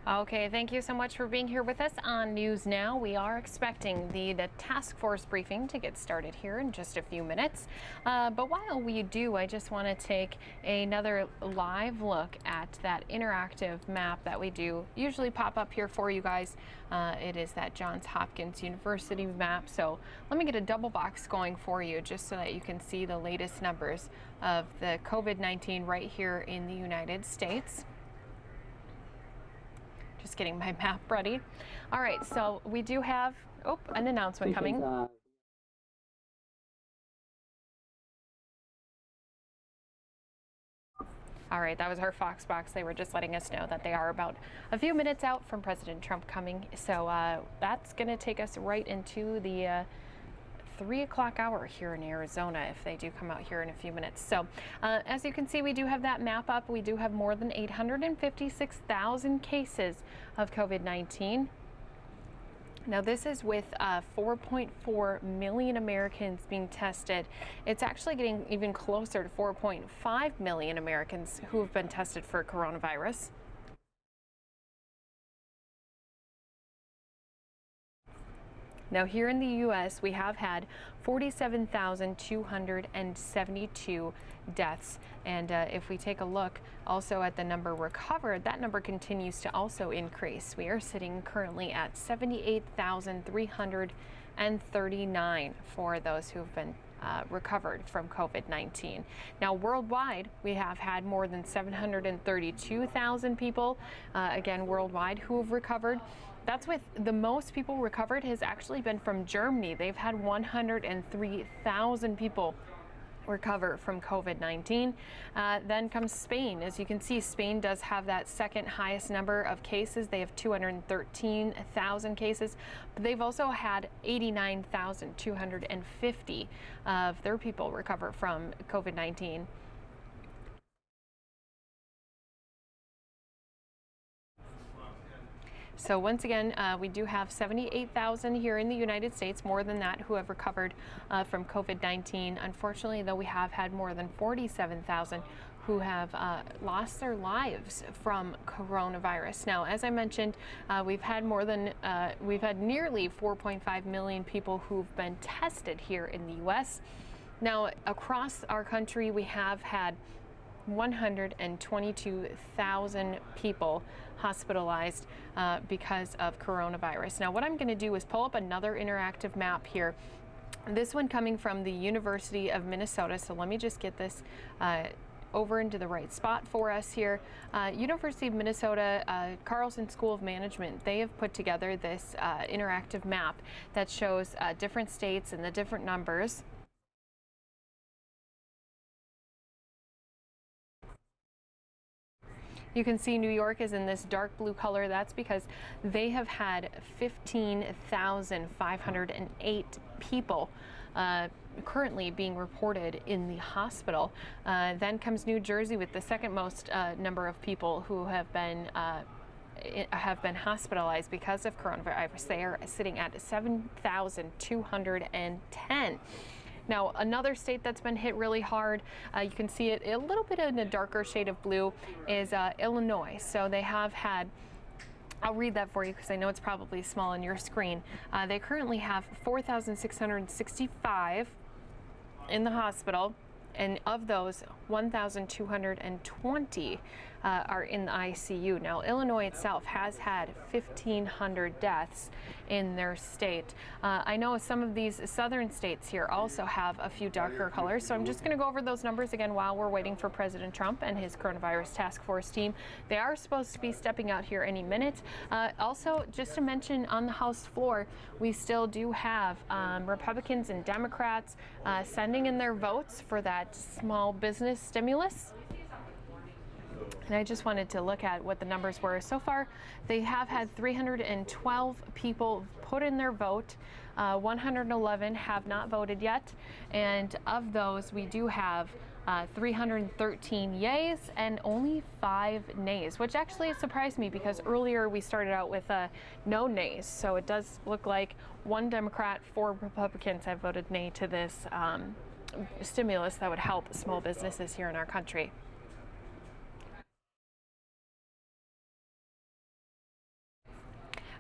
Okay, thank you so much for being here with us on News Now. We are expecting the task force briefing to get started here in just a few minutes. But while we do, I just want to take another live look at that interactive map that we do usually pop up here for you guys. It is that Johns Hopkins University map. So let me get a double box going for you just so that you can see the latest numbers of the COVID-19 right here in the United States. Just getting my map ready. All right, so we do have an announcement coming. All right, that was our Fox box. They were just letting us know that they are about a few minutes out from President Trump coming. So that's going to take us right into the 3 o'clock hour here in Arizona if they do come out here in a few minutes. So as you can see, we do have that map up. We do have more than 856,000 cases of COVID-19. Now this is with 4.4 million Americans being tested. It's actually getting even closer to 4.5 million Americans who have been tested for coronavirus. Now here in the U.S., we have had 47,272 deaths. And if we take a look also at the number recovered, that number continues to also increase. We are sitting currently at 78,339 for those who have been recovered from COVID-19. Now worldwide, we have had more than 732,000 people, again worldwide, who have recovered. That's with the most people recovered has actually been from Germany. They've had 103,000 people recover from COVID-19. Then comes Spain. As you can see, Spain does have that second highest number of cases. They have 213,000 cases, but they've also had 89,250 of their people recover from COVID-19. So once again, we do have 78,000 here in the United States, more than that, who have recovered from COVID-19. Unfortunately, though, we have had more than 47,000 who have lost their lives from coronavirus. Now, as I mentioned, we've had nearly 4.5 million people who've been tested here in the U.S. Now, across our country, we have had 122,000 people hospitalized because of coronavirus. Now, what I'm going to do is pull up another interactive map here. This one coming from the University of Minnesota. So let me just get this over into the right spot for us here. University of Minnesota, Carlson School of Management, they have put together this interactive map that shows different states and the different numbers. You can see New York is in this dark blue color. That's because they have had 15,508 people currently being reported in the hospital. Then comes New Jersey with the second most number of people who have been hospitalized because of coronavirus. They are sitting at 7,210. Now, another state that's been hit really hard, you can see it a little bit in a darker shade of blue, is Illinois. So they have had, I'll read that for you because I know it's probably small on your screen. They currently have 4,665 in the hospital, and of those, 1,220 are in the ICU. Now, Illinois itself has had 1,500 deaths in their state. I know some of these southern states here also have a few darker colors, so I'm just going to go over those numbers again while we're waiting for President Trump and his coronavirus task force team. They are supposed to be stepping out here any minute. Also, just to mention, on the House floor, we still do have Republicans and Democrats sending in their votes for that small business stimulus. And I just wanted to look at what the numbers were. So far, they have had 312 people put in their vote. 111 have not voted yet. And of those, we do have 313 yays and only 5 nays, which actually surprised me because earlier we started out with no nays. So it does look like 1 Democrat, 4 Republicans have voted nay to this stimulus that would help small businesses here in our country.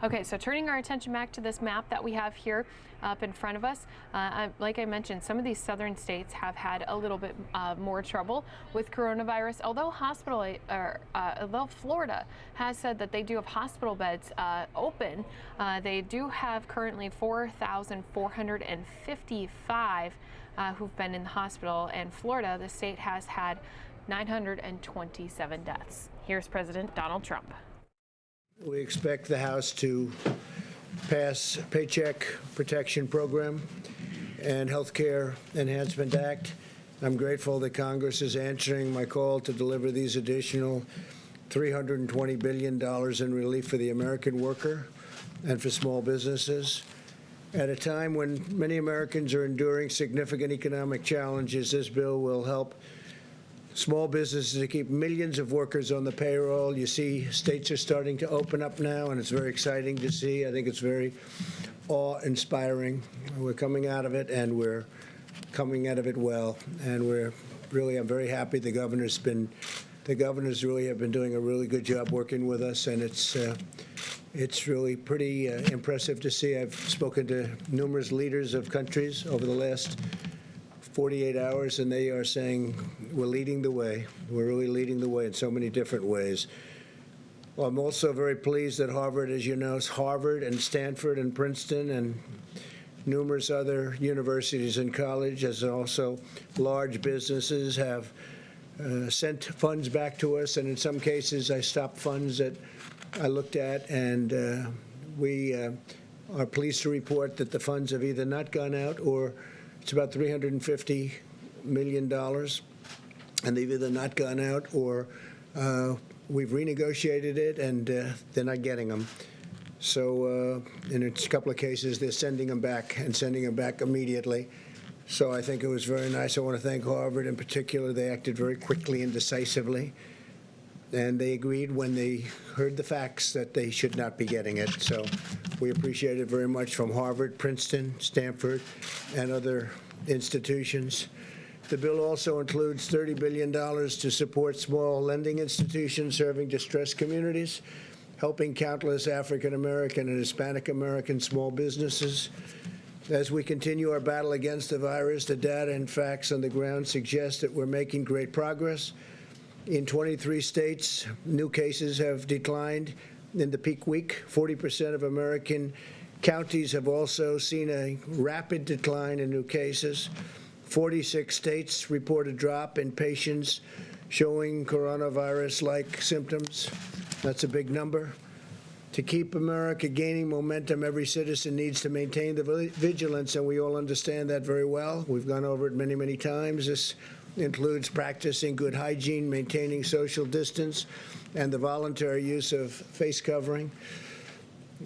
Okay, so turning our attention back to this map that we have here up in front of us, like I mentioned, some of these southern states have had a little bit more trouble with coronavirus. Although although Florida has said that they do have hospital beds open, they do have currently 4,455 who've been in the hospital. And Florida, the state, has had 927 deaths. Here's President Donald Trump. We expect the House to pass Paycheck Protection Program and Healthcare Enhancement Act. I'm grateful that Congress is answering my call to deliver these additional $320 billion in relief for the American worker and for small businesses. At a time when many Americans are enduring significant economic challenges, this bill will help small businesses to keep millions of workers on the payroll. You see states are starting to open up now, and it's very exciting to see. I think it's very awe-inspiring. We're coming out of it, and we're coming out of it well. And I'm very happy the governors really have been doing a really good job working with us, and it's really pretty impressive to see. I've spoken to numerous leaders of countries over the last 48 hours, and they are saying we're leading the way. We're really leading the way in so many different ways. Well, I'm also very pleased that Harvard, as you know, Harvard and Stanford and Princeton and numerous other universities and colleges, and also large businesses have sent funds back to us, and in some cases I stopped funds that I looked at, and we are pleased to report that the funds have either not gone out, or it's about $350 million, and they've either not gone out or we've renegotiated it, and they're not getting them. So in a couple of cases, they're sending them back and sending them back immediately. So I think it was very nice. I want to thank Harvard in particular. They acted very quickly and decisively, and they agreed when they heard the facts that they should not be getting it. So we appreciate it very much from Harvard, Princeton, Stanford, and other institutions. The bill also includes $30 billion to support small lending institutions serving distressed communities, helping countless African American and Hispanic American small businesses. As we continue our battle against the virus, the data and facts on the ground suggest that we're making great progress. In 23 states, new cases have declined in the peak week. 40% of American counties have also seen a rapid decline in new cases. 46 states report a drop in patients showing coronavirus-like symptoms. That's a big number. To keep America gaining momentum, every citizen needs to maintain the vigilance, and we all understand that very well. We've gone over it many, many times. This includes practicing good hygiene, maintaining social distance, and the voluntary use of face covering.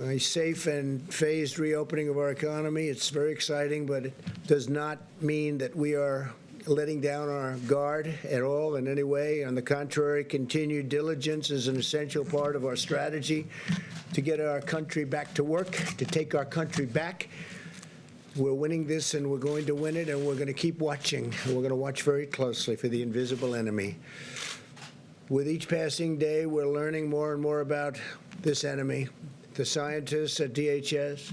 A safe and phased reopening of our economy, it's very exciting, but it does not mean that we are letting down our guard at all in any way. On the contrary, continued diligence is an essential part of our strategy to get our country back to work, to take our country back. We're winning this, and we're going to win it, and we're going to keep watching. We're going to watch very closely for the invisible enemy. With each passing day, we're learning more and more about this enemy. The scientists at DHS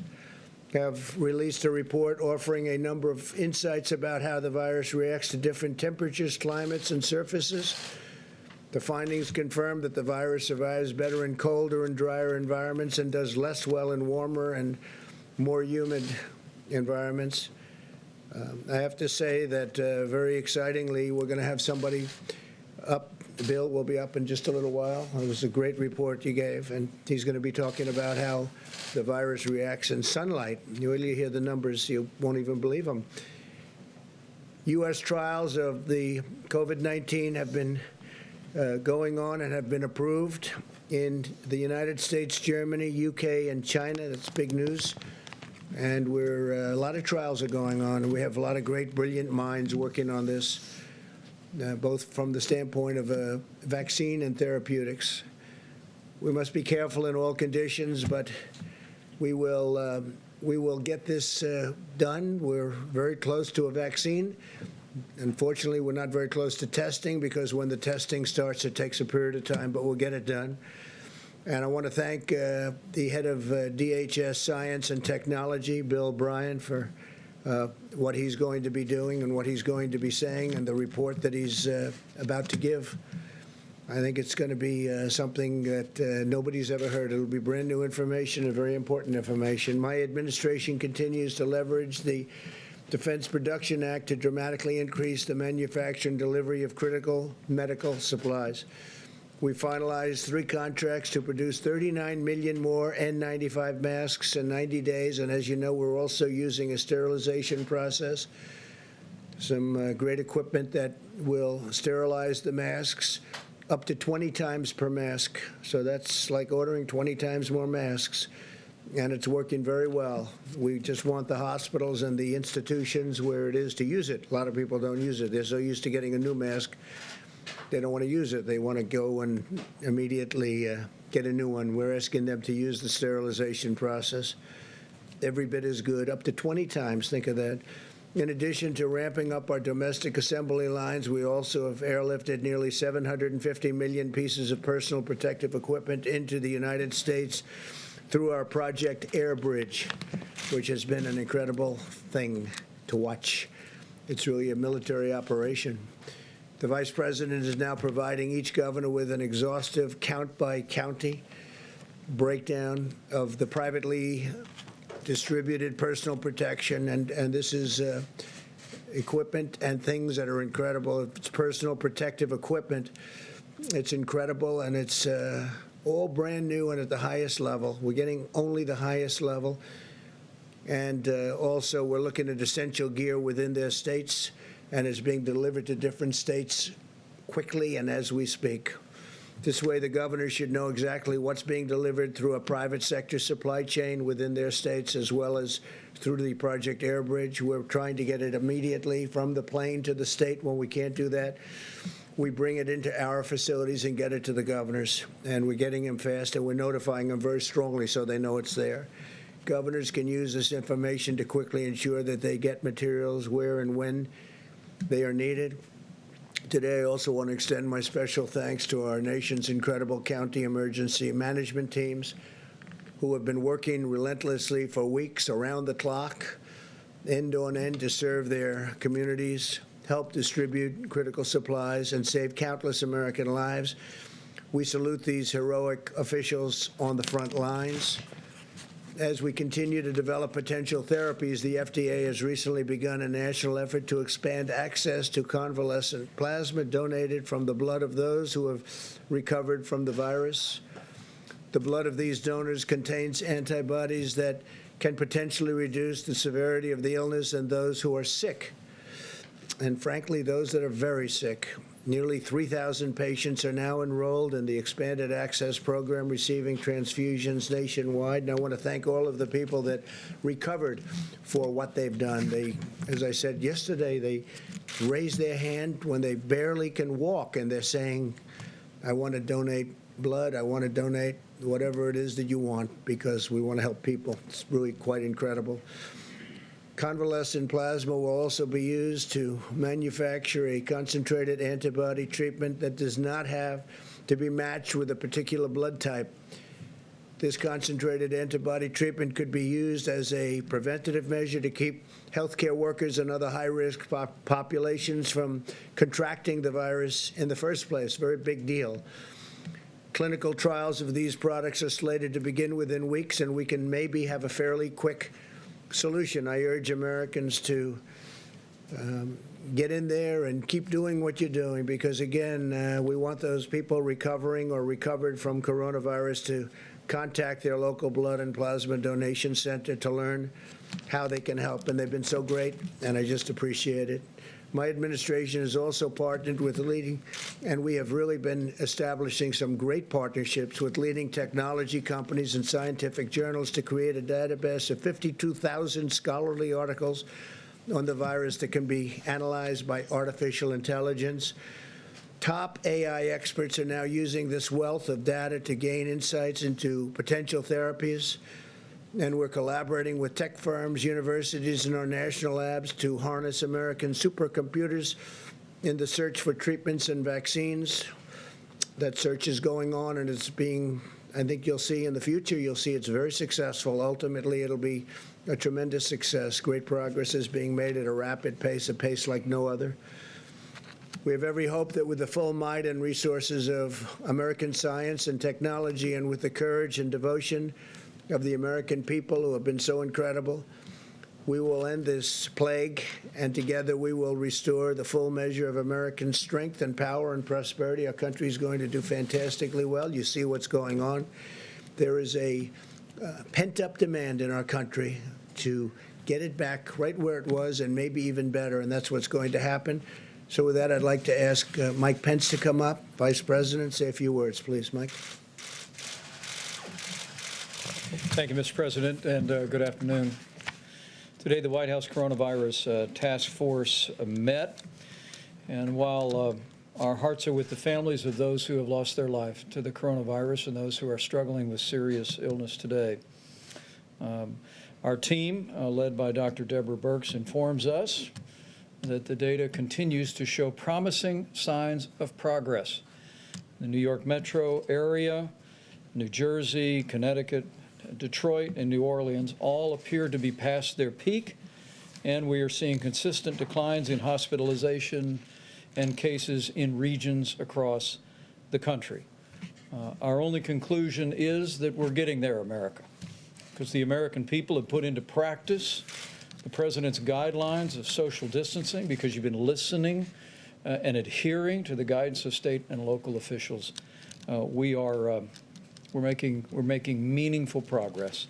have released a report offering a number of insights about how the virus reacts to different temperatures, climates, and surfaces. The findings confirm that the virus survives better in colder and drier environments and does less well in warmer and more humid environments. I have to say that very excitingly, we're going to have somebody up. Bill will be up in just a little while. It was a great report you gave, and he's going to be talking about how the virus reacts in sunlight. You really hear the numbers, you won't even believe them. U.S. trials of the COVID-19 have been going on and have been approved in the United States, Germany, UK, and China. That's big news. And a lot of trials are going on, and we have a lot of great, brilliant minds working on this. Both from the standpoint of vaccine and therapeutics. We must be careful in all conditions, but we will get this done. We're very close to a vaccine. Unfortunately, we're not very close to testing, because when the testing starts, it takes a period of time, but we'll get it done. And I want to thank the head of DHS Science and Technology, Bill Bryan, for what he's going to be doing and what he's going to be saying and the report that he's about to give. I think it's going to be something that nobody's ever heard. It'll be brand new information and very important information. My administration continues to leverage the Defense Production Act to dramatically increase the manufacture and delivery of critical medical supplies. We finalized 3 contracts to produce 39 million more N95 masks in 90 days. And as you know, we're also using a sterilization process, some great equipment that will sterilize the masks up to 20 times per mask. So that's like ordering 20 times more masks. And it's working very well. We just want the hospitals and the institutions where it is to use it. A lot of people don't use it. They're so used to getting a new mask, they don't want to use it. They want to go and immediately get a new one. We're asking them to use the sterilization process. Every bit as good, up to 20 times, think of that. In addition to ramping up our domestic assembly lines, we also have airlifted nearly 750 million pieces of personal protective equipment into the United States through our Project Airbridge, which has been an incredible thing to watch. It's really a military operation. The Vice President is now providing each governor with an exhaustive count-by-county breakdown of the privately distributed personal protection, and this is equipment and things that are incredible. It's personal protective equipment. It's incredible, and it's all brand new and at the highest level. We're getting only the highest level. And also, we're looking at essential gear within their states, and it's being delivered to different states quickly and as we speak. This way, the governors should know exactly what's being delivered through a private sector supply chain within their states, as well as through the Project Airbridge. We're trying to get it immediately from the plane to the state. When we can't do that, we bring it into our facilities and get it to the governors. And we're getting them fast, and we're notifying them very strongly so they know it's there. Governors can use this information to quickly ensure that they get materials where and when they are needed. Today, I also want to extend my special thanks to our nation's incredible county emergency management teams who have been working relentlessly for weeks around the clock, end on end, to serve their communities, help distribute critical supplies, and save countless American lives. We salute these heroic officials on the front lines. As we continue to develop potential therapies, the FDA has recently begun a national effort to expand access to convalescent plasma donated from the blood of those who have recovered from the virus. The blood of these donors contains antibodies that can potentially reduce the severity of the illness in those who are sick, and frankly, those that are very sick. Nearly 3,000 patients are now enrolled in the Expanded Access Program receiving transfusions nationwide. And I want to thank all of the people that recovered for what they've done. They, as I said yesterday, they raise their hand when they barely can walk, and they're saying, I want to donate blood, I want to donate whatever it is that you want, because we want to help people. It's really quite incredible. Convalescent plasma will also be used to manufacture a concentrated antibody treatment that does not have to be matched with a particular blood type. This concentrated antibody treatment could be used as a preventative measure to keep healthcare workers and other high-risk populations from contracting the virus in the first place. Very big deal. Clinical trials of these products are slated to begin within weeks, and we can maybe have a fairly quick solution. I urge Americans to get in there and keep doing what you're doing, because, again, we want those people recovering or recovered from coronavirus to contact their local blood and plasma donation center to learn how they can help. And they've been so great, and I just appreciate it. My administration has also partnered with and we have really been establishing some great partnerships with leading technology companies and scientific journals to create a database of 52,000 scholarly articles on the virus that can be analyzed by artificial intelligence. Top AI experts are now using this wealth of data to gain insights into potential therapies. And we're collaborating with tech firms, universities, and our national labs to harness American supercomputers in the search for treatments and vaccines. That search is going on, and it's being I think you'll see in the future, you'll see it's very successful. Ultimately, it'll be a tremendous success. Great progress is being made at a rapid pace, a pace like no other. We have every hope that with the full might and resources of American science and technology, and with the courage and devotion of the American people who have been so incredible, we will end this plague, and together we will restore the full measure of American strength and power and prosperity. Our country is going to do fantastically well. You see what's going on. There is a pent-up demand in our country to get it back right where it was, and maybe even better, and that's what's going to happen. So with that, I'd like to ask Mike Pence to come up. Vice President, say a few words, please, Mike. Thank you, Mr. President, and good afternoon. Today, the White House Coronavirus Task Force met, and while our hearts are with the families of those who have lost their life to the coronavirus and those who are struggling with serious illness today, our team, led by Dr. Deborah Birx, informs us that the data continues to show promising signs of progress. The New York metro area, New Jersey, Connecticut, Detroit, and New Orleans all appear to be past their peak, and we are seeing consistent declines in hospitalization and cases in regions across the country. Our only conclusion is that we're getting there, America, because the American people have put into practice the President's guidelines of social distancing, because you've been listening and adhering to the guidance of state and local officials. We're making meaningful progress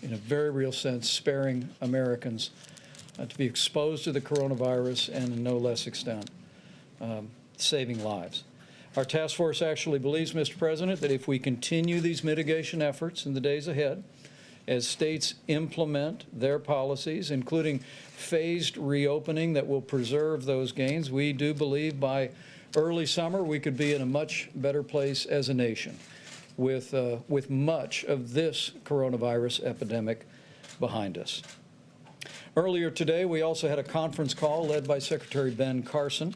in a very real sense, sparing Americans to be exposed to the coronavirus, and in no less extent, saving lives. Our task force actually believes, Mr. President, that if we continue these mitigation efforts in the days ahead, as states implement their policies, including phased reopening that will preserve those gains, we do believe by early summer we could be in a much better place as a nation with much of this coronavirus epidemic behind us. Earlier today, we also had a conference call led by Secretary Ben Carson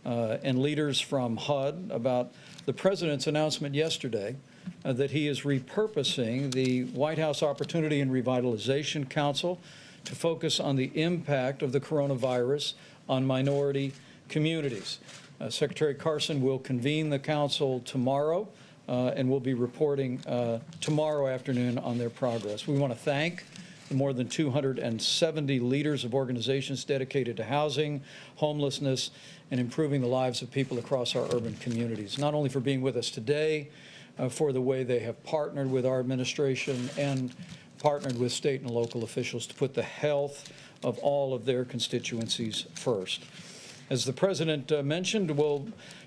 and leaders from HUD about the President's announcement yesterday that he is repurposing the White House Opportunity and Revitalization Council to focus on the impact of the coronavirus on minority communities. Secretary Carson will convene the council tomorrow and will be reporting tomorrow afternoon on their progress. We want to thank the more than 270 leaders of organizations dedicated to housing, homelessness, and improving the lives of people across our urban communities, not only for being with us today, for the way they have partnered with our administration and partnered with state and local officials to put the health of all of their constituencies first. As the President mentioned,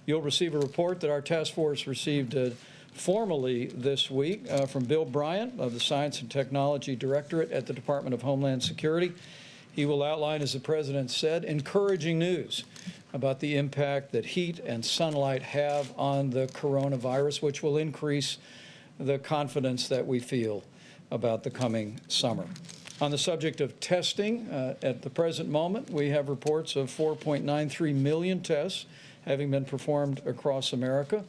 you'll receive a report that our task force received formally this week from Bill Bryant of the Science and Technology Directorate at the Department of Homeland Security. He will outline, as the President said, encouraging news about the impact that heat and sunlight have on the coronavirus, which will increase the confidence that we feel about the coming summer. On the subject of testing, at the present moment, we have reports of 4.93 million tests having been performed across America,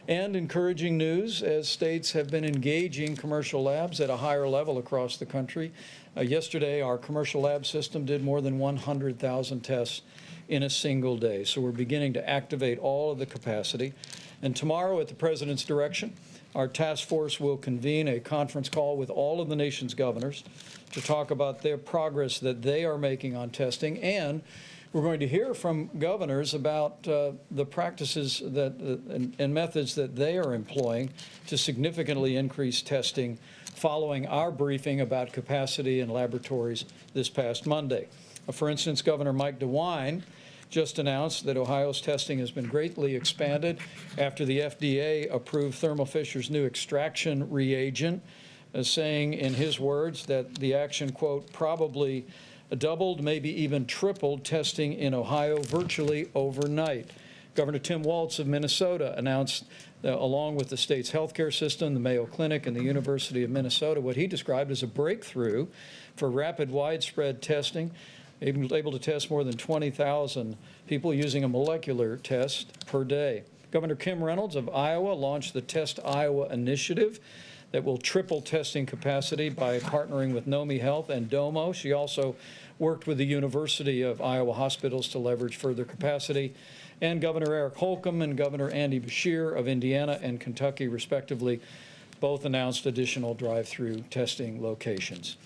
and encouraging news as states have been engaging commercial labs at a higher level across the country. Yesterday, our commercial lab system did more than 100,000 tests in a single day. So we're beginning to activate all of the capacity. And tomorrow, at the President's direction, our task force will convene a conference call with all of the nation's governors to talk about their progress that they are making on testing. And we're going to hear from governors about the practices and methods that they are employing to significantly increase testing following our briefing about capacity in laboratories this past Monday. For instance, Governor Mike DeWine just announced that Ohio's testing has been greatly expanded after the FDA approved Thermo Fisher's new extraction reagent, saying in his words that the action, quote, probably doubled, maybe even tripled testing in Ohio virtually overnight. Governor Tim Walz of Minnesota announced, along with the state's healthcare system, the Mayo Clinic, and the University of Minnesota, what he described as a breakthrough for rapid, widespread testing, able to test more than 20,000 people using a molecular test per day. Governor Kim Reynolds of Iowa launched the Test Iowa initiative that will triple testing capacity by partnering with Nomi Health and Domo. She also worked with the University of Iowa hospitals to leverage further capacity. And Governor Eric Holcomb and Governor Andy Beshear of Indiana and Kentucky, respectively, both announced additional drive-through testing locations.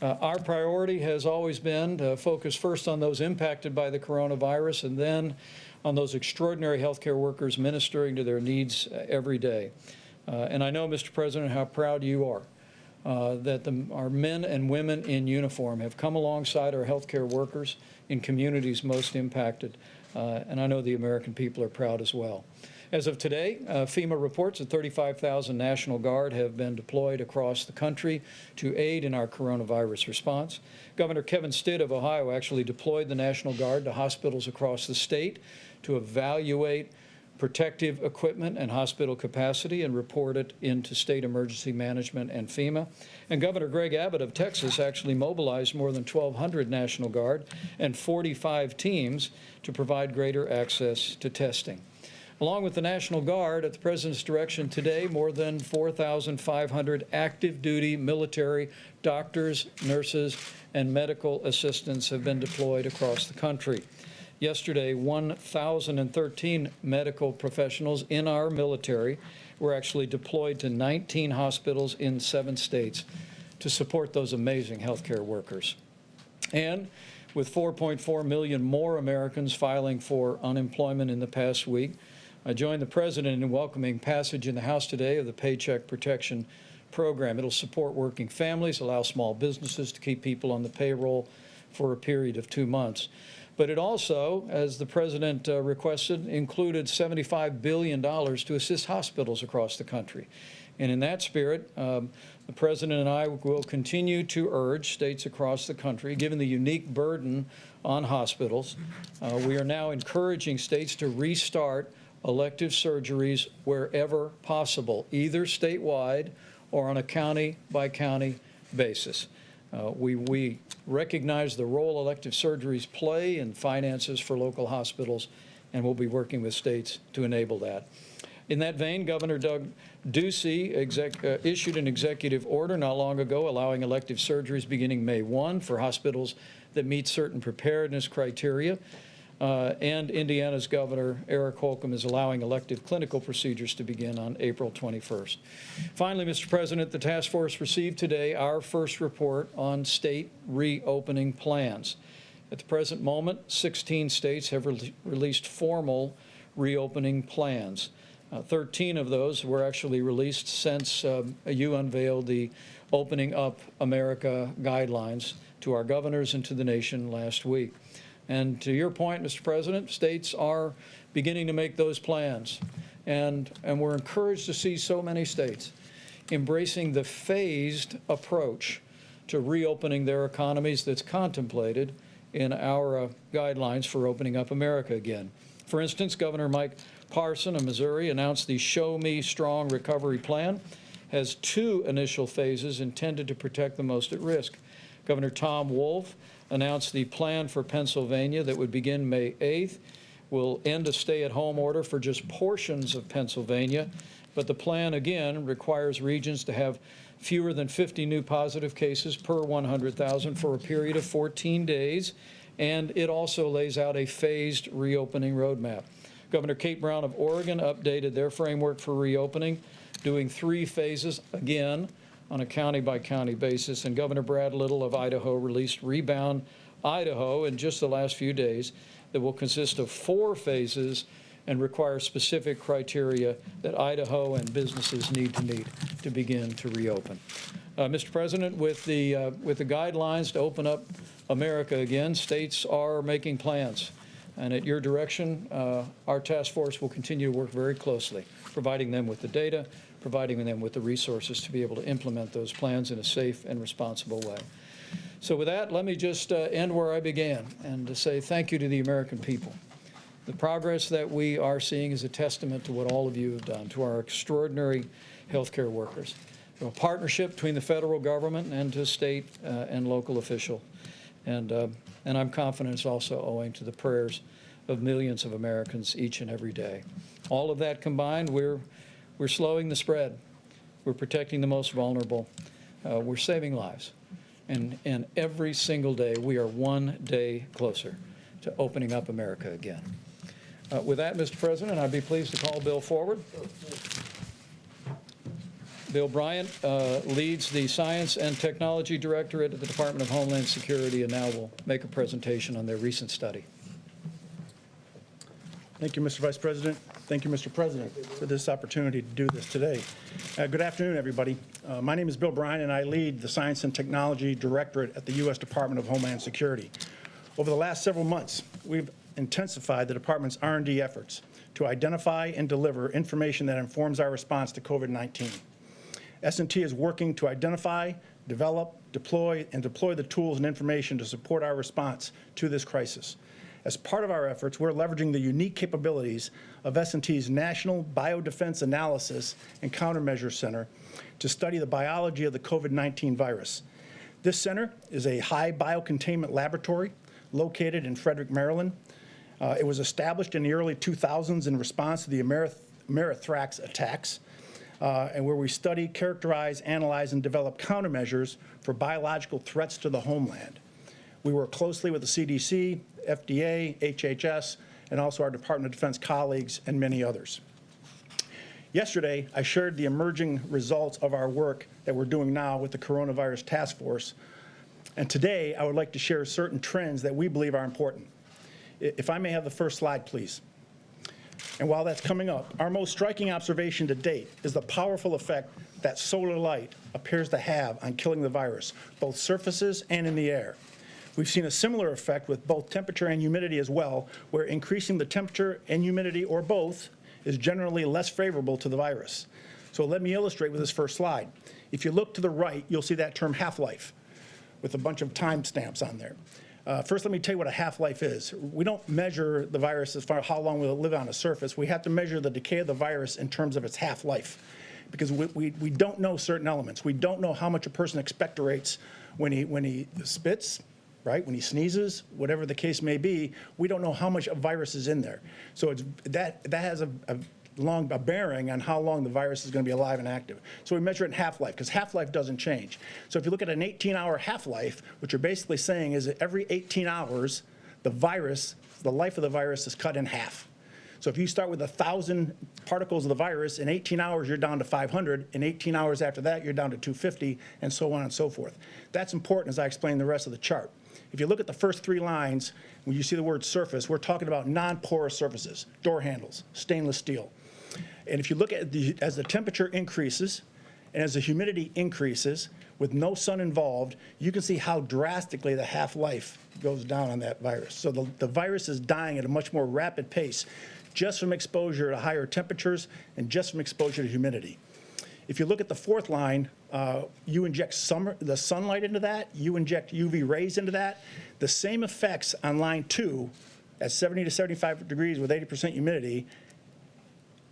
Our priority has always been to focus first on those impacted by the coronavirus and then on those extraordinary healthcare workers ministering to their needs every day. And I know, Mr. President, how proud you are that our men and women in uniform have come alongside our healthcare workers in communities most impacted. And I know the American people are proud as well. As of today, FEMA reports that 35,000 National Guard have been deployed across the country to aid in our coronavirus response. Governor Kevin Stitt of Ohio actually deployed the National Guard to hospitals across the state to evaluate protective equipment and hospital capacity and report it into state emergency management and FEMA. And Governor Greg Abbott of Texas actually mobilized more than 1,200 National Guard and 45 teams to provide greater access to testing. Along with the National Guard, at the President's direction today, more than 4,500 active duty military doctors, nurses, and medical assistants have been deployed across the country. Yesterday, 1,013 medical professionals in our military were actually deployed to 19 hospitals in 7 states to support those amazing healthcare workers. And with 4.4 million more Americans filing for unemployment in the past week, I joined the President in welcoming passage in the House today of the Paycheck Protection Program. It'll support working families, allow small businesses to keep people on the payroll for a period of 2 months. But it also, as the President requested, included $75 billion to assist hospitals across the country. And in that spirit, the President and I will continue to urge states across the country, given the unique burden on hospitals, we are now encouraging states to restart elective surgeries wherever possible, either statewide or on a county-by-county basis. We recognize the role elective surgeries play in finances for local hospitals, and we'll be working with states to enable that. In that vein, Governor Doug Ducey issued an executive order not long ago allowing elective surgeries beginning May 1 for hospitals that meet certain preparedness criteria. And Indiana's Governor Eric Holcomb is allowing elective clinical procedures to begin on April 21st. Finally, Mr. President, the task force received today our first report on state reopening plans. At the present moment, 16 states have released formal reopening plans. 13 of those were actually released since you unveiled the Opening Up America guidelines to our governors and to the nation last week. And to your point, Mr. President, states are beginning to make those plans. And we're encouraged to see so many states embracing the phased approach to reopening their economies that's contemplated in our guidelines for opening up America again. For instance, Governor Mike Parson of Missouri announced the Show Me Strong Recovery Plan has 2 initial phases intended to protect the most at risk. Governor Tom Wolf announced the plan for Pennsylvania that would begin May 8th, will end a stay-at-home order for just portions of Pennsylvania, but the plan, again, requires regions to have fewer than 50 new positive cases per 100,000 for a period of 14 days, and it also lays out a phased reopening roadmap. Governor Kate Brown of Oregon updated their framework for reopening, doing 3 phases, again, on a county-by-county basis, and Governor Brad Little of Idaho released Rebound Idaho in just the last few days that will consist of 4 phases and require specific criteria that Idaho and businesses need to meet to begin to reopen. Mr. President, with the guidelines to open up America again, states are making plans. And at your direction, our task force will continue to work very closely, providing them with the data, providing them with the resources to be able to implement those plans in a safe and responsible way. So with that, let me just end where I began and to say thank you to the American people. The progress that we are seeing is a testament to what all of you have done, to our extraordinary healthcare workers, a partnership between the federal government and to state and local officials. And I'm confident it's also owing to the prayers of millions of Americans each and every day. All of that combined, we're slowing the spread. We're protecting the most vulnerable. We're saving lives. And every single day, we are one day closer to opening up America again. With that, Mr. President, I'd be pleased to call a bill forward. Bill Bryant leads the Science and Technology Directorate at the Department of Homeland Security and now will make a presentation on their recent study. Thank you, Mr. Vice President. Thank you, Mr. President, for this opportunity to do this today. Good afternoon, everybody. My name is Bill Bryant, and I lead the Science and Technology Directorate at the U.S. Department of Homeland Security. Over the last several months, we've intensified the department's R&D efforts to identify and deliver information that informs our response to COVID-19. S&T is working to identify, develop, deploy the tools and information to support our response to this crisis. As part of our efforts, we're leveraging the unique capabilities of S&T's National Biodefense Analysis and Countermeasures Center to study the biology of the COVID-19 virus. This center is a high biocontainment laboratory located in Frederick, Maryland. It was established in the early 2000s in response to the Amerithrax attacks, and where we study, characterize, analyze, and develop countermeasures for biological threats to the homeland. We work closely with the CDC, FDA, HHS, and also our Department of Defense colleagues and many others. Yesterday, I shared the emerging results of our work that we're doing now with the Coronavirus Task Force. And today, I would like to share certain trends that we believe are important. If I may have the first slide, please. And while that's coming up, our most striking observation to date is the powerful effect that solar light appears to have on killing the virus, both surfaces and in the air. We've seen a similar effect with both temperature and humidity as well, where increasing the temperature and humidity, or both, is generally less favorable to the virus. So let me illustrate with this first slide. If you look to the right, you'll see that term half-life with a bunch of timestamps on there. First, let me tell you what a half-life is. We don't measure the virus as far as how long will it live on a surface. We have to measure the decay of the virus in terms of its half-life, because we don't know certain elements. We don't know how much a person expectorates when he spits, right? When he sneezes, whatever the case may be, we don't know how much virus is in there. So that has a bearing on how long the virus is going to be alive and active. So we measure it in half-life, because half-life doesn't change. So if you look at an 18-hour half-life, what you're basically saying is that every 18 hours, the life of the virus is cut in half. So if you start with 1,000 particles of the virus, in 18 hours you're down to 500. In 18 hours after that, you're down to 250, and so on and so forth. That's important as I explain the rest of the chart. If you look at the first three lines, when you see the word surface, we're talking about non-porous surfaces, door handles, stainless steel. And if you look at as the temperature increases and as the humidity increases with no sun involved, you can see how drastically the half-life goes down on that virus. So the virus is dying at a much more rapid pace just from exposure to higher temperatures and just from exposure to humidity. If you look at the fourth line, you inject the sunlight into that, you inject UV rays into that. The same effects on line 2 at 70 to 75 degrees with 80% humidity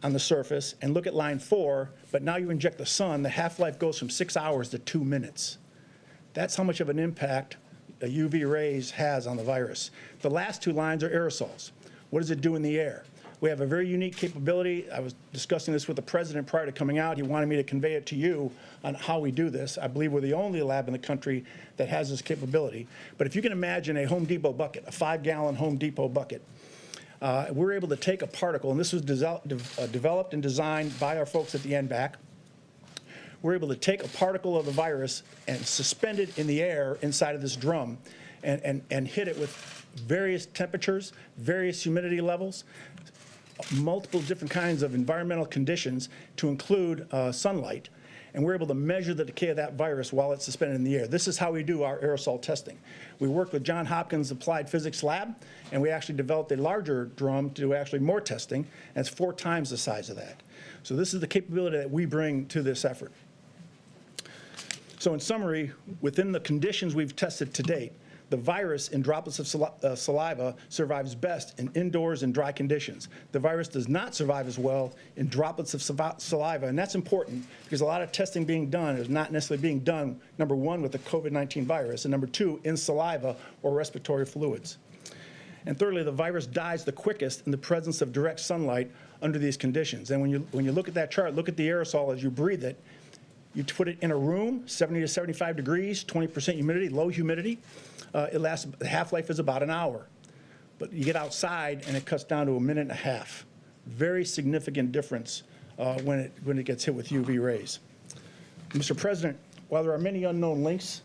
on the surface, and look at line 4, but now you inject the sun, the half-life goes from 6 hours to 2 minutes. That's how much of an impact UV rays has on the virus. The last two lines are aerosols. What does it do in the air? We have a very unique capability. I was discussing this with the president prior to coming out. He wanted me to convey it to you on how we do this. I believe we're the only lab in the country that has this capability. But if you can imagine a Home Depot bucket, a 5-gallon Home Depot bucket, we're able to take a particle, and this was developed and designed by our folks at the NBAC. We're able to take a particle of the virus and suspend it in the air inside of this drum and hit it with various temperatures, various humidity levels, multiple different kinds of environmental conditions to include sunlight. And we're able to measure the decay of that virus while it's suspended in the air. This is how we do our aerosol testing. We worked with Johns Hopkins Applied Physics Lab, and we actually developed a larger drum to do actually more testing, and it's 4 times the size of that. So this is the capability that we bring to this effort. So in summary, within the conditions we've tested to date, the virus in droplets of saliva survives best in indoors and dry conditions. The virus does not survive as well in droplets of saliva, and that's important because a lot of testing being done is not necessarily being done, number 1, with the COVID-19 virus, and number 2, in saliva or respiratory fluids. And thirdly, the virus dies the quickest in the presence of direct sunlight under these conditions. And when you look at that chart, look at the aerosol as you breathe it. You put it in a room, 70 to 75 degrees, 20% humidity, low humidity. It lasts, the half-life is about an hour. But you get outside and it cuts down to a minute and a half. Very significant difference when it gets hit with UV rays. Mr. President, while there are many unknown links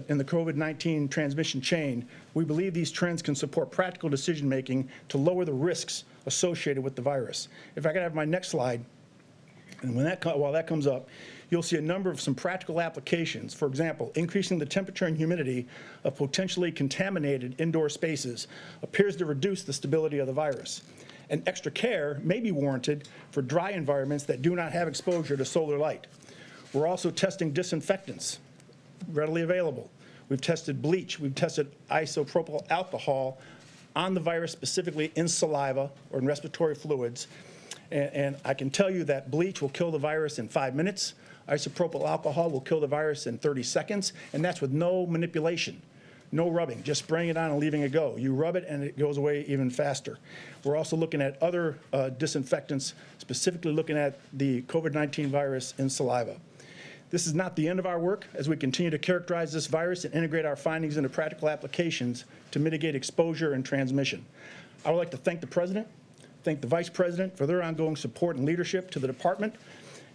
in the COVID-19 transmission chain, we believe these trends can support practical decision-making to lower the risks associated with the virus. If I could have my next slide, and while that comes up, you'll see a number of some practical applications. For example, increasing the temperature and humidity of potentially contaminated indoor spaces appears to reduce the stability of the virus. And extra care may be warranted for dry environments that do not have exposure to solar light. We're also testing disinfectants, readily available. We've tested bleach, we've tested isopropyl alcohol on the virus, specifically in saliva or in respiratory fluids. And I can tell you that bleach will kill the virus in 5 minutes. Isopropyl alcohol will kill the virus in 30 seconds, and that's with no manipulation, no rubbing, just spraying it on and leaving it go. You rub it and it goes away even faster. We're also looking at other disinfectants, specifically looking at the COVID-19 virus in saliva. This is not the end of our work as we continue to characterize this virus and integrate our findings into practical applications to mitigate exposure and transmission. I would like to thank the President, thank the Vice President for their ongoing support and leadership to the Department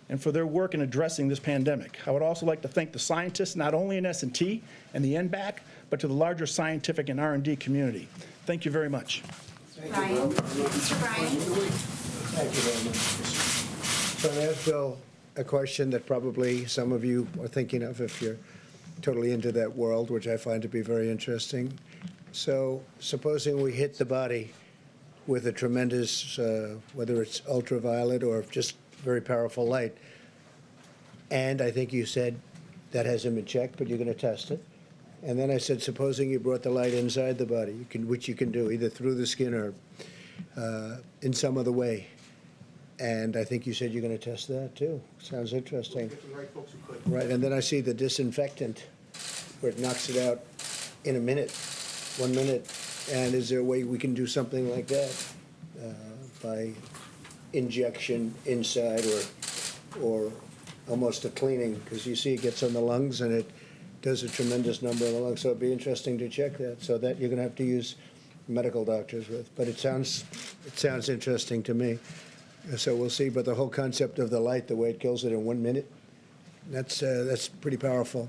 and for their work in addressing this pandemic. I would also like to thank the scientists, not only in S&T and the NBAC, but to the larger scientific and R&D community. Thank you very much. Brian. Mr. Brian. Thank you very much. So I ask Bill a question that probably some of you are thinking of if you're totally into that world, which I find to be very interesting. So supposing we hit the body with a tremendous, whether it's ultraviolet or just very powerful light, and I think you said that hasn't been checked, but you're going to test it. And then I said, supposing you brought the light inside the body, which you can do either through the skin or in some other way. And I think you said you're going to test that too. Sounds interesting. Right, and then I see the disinfectant where it knocks it out in a minute, 1 minute. And is there a way we can do something like that by injection inside or almost a cleaning? Because you see it gets on the lungs and it does a tremendous number on the lungs. So it'd be interesting to check that. So that you're going to have to use medical doctors with. But it sounds interesting to me. So we'll see. But the whole concept of the light, the way it kills it in 1 minute, that's pretty powerful.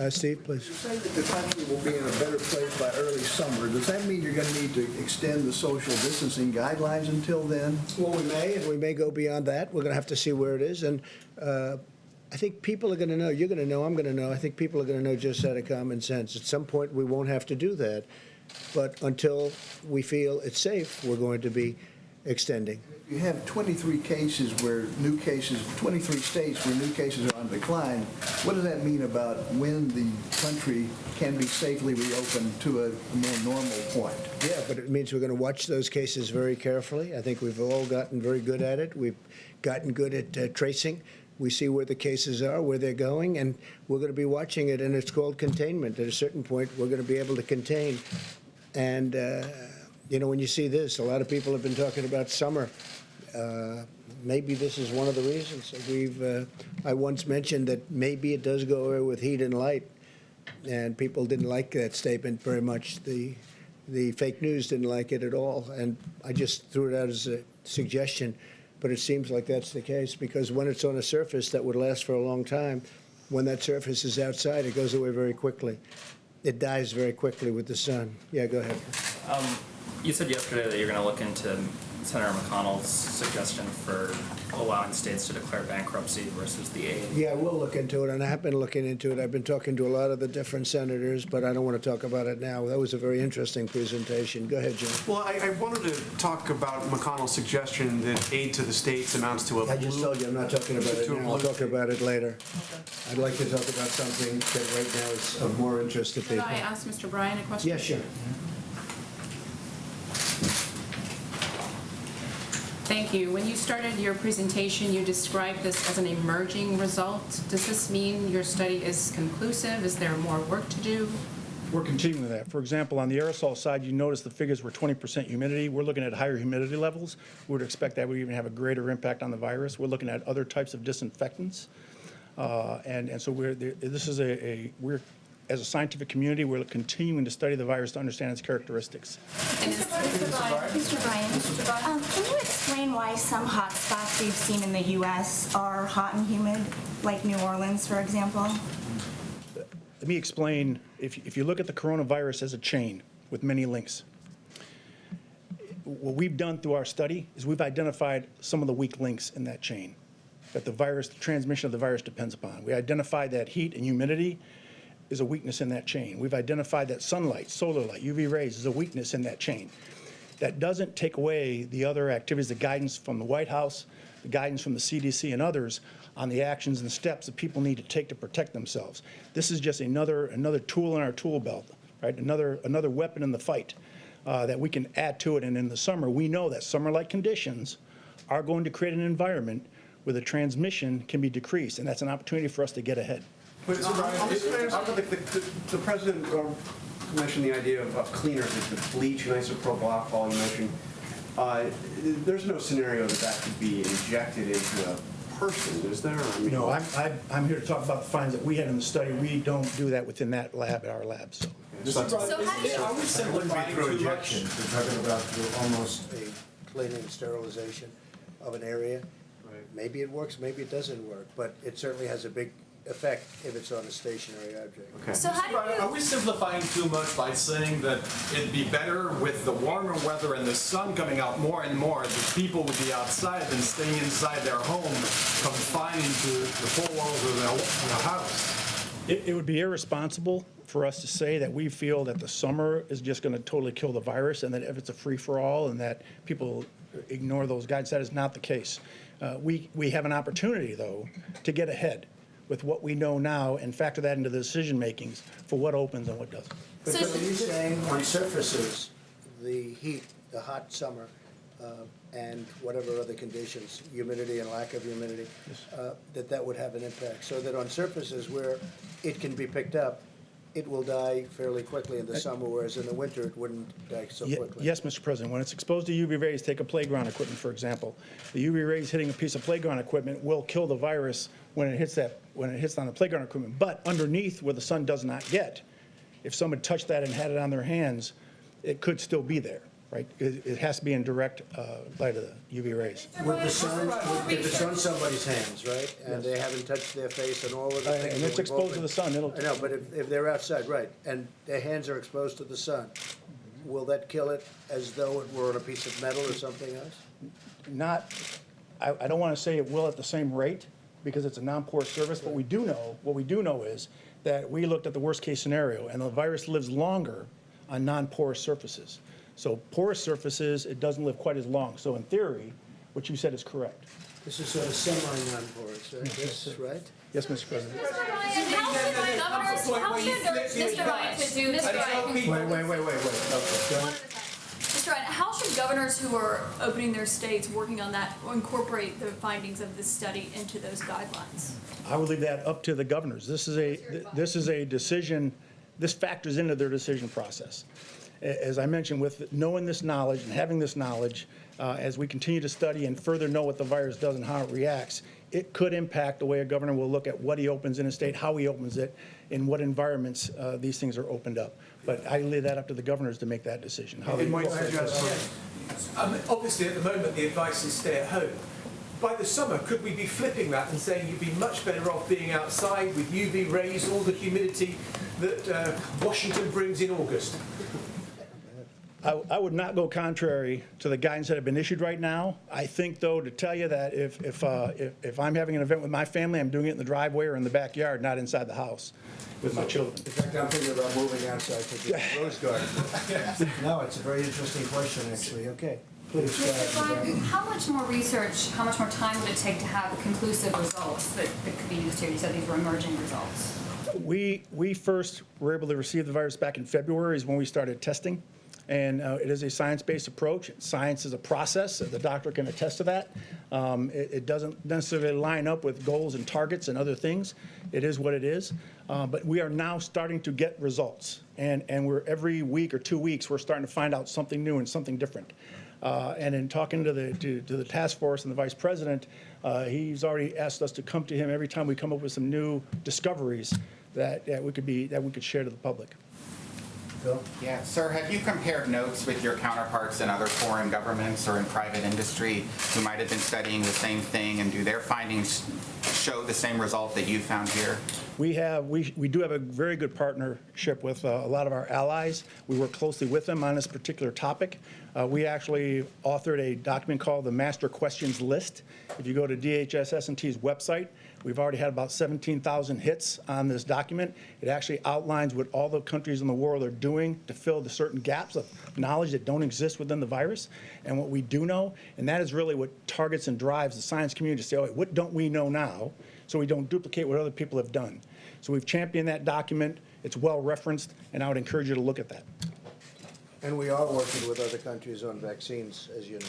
Steve, please. You say that the country will be in a better place by early summer. Does that mean you're going to need to extend the social distancing guidelines until then? Well, we may, and we may go beyond that. We're going to have to see where it is. And I think people are going to know. You're going to know. I'm going to know. I think people are going to know just out of common sense. At some point, we won't have to do that. But until we feel it's safe, we're going to be extending. You have 23 cases where new cases, 23 states where new cases are on decline. What does that mean about when the country can be safely reopened to a more normal point? Yeah, but it means we're going to watch those cases very carefully. I think we've all gotten very good at it. We've gotten good at tracing. We see where the cases are, where they're going, and we're going to be watching it, and it's called containment. At a certain point, we're going to be able to contain. And, you know, when you see this, a lot of people have been talking about summer. Maybe this is one of the reasons. I once mentioned that maybe it does go away with heat and light, and people didn't like that statement very much. The fake news didn't like it at all, and I just threw it out as a suggestion, but it seems like that's the case, because when it's on a surface that would last for a long time, when that surface is outside, it goes away very quickly. It dies very quickly with the sun. Yeah, go ahead. You said yesterday that you're going to look into Senator McConnell's suggestion for allowing states to declare bankruptcy versus the aid. Yeah, we'll look into it, and I have been looking into it. I've been talking to a lot of the different senators, but I don't want to talk about it now. That was a very interesting presentation. Go ahead, Jim. Well, I wanted to talk about McConnell's suggestion that aid to the states amounts to a I just told you I'm not talking about it now. I'll talk about it later. Okay. I'd like to talk about something that right now is of more interest to people. Could I ask Mr. Brian a question? Yeah, sure. Thank you. When you started your presentation, you described this as an emerging result. Does this mean your study is conclusive? Is there more work to do? We're continuing that. For example, on the aerosol side, you notice the figures were 20% humidity. We're looking at higher humidity levels. We would expect that would even have a greater impact on the virus. We're looking at other types of disinfectants. And so we're, as a scientific community, we're continuing to study the virus to understand its characteristics. Mr. Bryan, can you explain why some hot spots we've seen in the U.S. are hot and humid, like New Orleans, for example? Let me explain. If you look at the coronavirus as a chain with many links, what we've done through our study is we've identified some of the weak links in that chain that the transmission of the virus depends upon. We identified that heat and humidity is a weakness in that chain. We've identified that sunlight, solar light, UV rays is a weakness in that chain. That doesn't take away the other activities, the guidance from the White House, the guidance from the CDC and others on the actions and steps that people need to take to protect themselves. This is just another tool in our tool belt, right? Another weapon in the fight that we can add to it. And in the summer, we know that summer-like conditions are going to create an environment where the transmission can be decreased, and that's an opportunity for us to get ahead. But the president mentioned the idea of cleaners, like the bleach and isopropyl alcohol you mentioned. There's no scenario that could be injected into a person, is there? I mean, No, I'm here to talk about the findings that we had in the study. We don't do that within that lab, our lab. So. So how do you? Are we simplifying through injection? We're talking about almost a cleaning, sterilization of an area. Right. Maybe it works, maybe it doesn't work, but it certainly has a big effect if it's on a stationary object. Okay. So how do you? Are we simplifying too much by saying that it'd be better with the warmer weather and the sun coming out more and more, that people would be outside than staying inside their home, confined to the four walls of their house? It would be irresponsible for us to say that we feel that the summer is just going to totally kill the virus and that if it's a free-for-all and that people ignore those guides. That is not the case. We have an opportunity, though, to get ahead with what we know now and factor that into the decision makings for what opens and what doesn't. But are you saying on surfaces, the heat, the hot summer, and whatever other conditions, humidity and lack of humidity, that would have an impact? So that on surfaces where it can be picked up, it will die fairly quickly in the summer, whereas in the winter it wouldn't die so quickly. Yes, Mr. President. When it's exposed to UV rays, take a playground equipment, for example. The UV rays hitting a piece of playground equipment will kill the virus when it hits on the playground equipment. But underneath, where the sun does not get, if someone touched that and had it on their hands, it could still be there, right? It has to be in direct light of the UV rays. With the sun, if it's on somebody's hands, right, and they haven't touched their face and all of the things. And it's exposed to the sun. I know, but if they're outside, right, and their hands are exposed to the sun, will that kill it as though it were on a piece of metal or something else? I don't want to say it will at the same rate because it's a non-porous surface, but what we do know is that we looked at the worst case scenario and the virus lives longer on non-porous surfaces. So porous surfaces, it doesn't live quite as long. So in theory, what you said is correct. This is sort of semi-non-porous, right? This, right? Yes, Mr. President. How should governors who are opening their states, working on that, incorporate the findings of this study into those guidelines? I would leave that up to the governors. This is a decision, this factors into their decision process. As I mentioned, with knowing this knowledge and having this knowledge, as we continue to study and further know what the virus does and how it reacts, it could impact the way a governor will look at what he opens in a state, how he opens it, in what environments these things are opened up. But I leave that up to the governors to make that decision. Obviously, at the moment, the advice is stay at home. By the summer, could we be flipping that and saying you'd be much better off being outside with UV rays, all the humidity that Washington brings in August? I would not go contrary to the guidance that have been issued right now. I think, though, to tell you that if I'm having an event with my family, I'm doing it in the driveway or in the backyard, not inside the house with my children. In fact, I'm thinking about moving outside to the rose garden. No, it's a very interesting question, actually. Okay. Please, go ahead. How much more research, how much more time would it take to have conclusive results that could be used here? You said these were emerging results. We first were able to receive the virus back in February is when we started testing. And it is a science-based approach. Science is a process. The doctor can attest to that. It doesn't necessarily line up with goals and targets and other things. It is what it is. But we are now starting to get results. And we're every week or 2 weeks, we're starting to find out something new and something different. And in talking to the task force and the vice president, he's already asked us to come to him every time we come up with some new discoveries that we could share to the public. Bill? Yeah, sir, have you compared notes with your counterparts in other foreign governments or in private industry who might have been studying the same thing, and do their findings show the same result that you found here? We do have a very good partnership with a lot of our allies. We work closely with them on this particular topic. We actually authored a document called the Master Questions List. If you go to DHS-S&T's website, we've already had about 17,000 hits on this document. It actually outlines what all the countries in the world are doing to fill the certain gaps of knowledge that don't exist within the virus, and what we do know, and that is really what targets and drives the science community to say, oh, wait, what don't we know now, so we don't duplicate what other people have done. So we've championed that document. It's well referenced, and I would encourage you to look at that. And we are working with other countries on vaccines, as you know.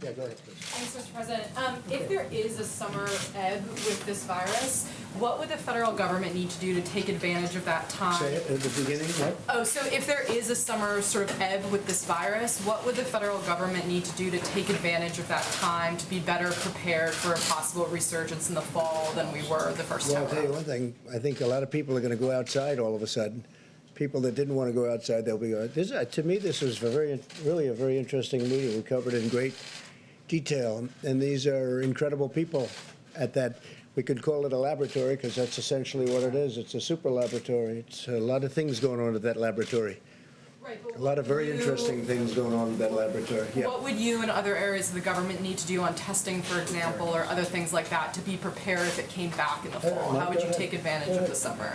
Yeah, go ahead, please. Thanks, Mr. President. If there is a summer ebb with this virus, what would the federal government need to do to take advantage of that time? Say it at the beginning, what? Oh, so if there is a summer sort of ebb with this virus, what would the federal government need to do to take advantage of that time to be better prepared for a possible resurgence in the fall than we were the first Well, time I'll tell you around? one thing. I think a lot of people are going to go outside all of a sudden. People that didn't want to go outside, they'll be going. To me, this was really a very interesting meeting. We covered it in great detail, and these are incredible people at that. We could call it a laboratory because that's essentially what it is. It's a super laboratory. It's a lot of things going on at that laboratory. Right, but A lot of very interesting things going on in that laboratory. Yeah. What would you and other areas of the government need to do on testing, for example, or other things like that to be prepared if it came back in the fall? How would you take advantage of the summer?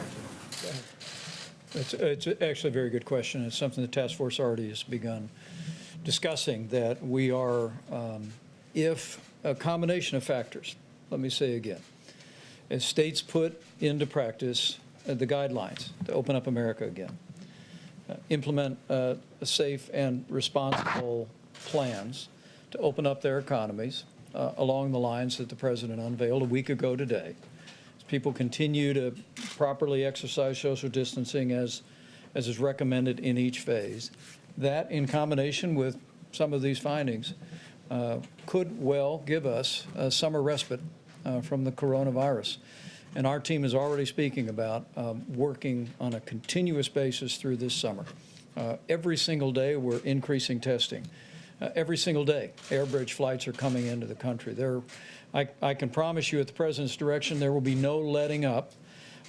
It's actually a very good question. It's something the task force already has begun discussing, that we are, if a combination of factors, let me say again, as states put into practice the guidelines to open up America again, implement safe and responsible plans to open up their economies along the lines that the President unveiled a week ago today. As people continue to properly exercise social distancing as is recommended in each phase, that in combination with some of these findings could well give us a summer respite from the coronavirus. And our team is already speaking about working on a continuous basis through this summer. Every single day we're increasing testing. Every single day air bridge flights are coming into the country. I can promise you at the President's direction there will be no letting up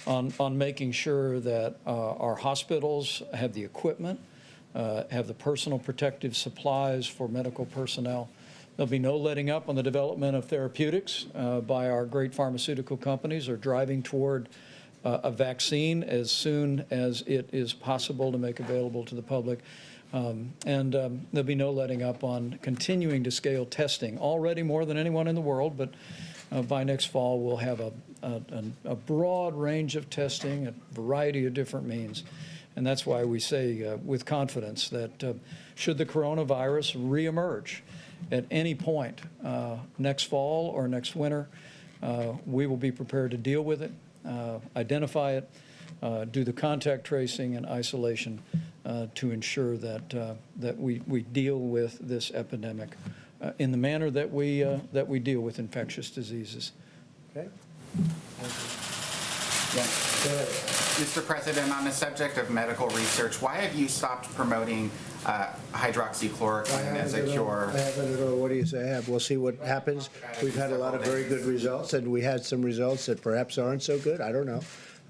on making sure that our hospitals have the equipment, have the personal protective supplies for medical personnel. There'll be no letting up on the development of therapeutics by our great pharmaceutical companies, or driving toward a vaccine as soon as it is possible to make available to the public. And there'll be no letting up on continuing to scale testing, already more than anyone in the world, but by next fall we'll have a broad range of testing, a variety of different means. And that's why we say with confidence that should the coronavirus reemerge at any point next fall or next winter, we will be prepared to deal with it, identify it, do the contact tracing and isolation to ensure that we deal with this epidemic in the manner that we deal with infectious diseases. Okay. Mr. President, on the subject of medical research, why have you stopped promoting hydroxychloroquine as a cure? I haven't at all. What do you say I have? We'll see what happens. We've had a lot of very good results, and we had some results that perhaps aren't so good. I don't know.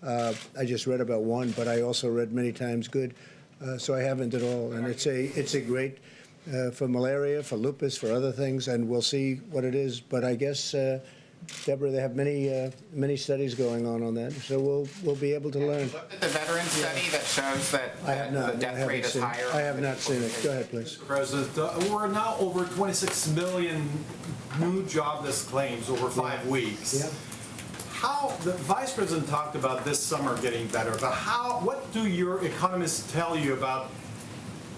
I just read about one, but I also read many times good. So I haven't at all. And it's a great for malaria, for lupus, for other things, and we'll see what it is. But I guess, Deborah, they have many studies going on that, so we'll be able to learn. Have you looked at the veteran study that shows that the death rate is higher? I have not seen it. Go ahead, please. Mr. President, we're now over 26 million new jobless claims over 5 weeks. Yeah. How, the Vice President talked about this summer getting better, but what do your economists tell you about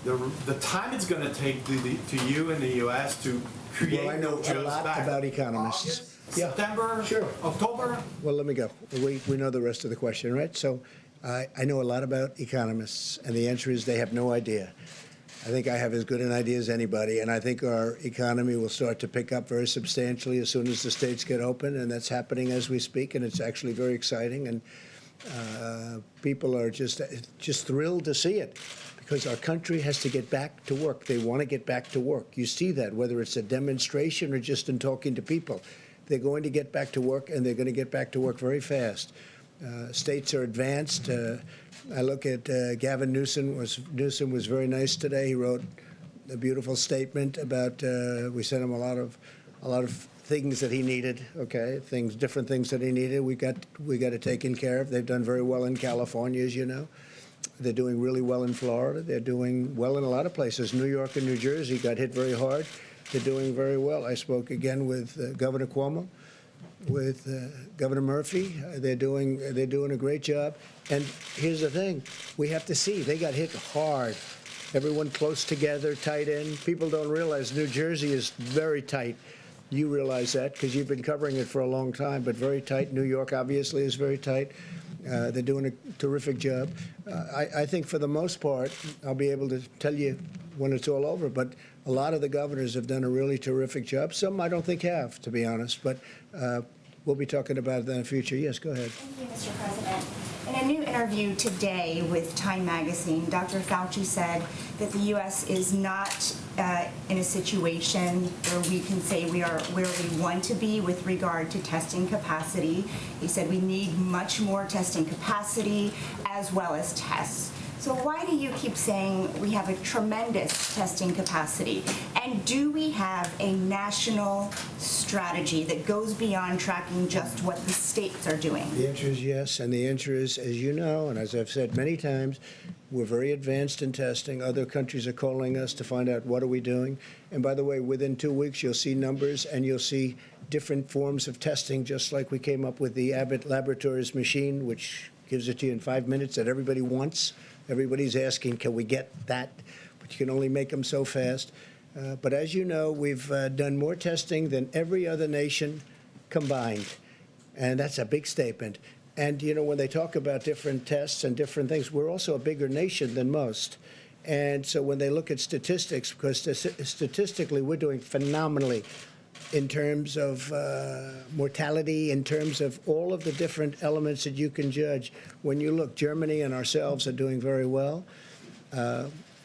the time it's going to take to you in the U.S. to create Well, I know those a jobs lot back. about economists. August, Yeah. September, Sure. October. Well, let me go. We know the rest of the question, right? So I know a lot about economists, and the answer is they have no idea. I think I have as good an idea as anybody, and I think our economy will start to pick up very substantially as soon as the states get open, and that's happening as we speak, and it's actually very exciting, and people are just thrilled to see it, because our country has to get back to work. They want to get back to work. You see that, whether it's a demonstration or just in talking to people. They're going to get back to work, and they're going to get back to work very fast. States are advanced. I look at Gavin Newsom was very nice today. He wrote a beautiful statement about we sent him a lot of things that he needed. Okay, different things that he needed. We got it taken care of. They've done very well in California, as you know. They're doing really well in Florida. They're doing well in a lot of places. New York and New Jersey got hit very hard. They're doing very well. I spoke again with Governor Cuomo, with Governor Murphy. They're doing a great job. And here's the thing: we have to see they got hit hard. Everyone close together, tight in. People don't realize New Jersey is very tight. You realize that because you've been covering it for a long time, but very tight. New York obviously is very tight. They're doing a terrific job. I think for the most part, I'll be able to tell you when it's all over, but a lot of the governors have done a really terrific job. Some I don't think have, to be honest, but we'll be talking about that in the future. Yes, go ahead. Thank you, Mr. President. In a new interview today with Time Magazine, Dr. Fauci said that the U.S. is not in a situation where we can say we are where we want to be with regard to testing capacity. He said we need much more testing capacity as well as tests. So why do you keep saying we have a tremendous testing capacity? And do we have a national strategy that goes beyond tracking just what the states are doing? The answer is yes, and the answer is, as you know, and as I've said many times, we're very advanced in testing. Other countries are calling us to find out what are we doing. And by the way, within 2 weeks, you'll see numbers and you'll see different forms of testing, just like we came up with the Abbott Laboratories machine, which gives it to you in 5 minutes that everybody wants. Everybody's asking, can we get that? But you can only make them so fast. But as you know, we've done more testing than every other nation combined. And that's a big statement. And, you know, when they talk about different tests and different things, we're also a bigger nation than most. And so when they look at statistics, because statistically we're doing phenomenally in terms of mortality, in terms of all of the different elements that you can judge. When you look, Germany and ourselves are doing very well.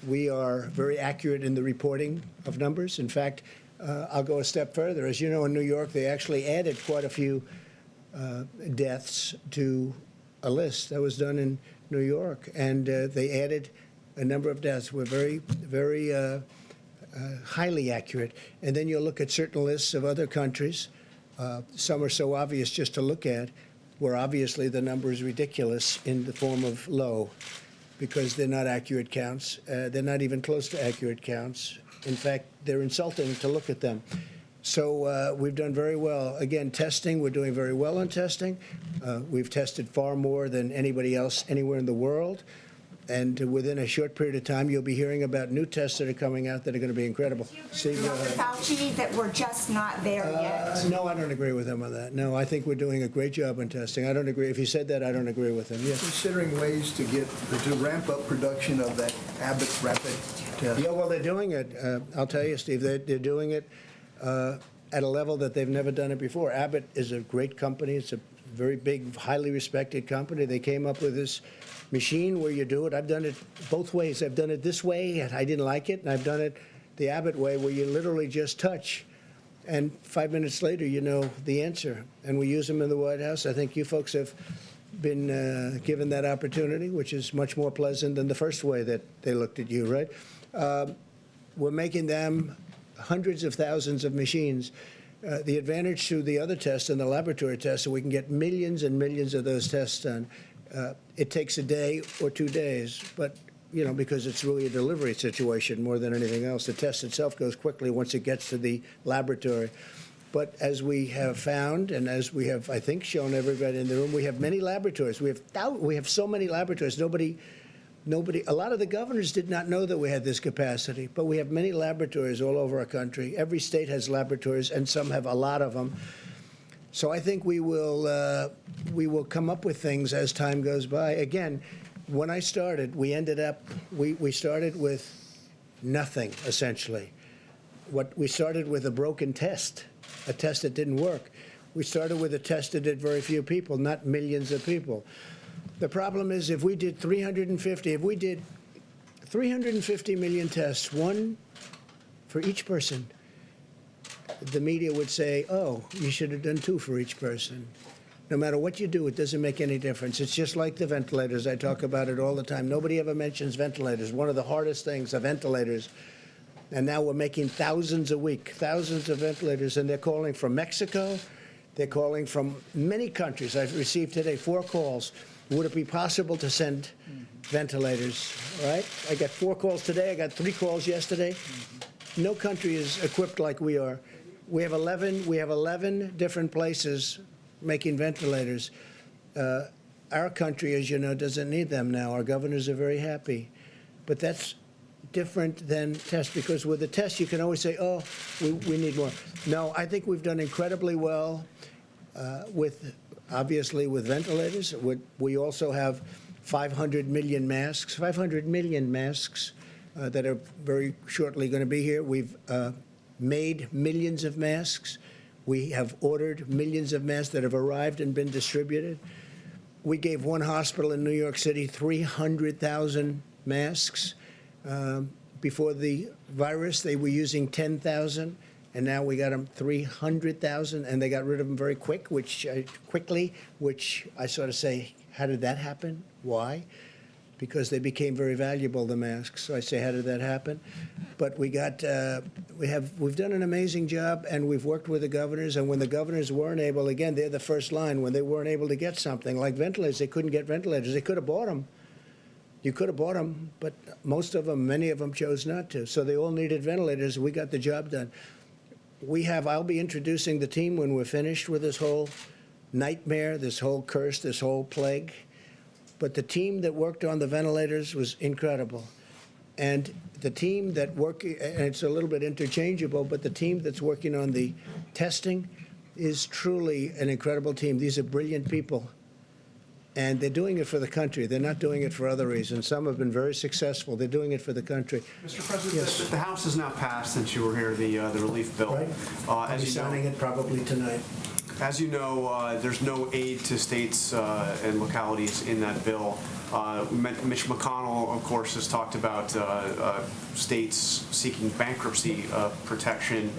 We are very accurate in the reporting of numbers. In fact, I'll go a step further. As you know, in New York, they actually added quite a few deaths to a list that was done in New York. And they added a number of deaths. We're very, very highly accurate. And then you'll look at certain lists of other countries. Some are so obvious just to look at, where obviously the number is ridiculous in the form of low, because they're not accurate counts. They're not even close to accurate counts. In fact, they're insulting to look at them. So we've done very well. Again, testing, we're doing very well on testing. We've tested far more than anybody else anywhere in the world. And within a short period of time, you'll be hearing about new tests that are coming out that are going to be incredible. Dr. Fauci, that we're just not there yet? No, I don't agree with him on that. No, I think we're doing a great job on testing. I don't agree. If he said that, I don't agree with him. Yes. Considering ways to ramp up production of that Abbott rapid test. Yeah, well, they're doing it. I'll tell you, Steve, they're doing it at a level that they've never done it before. Abbott is a great company. It's a very big, highly respected company. They came up with this machine where you do it. I've done it both ways. I've done it this way, and I didn't like it, and I've done it the Abbott way, where you literally just touch, and 5 minutes later you know the answer. And we use them in the White House. I think you folks have been given that opportunity, which is much more pleasant than the first way that they looked at you, right? We're making them hundreds of thousands of machines. The advantage to the other tests and the laboratory tests, so we can get millions and millions of those tests done. It takes a day or 2 days, but, you know, because it's really a delivery situation more than anything else. The test itself goes quickly once it gets to the laboratory. But as we have found, and as we have, I think, shown everybody in the room, we have many laboratories. We have so many laboratories. Nobody a lot of the governors did not know that we had this capacity, but we have many laboratories all over our country. Every state has laboratories, and some have a lot of them. So I think we will come up with things as time goes by. Again, when I started, we started with nothing, essentially. We started with a broken test, a test that didn't work. We started with a test that did very few people, not millions of people. The problem is if we did 350 million tests, one for each person, the media would say, oh, you should have done 2 for each person. No matter what you do, it doesn't make any difference. It's just like the ventilators. I talk about it all the time. Nobody ever mentions ventilators. One of the hardest things are ventilators. And now we're making thousands a week, thousands of ventilators, and they're calling from Mexico. They're calling from many countries. I've received today 4 calls. Would it be possible to send ventilators, right? I got 4 calls today. I got 3 calls yesterday. No country is equipped like we are. We have 11 different places making ventilators. Our country, as you know, doesn't need them now. Our governors are very happy. But that's different than tests, because with a test you can always say, oh, we need more. No, I think we've done incredibly well obviously with ventilators. We also have 500 million masks that are very shortly going to be here. We've made millions of masks. We have ordered millions of masks that have arrived and been distributed. We gave one hospital in New York City 300,000 masks. Before the virus, they were using 10,000, and now we got them 300,000, and they got rid of them very quickly, which I sort of say, how did that happen? Why? Because they became very valuable, the masks. So I say, how did that happen? But we've done an amazing job, and we've worked with the governors. And when the governors weren't able, again, they're the first line. When they weren't able to get something like ventilators, they couldn't get ventilators. They could have bought them. You could have bought them, but many of them chose not to. So they all needed ventilators. We got the job done. I'll be introducing the team when we're finished with this whole nightmare, this whole curse, this whole plague. But the team that worked on the ventilators was incredible. And the team that and it's a little bit interchangeable, but the team that's working on the testing is truly an incredible team. These are brilliant people. And they're doing it for the country. They're not doing it for other reasons. Some have been very successful. They're doing it for the country. Mr. President, yes. The House has now passed, since you were here, the relief bill. Right. I'll be signing it probably tonight. As you know, there's no aid to states and localities in that bill. Mitch McConnell, of course, has talked about states seeking bankruptcy protection.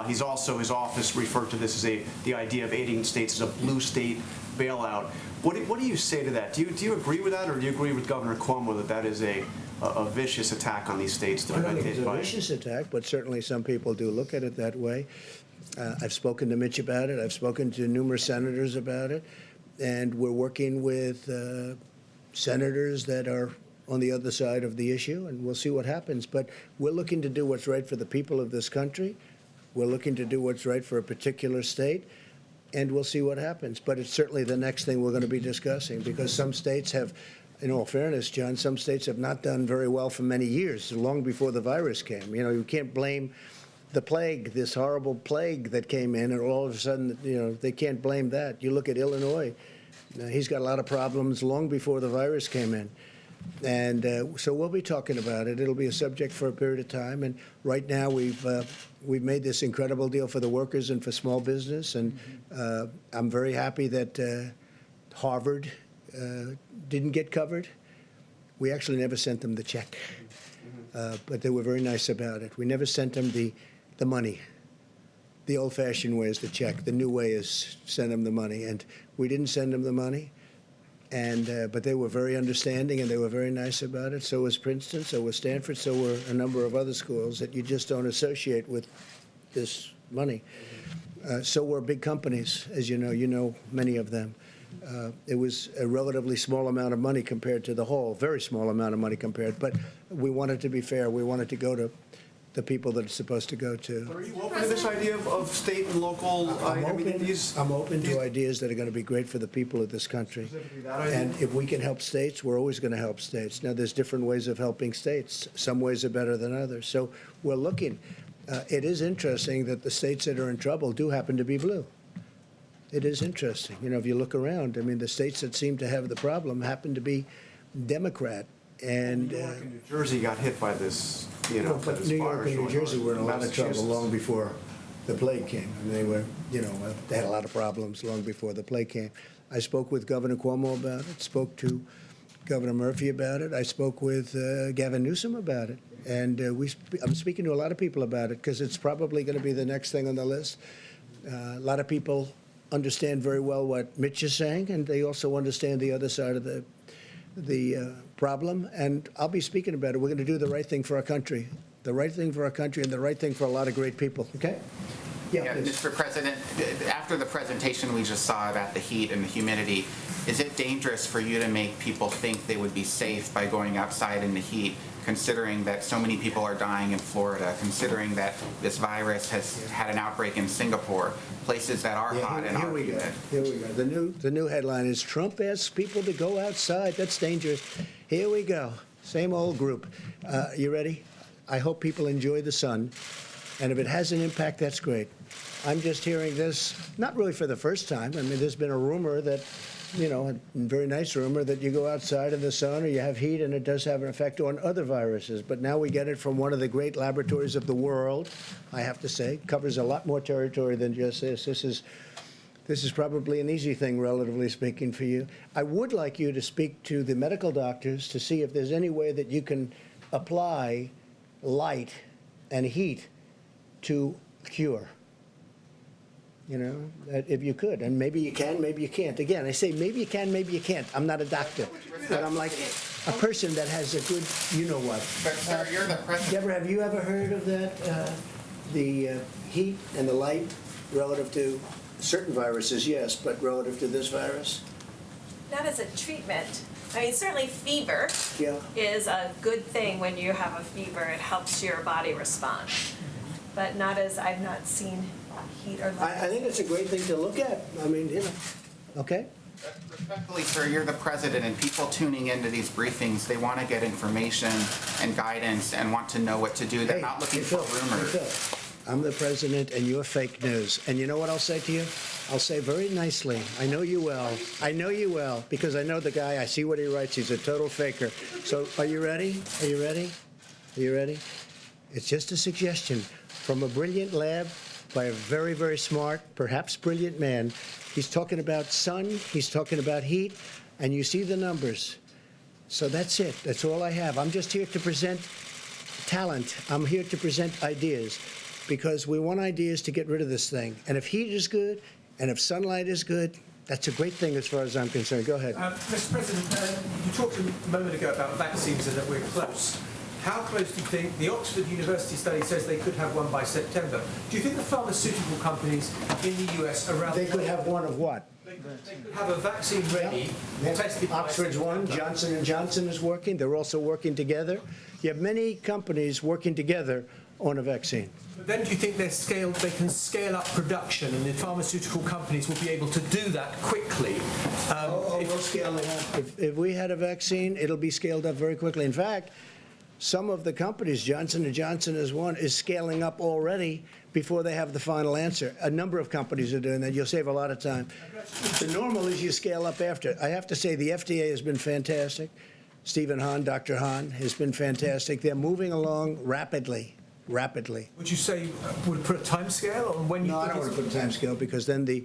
His office referred to this as the idea of aiding states as a blue state bailout. What do you say to that? Do you agree with that, or do you agree with Governor Cuomo that is a vicious attack on these states that I have don't been think hit it's a by? vicious attack, but certainly some people do look at it that way. I've spoken to Mitch about it. I've spoken to numerous senators about it. And we're working with senators that are on the other side of the issue, and we'll see what happens. But we're looking to do what's right for the people of this country. We're looking to do what's right for a particular state, and we'll see what happens. But it's certainly the next thing we're going to be discussing, because some states have, in all fairness, John, some states have not done very well for many years, long before the virus came. You know, you can't blame the plague, this horrible plague that came in, and all of a sudden, you know, they can't blame that. You look at Illinois. He's got a lot of problems long before the virus came in. And so we'll be talking about it. It'll be a subject for a period of time. And right now we've made this incredible deal for the workers and for small business. And I'm very happy that Harvard didn't get covered. We actually never sent them the check. But they were very nice about it. We never sent them the money. The old-fashioned way is the check. The new way is send them the money. And we didn't send them the money. But they were very understanding, and they were very nice about it. So was Princeton, so was Stanford, so were a number of other schools that you just don't associate with this money. So were big companies, as you know many of them. It was a relatively small amount of money compared to the whole, very small amount of money compared. But we wanted to be fair. We wanted to go to the people that it's supposed to go to. Are you open to this idea of state and local? I'm open to ideas that are going to be great for the people of this country. And if we can help states, we're always going to help states. Now, there's different ways of helping states. Some ways are better than others. So we're looking. It is interesting that the states that are in trouble do happen to be blue. It is interesting. You know, if you look around, I mean, the states that seem to have the problem happen to be Democrat. And New York and New Jersey got hit by this, you know. but New York and New Jersey were in a lot of trouble long before the plague came. I mean, they were, you know, they had a lot of problems long before the plague came. I spoke with Governor Cuomo about it, spoke to Governor Murphy about it. I spoke with Gavin Newsom about it. And I'm speaking to a lot of people about it because it's probably going to be the next thing on the list. A lot of people understand very well what Mitch is saying, and they also understand the other side of the problem, and I'll be speaking about it. We're going to do the right thing for our country, the right thing for our country, and the right thing for a lot of great people. Okay? Yeah, Mr. President, after the presentation we just saw about the heat and the humidity, is it dangerous for you to make people think they would be safe by going outside in the heat, considering that so many people are dying in Florida, considering that this virus has had an outbreak in Singapore, places that are hot and are humid? Here we go. The new headline is Trump asks people to go outside. That's dangerous. Here we go. Same old group. You ready? I hope people enjoy the sun. And if it has an impact, that's great. I'm just hearing this, not really for the first time. I mean, there's been a rumor that, you know, a very nice rumor that you go outside in the sun or you have heat and it does have an effect on other viruses. But now we get it from one of the great laboratories of the world, I have to say. Covers a lot more territory than just this. This is probably an easy thing, relatively speaking, for you. I would like you to speak to the medical doctors to see if there's any way that you can apply light and heat to cure. You know, if you could, and maybe you can, maybe you can't. Again, I say maybe you can, maybe you can't. I'm not a doctor, but I'm like a person that has a good, you know what. But sir, you're the president. Deborah, have you ever heard of that? The heat and the light relative to certain viruses, yes, but relative to this virus? Not as a treatment. I mean, certainly fever Yeah. is a good thing when you have a fever. It helps your body respond. But not as, I've not seen heat or light. I think it's a great thing to look at. I mean, you know, okay? Respectfully, sir, you're the president, and people tuning into these briefings, they want to get information and guidance and want to know what to do. They're not looking for rumors. Hey, Phil, I'm the president, and you're fake news. And you know what I'll say to you? I'll say very nicely, I know you well. I know you well, because I know the guy. I see what he writes. He's a total faker. So are you ready? Are you ready? Are you ready? It's just a suggestion from a brilliant lab by a very, very smart, perhaps brilliant man. He's talking about sun, he's talking about heat, and you see the numbers. So that's it. That's all I have. I'm just here to present talent. I'm here to present ideas, because we want ideas to get rid of this thing. And if heat is good, and if sunlight is good, that's a great thing as far as I'm concerned. Go ahead. Mr. President, you talked a moment ago about vaccines and that we're close. How close do you think, the Oxford University study says they could have one by September. Do you think the pharmaceutical companies in the US around They could have one of what? They could have a vaccine ready, tested by Oxford's one, Johnson & Johnson is working. They're also working together. You have many companies working together on a vaccine. But then do you think they can scale up production and the pharmaceutical companies will be able to do that quickly? We'll scale it up. If we had a vaccine, it'll be scaled up very quickly. In fact, some of the companies, Johnson & Johnson is one, is scaling up already before they have the final answer. A number of companies are doing that. You'll save a lot of time. The normal is you scale up after. I have to say the FDA has been fantastic. Stephen Hahn, Dr. Hahn, has been fantastic. They're moving along rapidly. Would you say, would it put a time scale on when you No, I don't want to put a time scale, because then the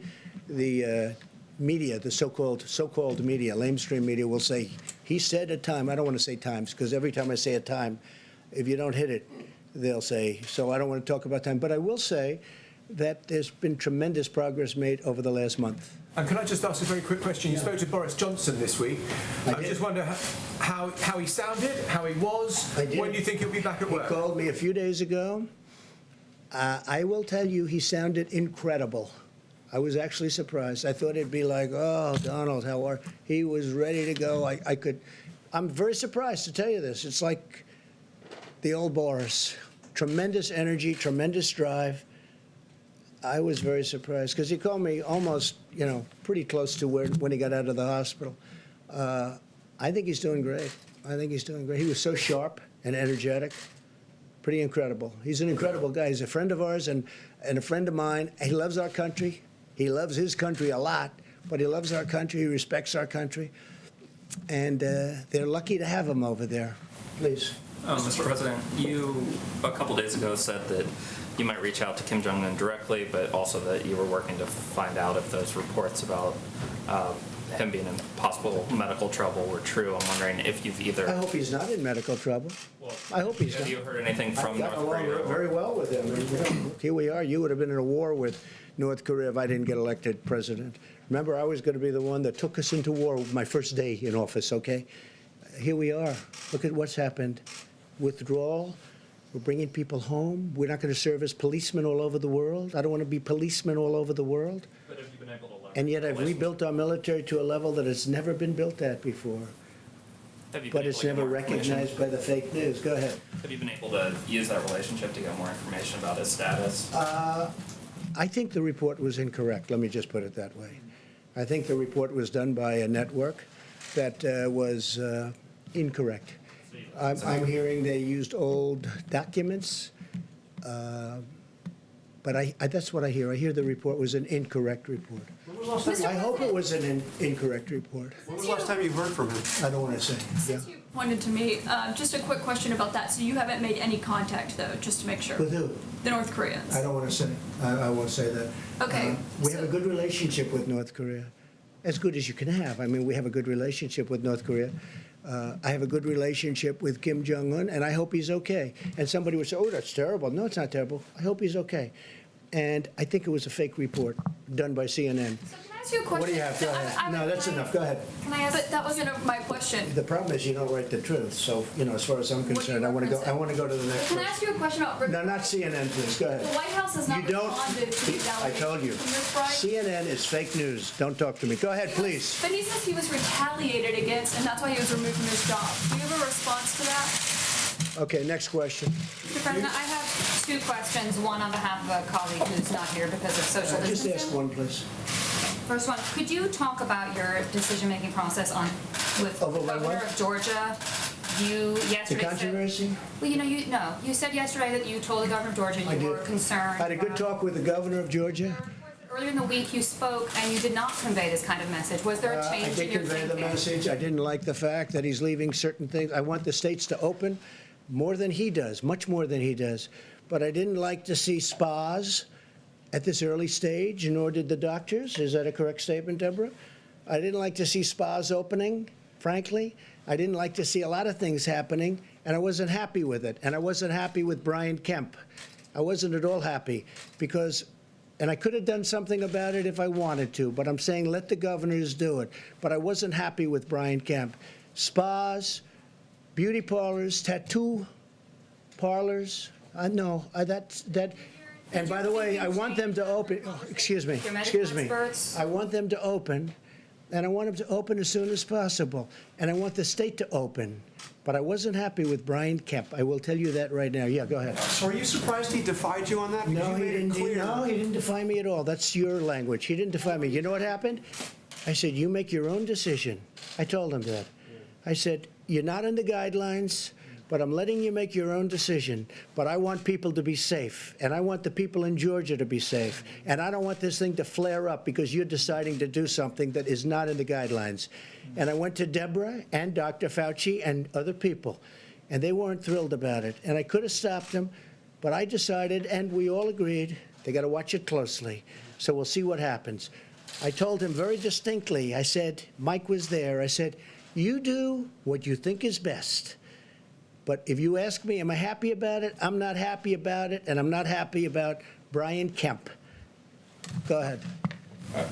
media, the so-called media, lamestream media, will say, he said a time. I don't want to say times, because every time I say a time, if you don't hit it, they'll say. So I don't want to talk about time. But I will say that there's been tremendous progress made over the last month. And can I just ask a very quick question? You spoke to Boris Johnson this week. I just wonder how he sounded, how he was. When do you think he'll be back at work? He called me a few days ago. I will tell you, he sounded incredible. I was actually surprised. I thought it'd be like, oh, Donald, how are you? He was ready to go. I'm very surprised to tell you this. It's like the old Boris. tremendous energy, tremendous drive. I was very surprised because he called me almost, pretty close to when he got out of the hospital. I think he's doing great. I think he's doing great. He was so sharp and energetic. Pretty incredible. He's an incredible guy. He's a friend of ours and a friend of mine. He loves our country. He loves his country a lot, but he loves our country. He respects our country. And they're lucky to have him over there. Please. Mr. President, you a couple days ago said that you might reach out to Kim Jong-un directly, but also that you were working to find out if those reports about him being in possible medical trouble were true. I'm wondering if you've either... I hope he's not in medical trouble. I hope he's not. Have you heard anything from North Korea? I got along very well with him. And, here we are. You would have been in a war with North Korea if I didn't get elected president. Remember, I was going to be the one that took us into war my first day in office, okay? Here we are. Look at what's happened. Withdrawal. We're bringing people home. We're not going to serve as policemen all over the world. I don't want to be policemen all over the world. But have you been able to leverage And yet I've rebuilt our military to a level that it's never been built at before. But it's never recognized by the fake news. Go ahead. Have you been able to use that relationship to get more information about his status? I think the report was incorrect. Let me just put it that way. I think the report was done by a network that was incorrect. I'm hearing they used old documents, but that's what I hear. I hear the report was an incorrect report. I hope it was an incorrect report. When was the last time you heard from him? I don't want to say. Since you pointed to me, just a quick question about that. So you haven't made any contact, though, just to make sure? With who? The North Koreans. I don't want to say. I won't say that. Okay. We have a good relationship with North Korea, as good as you can have. I mean, we have a good relationship with North Korea. I have a good relationship with Kim Jong-un, and I hope he's okay. And somebody would say, oh, that's terrible. No, it's not terrible. I hope he's okay. And I think it was a fake report done by CNN. So can I ask you a question? What do you have? Go ahead. No, that's enough. Go ahead. Can I ask? But that wasn't my question. The problem is you don't write the truth. So, as far as I'm concerned, I want to go to the next Can I one. ask you a question about... No, not CNN, please. Go ahead. The White House has not responded to these I told you. CNN is fake news. Don't talk to me. Go ahead, please. But he says he was retaliated against, and that's why he was removed from his job. Do you have a response to that? Okay, next question. Mr. President, I have two questions, one on behalf of a colleague who's not here because of social distancing. Just ask one, please. First one, could you talk about your decision-making process with the governor of Georgia? You yesterday The controversy? Well, you said yesterday that you told the governor of Georgia you were concerned. I had a good talk with the governor of Georgia. Earlier in the week, you spoke and you did not convey this kind of message. Was there a change in your thinking? I did convey the message. I didn't like the fact that he's leaving certain things. I want the states to open more than he does, much more than he does. But I didn't like to see spas at this early stage, nor did the doctors. Is that a correct statement, Deborah? I didn't like to see spas opening, frankly. I didn't like to see a lot of things happening, and I wasn't happy with it. And I wasn't happy with Brian Kemp. I wasn't at all happy because, and I could have done something about it if I wanted to, but I'm saying let the governors do it. But I wasn't happy with Brian Kemp. Spas, beauty parlors, tattoo parlors, no, that. And by the way, I want them to open, excuse me. I want them to open, and I want them to open as soon as possible. And I want the state to open. But I wasn't happy with Brian Kemp. I will tell you that right now. Yeah, go ahead. So are you surprised he defied you on that? No, he didn't defy me at all. That's your language. He didn't defy me. You know what happened? I said, you make your own decision. I told him that. I said, you're not in the guidelines, but I'm letting you make your own decision. But I want people to be safe, and I want the people in Georgia to be safe. And I don't want this thing to flare up because you're deciding to do something that is not in the guidelines. And I went to Deborah and Dr. Fauci and other people, and they weren't thrilled about it. And I could have stopped them, but I decided, and we all agreed, they got to watch it closely. So we'll see what happens. I told him very distinctly, I said, Mike was there, I said, you do what you think is best. But if you ask me, am I happy about it? I'm not happy about it, and I'm not happy about Brian Kemp. Go ahead.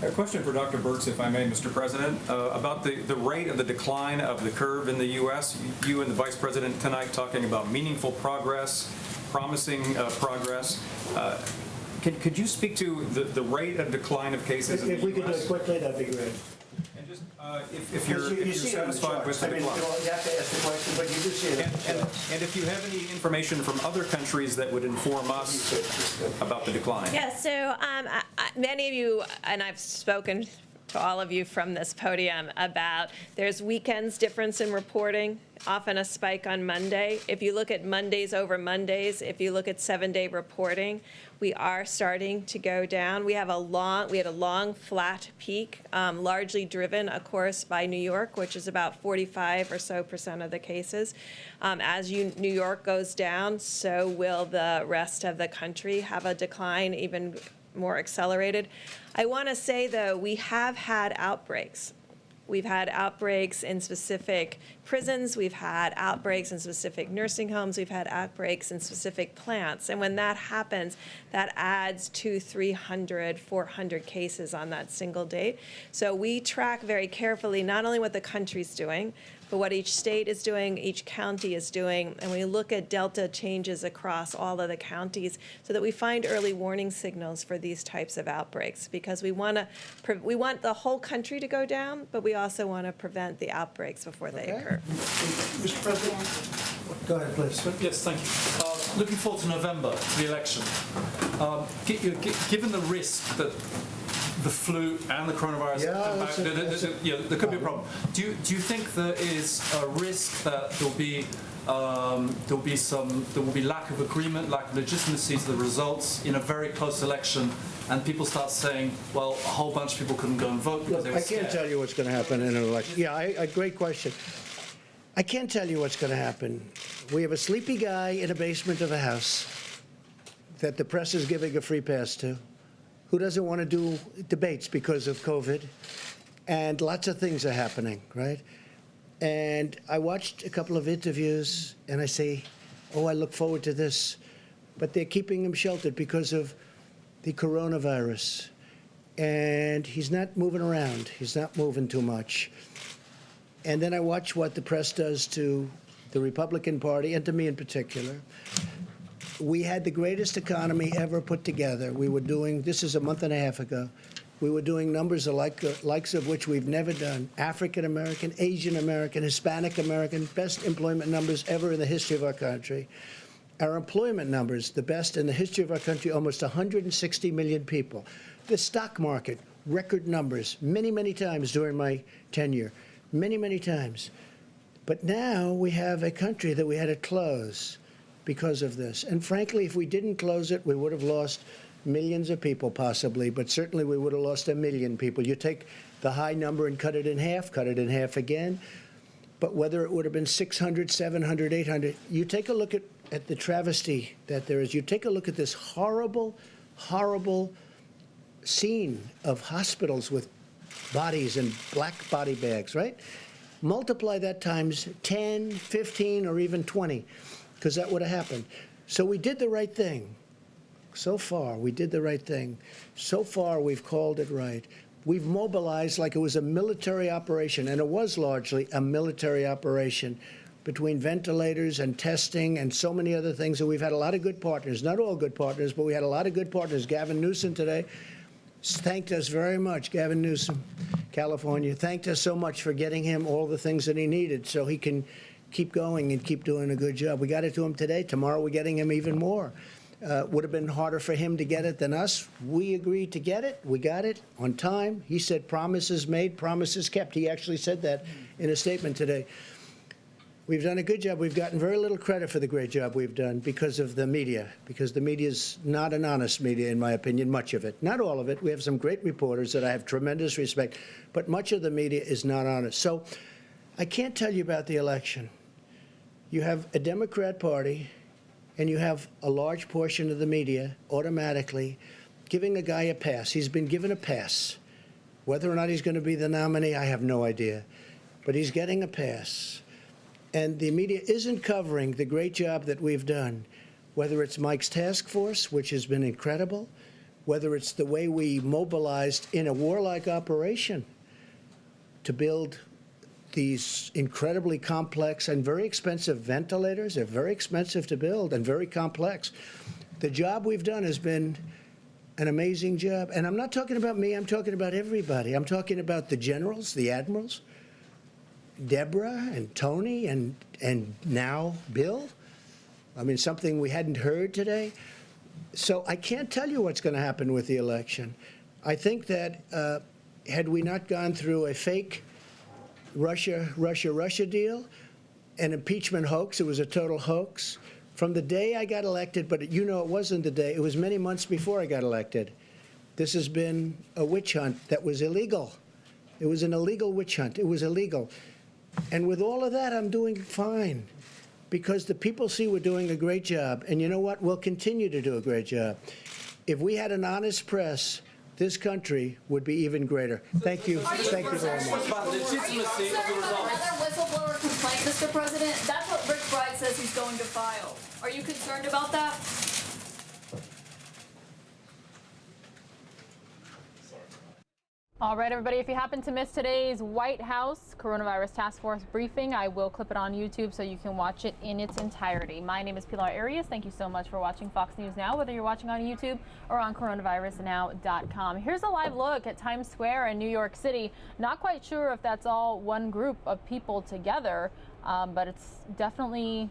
A question for Dr. Birx, if I may, Mr. President, about the rate of the decline of the curve in the U.S. You and the Vice President tonight talking about meaningful progress, promising progress. Could you speak to the rate of decline of cases in the U.S.? If we could do it quickly, that'd be great. And just If you're satisfied with the decline. You have to ask the question, but you do see it. And if you have any information from other countries that would inform us about the decline. Yeah, so many of you, and I've spoken to all of you from this podium about there's weekends difference in reporting, often a spike on Monday. If you look at Mondays over Mondays, if you look at 7-day reporting, we are starting to go down. We had a long flat peak, largely driven, of course, by New York, which is about 45% or so of the cases. As New York goes down, so will the rest of the country have a decline, even more accelerated. I want to say, though, we have had outbreaks. We've had outbreaks in specific prisons. We've had outbreaks in specific nursing homes. We've had outbreaks in specific plants. And when that happens, that adds 200, 300, 400 cases on that single date. So we track very carefully not only what the country's doing, but what each state is doing, each county is doing, and we look at delta changes across all of the counties so that we find early warning signals for these types of outbreaks, because we want the whole country to go down, but we also want to prevent the outbreaks before they occur. Mr. President? Go ahead, please. Yes, thank you. Looking forward to November, the election. Given the risk that the flu and the coronavirus there could be a problem. Do you think there is a risk that there will be lack of agreement, lack of legitimacy to the results in a very close election, and people start saying, well, a whole bunch of people couldn't go and vote because they were scared? I can't tell you what's going to happen in an election. Yeah, great question. I can't tell you what's going to happen. We have a sleepy guy in a basement of a house that the press is giving a free pass to, who doesn't want to do debates because of COVID, and lots of things are happening, right? And I watched a couple of interviews, and I say, oh, I look forward to this. But they're keeping him sheltered because of the coronavirus. And he's not moving around. He's not moving too much. And then I watch what the press does to the Republican Party, and to me in particular. We had the greatest economy ever put together. We were doing, this is a month and a half ago, we were doing numbers likes of which we've never done. African American, Asian American, Hispanic American, best employment numbers ever in the history of our country. Our employment numbers, the best in the history of our country, almost 160 million people. The stock market, record numbers, many, many times during my tenure, many, many times. But now we have a country that we had to close because of this. And frankly, if we didn't close it, we would have lost millions of people possibly, but certainly we would have lost 1 million people. You take the high number and cut it in half again, but whether it would have been 600, 700, 800, you take a look at the travesty that there is. You take a look at this horrible, horrible scene of hospitals with bodies in black body bags, right? Multiply that times 10, 15, or even 20. Because that would have happened. So we did the right thing. So far, we did the right thing. So far, we've called it right. We've mobilized like it was a military operation, and it was largely a military operation between ventilators and testing and so many other things. And we've had a lot of good partners, not all good partners, but we had a lot of good partners. Gavin Newsom today thanked us very much. Gavin Newsom, California, thanked us so much for getting him all the things that he needed so he can keep going and keep doing a good job. We got it to him today. Tomorrow we're getting him even more. Would have been harder for him to get it than us. We agreed to get it. We got it on time. He said promises made, promises kept. He actually said that in a statement today. We've done a good job. We've gotten very little credit for the great job we've done because of the media, because the media is not an honest media, in my opinion, much of it. Not all of it. We have some great reporters that I have tremendous respect, but much of the media is not honest. So I can't tell you about the election. You have a Democrat Party, and you have a large portion of the media automatically giving a guy a pass. He's been given a pass. Whether or not he's going to be the nominee, I have no idea. But he's getting a pass. And the media isn't covering the great job that we've done, whether it's Mike's task force, which has been incredible, whether it's the way we mobilized in a warlike operation to build these incredibly complex and very expensive ventilators. They're very expensive to build and very complex. The job we've done has been an amazing job. And I'm not talking about me, I'm talking about everybody. I'm talking about the generals, the admirals, Deborah and Tony and now Bill. I mean, something we hadn't heard today. So I can't tell you what's going to happen with the election. I think that had we not gone through a fake Russia deal, an impeachment hoax, it was a total hoax, from the day I got elected, but you know it wasn't the day, it was many months before I got elected. This has been a witch hunt that was illegal. It was an illegal witch hunt. It was illegal. And with all of that, I'm doing fine because the people see we're doing a great job. And you know what? We'll continue to do a great job. If we had an honest press, this country would be even greater. Thank you. Thank you very much. Are you concerned about another whistleblower complaint, Mr. President? That's what Rick Bride says he's going to file. Are you concerned about that? All right, everybody, if you happen to miss today's White House Coronavirus Task Force briefing, I will clip it on YouTube so you can watch it in its entirety. My name is Pilar Arias. Thank you so much for watching Fox News Now, whether you're watching on YouTube or on coronavirusnow.com. Here's a live look at Times Square in New York City. Not quite sure if that's all one group of people together, but it's definitely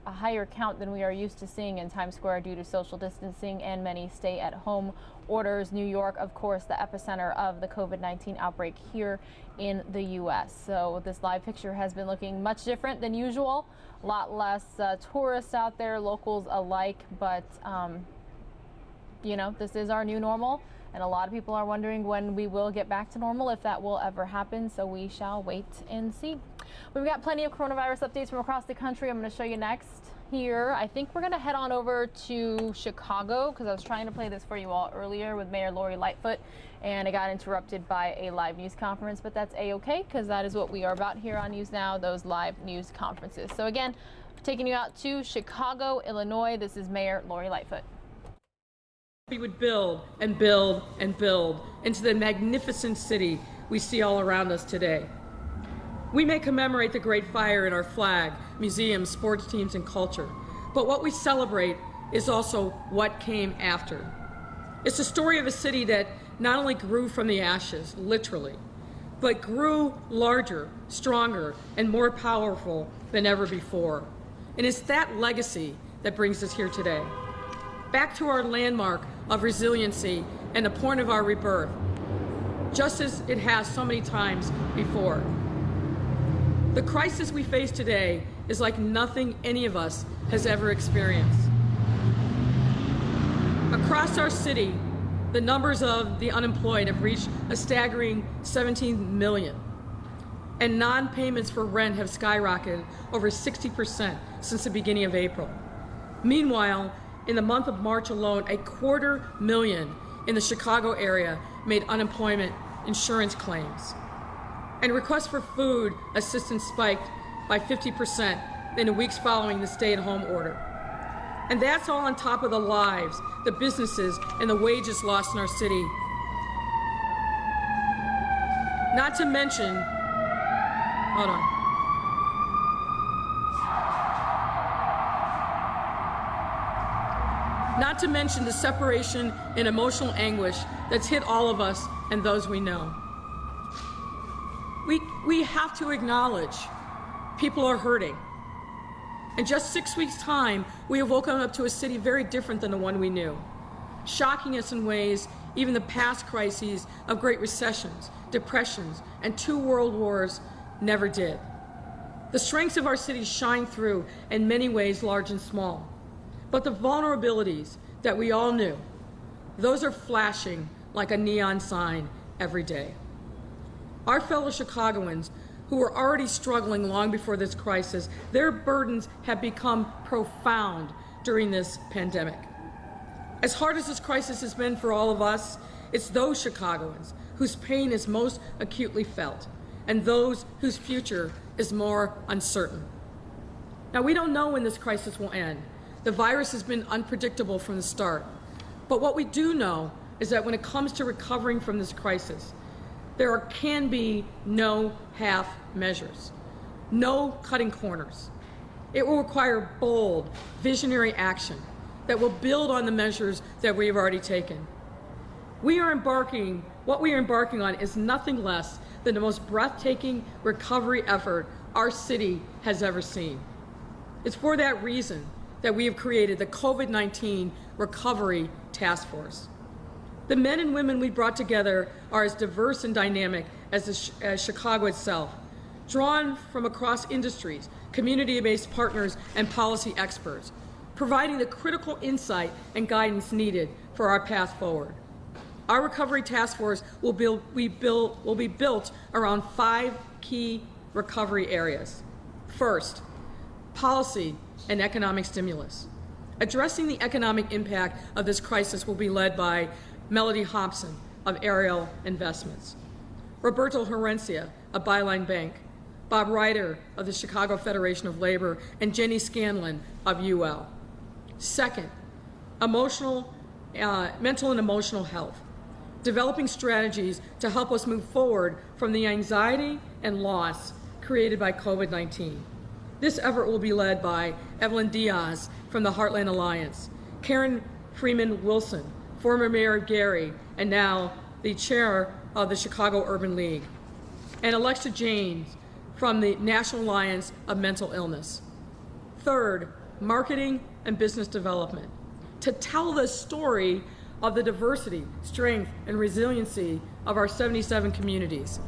a higher count than we are used to seeing in Times Square due to social distancing and many stay-at-home orders. New York, of course, the epicenter of the COVID-19 outbreak here in the U.S. So this live picture has been looking much different than usual. A lot less tourists out there, locals alike, but you know, this is our new normal. And a lot of people are wondering when we will get back to normal, if that will ever happen. So we shall wait and see. We've got plenty of coronavirus updates from across the country. I'm going to show you next here. I think we're going to head on over to Chicago because I was trying to play this for you all earlier with Mayor Lori Lightfoot, and I got interrupted by a live news conference, but that's a-okay because that is what we are about here on News Now, those live news conferences. So again, taking you out to Chicago, Illinois. This is Mayor Lori Lightfoot. We would build and build and build into the magnificent city we see all around us today. We may commemorate the Great Fire in our flag, museums, sports teams, and culture, but what we celebrate is also what came after. It's the story of a city that not only grew from the ashes, literally, but grew larger, stronger, and more powerful than ever before. And it's that legacy that brings us here today. Back to our landmark of resiliency and the point of our rebirth, just as it has so many times before. The crisis we face today is like nothing any of us has ever experienced. Across our city, the numbers of the unemployed have reached a staggering 17 million, and non-payments for rent have skyrocketed over 60% since the beginning of April. Meanwhile, in the month of March alone, 250,000 in the Chicago area made unemployment insurance claims. And requests for food assistance spiked by 50% in the weeks following the stay-at-home order. And that's all on top of the lives, the businesses, and the wages lost in our city. Not to mention, hold on. Not to mention the separation and emotional anguish that's hit all of us and those we know. We have to acknowledge people are hurting. In just 6 weeks' time, we have woken up to a city very different than the one we knew, shocking us in ways even the past crises of great recessions, depressions, and 2 world wars never did. The strengths of our city shine through in many ways, large and small. But the vulnerabilities that we all knew, those are flashing like a neon sign every day. Our fellow Chicagoans, who were already struggling long before this crisis, their burdens have become profound during this pandemic. As hard as this crisis has been for all of us, it's those Chicagoans whose pain is most acutely felt, and those whose future is more uncertain. Now, we don't know when this crisis will end. The virus has been unpredictable from the start. But what we do know is that when it comes to recovering from this crisis, there can be no half measures, no cutting corners. It will require bold, visionary action that will build on the measures that we have already taken. What we are embarking on is nothing less than the most breathtaking recovery effort our city has ever seen. It's for that reason that we have created the COVID-19 Recovery Task Force. The men and women we brought together are as diverse and dynamic as Chicago itself, drawn from across industries, community-based partners, and policy experts, providing the critical insight and guidance needed for our path forward. Our Recovery Task Force will be built around 5 key recovery areas. First, policy and economic stimulus. Addressing the economic impact of this crisis will be led by Melody Hobson of Ariel Investments, Roberto Herencia of Byline Bank, Bob Ryder of the Chicago Federation of Labor, and Jenny Scanlon of UL. Second, mental and emotional health. Developing strategies to help us move forward from the anxiety and loss created by COVID-19. This effort will be led by Evelyn Diaz from the Heartland Alliance, Karen Freeman Wilson, former mayor of Gary, and now the chair of the Chicago Urban League, and Alexa James from the National Alliance of Mental Illness. Third, marketing and business development. To tell the story of the diversity, strength, and resiliency of our 77 communities.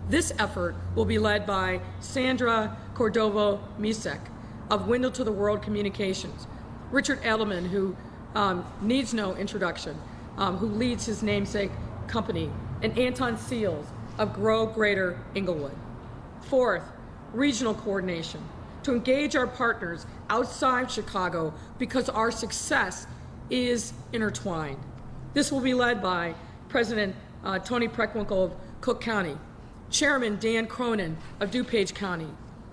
This effort will be led by Sandra Cordova-Misek of Window to the World Communications, Richard Edelman, who needs no introduction, who leads his namesake company, and Anton Seals of Grow Greater Inglewood. Fourth, regional coordination, to engage our partners outside Chicago because our success is intertwined. This will be led by President Tony Preckwinkle of Cook County, Chairman Dan Cronin of DuPage County,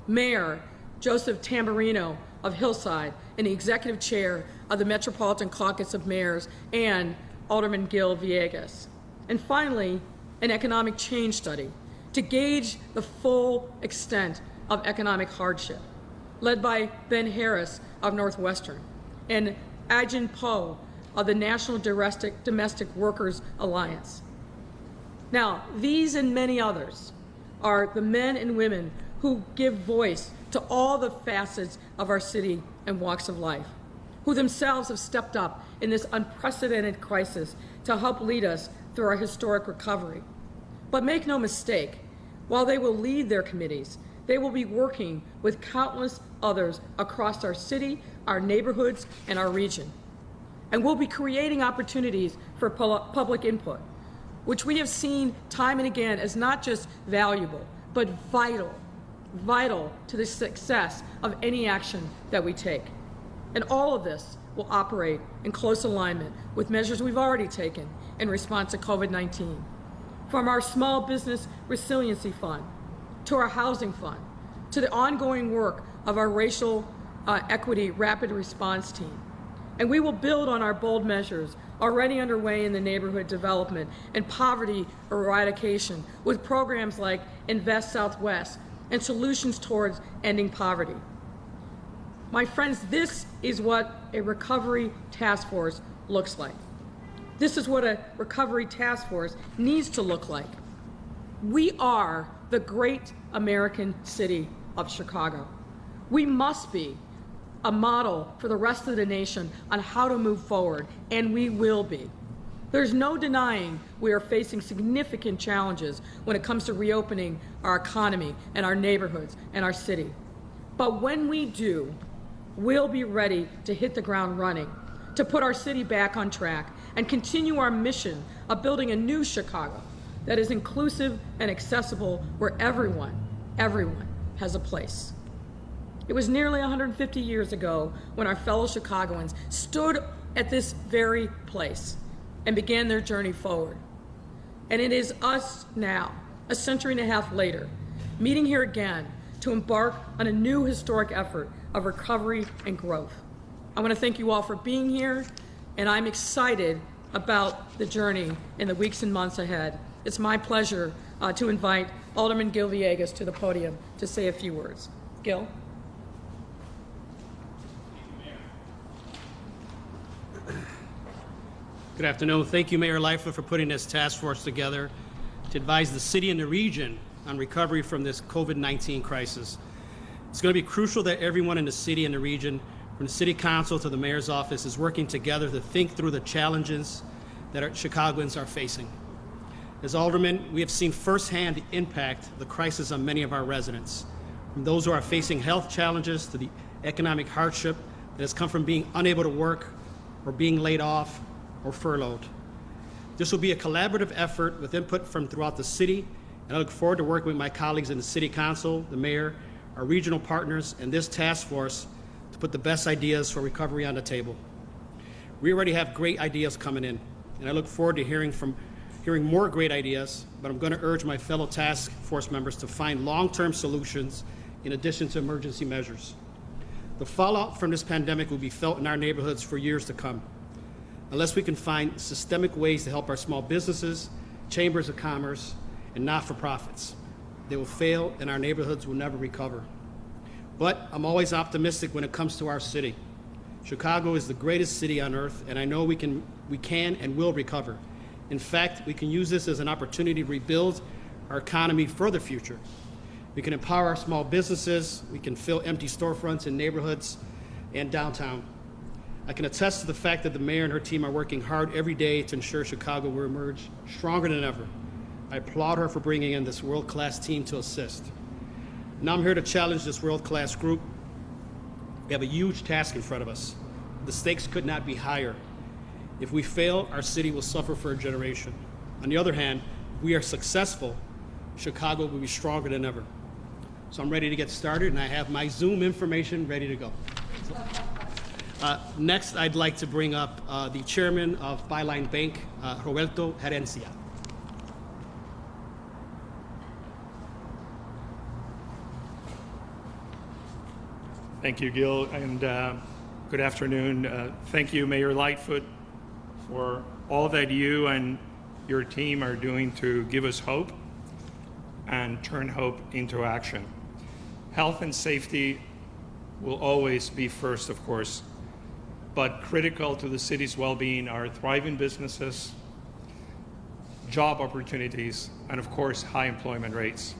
Mayor Joseph Tamburino of Hillside, and the Executive Chair of the Metropolitan Caucus of Mayors, and Alderman Gil Villegas. And finally, an economic change study to gauge the full extent of economic hardship, led by Ben Harris of Northwestern and Ajin Poe of the National Domestic Workers Alliance. Now, these and many others are the men and women who give voice to all the facets of our city and walks of life, who themselves have stepped up in this unprecedented crisis to help lead us through our historic recovery. But make no mistake, while they will lead their committees, they will be working with countless others across our city, our neighborhoods, and our region. And we'll be creating opportunities for public input, which we have seen time and again as not just valuable, but vital to the success of any action that we take. And all of this will operate in close alignment with measures we've already taken in response to COVID-19. From our Small Business Resiliency Fund, to our Housing Fund, to the ongoing work of our Racial Equity Rapid Response Team. And we will build on our bold measures already underway in the neighborhood development and poverty eradication with programs like Invest Southwest and solutions towards ending poverty. My friends, this is what a recovery task force looks like. This is what a recovery task force needs to look like. We are the great American city of Chicago. We must be a model for the rest of the nation on how to move forward, and we will be. There's no denying we are facing significant challenges when it comes to reopening our economy and our neighborhoods and our city. But when we do, we'll be ready to hit the ground running, to put our city back on track and continue our mission of building a new Chicago that is inclusive and accessible where everyone has a place. It was nearly 150 years ago when our fellow Chicagoans stood at this very place and began their journey forward. And it is us now, a century and a half later, meeting here again to embark on a new historic effort of recovery and growth. I want to thank you all for being here, and I'm excited about the journey in the weeks and months ahead. It's my pleasure to invite Alderman Gil Villegas to the podium to say a few words. Gil? Good afternoon. Thank you, Mayor Lightfoot, for putting this task force together to advise the city and the region on recovery from this COVID-19 crisis. It's going to be crucial that everyone in the city and the region, from the City Council to the Mayor's office, is working together to think through the challenges that our Chicagoans are facing. As aldermen, we have seen firsthand the impact of the crisis on many of our residents, from those who are facing health challenges to the economic hardship that has come from being unable to work or being laid off or furloughed. This will be a collaborative effort with input from throughout the city, and I look forward to working with my colleagues in the City Council, the Mayor, our regional partners, and this task force to put the best ideas for recovery on the table. We already have great ideas coming in, and I look forward to hearing more great ideas, but I'm going to urge my fellow task force members to find long-term solutions in addition to emergency measures. The fallout from this pandemic will be felt in our neighborhoods for years to come. Unless we can find systemic ways to help our small businesses, chambers of commerce, and not-for-profits, they will fail and our neighborhoods will never recover. But I'm always optimistic when it comes to our city. Chicago is the greatest city on earth, and I know we can and will recover. In fact, we can use this as an opportunity to rebuild our economy for the future. We can empower our small businesses, we can fill empty storefronts in neighborhoods and downtown. I can attest to the fact that the mayor and her team are working hard every day to ensure Chicago will emerge stronger than ever. I applaud her for bringing in this world-class team to assist. Now I'm here to challenge this world-class group. We have a huge task in front of us. The stakes could not be higher. If we fail, our city will suffer for a generation. On the other hand, if we are successful, Chicago will be stronger than ever. So I'm ready to get started, and I have my Zoom information ready to go. Next, I'd like to bring up the chairman of Byline Bank, Roberto Herencia. Thank you, Gil, and good afternoon. Thank you, Mayor Lightfoot, for all that you and your team are doing to give us hope and turn hope into action. Health and safety will always be first, of course, but critical to the city's well-being are thriving businesses, job opportunities, and of course, high employment rates.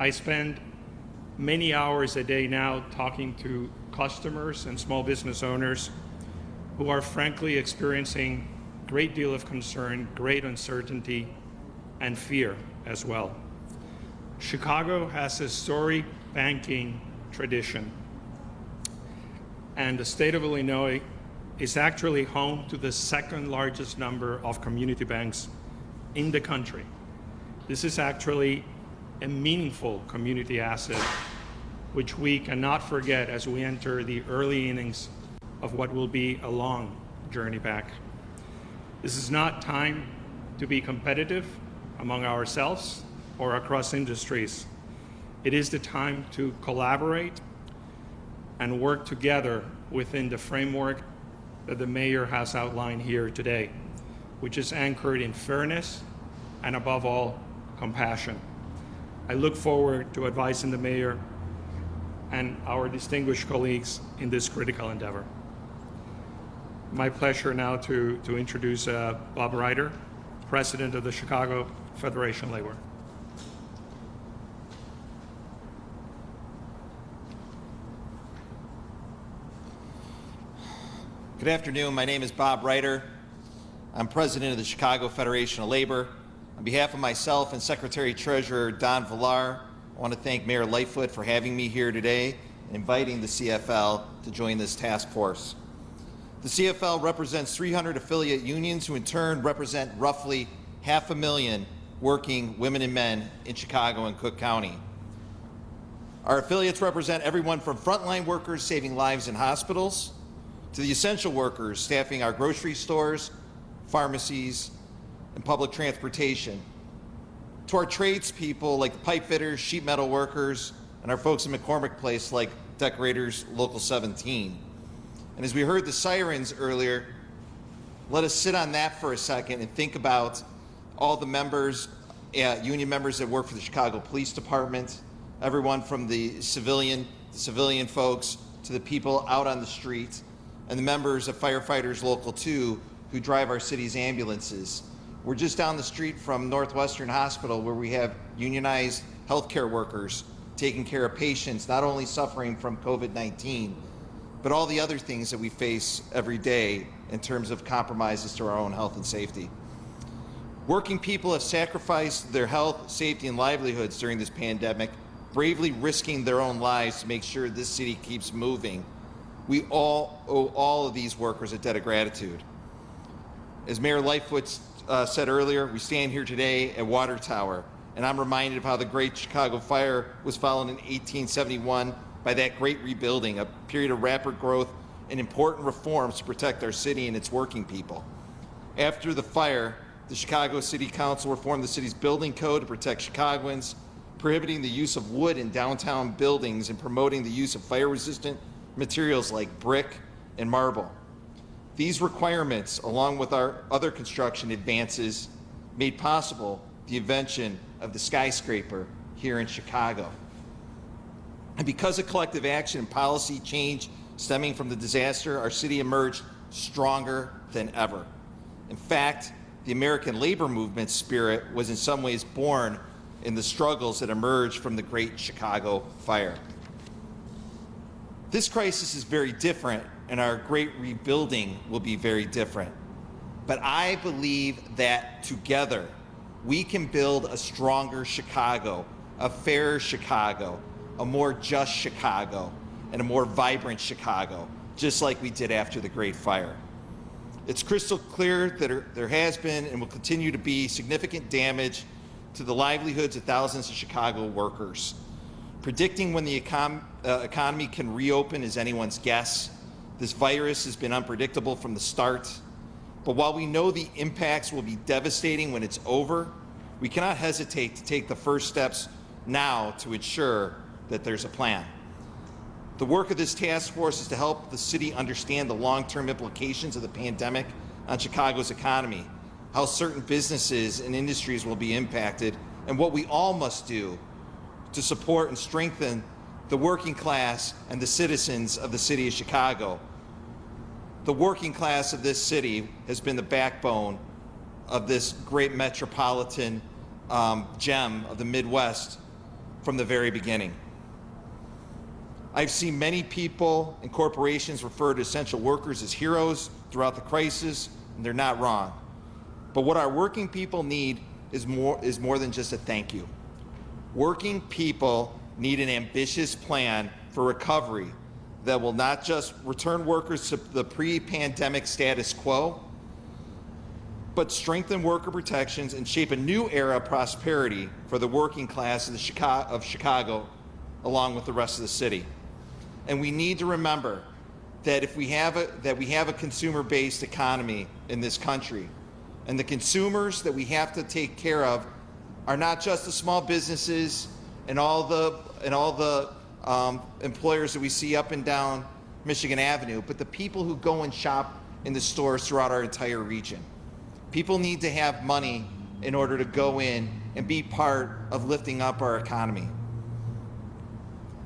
I spend many hours a day now talking to customers and small business owners who are frankly experiencing a great deal of concern, great uncertainty, and fear as well. Chicago has a storied banking tradition, and the state of Illinois is actually home to the second largest number of community banks in the country. This is actually a meaningful community asset, which we cannot forget as we enter the early innings of what will be a long journey back. This is not time to be competitive among ourselves or across industries. It is the time to collaborate and work together within the framework that the mayor has outlined here today, which is anchored in fairness and, above all, compassion. I look forward to advising the mayor and our distinguished colleagues in this critical endeavor. My pleasure now to introduce Bob Ryder, President of the Chicago Federation of Labor. Good afternoon. My name is Bob Ryder. I'm President of the Chicago Federation of Labor. On behalf of myself and Secretary-Treasurer Don Villar, I want to thank Mayor Lightfoot for having me here today and inviting the CFL to join this task force. The CFL represents 300 affiliate unions who in turn represent roughly 500,000 working women and men in Chicago and Cook County. Our affiliates represent everyone from frontline workers saving lives in hospitals to the essential workers staffing our grocery stores, pharmacies, and public transportation, to our tradespeople like the pipe fitters, sheet metal workers, and our folks in McCormick Place like Decorators Local 17. And as we heard the sirens earlier, let us sit on that for a second and think about all the members, union members that work for the Chicago Police Department, everyone from the civilian folks to the people out on the street, and the members of Firefighters Local 2 who drive our city's ambulances. We're just down the street from Northwestern Hospital, where we have unionized healthcare workers taking care of patients not only suffering from COVID-19, but all the other things that we face every day in terms of compromises to our own health and safety. Working people have sacrificed their health, safety, and livelihoods during this pandemic, bravely risking their own lives to make sure this city keeps moving. We all owe all of these workers a debt of gratitude. As Mayor Lightfoot said earlier, we stand here today at Water Tower, and I'm reminded of how the Great Chicago Fire was followed in 1871 by that great rebuilding, a period of rapid growth and important reforms to protect our city and its working people. After the fire, the Chicago City Council reformed the city's building code to protect Chicagoans, prohibiting the use of wood in downtown buildings and promoting the use of fire-resistant materials like brick and marble. These requirements, along with our other construction advances, made possible the invention of the skyscraper here in Chicago. And because of collective action and policy change stemming from the disaster, our city emerged stronger than ever. In fact, the American labor movement spirit was in some ways born in the struggles that emerged from the Great Chicago Fire. This crisis is very different, and our great rebuilding will be very different. But I believe that together we can build a stronger Chicago, a fairer Chicago, a more just Chicago, and a more vibrant Chicago, just like we did after the Great Fire. It's crystal clear that there has been and will continue to be significant damage to the livelihoods of thousands of Chicago workers. Predicting when the economy can reopen is anyone's guess. This virus has been unpredictable from the start. But while we know the impacts will be devastating when it's over, we cannot hesitate to take the first steps now to ensure that there's a plan. The work of this task force is to help the city understand the long-term implications of the pandemic on Chicago's economy, how certain businesses and industries will be impacted, and what we all must do to support and strengthen the working class and the citizens of the city of Chicago. The working class of this city has been the backbone of this great metropolitan gem of the Midwest from the very beginning. I've seen many people and corporations refer to essential workers as heroes throughout the crisis, and they're not wrong. But what our working people need is more than just a thank you. Working people need an ambitious plan for recovery that will not just return workers to the pre-pandemic status quo, but strengthen worker protections and shape a new era of prosperity for the working class of Chicago, along with the rest of the city. And we need to remember that we have a consumer-based economy in this country, and the consumers that we have to take care of are not just the small businesses and all the employers that we see up and down Michigan Avenue, but the people who go and shop in the stores throughout our entire region. People need to have money in order to go in and be part of lifting up our economy.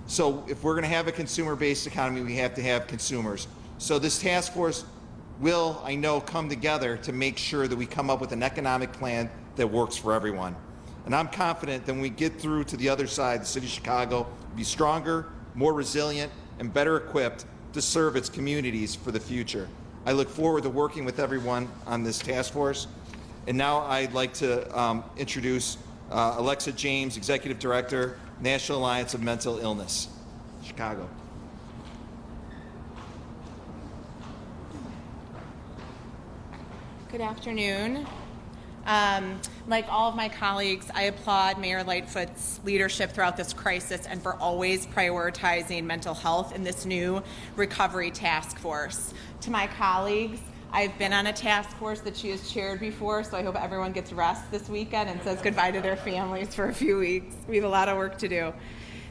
So if we're going to have a consumer-based economy, we have to have consumers. So this task force will, I know, come together to make sure that we come up with an economic plan that works for everyone. And I'm confident that when we get through to the other side, the city of Chicago will be stronger, more resilient, and better equipped to serve its communities for the future. I look forward to working with everyone on this task force. And now I'd like to introduce Alexa James, Executive Director, National Alliance of Mental Illness, Chicago. Good afternoon. Like all of my colleagues, I applaud Mayor Lightfoot's leadership throughout this crisis and for always prioritizing mental health in this new recovery task force. To my colleagues, I've been on a task force that she has chaired before, so I hope everyone gets rest this weekend and says goodbye to their families for a few weeks. We have a lot of work to do.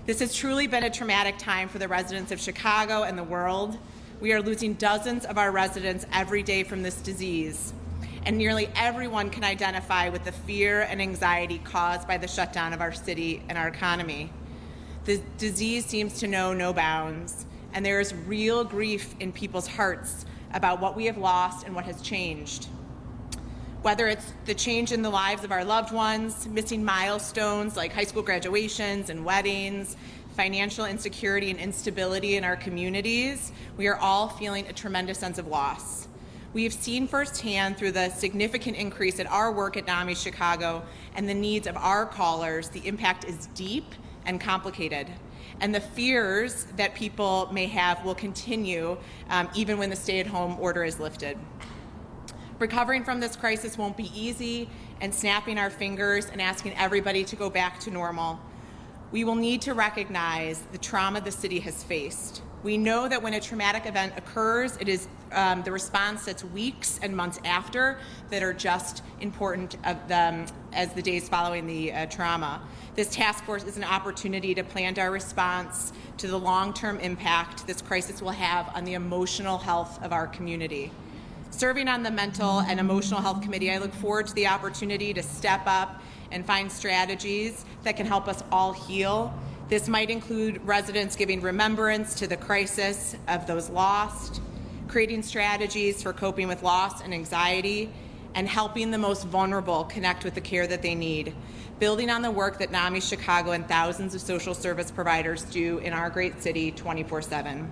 This has truly been a traumatic time for the residents of Chicago and the world. We are losing dozens of our residents every day from this disease, and nearly everyone can identify with the fear and anxiety caused by the shutdown of our city and our economy. The disease seems to know no bounds, and there is real grief in people's hearts about what we have lost and what has changed. Whether it's the change in the lives of our loved ones, missing milestones like high school graduations and weddings, financial insecurity and instability in our communities, we are all feeling a tremendous sense of loss. We have seen firsthand through the significant increase in our work at NAMI Chicago and the needs of our callers, the impact is deep and complicated. And the fears that people may have will continue even when the stay-at-home order is lifted. Recovering from this crisis won't be easy, and snapping our fingers and asking everybody to go back to normal. We will need to recognize the trauma the city has faced. We know that when a traumatic event occurs, it is the response that's weeks and months after that are just important as the days following the trauma. This task force is an opportunity to plan our response to the long-term impact this crisis will have on the emotional health of our community. Serving on the Mental and Emotional Health Committee, I look forward to the opportunity to step up and find strategies that can help us all heal. This might include residents giving remembrance to the crisis of those lost, creating strategies for coping with loss and anxiety, and helping the most vulnerable connect with the care that they need, building on the work that NAMI Chicago and thousands of social service providers do in our great city 24/7.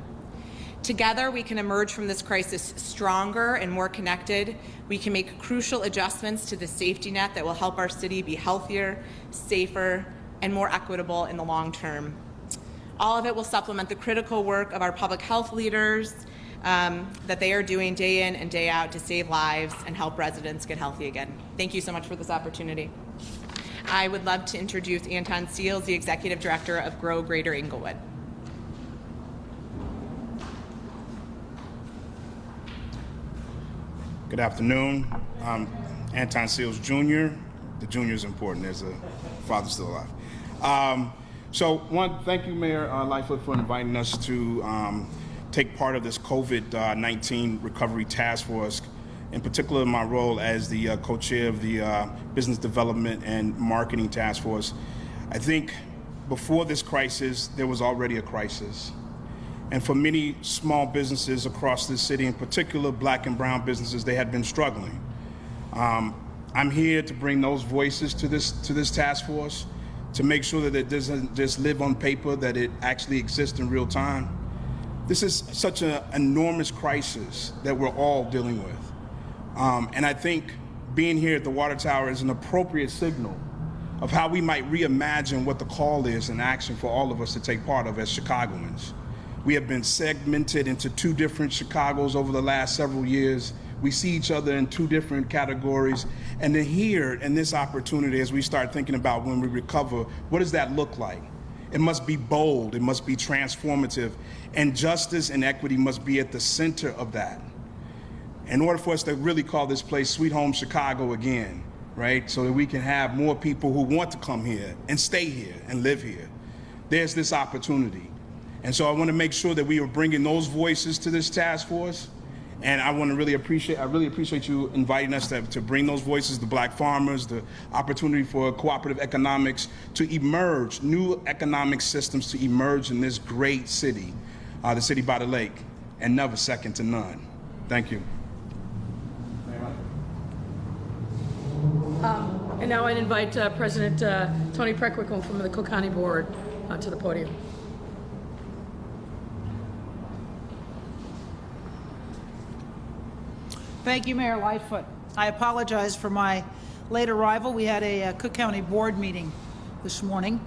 Together, we can emerge from this crisis stronger and more connected. We can make crucial adjustments to the safety net that will help our city be healthier, safer, and more equitable in the long term. All of it will supplement the critical work of our public health leaders that they are doing day in and day out to save lives and help residents get healthy again. Thank you so much for this opportunity. I would love to introduce Anton Seals, the Executive Director of Grow Greater Inglewood. Good afternoon. I'm Anton Seals Jr. The junior is important. There's a father still alive. Thank you, Mayor Lightfoot, for inviting us to take part of this COVID-19 recovery task force, in particular my role as the co-chair of the Business Development and Marketing Task Force. I think before this crisis, there was already a crisis. And for many small businesses across this city, in particular Black and brown businesses, they had been struggling. I'm here to bring those voices to this task force, to make sure that it doesn't just live on paper, that it actually exists in real time. This is such an enormous crisis that we're all dealing with. And I think being here at the Water Tower is an appropriate signal of how we might reimagine what the call is in action for all of us to take part of as Chicagoans. We have been segmented into two different Chicagos over the last several years. We see each other in two different categories. And then here in this opportunity, as we start thinking about when we recover, what does that look like? It must be bold, it must be transformative, and justice and equity must be at the center of that. In order for us to really call this place Sweet Home Chicago again, right? So that we can have more people who want to come here and stay here and live here. There's this opportunity. And so I want to make sure that we are bringing those voices to this task force. And I really appreciate you inviting us to bring those voices, the Black farmers, the opportunity for cooperative economics to emerge, new economic systems to emerge in this great city, the city by the lake, and never second to none. Thank you. And now I'd invite President Tony Preckwinkle from the Cook County Board to the podium. Thank you, Mayor Lightfoot. I apologize for my late arrival. We had a Cook County Board meeting this morning.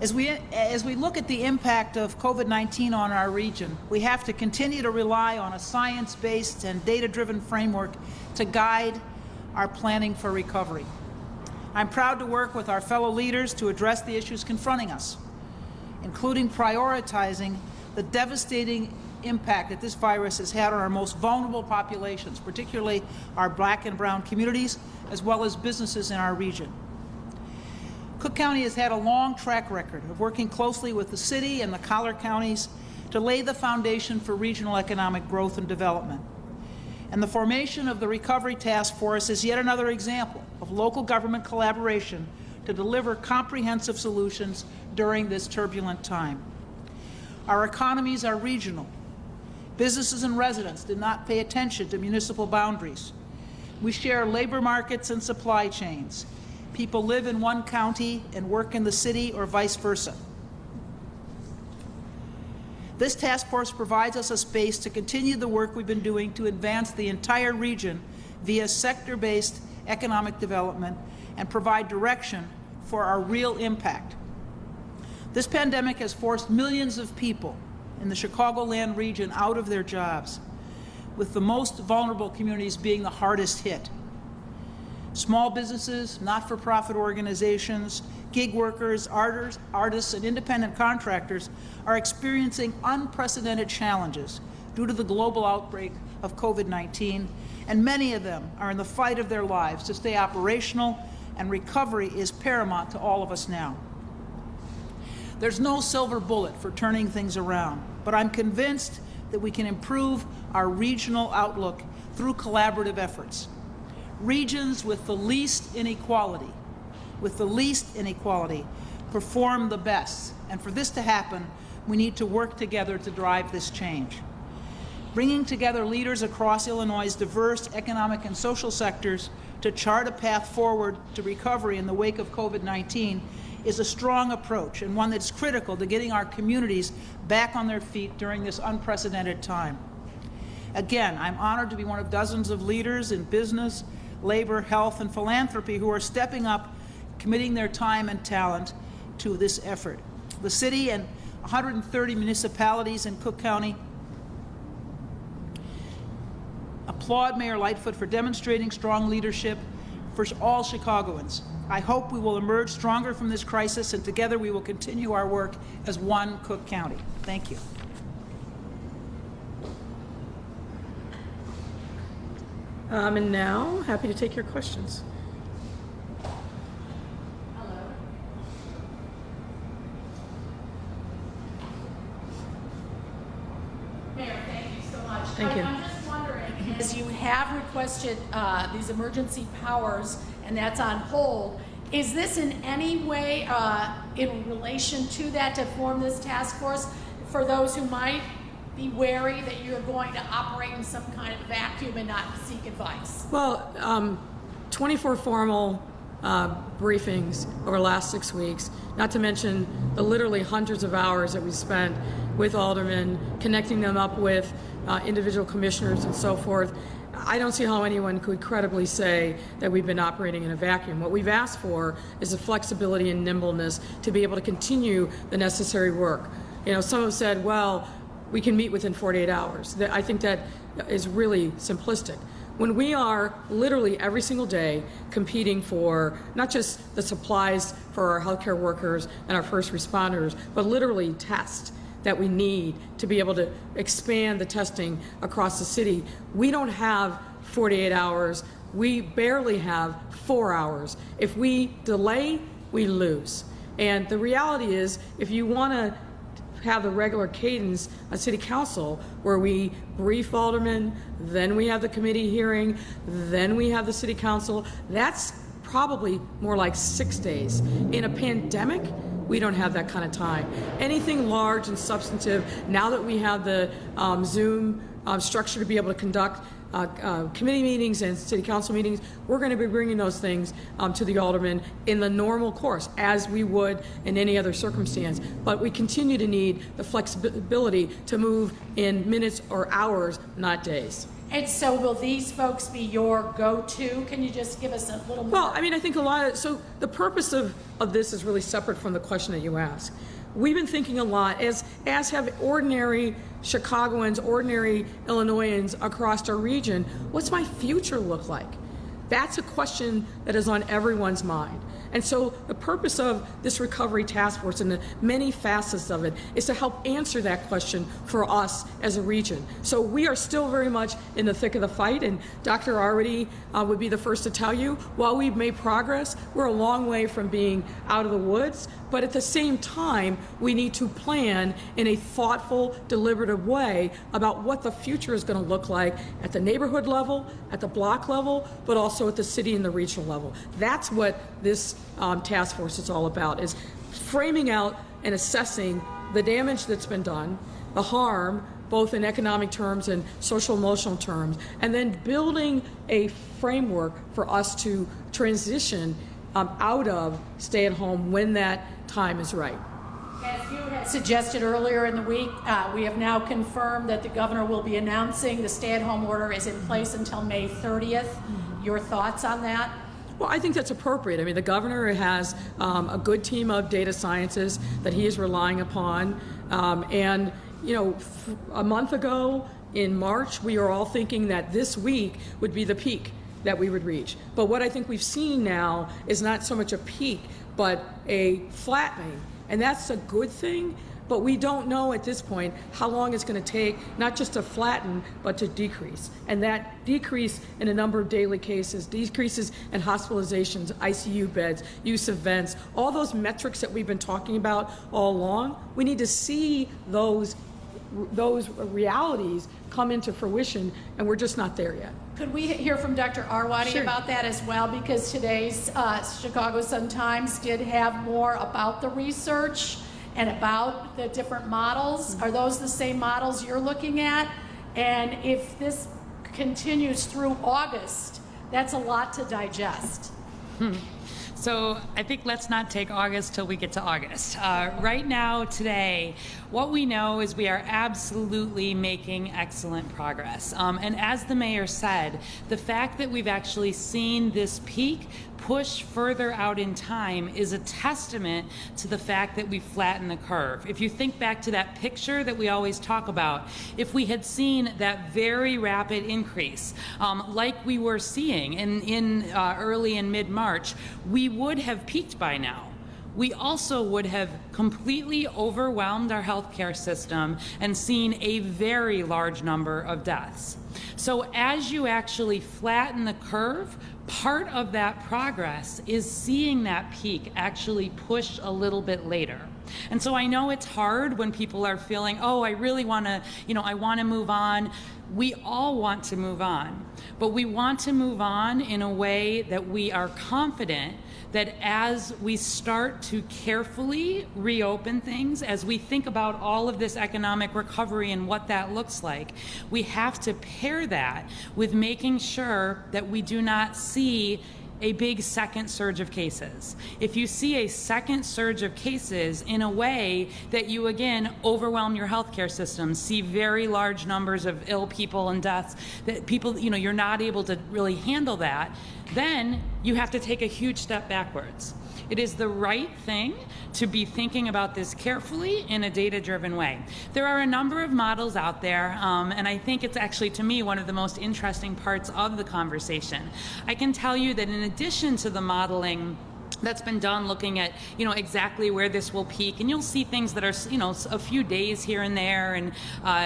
As we look at the impact of COVID-19 on our region, we have to continue to rely on a science-based and data-driven framework to guide our planning for recovery. I'm proud to work with our fellow leaders to address the issues confronting us, including prioritizing the devastating impact that this virus has had on our most vulnerable populations, particularly our Black and brown communities, as well as businesses in our region. Cook County has had a long track record of working closely with the city and the collar counties to lay the foundation for regional economic growth and development. And the formation of the Recovery Task Force is yet another example of local government collaboration to deliver comprehensive solutions during this turbulent time. Our economies are regional, Businesses and residents did not pay attention to municipal boundaries. We share labor markets and supply chains. People live in one county and work in the city or vice versa. This task force provides us a space to continue the work we've been doing to advance the entire region via sector-based economic development and provide direction for our real impact. This pandemic has forced millions of people in the Chicagoland region out of their jobs, with the most vulnerable communities being the hardest hit. Small businesses, not-for-profit organizations, gig workers, artists, and independent contractors are experiencing unprecedented challenges due to the global outbreak of COVID-19, and many of them are in the fight of their lives to stay operational, and recovery is paramount to all of us now. There's no silver bullet for turning things around, but I'm convinced that we can improve our regional outlook through collaborative efforts. Regions with the least inequality, perform the best. And for this to happen, we need to work together to drive this change. Bringing together leaders across Illinois' diverse economic and social sectors to chart a path forward to recovery in the wake of COVID-19 is a strong approach, and one that's critical to getting our communities back on their feet during this unprecedented time. Again, I'm honored to be one of dozens of leaders in business, labor, health, and philanthropy who are stepping up, committing their time and talent to this effort. The city and 130 municipalities in Cook County applaud Mayor Lightfoot for demonstrating strong leadership for all Chicagoans. I hope we will emerge stronger from this crisis, and together we will continue our work as one Cook County. Thank you. And now, happy to take your questions. Mayor, thank you so much. Thank you. I'm just wondering, as you have requested these emergency powers, and that's on hold, is this in any way in relation to that to form this task force for those who might be wary that you're going to operate in some kind of vacuum and not seek advice? Well, 24 formal briefings over the last 6 weeks, not to mention the literally hundreds of hours that we spent with aldermen, connecting them up with individual commissioners and so forth. I don't see how anyone could credibly say that we've been operating in a vacuum. What we've asked for is the flexibility and nimbleness to be able to continue the necessary work. You know, some have said, well, we can meet within 48 hours. I think that is really simplistic. When we are literally every single day competing for not just the supplies for our healthcare workers and our first responders, but literally tests that we need to be able to expand the testing across the city, we don't have 48 hours. We barely have 4 hours. If we delay, we lose. And the reality is, if you want to have the regular cadence of city council where we brief aldermen, then we have the committee hearing, then we have the city council, that's probably more like 6 days. In a pandemic, we don't have that kind of time. Anything large and substantive, now that we have the Zoom structure to be able to conduct committee meetings and city council meetings, we're going to be bringing those things to the aldermen in the normal course, as we would in any other circumstance. But we continue to need the flexibility to move in minutes or hours, not days. And so will these folks be your go-to? Can you just give us a little more? Well, I mean, I think a lot of, so the purpose of this is really separate from the question that you asked. We've been thinking a lot, as have ordinary Chicagoans, ordinary Illinoisans across our region, what's my future look like? That's a question that is on everyone's mind. And so the purpose of this recovery task force and the many facets of it is to help answer that question for us as a region. So we are still very much in the thick of the fight, and Dr. Arwady would be the first to tell you, while we've made progress, we're a long way from being out of the woods, but at the same time, we need to plan in a thoughtful, deliberative way about what the future is going to look like at the neighborhood level, at the block level, but also at the city and the regional level. That's what this task force is all about, is framing out and assessing the damage that's been done, the harm, both in economic terms and social emotional terms, and then building a framework for us to transition out of stay at home when that time is right. As you had suggested earlier in the week, we have now confirmed that the governor will be announcing the stay-at-home order is in place until May 30th. Your thoughts on that? Well, I think that's appropriate. I mean, the governor has a good team of data scientists that he is relying upon. And, you know, a month ago in March, we were all thinking that this week would be the peak that we would reach. But what I think we've seen now is not so much a peak, but a flattening. And that's a good thing, but we don't know at this point how long it's going to take, not just to flatten, but to decrease. And that decrease in a number of daily cases, decreases in hospitalizations, ICU beds, use of vents, all those metrics that we've been talking about all along, we need to see those realities come into fruition, and we're just not there yet. Could we hear from Dr. Arwady Sure. about that as well? Because today's Chicago Sun-Times did have more about the research and about the different models. Are those the same models you're looking at? And if this continues through August, that's a lot to digest. So I think let's not take August till we get to August. Right now, today, what we know is we are absolutely making excellent progress. And as the mayor said, the fact that we've actually seen this peak push further out in time is a testament to the fact that we flattened the curve. If you think back to that picture that we always talk about, if we had seen that very rapid increase, like we were seeing in early and mid-March, we would have peaked by now. We also would have completely overwhelmed our healthcare system and seen a very large number of deaths. So as you actually flatten the curve, part of that progress is seeing that peak actually push a little bit later. And so I know it's hard when people are feeling, oh, I really want to, I want to move on. We all want to move on, but we want to move on in a way that we are confident that as we start to carefully reopen things, as we think about all of this economic recovery and what that looks like, we have to pair that with making sure that we do not see a big second surge of cases. If you see a second surge of cases in a way that you, again, overwhelm your healthcare system, see very large numbers of ill people and deaths, that people, you're not able to really handle that, then you have to take a huge step backwards. It is the right thing to be thinking about this carefully in a data-driven way. There are a number of models out there, and I think it's actually, to me, one of the most interesting parts of the conversation. I can tell you that in addition to the modeling that's been done looking at, exactly where this will peak, and you'll see things that are, a few days here and there, and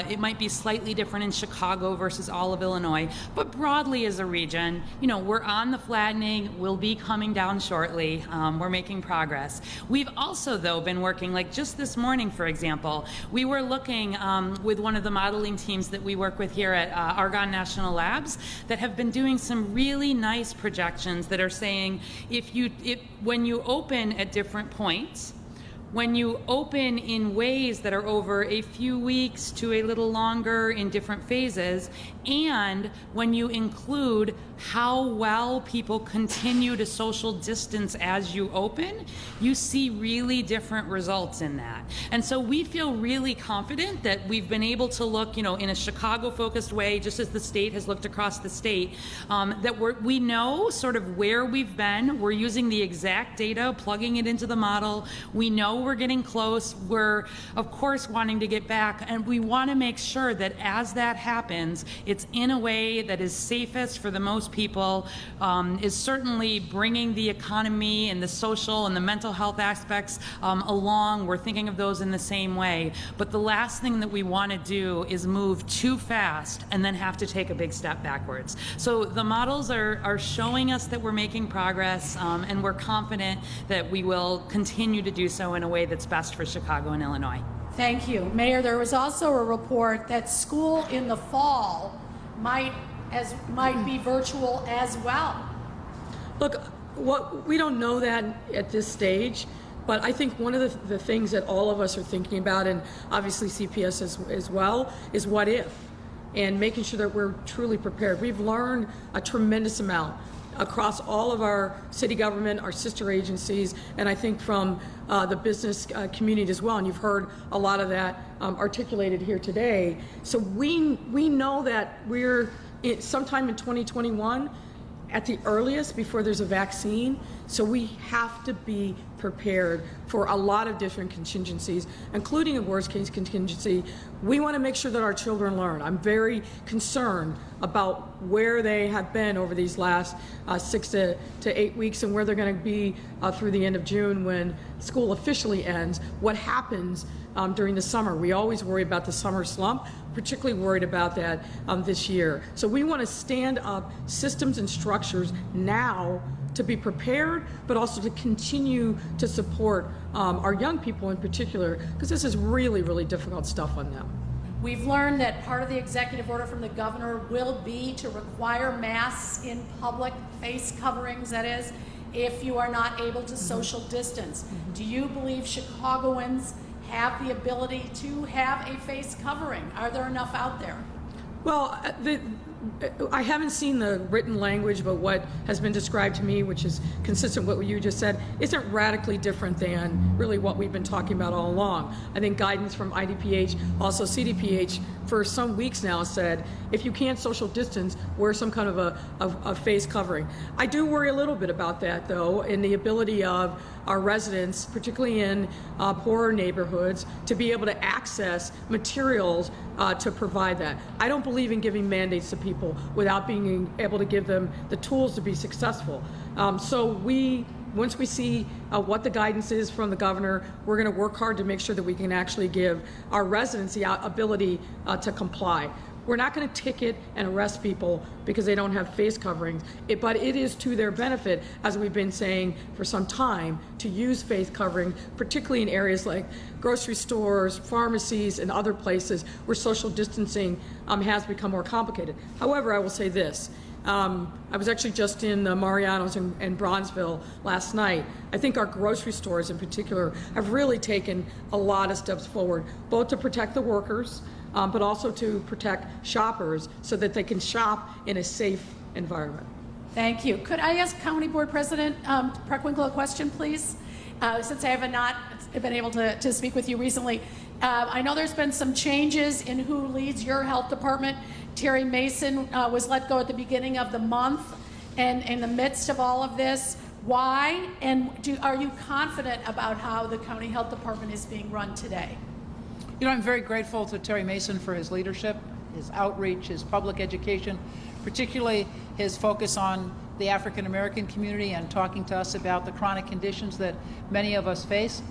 it might be slightly different in Chicago versus all of Illinois, but broadly as a region, we're on the flattening, we'll be coming down shortly, we're making progress. We've also, though, been working, like just this morning, for example, we were looking with one of the modeling teams that we work with here at Argonne National Labs that have been doing some really nice projections that are saying when you open at different points, when you open in ways that are over a few weeks to a little longer in different phases, and when you include how well people continue to social distance as you open, you see really different results in that. And so we feel really confident that we've been able to look, in a Chicago-focused way, just as the state has looked across the state, that we know sort of where we've been. We're using the exact data, plugging it into the model. We know we're getting close. We're, of course, wanting to get back, and we want to make sure that as that happens, it's in a way that is safest for the most people, is certainly bringing the economy and the social and the mental health aspects along. We're thinking of those in the same way. But the last thing that we want to do is move too fast and then have to take a big step backwards. So the models are showing us that we're making progress, and we're confident that we will continue to do so in a way that's best for Chicago and Illinois. Thank you. Mayor, there was also a report that school in the fall might be virtual as well. Look, we don't know that at this stage. But I think one of the things that all of us are thinking about, and obviously CPS as well, is what if, and making sure that we're truly prepared. We've learned a tremendous amount across all of our city government, our sister agencies, and I think from the business community as well, and you've heard a lot of that articulated here today. So we know that we're sometime in 2021 at the earliest before there's a vaccine, so we have to be prepared for a lot of different contingencies, including a worst case contingency. We want to make sure that our children learn. I'm very concerned about where they have been over these last 6 to 8 weeks and where they're going to be through the end of June when school officially ends. What happens during the summer? We always worry about the summer slump, particularly worried about that this year. So we want to stand up systems and structures now to be prepared, but also to continue to support our young people in particular, because this is really, really difficult stuff on them. We've learned that part of the executive order from the governor will be to require masks in public, face coverings, that is, if you are not able to social distance. Do you believe Chicagoans have the ability to have a face covering? Are there enough out there? Well, I haven't seen the written language, but what has been described to me, which is consistent with what you just said, isn't radically different than really what we've been talking about all along. I think guidance from IDPH, also CDPH, for some weeks now said, if you can't social distance, wear some kind of a face covering. I do worry a little bit about that, though, in the ability of our residents, particularly in poorer neighborhoods, to be able to access materials to provide that. I don't believe in giving mandates to people without being able to give them the tools to be successful. So once we see what the guidance is from the governor, we're going to work hard to make sure that we can actually give our residents the ability to comply. We're not going to ticket and arrest people because they don't have face coverings, but it is to their benefit, as we've been saying for some time, to use face covering, particularly in areas like grocery stores, pharmacies, and other places where social distancing has become more complicated. However, I will say this. I was actually just in Mariano's and Bronzeville last night. I think our grocery stores in particular have really taken a lot of steps forward, both to protect the workers, but also to protect shoppers so that they can shop in a safe environment. Thank you. Could I ask County Board President Preckwinkle a question, please? Since I have not been able to speak with you recently, I know there's been some changes in who leads your health department. Terry Mason was let go at the beginning of the month, and in the midst of all of this, why? And are you confident about how the county health department is being run today? You know, I'm very grateful to Terry Mason for his leadership, his outreach, his public education, particularly his focus on the African American community and talking to us about the chronic conditions that many of us face.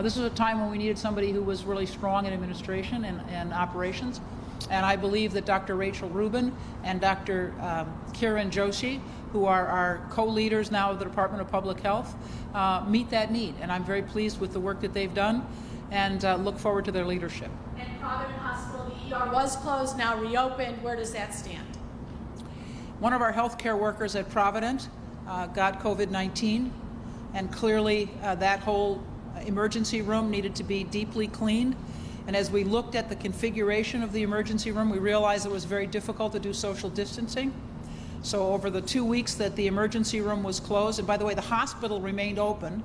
This was a time when we needed somebody who was really strong in administration and operations. And I believe that Dr. Rachel Rubin and Dr. Kiran Joshi, who are our co-leaders now of the Department of Public Health, meet that need. And I'm very pleased with the work that they've done and look forward to their leadership. And Providence Hospital, the ER was closed, now reopened. Where does that stand? One of our healthcare workers at Providence got COVID-19, and clearly that whole emergency room needed to be deeply cleaned. And as we looked at the configuration of the emergency room, we realized it was very difficult to do social distancing. So over the 2 weeks that the emergency room was closed, and by the way, the hospital remained open,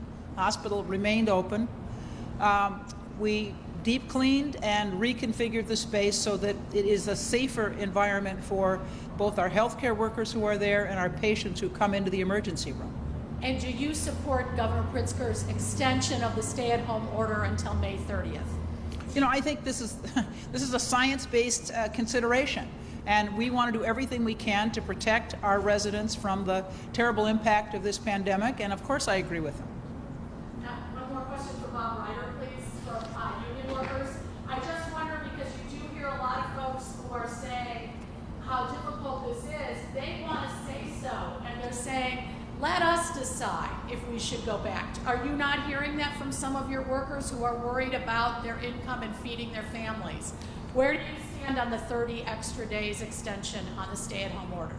we deep cleaned and reconfigured the space so that it is a safer environment for both our healthcare workers who are there and our patients who come into the emergency room. And do you support Governor Pritzker's extension of the stay-at-home order until May 30th? You know, I think this is a science-based consideration, and we want to do everything we can to protect our residents from the terrible impact of this pandemic, and of course I agree with them. Now, one more question for Bob Ryder, please, from union workers. I just wonder, because you do hear a lot of folks who are saying how difficult this is, they want to say so, and they're saying, let us decide if we should go back. Are you not hearing that from some of your workers who are worried about their income and feeding their families? Where do you stand on the 30 extra days extension on the stay-at-home order?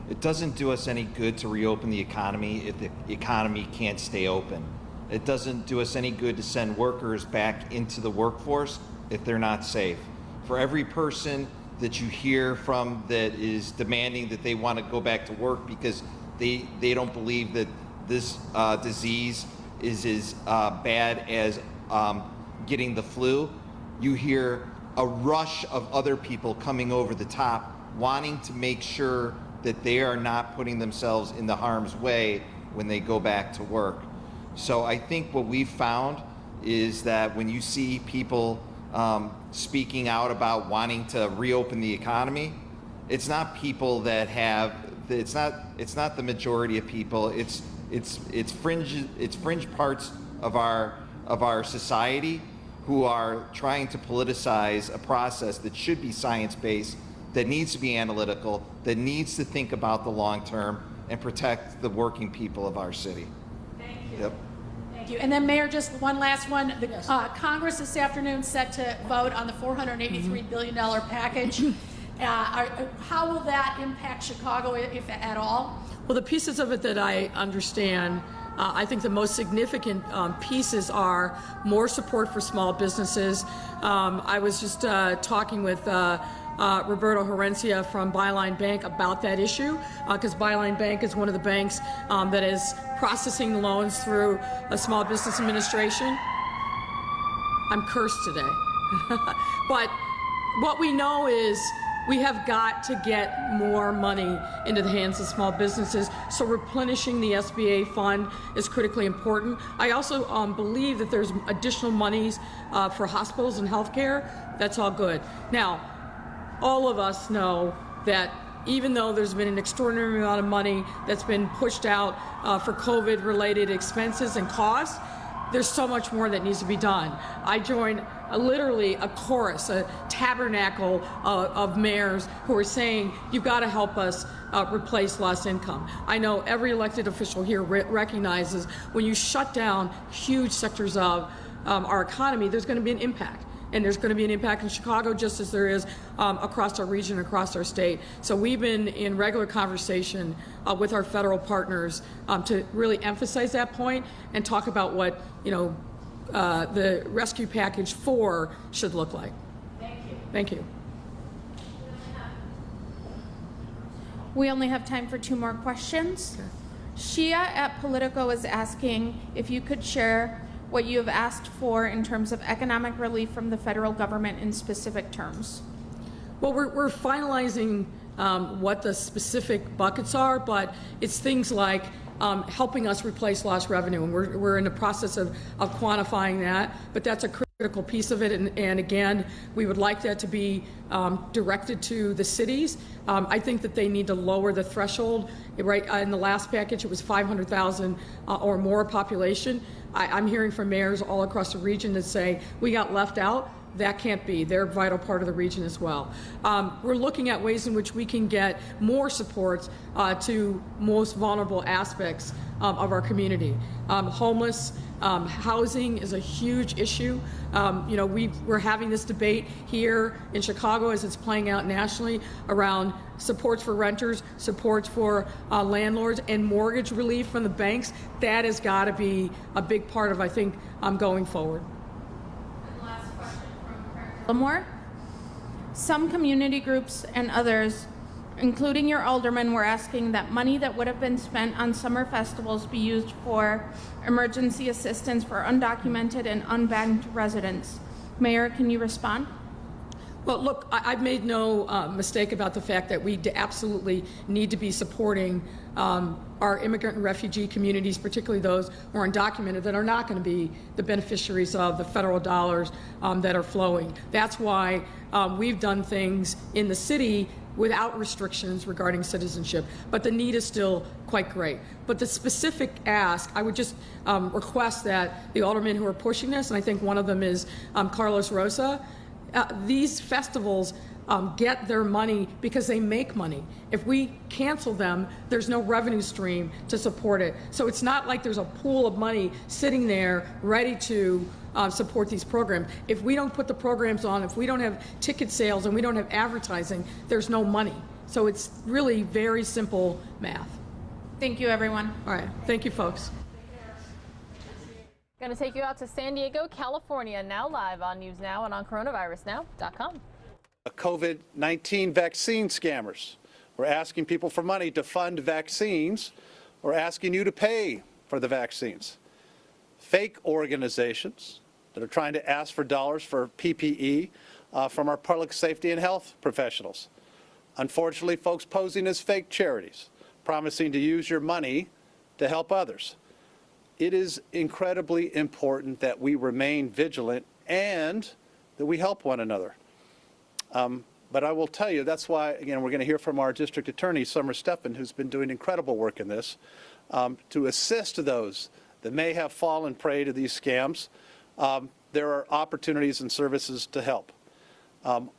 It doesn't do us any good to reopen the economy if the economy can't stay open. It doesn't do us any good to send workers back into the workforce if they're not safe. For every person that you hear from that is demanding that they want to go back to work because they don't believe that this disease is as bad as getting the flu, you hear a rush of other people coming over the top wanting to make sure that they are not putting themselves in the harm's way when they go back to work. So I think what we've found is that when you see people speaking out about wanting to reopen the economy, it's not people that have, it's not the majority of people, it's fringe parts of our society who are trying to politicize a process that should be science-based, that needs to be analytical, that needs to think about the long term and protect the working people of our city. Thank you. Yep. Thank you. And then Mayor, just one last one. The, Congress this afternoon set to vote on the $483 billion package. How will that impact Chicago, if at all? Well, the pieces of it that I understand, I think the most significant pieces are more support for small businesses. I was just talking with Roberto Herencia from Byline Bank about that issue, because Byline Bank is one of the banks that is processing loans through a Small Business Administration. I'm cursed today. But what we know is we have got to get more money into the hands of small businesses, so replenishing the SBA fund is critically important. I also believe that there's additional monies for hospitals and healthcare. That's all good. Now, all of us know that even though there's been an extraordinary amount of money that's been pushed out for COVID-related expenses and costs, there's so much more that needs to be done. I joined literally a chorus, a tabernacle of mayors who are saying, you've got to help us replace lost income. I know every elected official here recognizes when you shut down huge sectors of our economy, there's going to be an impact. And there's going to be an impact in Chicago just as there is across our region, across our state. So we've been in regular conversation with our federal partners to really emphasize that point and talk about what, the rescue package 4 should look like. Thank you. Thank you. We only have time for 2 more questions. Okay. Shia at Politico is asking if you could share what you have asked for in terms of economic relief from the federal government in specific terms. Well, we're finalizing what the specific buckets are, but it's things like helping us replace lost revenue, and we're in the process of quantifying that, but that's a critical piece of it, and again, we would like that to be directed to the cities. I think that they need to lower the threshold. Right in the last package, it was 500,000 or more population. I'm hearing from mayors all across the region that say, we got left out. That can't be. They're a vital part of the region as well. We're looking at ways in which we can get more supports to most vulnerable aspects of our community. Homeless, housing is a huge issue. We're having this debate here in Chicago as it's playing out nationally around supports for renters, supports for landlords, and mortgage relief from the banks. That has got to be a big part of, I think, going forward. More. Some community groups and others, including your aldermen, were asking that money that would have been spent on summer festivals be used for emergency assistance for undocumented and unbanked residents. Mayor, can you respond? Well, look, I've made no mistake about the fact that we absolutely need to be supporting our immigrant and refugee communities, particularly those who are undocumented, that are not going to be the beneficiaries of the federal dollars that are flowing. That's why we've done things in the city without restrictions regarding citizenship, but the need is still quite great. But the specific ask, I would just request that the aldermen who are pushing this, and I think one of them is Carlos Rosa, these festivals get their money because they make money. If we cancel them, there's no revenue stream to support it. So it's not like there's a pool of money sitting there ready to support these programs. If we don't put the programs on, if we don't have ticket sales and we don't have advertising, there's no money. So it's really very simple math. Thank you, everyone. All right. Thank you, folks. Going to take you out to San Diego, California, now live on News Now and on coronavirusnow.com. COVID-19 vaccine scammers. We're asking people for money to fund vaccines. We're asking you to pay for the vaccines. Fake organizations that are trying to ask for dollars for PPE from our public safety and health professionals. Unfortunately, folks posing as fake charities, promising to use your money to help others. It is incredibly important that we remain vigilant and that we help one another. But I will tell you, that's why, again, we're going to hear from our district attorney, Summer Steffen, who's been doing incredible work in this, to assist those that may have fallen prey to these scams. There are opportunities and services to help. All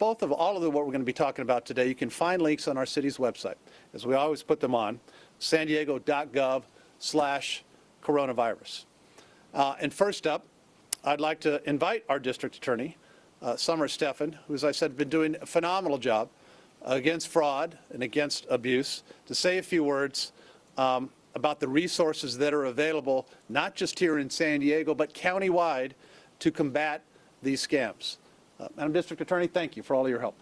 of what we're going to be talking about today, you can find links on our city's website, as we always put them on, sandiego.gov/coronavirus. And first up, I'd like to invite our district attorney, Summer Steffen, who, as I said, been doing a phenomenal job against fraud and against abuse, to say a few words about the resources that are available, not just here in San Diego, but countywide, to combat these scams. Madam District Attorney, thank you for all of your help.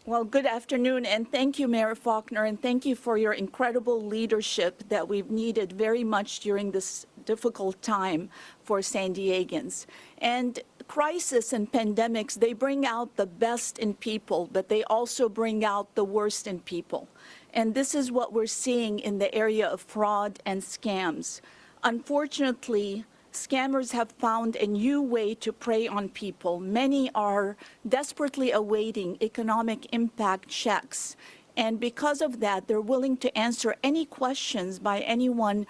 Well, good afternoon, and thank you, Mayor Faulkner, and thank you for your incredible leadership that we've needed very much during this difficult time for San Diegans. And crisis and pandemics, they bring out the best in people, but they also bring out the worst in people. And this is what we're seeing in the area of fraud and scams. Unfortunately, scammers have found a new way to prey on people. Many are desperately awaiting economic impact checks. And because of that, they're willing to answer any questions by anyone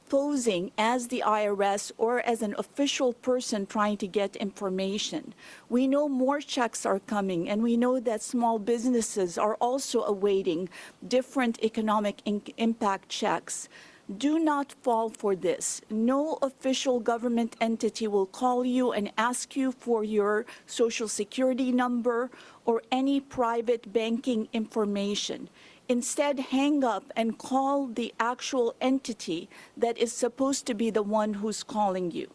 posing as the IRS or as an official person trying to get information. We know more checks are coming, and we know that small businesses are also awaiting different economic impact checks. Do not fall for this. No official government entity will call you and ask you for your social security number or any private banking information. Instead, hang up and call the actual entity that is supposed to be the one who's calling you.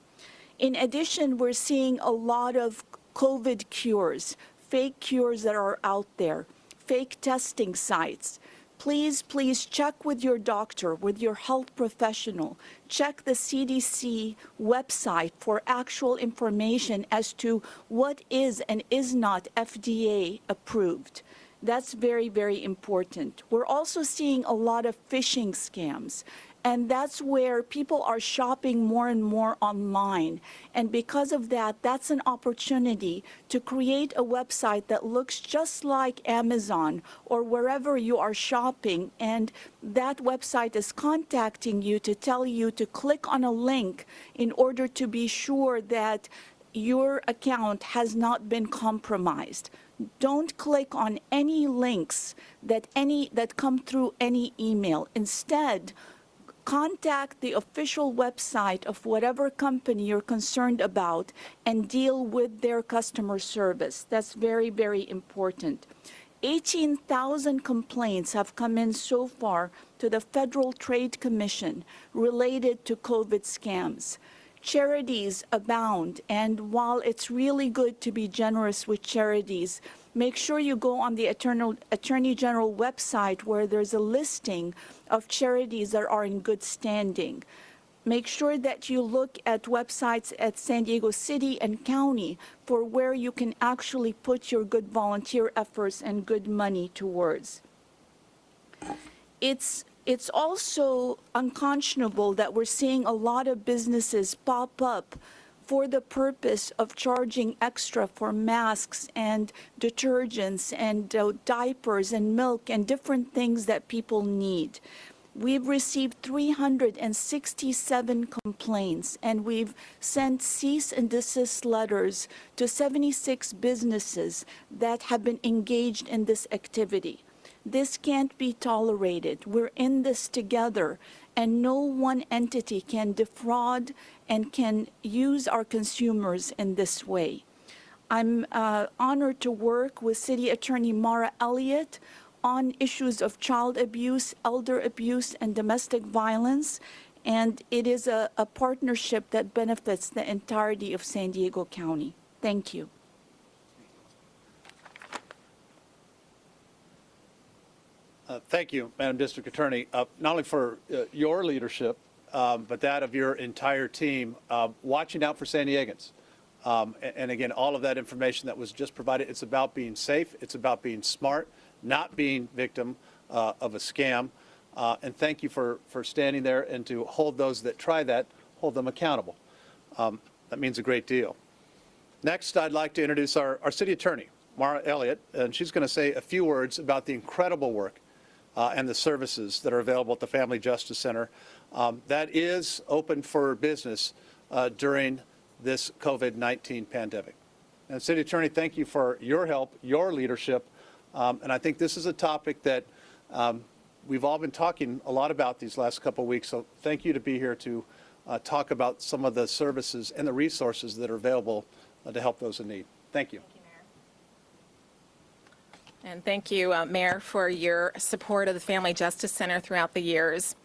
In addition, we're seeing a lot of COVID cures, fake cures that are out there, fake testing sites. Please check with your doctor, with your health professional. Check the CDC website for actual information as to what is and is not FDA approved. That's very, very important. We're also seeing a lot of phishing scams. And that's where people are shopping more and more online. And because of that, that's an opportunity to create a website that looks just like Amazon or wherever you are shopping. And that website is contacting you to tell you to click on a link in order to be sure that your account has not been compromised. Don't click on any links that come through any email. Instead, contact the official website of whatever company you're concerned about and deal with their customer service. That's very, very important. 18,000 complaints have come in so far to the Federal Trade Commission related to COVID scams. Charities abound, and while it's really good to be generous with charities, make sure you go on the Attorney General website where there's a listing of charities that are in good standing. Make sure that you look at websites at San Diego City and County for where you can actually put your good volunteer efforts and good money towards. It's also unconscionable that we're seeing a lot of businesses pop up for the purpose of charging extra for masks and detergents and diapers and milk and different things that people need. We've received 367 complaints, and we've sent cease and desist letters to 76 businesses that have been engaged in this activity. This can't be tolerated. We're in this together, and no one entity can defraud and can use our consumers in this way. I'm honored to work with City Attorney Mara Elliott on issues of child abuse, elder abuse, and domestic violence. And it is a partnership that benefits the entirety of San Diego County. Thank you. Thank you, Madam District Attorney, not only for your leadership, but that of your entire team, watching out for San Diegans. And again, all of that information that was just provided, it's about being safe, it's about being smart, not being victim of a scam. And thank you for standing there and to hold those that try that, hold them accountable. That means a great deal. Next, I'd like to introduce our city attorney, Mara Elliott, and she's going to say a few words about the incredible work and the services that are available at the Family Justice Center that is open for business during this COVID-19 pandemic. And City Attorney, thank you for your help, your leadership, and I think this is a topic that we've all been talking a lot about these last couple of weeks, so thank you to be here to talk about some of the services and the resources that are available to help those in need. Thank you. And thank you, Mayor, for your support of the Family Justice Center throughout the years.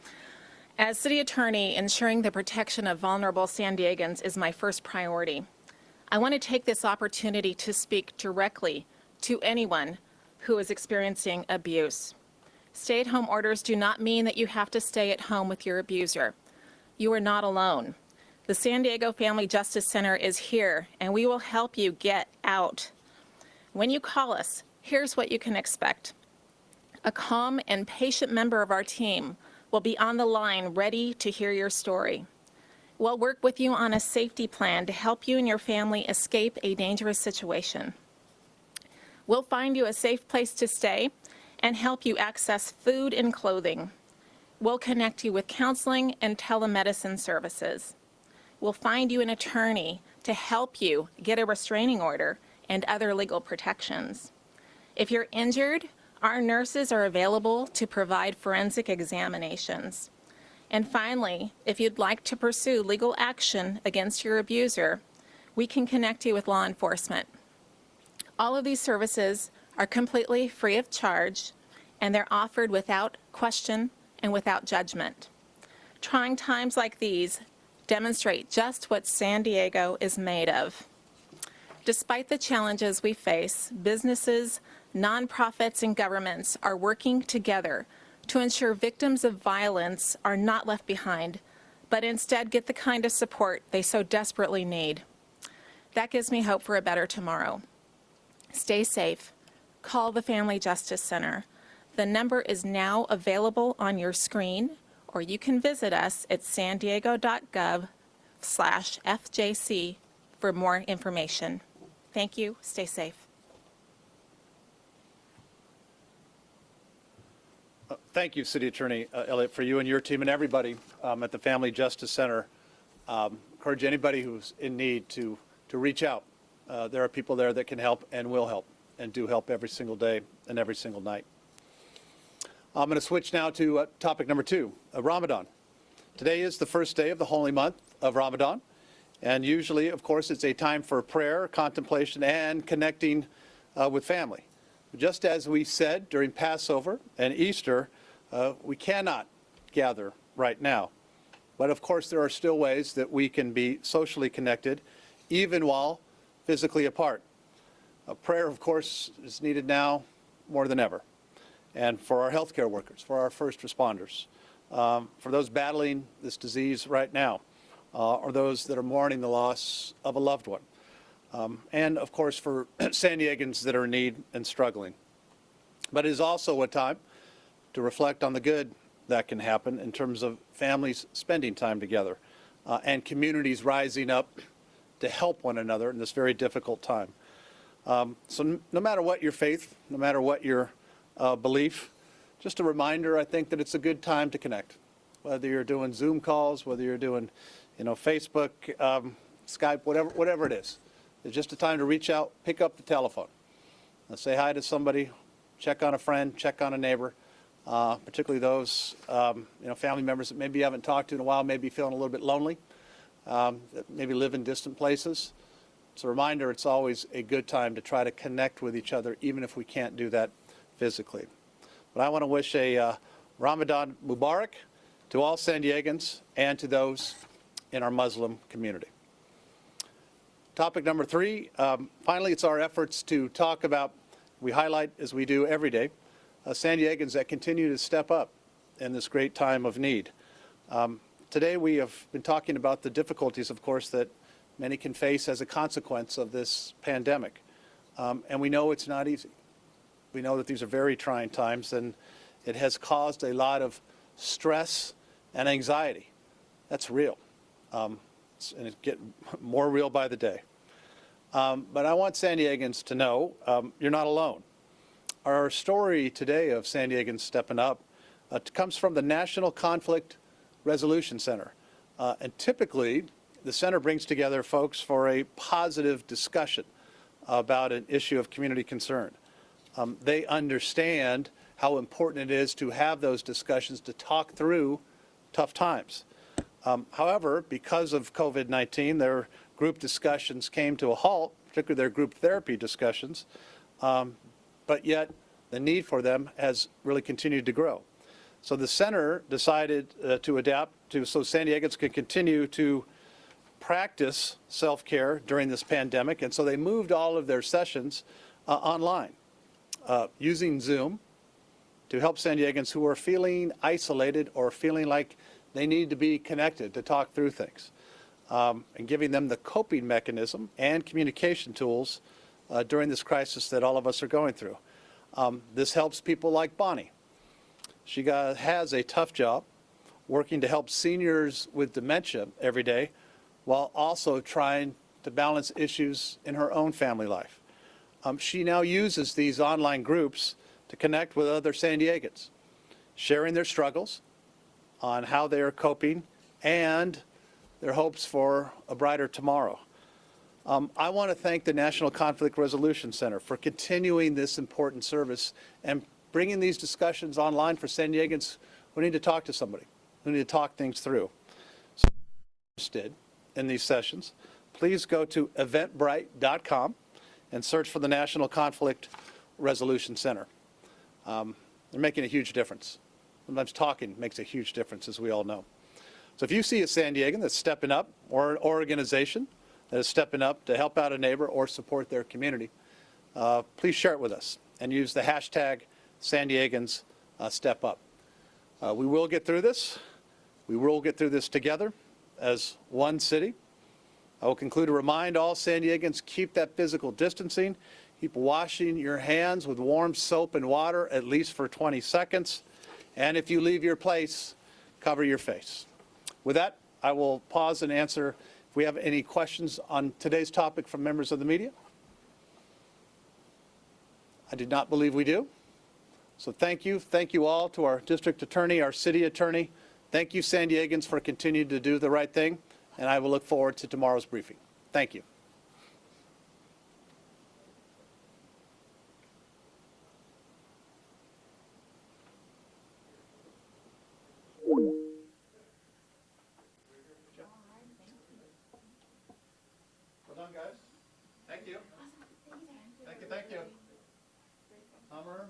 As City Attorney, ensuring the protection of vulnerable San Diegans is my first priority. I want to take this opportunity to speak directly to anyone who is experiencing abuse. Stay-at-home orders do not mean that you have to stay at home with your abuser. You are not alone. The San Diego Family Justice Center is here, and we will help you get out. When you call us, here's what you can expect. A calm and patient member of our team will be on the line ready to hear your story. We'll work with you on a safety plan to help you and your family escape a dangerous situation. We'll find you a safe place to stay and help you access food and clothing. We'll connect you with counseling and telemedicine services. We'll find you an attorney to help you get a restraining order and other legal protections. If you're injured, our nurses are available to provide forensic examinations. And finally, if you'd like to pursue legal action against your abuser, we can connect you with law enforcement. All of these services are completely free of charge, and they're offered without question and without judgment. Trying times like these demonstrate just what San Diego is made of. Despite the challenges we face, businesses, nonprofits, and governments are working together to ensure victims of violence are not left behind, but instead get the kind of support they so desperately need. That gives me hope for a better tomorrow. Stay safe. Call the Family Justice Center. The number is now available on your screen, or you can visit us at sandiego.gov/FJC for more information. Thank you. Stay safe. Thank you, City Attorney Elliott, for you and your team and everybody at the Family Justice Center. Encourage anybody who's in need to reach out. There are people there that can help and will help and do help every single day and every single night. I'm going to switch now to topic number 2, Ramadan. Today is the first day of the holy month of Ramadan, and usually, of course, it's a time for prayer, contemplation, and connecting with family. Just as we said during Passover and Easter, we cannot gather right now. But of course, there are still ways that we can be socially connected, even while physically apart. Prayer, of course, is needed now more than ever. And for our healthcare workers, for our first responders, for those battling this disease right now, or those that are mourning the loss of a loved one. And of course for San Diegans that are in need and struggling. But it is also a time to reflect on the good that can happen in terms of families spending time together and communities rising up to help one another in this very difficult time. So no matter what your faith, no matter what your belief, just a reminder, I think, that it's a good time to connect. Whether you're doing Zoom calls, whether you're doing, Facebook, Skype, whatever it is. It's just a time to reach out, pick up the telephone, and say hi to somebody, check on a friend, check on a neighbor, particularly those family members that maybe you haven't talked to in a while, maybe feeling a little bit lonely, that maybe live in distant places. It's a reminder it's always a good time to try to connect with each other, even if we can't do that physically. But I want to wish a Ramadan Mubarak to all San Diegans and to those in our Muslim community. Topic number 3, finally, it's our efforts to talk about, we highlight, as we do every day, San Diegans that continue to step up in this great time of need. Today we have been talking about the difficulties, of course, that many can face as a consequence of this pandemic. And we know it's not easy. We know that these are very trying times, and it has caused a lot of stress and anxiety. That's real. And it's getting more real by the day. But I want San Diegans to know you're not alone. Our story today of San Diegans stepping up comes from the National Conflict Resolution Center. And typically, the center brings together folks for a positive discussion about an issue of community concern. They understand how important it is to have those discussions to talk through tough times. However, because of COVID-19, their group discussions came to a halt, particularly their group therapy discussions, but yet the need for them has really continued to grow. So the center decided to adapt so San Diegans could continue to practice self-care during this pandemic, and so they moved all of their sessions online using Zoom to help San Diegans who are feeling isolated or feeling like they need to be connected to talk through things, and giving them the coping mechanism and communication tools during this crisis that all of us are going through. This helps people like Bonnie. She has a tough job working to help seniors with dementia every day while also trying to balance issues in her own family life. She now uses these online groups to connect with other San Diegans, sharing their struggles on how they are coping and their hopes for a brighter tomorrow. I want to thank the National Conflict Resolution Center for continuing this important service and bringing these discussions online for San Diegans who need to talk to somebody, who need to talk things through. So if you're interested in these sessions, please go to eventbrite.com and search for the National Conflict Resolution Center. They're making a huge difference. Sometimes talking makes a huge difference, as we all know. So if you see a San Diegan that's stepping up, or an organization that is stepping up to help out a neighbor or support their community, please share it with us and use the hashtag San Diegans Step Up. We will get through this. We will get through this together as one city. I will conclude to remind all San Diegans, keep that physical distancing. Keep washing your hands with warm soap and water at least for 20 seconds. And if you leave your place, cover your face. With that, I will pause and answer if we have any questions on today's topic from members of the media. I do not believe we do. So thank you. Thank you all to our district attorney, our city attorney. Thank you, San Diegans, for continuing to do the right thing. And I will look forward to tomorrow's briefing. Thank you. Well done, guys. Thank you. Thank you. Thank you. Hummer.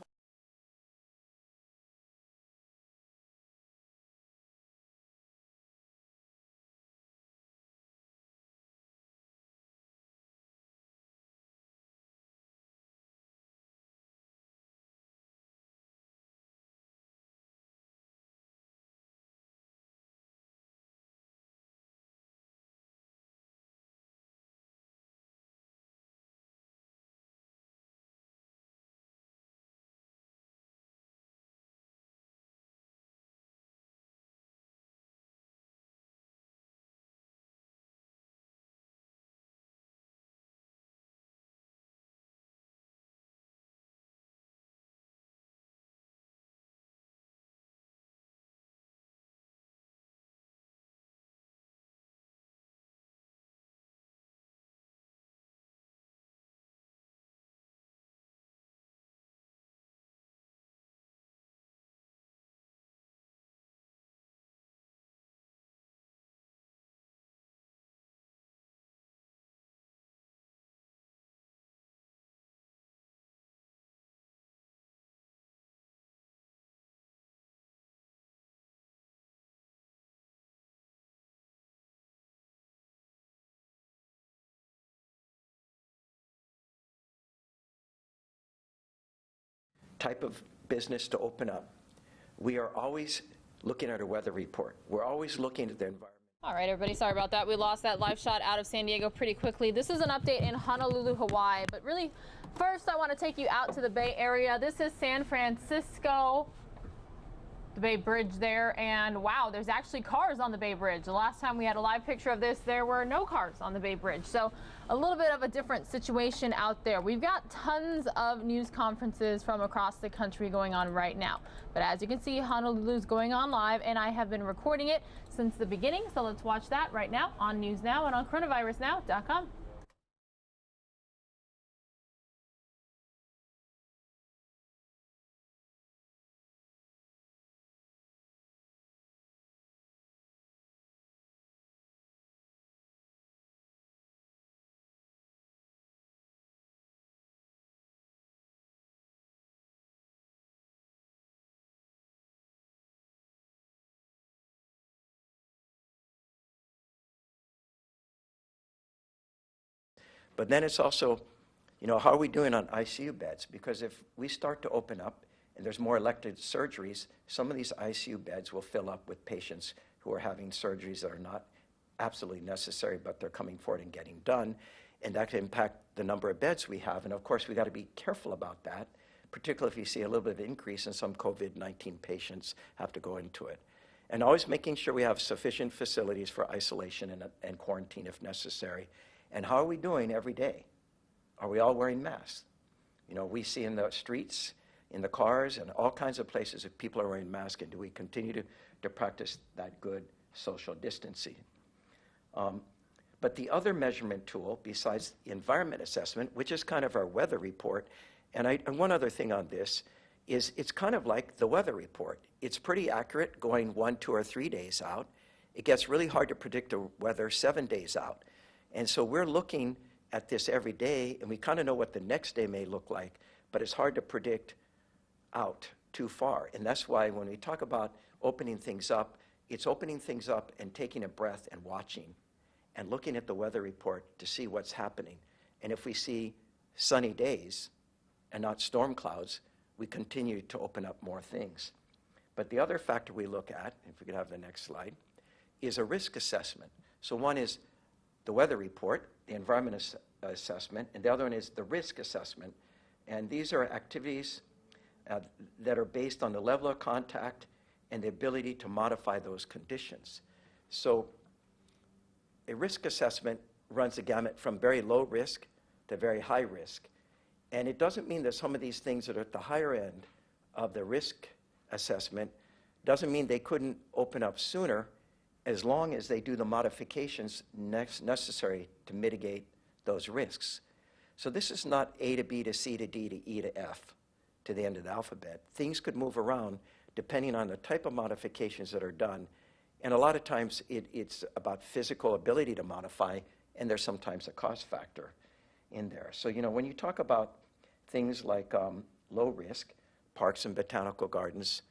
type of business to open up, we are always looking at a weather report. We're always looking at the environment. All right, everybody, sorry about that. We lost that live shot out of San Diego pretty quickly. This is an update in Honolulu, Hawaii, but really, first I want to take you out to the Bay Area. This is San Francisco, the Bay Bridge there, and wow, there's actually cars on the Bay Bridge. The last time we had a live picture of this, there were no cars on the Bay Bridge. So a little bit of a different situation out there. We've got tons of news conferences from across the country going on right now. But as you can see, Honolulu's going on live, and I have been recording it since the beginning. So let's watch that right now on News Now and on coronavirusnow.com. But then it's also, how are we doing on ICU beds? Because if we start to open up and there's more elective surgeries, some of these ICU beds will fill up with patients who are having surgeries that are not absolutely necessary, but they're coming forward and getting done. And that can impact the number of beds we have. And of course, we got to be careful about that, particularly if you see a little bit of increase in some COVID-19 patients have to go into it. And always making sure we have sufficient facilities for isolation and quarantine if necessary. And how are we doing every day? Are we all wearing masks? We see in the streets, in the cars, and all kinds of places if people are wearing masks, and do we continue to practice that good social distancing? But the other measurement tool, besides the environment assessment, which is kind of our weather report, and one other thing on this, is it's kind of like the weather report. It's pretty accurate going 1, 2, or 3 days out. It gets really hard to predict the weather 7 days out. And so we're looking at this every day, and we kind of know what the next day may look like, but it's hard to predict out too far. And that's why when we talk about opening things up, it's opening things up and taking a breath and watching and looking at the weather report to see what's happening. And if we see sunny days and not storm clouds, we continue to open up more things. But the other factor we look at, if we could have the next slide, is a risk assessment. So one is the weather report, the environment assessment, and the other one is the risk assessment. And these are activities that are based on the level of contact and the ability to modify those conditions. So a risk assessment runs the gamut from very low risk to very high risk. And it doesn't mean that some of these things that are at the higher end of the risk assessment doesn't mean they couldn't open up sooner, as long as they do the modifications necessary to mitigate those risks. So this is not A to B to C to D to E to F to the end of the alphabet. Things could move around depending on the type of modifications that are done. And a lot of times it's about physical ability to modify, and there's sometimes a cost factor in there. So, when you talk about things like low risk, parks and botanical gardens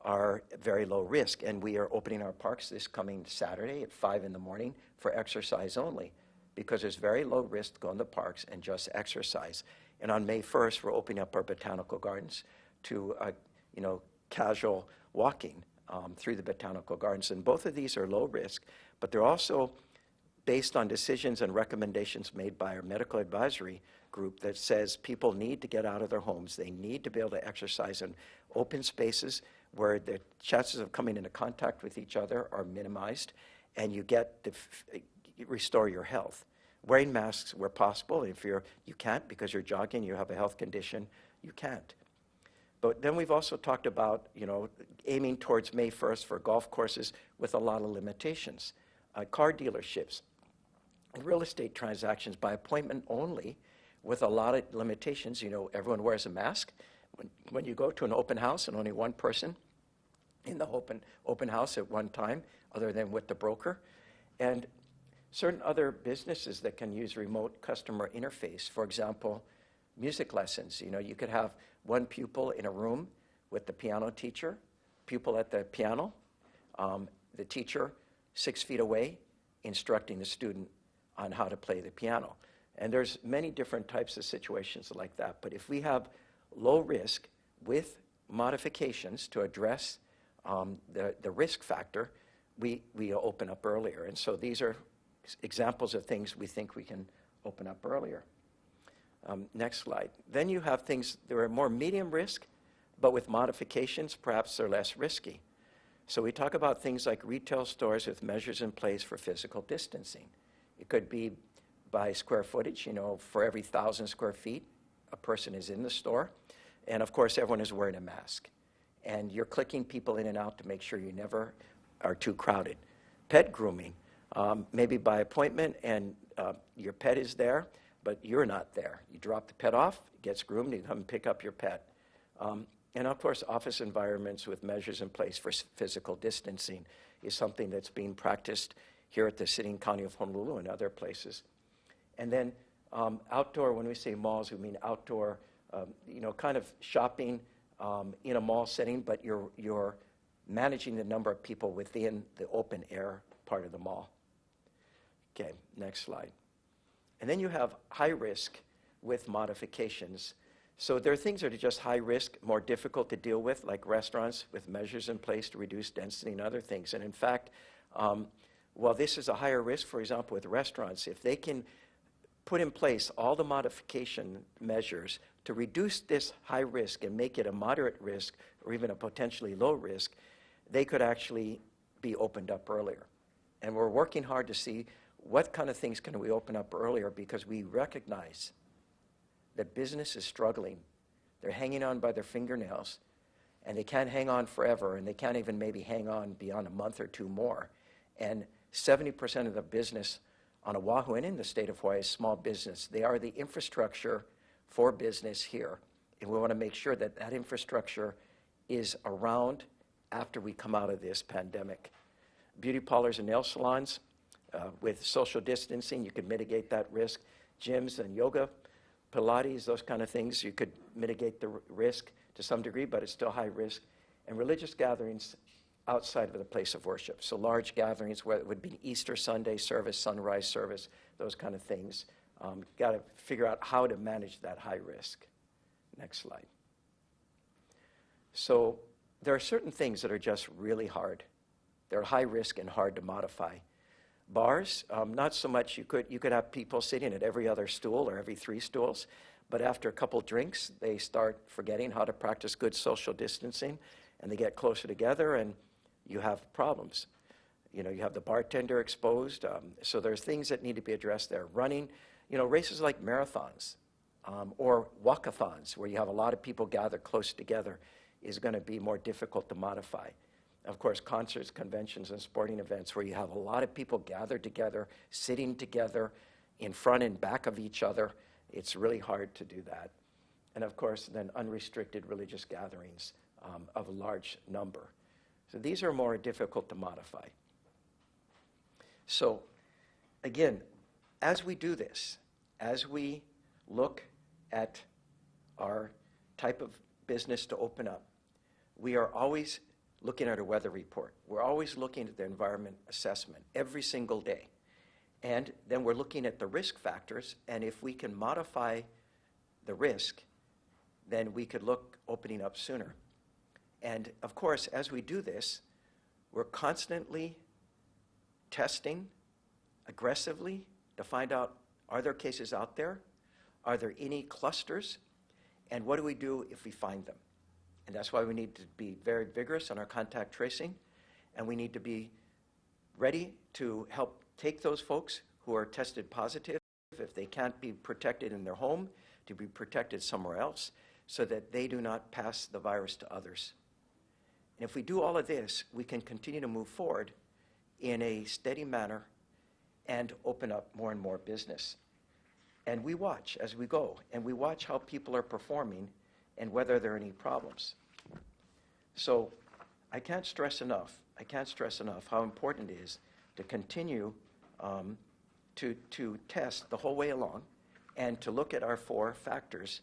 are very low risk, and we are opening our parks this coming Saturday at 5 in the morning for exercise only, because there's very low risk to go in the parks and just exercise. And on May 1st, we're opening up our botanical gardens to casual walking through the botanical gardens. And both of these are low risk, but they're also based on decisions and recommendations made by our medical advisory group that says people need to get out of their homes. They need to be able to exercise in open spaces where the chances of coming into contact with each other are minimized, and you get to restore your health. Wearing masks where possible. If you can't because you're jogging, you have a health condition, you can't. But then we've also talked about, aiming towards May 1st for golf courses with a lot of limitations. Car dealerships, real estate transactions by appointment only with a lot of limitations. Everyone wears a mask. When you go to an open house and only one person in the open house at one time, other than with the broker, and certain other businesses that can use remote customer interface. For example, music lessons. You could have one pupil in a room with the piano teacher, pupil at the piano, the teacher 6 feet away instructing the student on how to play the piano. And there's many different types of situations like that. But if we have low risk with modifications to address the risk factor, we open up earlier. And so these are examples of things we think we can open up earlier. Next slide. Then you have things that are more medium risk, but with modifications, perhaps they're less risky. So we talk about things like retail stores with measures in place for physical distancing. It could be by square footage, for every 1,000 square feet, a person is in the store. And of course, everyone is wearing a mask. And you're clicking people in and out to make sure you never are too crowded. Pet grooming, maybe by appointment, and your pet is there, but you're not there. You drop the pet off, it gets groomed, you come and pick up your pet. And of course, office environments with measures in place for physical distancing is something that's being practiced here at the City and County of Honolulu and other places. And then outdoor, when we say malls, we mean outdoor, kind of shopping in a mall setting, but you're managing the number of people within the open air part of the mall. Okay, next slide. And then you have high risk with modifications. So there are things that are just high risk, more difficult to deal with, like restaurants with measures in place to reduce density and other things. And in fact, while this is a higher risk, for example, with restaurants, if they can put in place all the modification measures to reduce this high risk and make it a moderate risk or even a potentially low risk, they could actually be opened up earlier. And we're working hard to see what kind of things can we open up earlier, because we recognize that business is struggling. They're hanging on by their fingernails, and they can't hang on forever, and they can't even maybe hang on beyond a month or two more. And 70% of the business on Oahu and in the state of Hawaii is small business. They are the infrastructure for business here, and we want to make sure that that infrastructure is around after we come out of this pandemic. Beauty parlors and nail salons, with social distancing, you could mitigate that risk. Gyms and yoga, Pilates, those kind of things, you could mitigate the risk to some degree, but it's still high risk. And religious gatherings outside of the place of worship. So large gatherings, where it would be Easter Sunday service, sunrise service, those kind of things. Got to figure out how to manage that high risk. Next slide. So there are certain things that are just really hard. They're high risk and hard to modify. Bars, not so much. You could have people sitting at every other stool or every 3 stools, but after a couple drinks, they start forgetting how to practice good social distancing, and they get closer together, and you have problems. You have the bartender exposed, so there's things that need to be addressed there. Running, races like marathons or walkathons, where you have a lot of people gathered close together, is going to be more difficult to modify. Of course, concerts, conventions, and sporting events where you have a lot of people gathered together, sitting together in front and back of each other, it's really hard to do that. And of course, then unrestricted religious gatherings of a large number. So these are more difficult to modify. So again, as we do this, as we look at our type of business to open up, we are always looking at a weather report. We're always looking at the environment assessment every single day. And then we're looking at the risk factors, and if we can modify the risk, then we could look opening up sooner. And of course, as we do this, we're constantly testing aggressively to find out, are there cases out there? Are there any clusters? And what do we do if we find them? And that's why we need to be very vigorous on our contact tracing, and we need to be ready to help take those folks who are tested positive, if they can't be protected in their home, to be protected somewhere else, so that they do not pass the virus to others. And if we do all of this, we can continue to move forward in a steady manner and open up more and more business. And we watch as we go, and we watch how people are performing and whether there are any problems. So I can't stress enough how important it is to continue to test the whole way along and to look at our 4 factors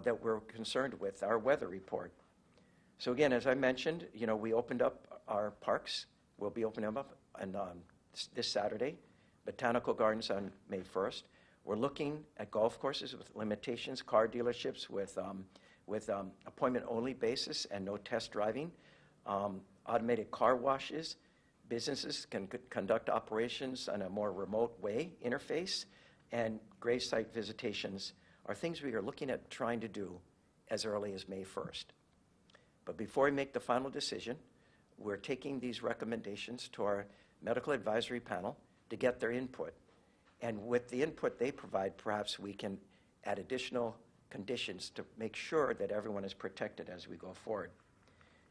that we're concerned with, our weather report. So again, as I mentioned, we opened up our parks. We'll be opening them up on this Saturday, Botanical Gardens on May 1st. We're looking at golf courses with limitations, car dealerships with with appointment-only basis and no test driving, automated car washes. Businesses can conduct operations on a more remote way interface, and gravesite visitations are things we are looking at trying to do as early as May 1st. But before we make the final decision, we're taking these recommendations to our medical advisory panel to get their input. And with the input they provide, perhaps we can add additional conditions to make sure that everyone is protected as we go forward.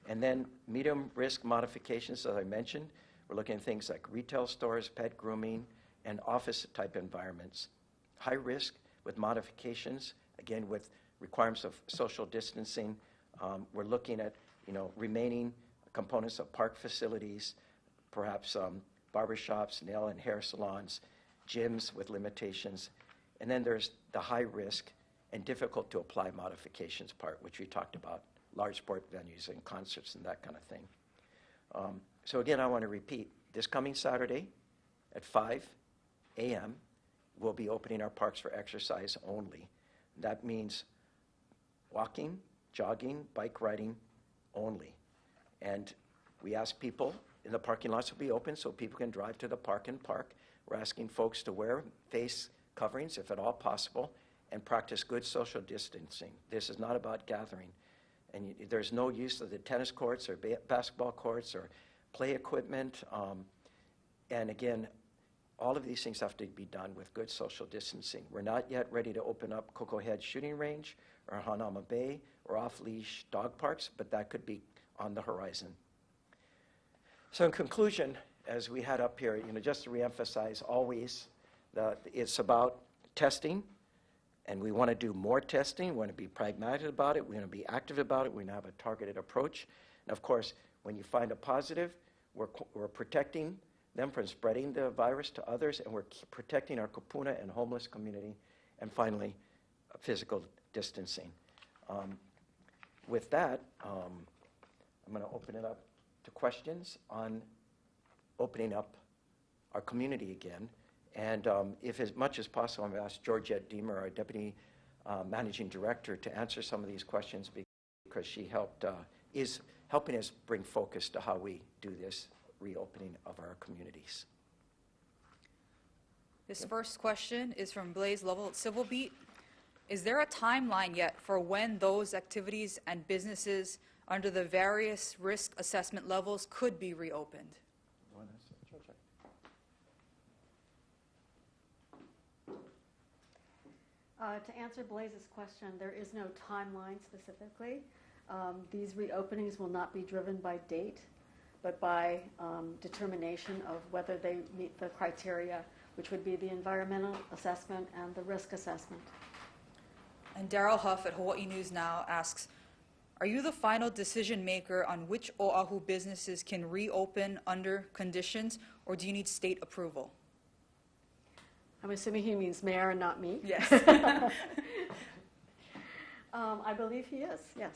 And then medium risk modifications, as I mentioned, we're looking at things like retail stores, pet grooming, and office type environments. High risk with modifications, again with requirements of social distancing. We're looking at remaining components of park facilities, perhaps barbershops, nail and hair salons, gyms with limitations. And then there's the high risk and difficult to apply modifications part, which we talked about, large sport venues and concerts and that kind of thing. So again, I want to repeat, this coming Saturday at 5 a.m., we'll be opening our parks for exercise only. That means walking, jogging, bike riding only. And we ask people, in the parking lots will be open so people can drive to the park and park. We're asking folks to wear face coverings, if at all possible, and practice good social distancing. This is not about gathering. And there's no use of the tennis courts or basketball courts or play equipment. And again, all of these things have to be done with good social distancing. We're not yet ready to open up Cocoa Head Shooting Range or Hanauma Bay or off-leash dog parks, but that could be on the horizon. So in conclusion, as we head up here, just to reemphasize always that it's about testing, and we want to do more testing. We want to be pragmatic about it. We want to be active about it. We want to have a targeted approach. And of course, when you find a positive, we're protecting them from spreading the virus to others, and we're protecting our kupuna and homeless community. And finally, physical distancing. With that, I'm going to open it up to questions on opening up our community again. And if as much as possible, I'm going to ask Georgette Deemer, our Deputy Managing Director, to answer some of these questions because she is helping us bring focus to how we do this reopening of our communities. This first question is from Blaze Lovell at Civil Beat. Is there a timeline yet for when those activities and businesses under the various risk assessment levels could be reopened? To answer Blaze's question, there is no timeline specifically. These reopenings will not be driven by date, but by determination of whether they meet the criteria, which would be the environmental assessment and the risk assessment. And Daryl Huff at Hawaii News Now asks, are you the final decision maker on which Oahu businesses can reopen under conditions, or do you need state approval? I'm assuming he means mayor and not me. Yes. I believe he is, yes.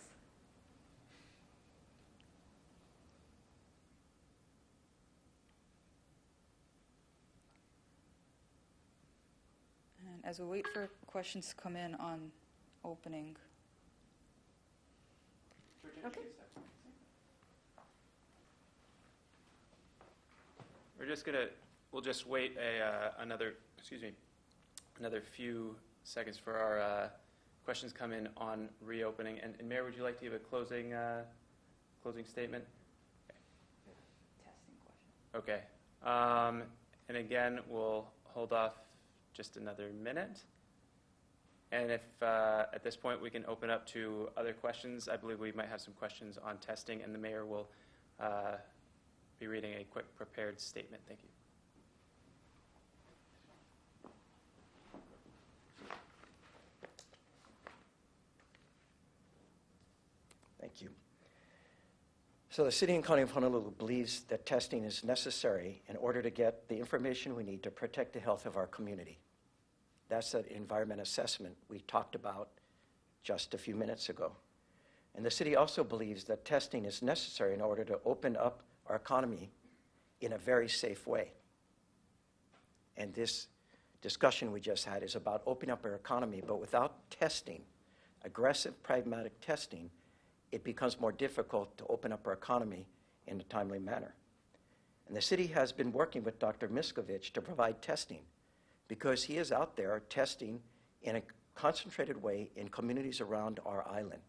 And as we wait for questions to come in on opening. Okay. We'll just wait another few seconds for our questions come in on reopening. And Mayor, would you like to give a closing statement? Testing question. Okay. And again, we'll hold off just another minute. And if at this point we can open up to other questions, I believe we might have some questions on testing, and the mayor will be reading a quick prepared statement. Thank you. Thank you. So the City and County of Honolulu believes that testing is necessary in order to get the information we need to protect the health of our community. That's that environment assessment we talked about just a few minutes ago. And the city also believes that testing is necessary in order to open up our economy in a very safe way. And this discussion we just had is about opening up our economy, but without testing, aggressive, pragmatic testing, it becomes more difficult to open up our economy in a timely manner. And the city has been working with Dr. Miskovich to provide testing because he is out there testing in a concentrated way in communities around our island.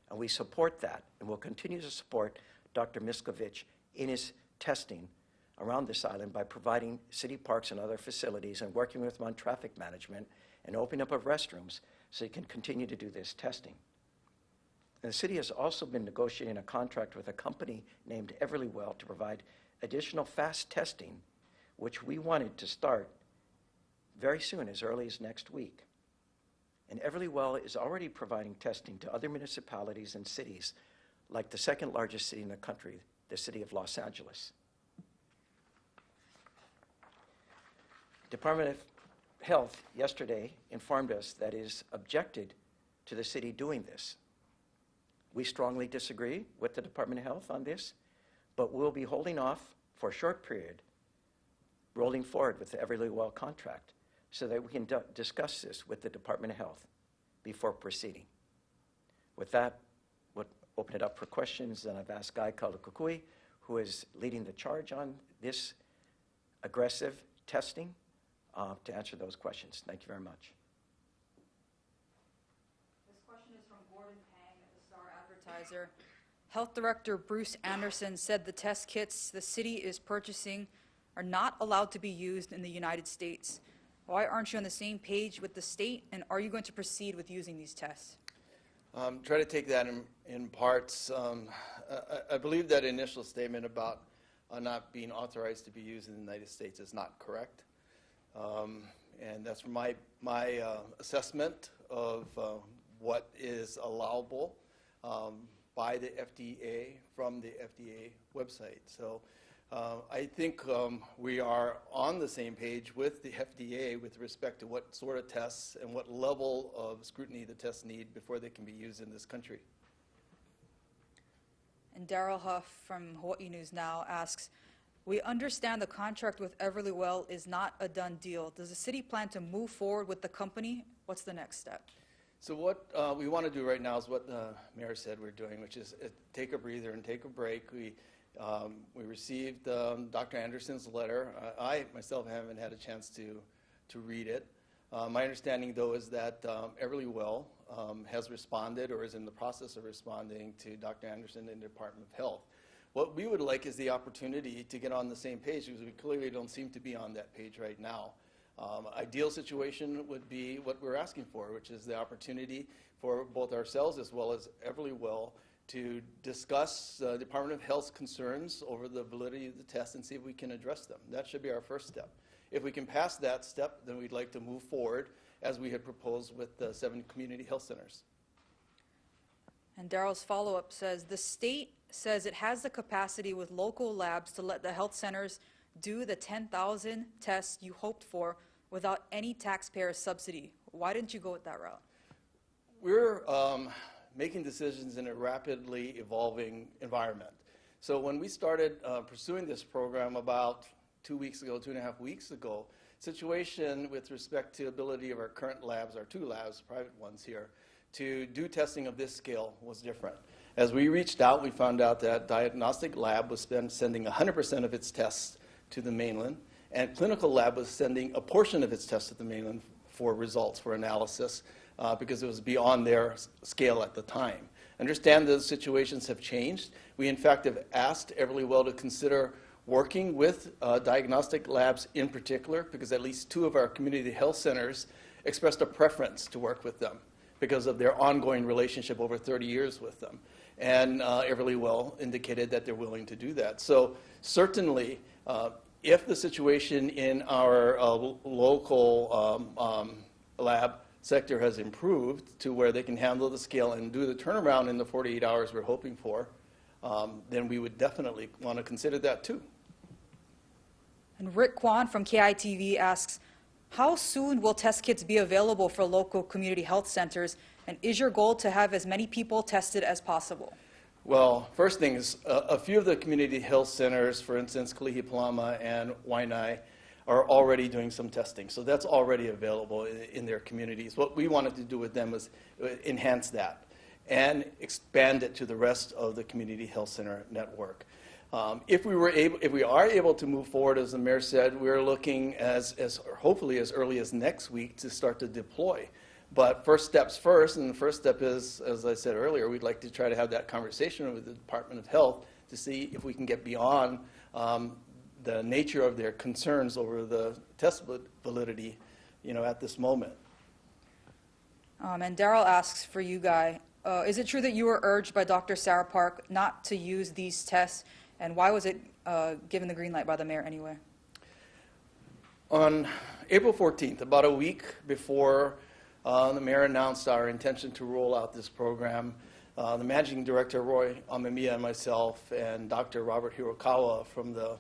And we support that, and we'll continue to support Dr. Miskovich in his testing around this island by providing city parks and other facilities and working with him on traffic management and opening up of restrooms so he can continue to do this testing. And the city has also been negotiating a contract with a company named Everlywell to provide additional fast testing, which we wanted to start very soon, as early as next week. And Everlywell is already providing testing to other municipalities and cities, like the second largest city in the country, the city of Los Angeles. Department of Health yesterday informed us that it is objected to the city doing this. We strongly disagree with the Department of Health on this, but we'll be holding off for a short period, rolling forward with the Everlywell contract so that we can discuss this with the Department of Health before proceeding. With that, we'll open it up for questions, and I've asked Guy Kalukukui, who is leading the charge on this aggressive testing, to answer those questions. Thank you very much. This question is from Gordon Pang at the Star Advertiser. Health Director Bruce Anderson said the test kits the city is purchasing are not allowed to be used in the United States. Why aren't you on the same page with the state, and are you going to proceed with using these tests? Try to take that in parts. I believe that initial statement about not being authorized to be used in the United States is not correct. And that's my assessment of what is allowable by the FDA from the FDA website. So I think we are on the same page with the FDA with respect to what sort of tests and what level of scrutiny the tests need before they can be used in this country. And Daryl Huff from Hawaii News Now asks, we understand the contract with Everlywell is not a done deal. Does the city plan to move forward with the company? What's the next step? So what we want to do right now is what the mayor said we're doing, which is take a breather and take a break. We received Dr. Anderson's letter. I myself haven't had a chance to read it. My understanding, though, is that Everlywell has responded or is in the process of responding to Dr. Anderson in the Department of Health. What we would like is the opportunity to get on the same page, because we clearly don't seem to be on that page right now. Ideal situation would be what we're asking for, which is the opportunity for both ourselves as well as Everlywell to discuss Department of Health's concerns over the validity of the test and see if we can address them. That should be our first step. If we can pass that step, then we'd like to move forward as we had proposed with the 7 community health centers. And Daryl's follow-up says, the state says it has the capacity with local labs to let the health centers do the 10,000 tests you hoped for without any taxpayer subsidy. Why didn't you go with that route? We're making decisions in a rapidly evolving environment. So when we started pursuing this program about 2.5 weeks ago, situation with respect to ability of our current labs, our 2 labs, private ones here, to do testing of this scale was different. As we reached out, we found out that diagnostic lab was sending 100% of its tests to the mainland, and clinical lab was sending a portion of its tests to the mainland for results, for analysis, because it was beyond their scale at the time. Understand those situations have changed. We, in fact, have asked Everlywell to consider working with diagnostic labs in particular, because at least 2 of our community health centers expressed a preference to work with them because of their ongoing relationship over 30 years with them. And Everlywell indicated that they're willing to do that. So certainly, if the situation in our local lab sector has improved to where they can handle the scale and do the turnaround in the 48 hours we're hoping for, then we would definitely want to consider that too. And Rick Kwan from KITV asks, how soon will test kits be available for local community health centers, and is your goal to have as many people tested as possible? Well, first thing is, a few of the community health centers, for instance, Kalihi Palama and Waianae, are already doing some testing. So that's already available in their communities. What we wanted to do with them was enhance that and expand it to the rest of the community health center network. If we are able to move forward, as the mayor said, we're looking hopefully as early as next week to start to deploy. But first steps first, and the first step is, as I said earlier, we'd like to try to have that conversation with the Department of Health to see if we can get beyond the nature of their concerns over the test validity, at this moment. And Daryl asks for you, Guy, is it true that you were urged by Dr. Sarah Park not to use these tests, and why was it given the green light by the mayor anyway? On April 14th, about a week before the mayor announced our intention to roll out this program, the managing director, Roy Amemiya, and myself, and Dr. Robert Hirokawa from the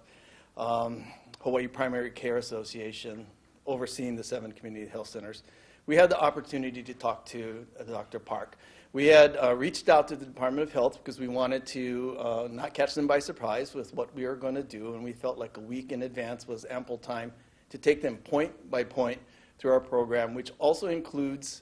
Hawaii Primary Care Association, overseeing the 7 community health centers, we had the opportunity to talk to Dr. Park. We had reached out to the Department of Health because we wanted to not catch them by surprise with what we were going to do, and we felt like a week in advance was ample time to take them point by point through our program, which also includes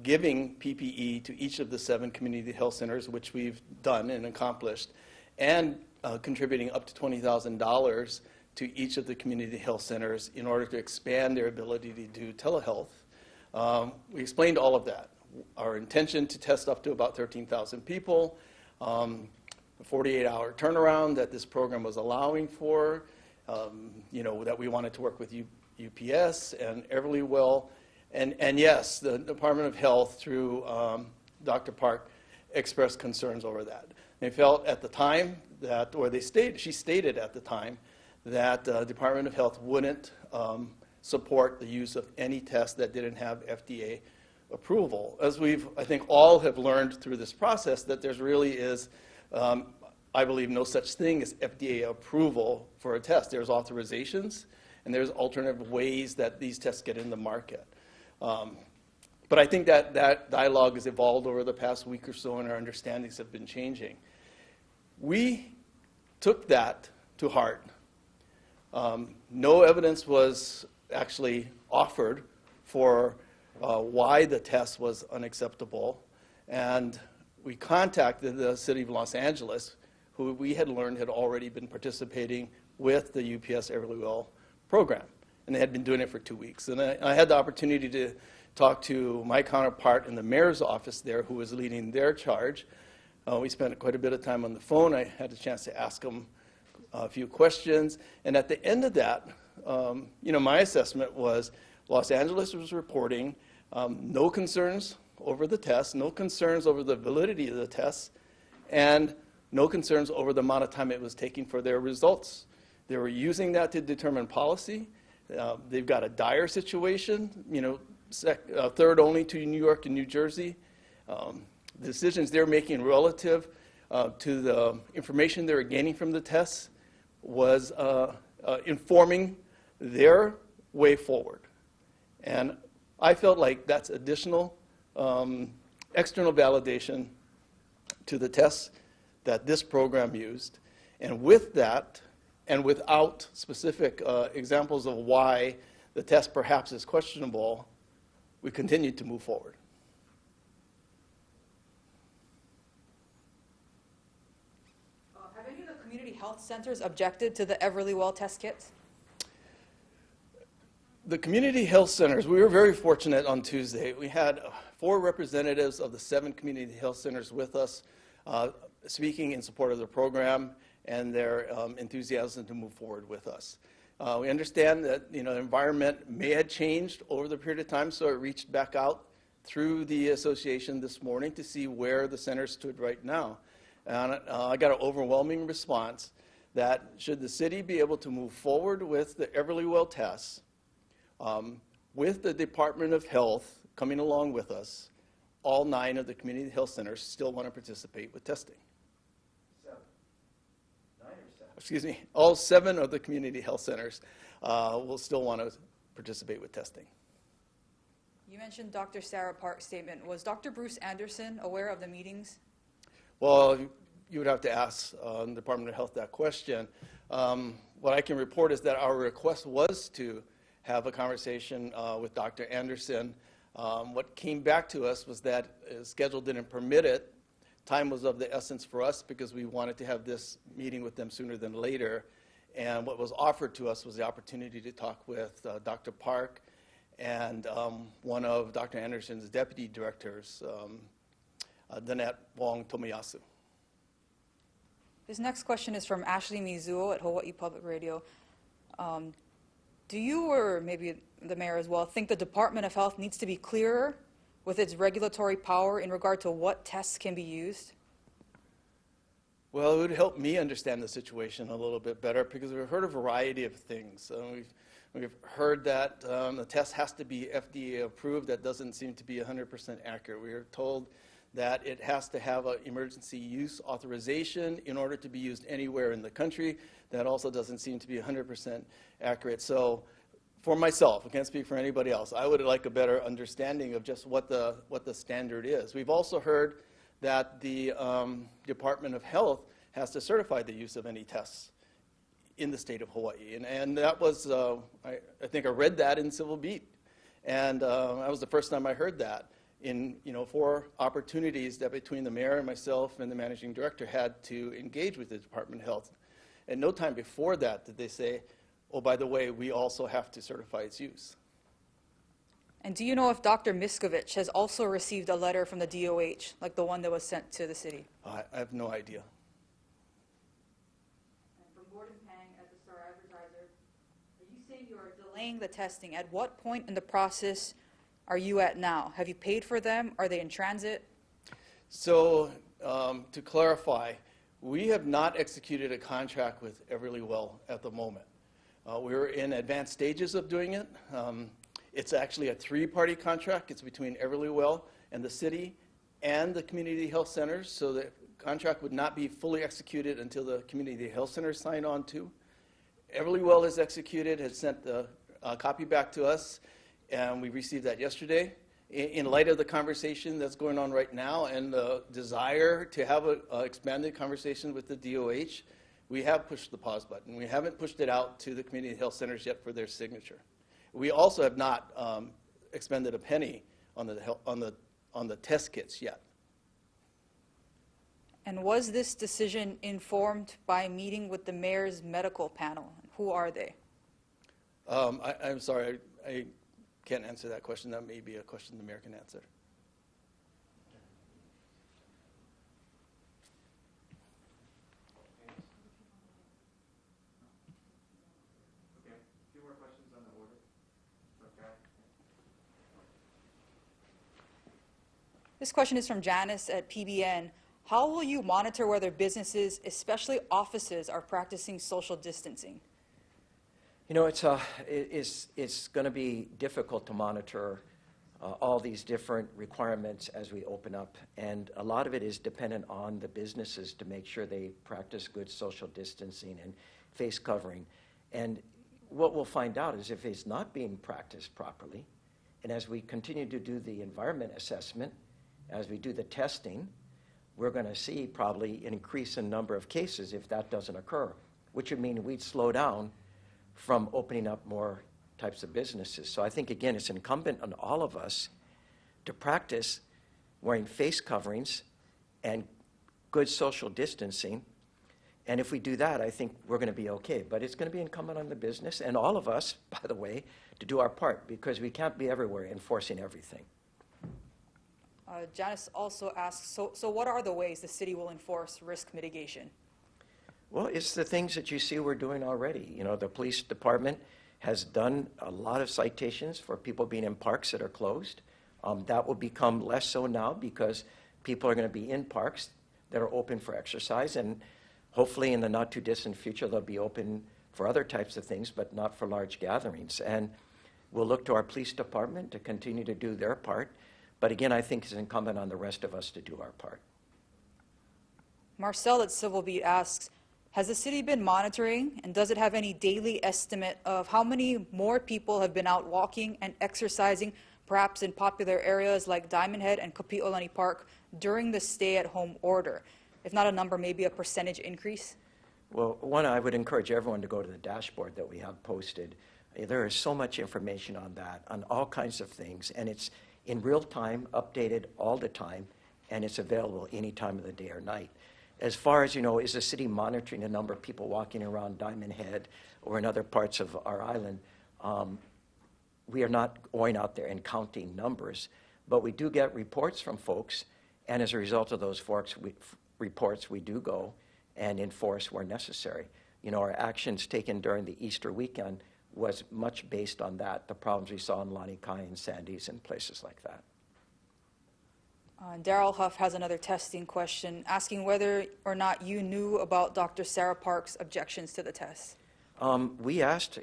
giving PPE to each of the 7 community health centers, which we've done and accomplished, and contributing up to $20,000 to each of the community health centers in order to expand their ability to do telehealth. We explained all of that. Our intention to test up to about 13,000 people, a 48-hour turnaround that this program was allowing for, that we wanted to work with UPS and Everlywell. And yes, the Department of Health, through Dr. Park, expressed concerns over that. They felt at the time that, she stated at the time, that the Department of Health wouldn't support the use of any test that didn't have FDA approval. As I think all have learned through this process, that there's really is, I believe, no such thing as FDA approval for a test. There's authorizations, and there's alternative ways that these tests get in the market. But I think that dialogue has evolved over the past week or so, and our understandings have been changing. We took that to heart. No evidence was actually offered for why the test was unacceptable, and we contacted the city of Los Angeles, who we had learned had already been participating with the UPS Everlywell program, and they had been doing it for 2 weeks. And I had the opportunity to talk to my counterpart in the mayor's office there, who was leading their charge. We spent quite a bit of time on the phone. I had a chance to ask him a few questions, and at the end of that, my assessment was Los Angeles was reporting no concerns over the test, no concerns over the validity of the tests, and no concerns over the amount of time it was taking for their results. They were using that to determine policy. They've got a dire situation, third only to New York and New Jersey. The decisions they're making relative to the information they were gaining from the tests was informing their way forward. And I felt like that's additional external validation to the tests that this program used. And with that, and without specific examples of why the test perhaps is questionable, we continued to move forward. Have any of the community health centers objected to the Everlywell test kits? The community health centers, we were very fortunate on Tuesday. We had 4 representatives of the 7 community health centers with us speaking in support of the program and their enthusiasm to move forward with us. We understand that the environment may have changed over the period of time, so it reached back out through the association this morning to see where the center stood right now. And I got an overwhelming response that should the city be able to move forward with the Everlywell tests, with the Department of Health coming along with us, all 9 of the community health centers still want to participate with testing. 7. 9 or 7? Excuse me, all 7 of the community health centers will still want to participate with testing. You mentioned Dr. Sarah Park's statement. Was Dr. Bruce Anderson aware of the meetings? Well, you would have to ask the Department of Health that question. what I can report is that our request was to have a conversation with Dr. Anderson. What came back to us was that schedule didn't permit it. Time was of the essence for us because we wanted to have this meeting with them sooner than later. And what was offered to us was the opportunity to talk with Dr. Park and one of Dr. Anderson's deputy directors, Danette Wong Tomoyasu. This next question is from Ashley Mizuo at Hawaii Public Radio. Do you, or maybe the mayor as well, think the Department of Health needs to be clearer with its regulatory power in regard to what tests can be used? Well, it would help me understand the situation a little bit better because we've heard a variety of things. We've heard that the test has to be FDA approved. That doesn't seem to be 100% accurate. We are told that it has to have an emergency use authorization in order to be used anywhere in the country. That also doesn't seem to be 100% accurate. So for myself, I can't speak for anybody else, I would like a better understanding of just what the standard is. We've also heard that the Department of Health has to certify the use of any tests in the state of Hawaii. And that was, I think I read that in Civil Beat. And that was the first time I heard that. In 4 opportunities that between the mayor and myself and the managing director had to engage with the Department of Health. And no time before that did they say, oh, by the way, we also have to certify its use. And do you know if Dr. Miskovich has also received a letter from the DOH, like the one that was sent to the city? I have no idea. And from Gordon Pang at the Star Advertiser, are you saying you are delaying the testing? At what point in the process are you at now? Have you paid for them? Are they in transit? So to clarify, we have not executed a contract with Everlywell at the moment. We're in advanced stages of doing it. It's actually a 3-party contract. It's between Everlywell and the city and the community health centers. So the contract would not be fully executed until the community health centers sign on too. Everlywell has executed, has sent the copy back to us, and we received that yesterday. In light of the conversation that's going on right now and the desire to have an expanded conversation with the DOH, we have pushed the pause button. We haven't pushed it out to the community health centers yet for their signature. We also have not expended a penny on the test kits yet. And was this decision informed by meeting with the mayor's medical panel? Who are they? I'm sorry, I can't answer that question. That may be a question the mayor can answer. Okay, a few more questions on the order. Okay. This question is from Janice at PBN. How will you monitor whether businesses, especially offices, are practicing social distancing? You know, it's going to be difficult to monitor all these different requirements as we open up, and a lot of it is dependent on the businesses to make sure they practice good social distancing and face covering. And what we'll find out is if it's not being practiced properly, and as we continue to do the environment assessment, as we do the testing, we're going to see probably an increase in number of cases if that doesn't occur, which would mean we'd slow down from opening up more types of businesses. So I think, again, it's incumbent on all of us to practice wearing face coverings and good social distancing. And if we do that, I think we're going to be okay. But it's going to be incumbent on the business and all of us, by the way, to do our part, because we can't be everywhere enforcing everything. Janice also asks, so what are the ways the city will enforce risk mitigation? Well, it's the things that you see we're doing already. You know, the police department has done a lot of citations for people being in parks that are closed. That will become less so now because people are going to be in parks that are open for exercise, and hopefully in the not too distant future they'll be open for other types of things, but not for large gatherings. And we'll look to our police department to continue to do their part. But again, I think it's incumbent on the rest of us to do our part. Marcel at Civil Beat asks, has the city been monitoring, and does it have any daily estimate of how many more people have been out walking and exercising, perhaps in popular areas like Diamond Head and Kapi'olani Park, during the stay-at-home order? If not a number, maybe a percentage increase? Well, one, I would encourage everyone to go to the dashboard that we have posted. There is so much information on that, on all kinds of things, and it's in real time, updated all the time, and it's available any time of the day or night. As far as, is the city monitoring the number of people walking around Diamond Head or in other parts of our island? We are not going out there and counting numbers, but we do get reports from folks, and as a result of those reports, we do go and enforce where necessary. Our actions taken during the Easter weekend was much based on that, the problems we saw in Lanikai and Sandy's and places like that. Daryl Huff has another testing question, asking whether or not you knew about Dr. Sarah Park's objections to the test. We asked,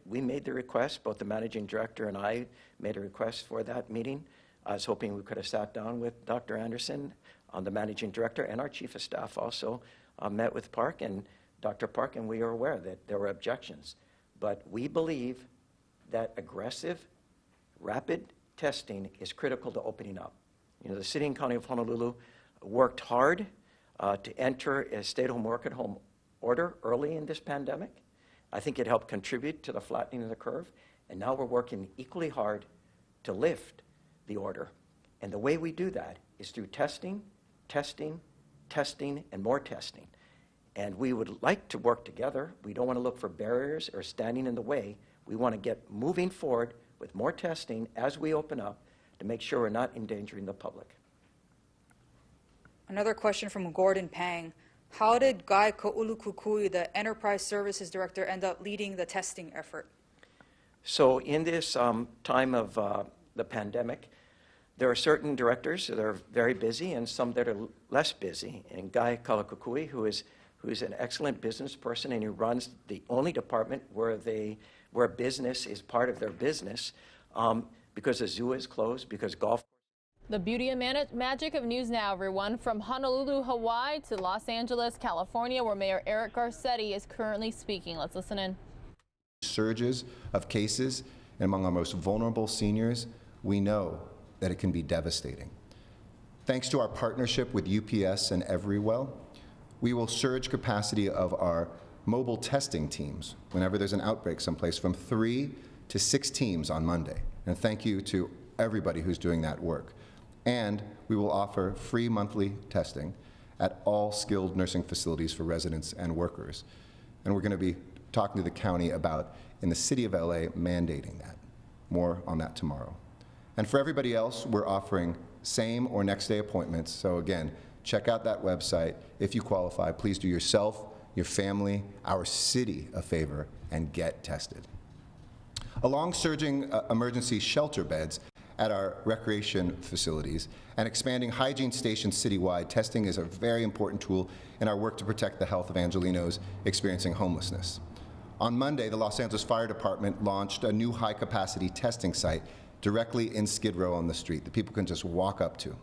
we made the request, both the managing director and I made a request for that meeting. I was hoping we could have sat down with Dr. Anderson, the managing director, and our chief of staff also met with Park and Dr. Park, and we are aware that there were objections. But we believe that aggressive, rapid testing is critical to opening up. The city and county of Honolulu worked hard to enter a stay-at-home, work-at-home order early in this pandemic. I think it helped contribute to the flattening of the curve, and now we're working equally hard to lift the order. And the way we do that is through testing, testing, testing, and more testing. And we would like to work together. We don't want to look for barriers or standing in the way. We want to get moving forward with more testing as we open up to make sure we're not endangering the public. Another question from Gordon Pang. How did Guy Ko'ulukukui, the Enterprise Services Director, end up leading the testing effort? So in this time of the pandemic, there are certain directors that are very busy and some that are less busy. And Guy Ko'ulukukui, who is an excellent business person and who runs the only department where business is part of their business, because the zoo is closed, because golf. The beauty and magic of news now, everyone. From Honolulu, Hawaii to Los Angeles, California, where Mayor Eric Garcetti is currently speaking. Let's listen in. Surges of cases among our most vulnerable seniors, we know that it can be devastating. Thanks to our partnership with UPS and Everywell, we will surge capacity of our mobile testing teams whenever there's an outbreak someplace from 3 to 6 teams on Monday. And thank you to everybody who's doing that work. And we will offer free monthly testing at all skilled nursing facilities for residents and workers. And we're going to be talking to the county about, in the city of LA, mandating that. More on that tomorrow. And for everybody else, we're offering same or next day appointments. So again, check out that website. If you qualify, please do yourself, your family, our city a favor and get tested. Along surging emergency shelter beds at our recreation facilities and expanding hygiene stations citywide, testing is a very important tool in our work to protect the health of Angelenos experiencing homelessness. On Monday, the Los Angeles Fire Department launched a new high-capacity testing site directly in Skid Row on the street that people can just walk up to.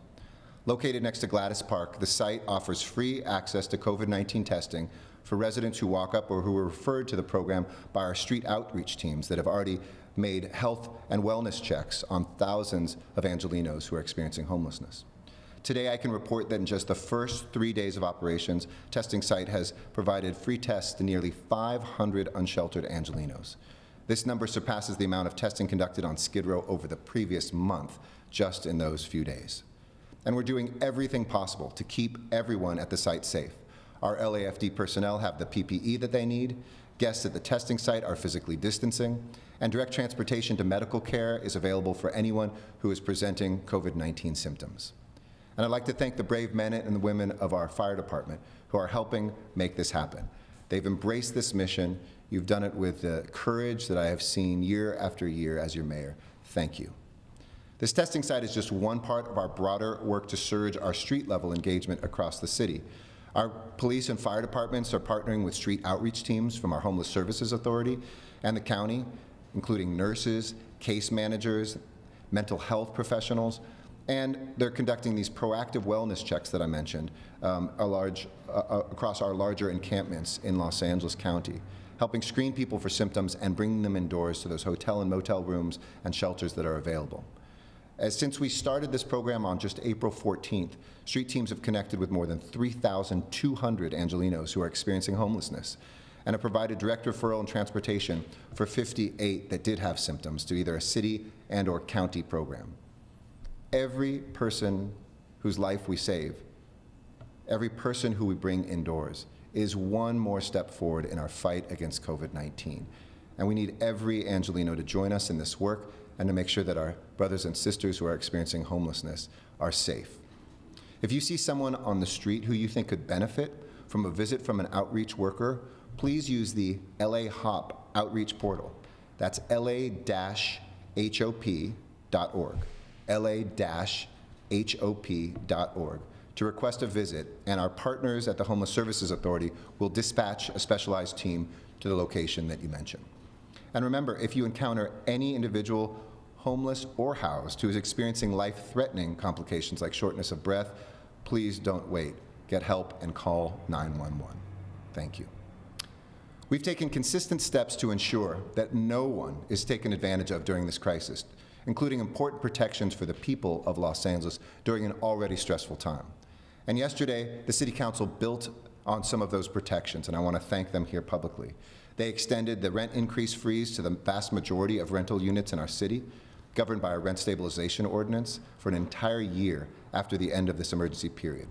Located next to Gladys Park, the site offers free access to COVID-19 testing for residents who walk up or who are referred to the program by our street outreach teams that have already made health and wellness checks on thousands of Angelenos who are experiencing homelessness. Today, I can report that in just the first 3 days of operations, testing site has provided free tests to nearly 500 unsheltered Angelenos. This number surpasses the amount of testing conducted on Skid Row over the previous month, just in those few days. And we're doing everything possible to keep everyone at the site safe. Our LAFD personnel have the PPE that they need, guests at the testing site are physically distancing, and direct transportation to medical care is available for anyone who is presenting COVID-19 symptoms. And I'd like to thank the brave men and women of our fire department who are helping make this happen. They've embraced this mission. You've done it with the courage that I have seen year after year as your mayor. Thank you. This testing site is just one part of our broader work to surge our street-level engagement across the city. Our police and fire departments are partnering with street outreach teams from our Homeless Services Authority and the county, including nurses, case managers, mental health professionals, and they're conducting these proactive wellness checks that I mentioned across our larger encampments in Los Angeles County, helping screen people for symptoms and bringing them indoors to those hotel and motel rooms and shelters that are available. Since we started this program on just April 14th, street teams have connected with more than 3,200 Angelenos who are experiencing homelessness and have provided direct referral and transportation for 58 that did have symptoms to either a city and or county program. Every person whose life we save, every person who we bring indoors is one more step forward in our fight against COVID-19. And we need every Angeleno to join us in this work and to make sure that our brothers and sisters who are experiencing homelessness are safe. If you see someone on the street who you think could benefit from a visit from an outreach worker, please use the LA HOP outreach portal. That's la-hop.org, la-hop.org, to request a visit, and our partners at the Homeless Services Authority will dispatch a specialized team to the location that you mentioned. And remember, if you encounter any individual homeless or housed who is experiencing life-threatening complications like shortness of breath, please don't wait. Get help and call 911. Thank you. We've taken consistent steps to ensure that no one is taken advantage of during this crisis, including important protections for the people of Los Angeles during an already stressful time. And yesterday, the City Council built on some of those protections, and I want to thank them here publicly. They extended the rent increase freeze to the vast majority of rental units in our city, governed by a rent stabilization ordinance, for an entire year after the end of this emergency period.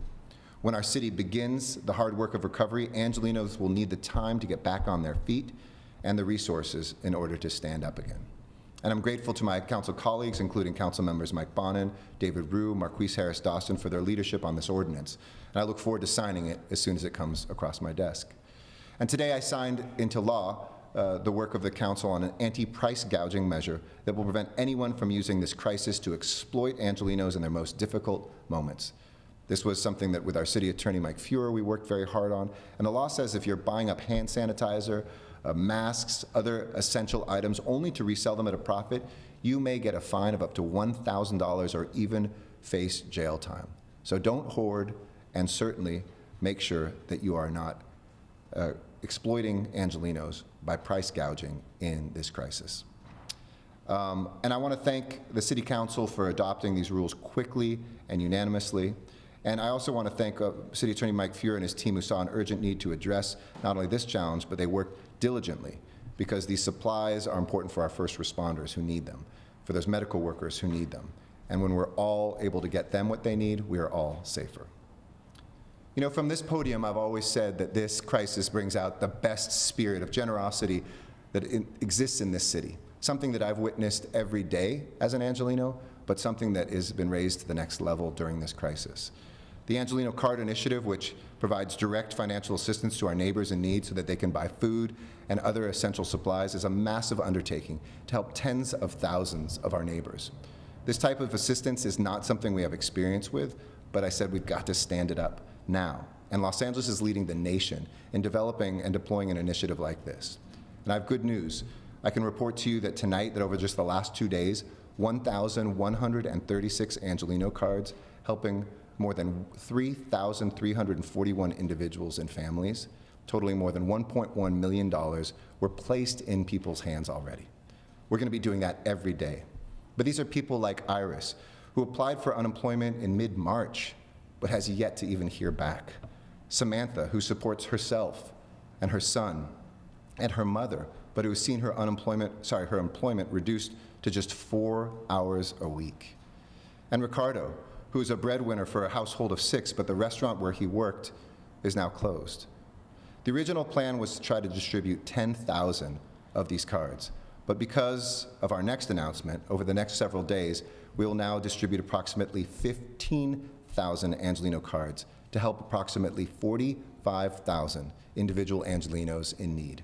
When our city begins the hard work of recovery, Angelenos will need the time to get back on their feet and the resources in order to stand up again. And I'm grateful to my council colleagues, including council members Mike Bonin, David Rue, Marquise Harris-Dawson, for their leadership on this ordinance. And I look forward to signing it as soon as it comes across my desk. And today I signed into law the work of the council on an anti-price gouging measure that will prevent anyone from using this crisis to exploit Angelenos in their most difficult moments. This was something that with our city attorney, Mike Feuer, we worked very hard on. And the law says if you're buying up hand sanitizer, masks, other essential items, only to resell them at a profit, you may get a fine of up to $1,000 or even face jail time. So don't hoard, and certainly make sure that you are not exploiting Angelenos by price gouging in this crisis. And I want to thank the City Council for adopting these rules quickly and unanimously. And I also want to thank City Attorney Mike Feuer and his team, who saw an urgent need to address not only this challenge, but they worked diligently, because these supplies are important for our first responders who need them, for those medical workers who need them. And when we're all able to get them what they need, we are all safer. You know, from this podium, I've always said that this crisis brings out the best spirit of generosity that exists in this city, something that I've witnessed every day as an Angeleno, but something that has been raised to the next level during this crisis. The Angeleno Card Initiative, which provides direct financial assistance to our neighbors in need so that they can buy food and other essential supplies, is a massive undertaking to help tens of thousands of our neighbors. This type of assistance is not something we have experience with, but I said we've got to stand it up now. And Los Angeles is leading the nation in developing and deploying an initiative like this. And I have good news. I can report to you that tonight, that over just the last 2 days, 1,136 Angeleno cards, helping more than 3,341 individuals and families, totaling more than $1.1 million, were placed in people's hands already. We're going to be doing that every day. But these are people like Iris, who applied for unemployment in mid-March, but has yet to even hear back. Samantha, who supports herself and her son and her mother, but who has seen her employment reduced to just 4 hours a week. And Ricardo, who is a breadwinner for a household of 6, but the restaurant where he worked is now closed. The original plan was to try to distribute 10,000 of these cards, but because of our next announcement, over the next several days, we will now distribute approximately 15,000 Angeleno cards to help approximately 45,000 individual Angelenos in need.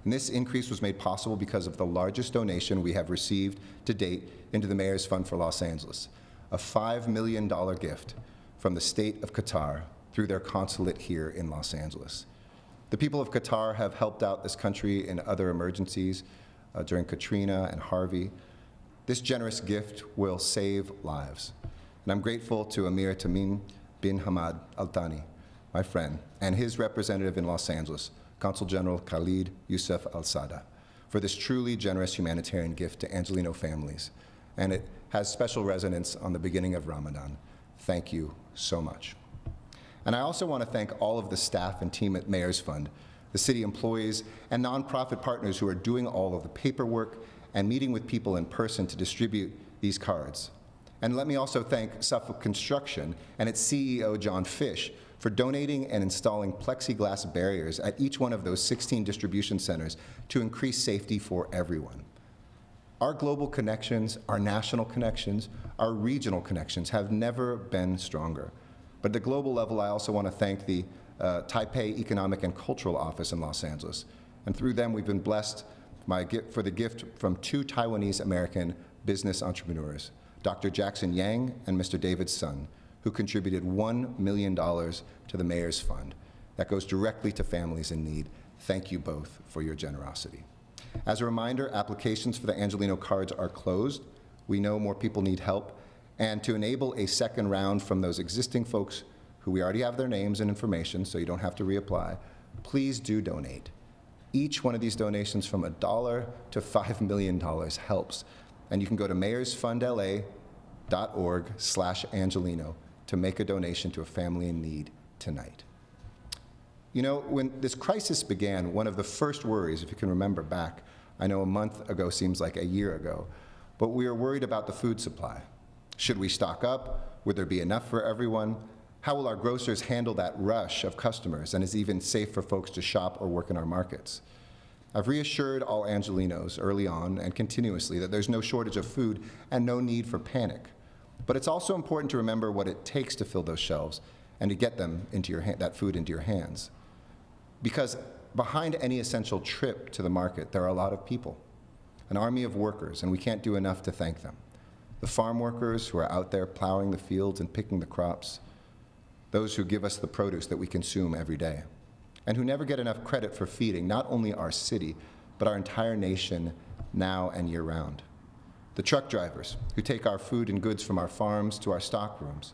And this increase was made possible because of the largest donation we have received to date into the Mayor's Fund for Los Angeles, a $5 million gift from the state of Qatar through their consulate here in Los Angeles. The people of Qatar have helped out this country in other emergencies during Katrina and Harvey. This generous gift will save lives. And I'm grateful to Amir Tamim bin Hamad Al Thani, my friend, and his representative in Los Angeles, Consul General Khalid Youssef Al Sada, for this truly generous humanitarian gift to Angeleno families. And it has special resonance on the beginning of Ramadan. Thank you so much. And I also want to thank all of the staff and team at Mayor's Fund, the city employees and nonprofit partners who are doing all of the paperwork and meeting with people in person to distribute these cards. And let me also thank Suffolk Construction and its CEO, John Fish, for donating and installing plexiglass barriers at each one of those 16 distribution centers to increase safety for everyone. Our global connections, our national connections, our regional connections have never been stronger. But at the global level, I also want to thank the Taipei Economic and Cultural Office in Los Angeles. And through them, we've been blessed for the gift from 2 Taiwanese American business entrepreneurs, Dr. Jackson Yang and Mr. David Sun, who contributed $1 million to the Mayor's Fund. That goes directly to families in need. Thank you both for your generosity. As a reminder, applications for the Angelino cards are closed. We know more people need help. And to enable a second round from those existing folks who we already have their names and information, so you don't have to reapply, please do donate. Each one of these donations from $1 to $5 million helps. And you can go to mayorsfundla.org/Angelino to make a donation to a family in need tonight. You know, when this crisis began, one of the first worries, if you can remember back, I know a month ago seems like a year ago, but we were worried about the food supply. Should we stock up? Would there be enough for everyone? How will our grocers handle that rush of customers? And is it even safe for folks to shop or work in our markets? I've reassured all Angelinos early on and continuously that there's no shortage of food and no need for panic. But it's also important to remember what it takes to fill those shelves and to get them into your that food into your hands. Because behind any essential trip to the market, there are a lot of people, an army of workers, and we can't do enough to thank them. The farm workers who are out there plowing the fields and picking the crops, those who give us the produce that we consume every day, and who never get enough credit for feeding not only our city, but our entire nation now and year-round. The truck drivers who take our food and goods from our farms to our stock rooms,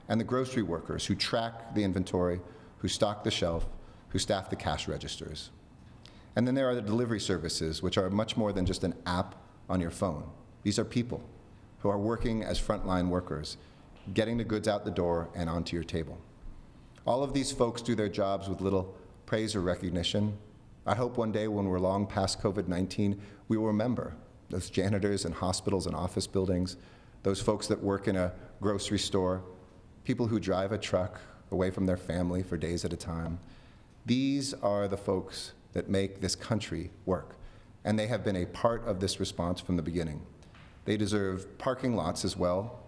and the grocery workers who track the inventory, who stock the shelf, who staff the cash registers. And then there are the delivery services, which are much more than just an app on your phone. These are people who are working as frontline workers, getting the goods out the door and onto your table. All of these folks do their jobs with little praise or recognition. I hope one day when we're long past COVID-19, we will remember those janitors in hospitals and office buildings, those folks that work in a grocery store, people who drive a truck away from their family for days at a time. These are the folks that make this country work, and they have been a part of this response from the beginning. They deserve parking lots as well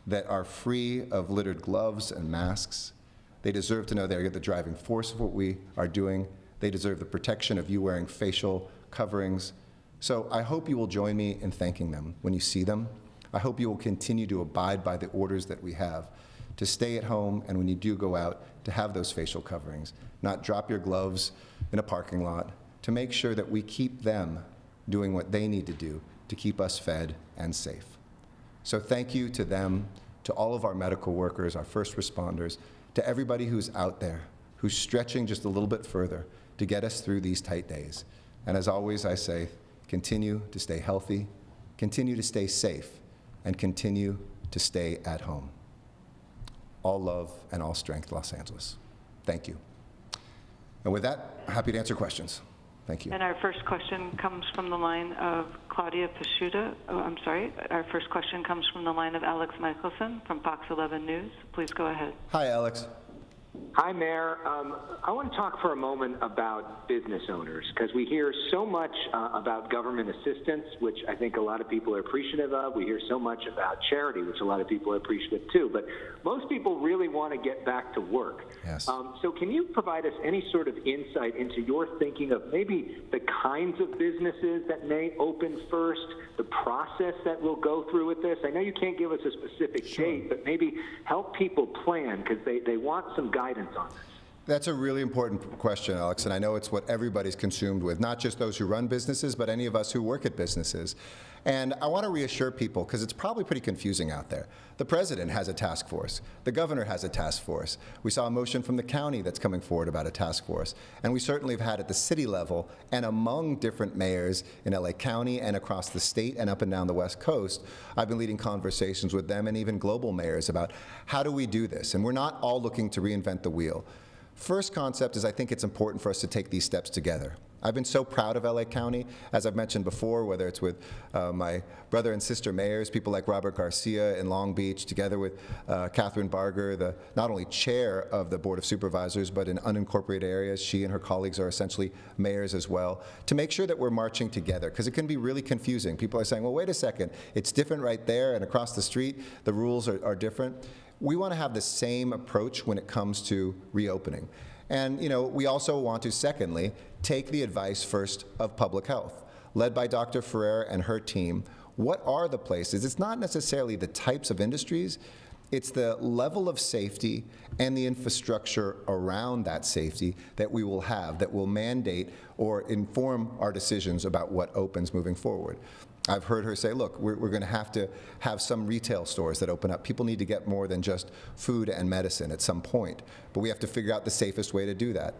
that are free of littered gloves and masks. They deserve to know they're the driving force of what we are doing. They deserve the protection of you wearing facial coverings. So I hope you will join me in thanking them when you see them. I hope you will continue to abide by the orders that we have, to stay at home, and when you do go out, to have those facial coverings, not drop your gloves in a parking lot, to make sure that we keep them doing what they need to do to keep us fed and safe. So thank you to them, to all of our medical workers, our first responders, to everybody who's out there, who's stretching just a little bit further to get us through these tight days. And as always, I say, continue to stay healthy, continue to stay safe, and continue to stay at home. All love and all strength, Los Angeles. Thank you. And with that, I'm happy to answer questions. Thank you. And our first question comes from the line of Claudia Pashuta. Our first question comes from the line of Alex Michelson from Fox 11 News. Please go ahead. Hi, Alex. Hi, Mayor. I want to talk for a moment about business owners, because we hear so much about government assistance, which I think a lot of people are appreciative of. We hear so much about charity, which a lot of people are appreciative too. But most people really want to get back to work. Yes. So can you provide us any sort of insight into your thinking of maybe the kinds of businesses that may open first, the process that we'll go through with this? I know you can't give us a specific date, but maybe help people plan, because they want some guidance on this. That's a really important question, Alex, and I know it's what everybody's consumed with, not just those who run businesses, but any of us who work at businesses. And I want to reassure people, because it's probably pretty confusing out there. The president has a task force. The governor has a task force. We saw a motion from the county that's coming forward about a task force. And we certainly have had at the city level and among different mayors in LA County and across the state and up and down the West Coast. I've been leading conversations with them and even global mayors about how do we do this? And we're not all looking to reinvent the wheel. First concept is I think it's important for us to take these steps together. I've been so proud of LA County, as I've mentioned before, whether it's with my brother and sister mayors, people like Robert Garcia in Long Beach, together with Catherine Barger, the not only chair of the Board of Supervisors, but in unincorporated areas, she and her colleagues are essentially mayors as well, to make sure that we're marching together, because it can be really confusing. People are saying, well, wait a second, it's different right there, and across the street, the rules are different. We want to have the same approach when it comes to reopening. And we also want to, secondly, take the advice first of public health. Led by Dr. Ferrer and her team, what are the places? It's not necessarily the types of industries, it's the level of safety and the infrastructure around that safety that we will have, that will mandate or inform our decisions about what opens moving forward. I've heard her say, look, we're going to have some retail stores that open up. People need to get more than just food and medicine at some point, but we have to figure out the safest way to do that.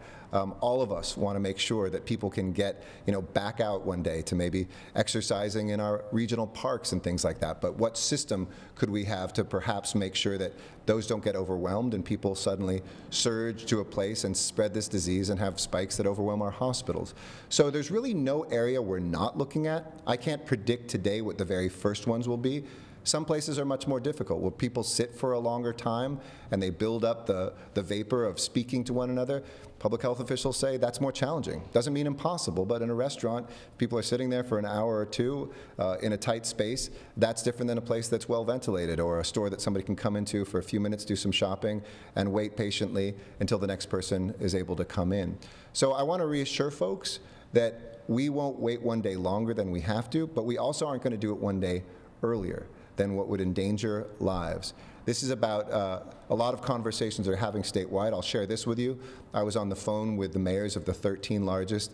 All of us want to make sure that people can get, back out one day to maybe exercising in our regional parks and things like that. But what system could we have to perhaps make sure that those don't get overwhelmed and people suddenly surge to a place and spread this disease and have spikes that overwhelm our hospitals? So there's really no area we're not looking at. I can't predict today what the very first ones will be. Some places are much more difficult, where people sit for a longer time and they build up the vapor of speaking to one another. Public health officials say that's more challenging. Doesn't mean impossible, but in a restaurant, people are sitting there for an hour or two in a tight space. That's different than a place that's well ventilated, or a store that somebody can come into for a few minutes, do some shopping, and wait patiently until the next person is able to come in. So I want to reassure folks that we won't wait one day longer than we have to, but we also aren't going to do it one day earlier than what would endanger lives. This is about a lot of conversations they're having statewide. I'll share this with you. I was on the phone with the mayors of the 13 largest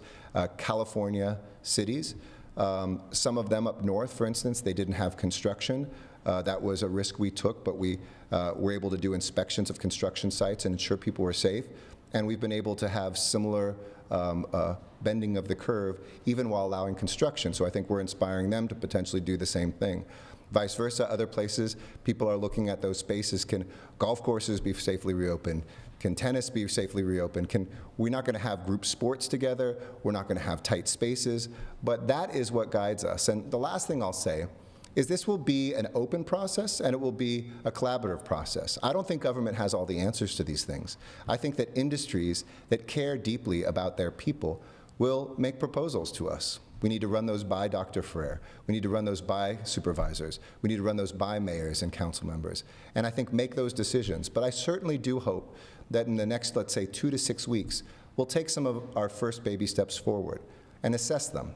California cities. Some of them up north, for instance, they didn't have construction. That was a risk we took, but we were able to do inspections of construction sites and ensure people were safe. And we've been able to have similar bending of the curve, even while allowing construction. So I think we're inspiring them to potentially do the same thing. Vice versa, other places, people are looking at those spaces. Can golf courses be safely reopened? Can tennis be safely reopened? We're not going to have group sports together. We're not going to have tight spaces. But that is what guides us. And the last thing I'll say is this will be an open process, and it will be a collaborative process. I don't think government has all the answers to these things. I think that industries that care deeply about their people will make proposals to us. We need to run those by Dr. Ferrer. We need to run those by supervisors. We need to run those by mayors and council members. And I think make those decisions. But I certainly do hope that in the next, let's say, 2 to 6 weeks, we'll take some of our first baby steps forward and assess them.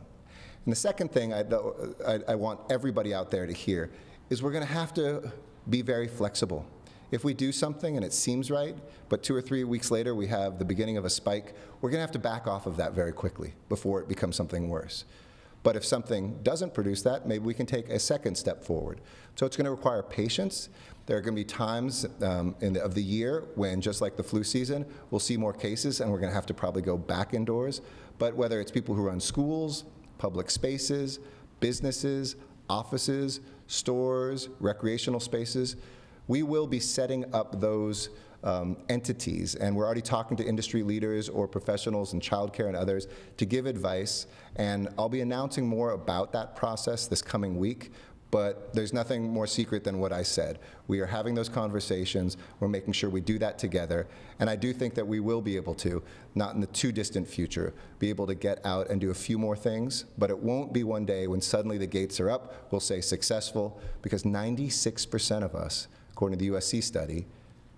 And the second thing I want everybody out there to hear is we're going to have to be very flexible. If we do something and it seems right, but 2 or 3 weeks later we have the beginning of a spike, we're going to have to back off of that very quickly before it becomes something worse. But if something doesn't produce that, maybe we can take a second step forward. So it's going to require patience. There are going to be times of the year when, just like the flu season, we'll see more cases and we're going to have to probably go back indoors. But whether it's people who run schools, public spaces, businesses, offices, stores, recreational spaces, we will be setting up those entities, and we're already talking to industry leaders or professionals in childcare and others to give advice, and I'll be announcing more about that process this coming week, but there's nothing more secret than what I said. We are having those conversations, we're making sure we do that together, and I do think that we will be able to, not in the too distant future, be able to get out and do a few more things, but it won't be one day when suddenly the gates are up, we'll say successful, because 96% of us, according to the USC study,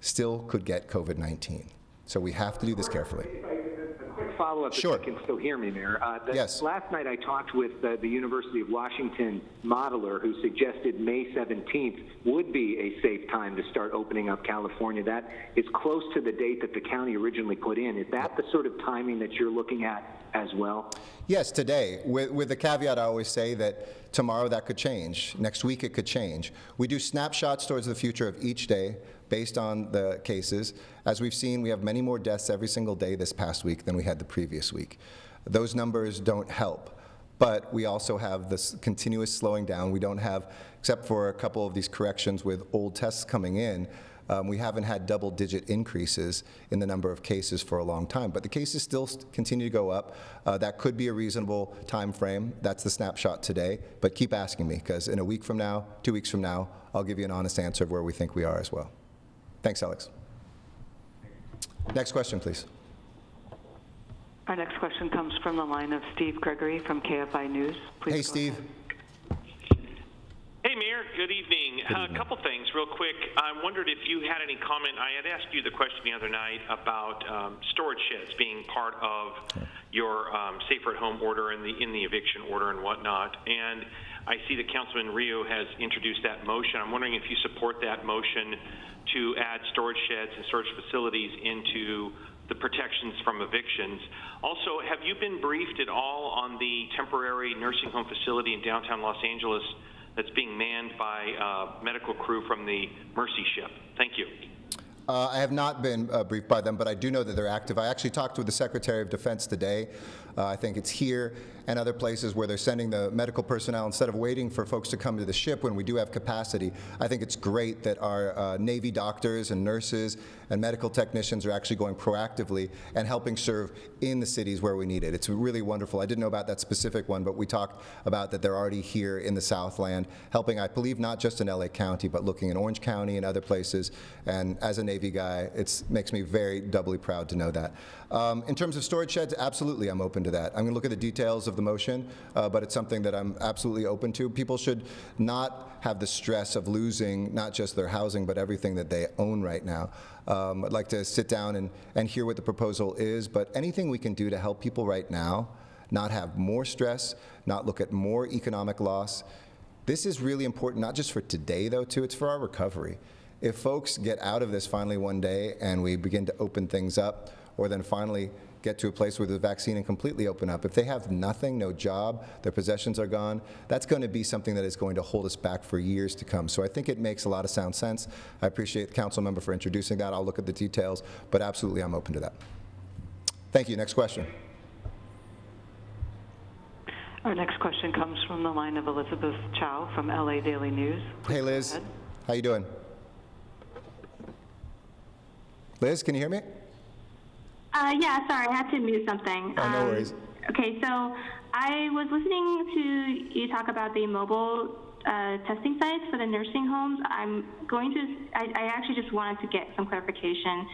still could get COVID-19. So we have to do this carefully. A quick follow up Sure. if you can still hear me, Mayor. Yes. Last night I talked with the University of Washington modeler who suggested May 17th would be a safe time to start opening up California. That is close to the date that the county originally put in. Is that the sort of timing that you're looking at as well? Yes, today, with the caveat I always say that tomorrow that could change. Next week it could change. We do snapshots towards the future of each day based on the cases. As we've seen, we have many more deaths every single day this past week than we had the previous week. Those numbers don't help, but we also have this continuous slowing down. We don't have, except for a couple of these corrections with old tests coming in, we haven't had double-digit increases in the number of cases for a long time, but the cases still continue to go up. That could be a reasonable time frame. That's the snapshot today, but keep asking me, because in a week from now, 2 weeks from now, I'll give you an honest answer of where we think we are as well. Thanks, Alex. Next question, please. Our next question comes from the line of Steve Gregory from KFI News. Please hey, Steve. Ahead. Hey, Mayor. Good evening. A couple things real quick. I wondered if you had any comment. I had asked you the question the other night about storage sheds being part of your safer at home order in the eviction order and whatnot. And I see that Councilman Rio has introduced that motion. I'm wondering if you support that motion to add storage sheds and storage facilities into the protections from evictions. Also, have you been briefed at all on the temporary nursing home facility in downtown Los Angeles that's being manned by medical crew from the Mercy ship? Thank you. I have not been briefed by them, but I do know that they're active. I actually talked with the Secretary of Defense today. I think it's here and other places where they're sending the medical personnel instead of waiting for folks to come to the ship when we do have capacity. I think it's great that our Navy doctors and nurses and medical technicians are actually going proactively and helping serve in the cities where we need it. It's really wonderful. I didn't know about that specific one, but we talked about that they're already here in the Southland, helping, I believe, not just in LA County, but looking in Orange County and other places. And as a Navy guy, it makes me very doubly proud to know that. In terms of storage sheds, absolutely, I'm open to that. I'm going to look at the details of the motion, but it's something that I'm absolutely open to. People should not have the stress of losing not just their housing, but everything that they own right now. I'd like to sit down and hear what the proposal is, but anything we can do to help people right now not have more stress, not look at more economic loss. This is really important, not just for today, though, too. It's for our recovery. If folks get out of this finally one day and we begin to open things up, or then finally get to a place where the vaccine and completely open up. If they have nothing, no job, their possessions are gone, that's going to be something that is going to hold us back for years to come. So I think it makes a lot of sound sense. I appreciate the council member for introducing that. I'll look at the details, but absolutely I'm open to that. Thank you. Next question. Our next question comes from the line of Elizabeth Chow from LA Daily News. Hey, Liz. How you doing? Liz, can you hear me? Yeah, sorry, I had to mute something. Oh, no worries. Okay, so I was listening to you talk about the mobile testing sites for the nursing homes. I actually just wanted to get some clarification.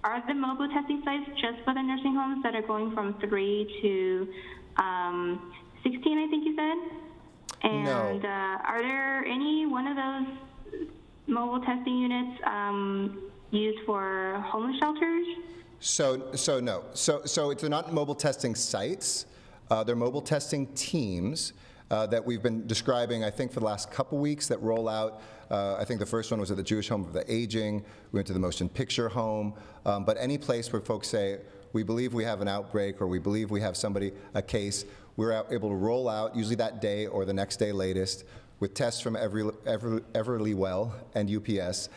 Are the mobile testing sites just for the nursing homes that are going from 3 to 16, I think you said? And No. Are there any one of those mobile testing units used for homeless shelters? So no. So it's not mobile testing sites. They're mobile testing teams that we've been describing, I think, for the last couple weeks that roll out. I think the first one was at the Jewish Home of the Aging. We went to the Motion Picture Home. But any place where folks say, we believe we have an outbreak or we believe we have a case, we're able to roll out, usually that day or the next day latest, with tests from Everlywell and UPS.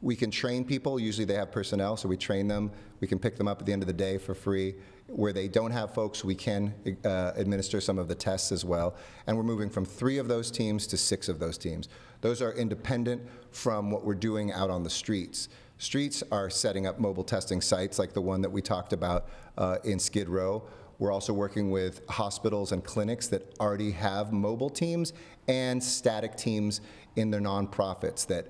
We can train people. Usually they have personnel, so we train them. We can pick them up at the end of the day for free. Where they don't have folks, we can administer some of the tests as well. And we're moving from 3 of those teams to 6 of those teams. Those are independent from what we're doing out on the streets. Streets are setting up mobile testing sites like the one that we talked about in Skid Row. We're also working with hospitals and clinics that already have mobile teams and static teams in their nonprofits that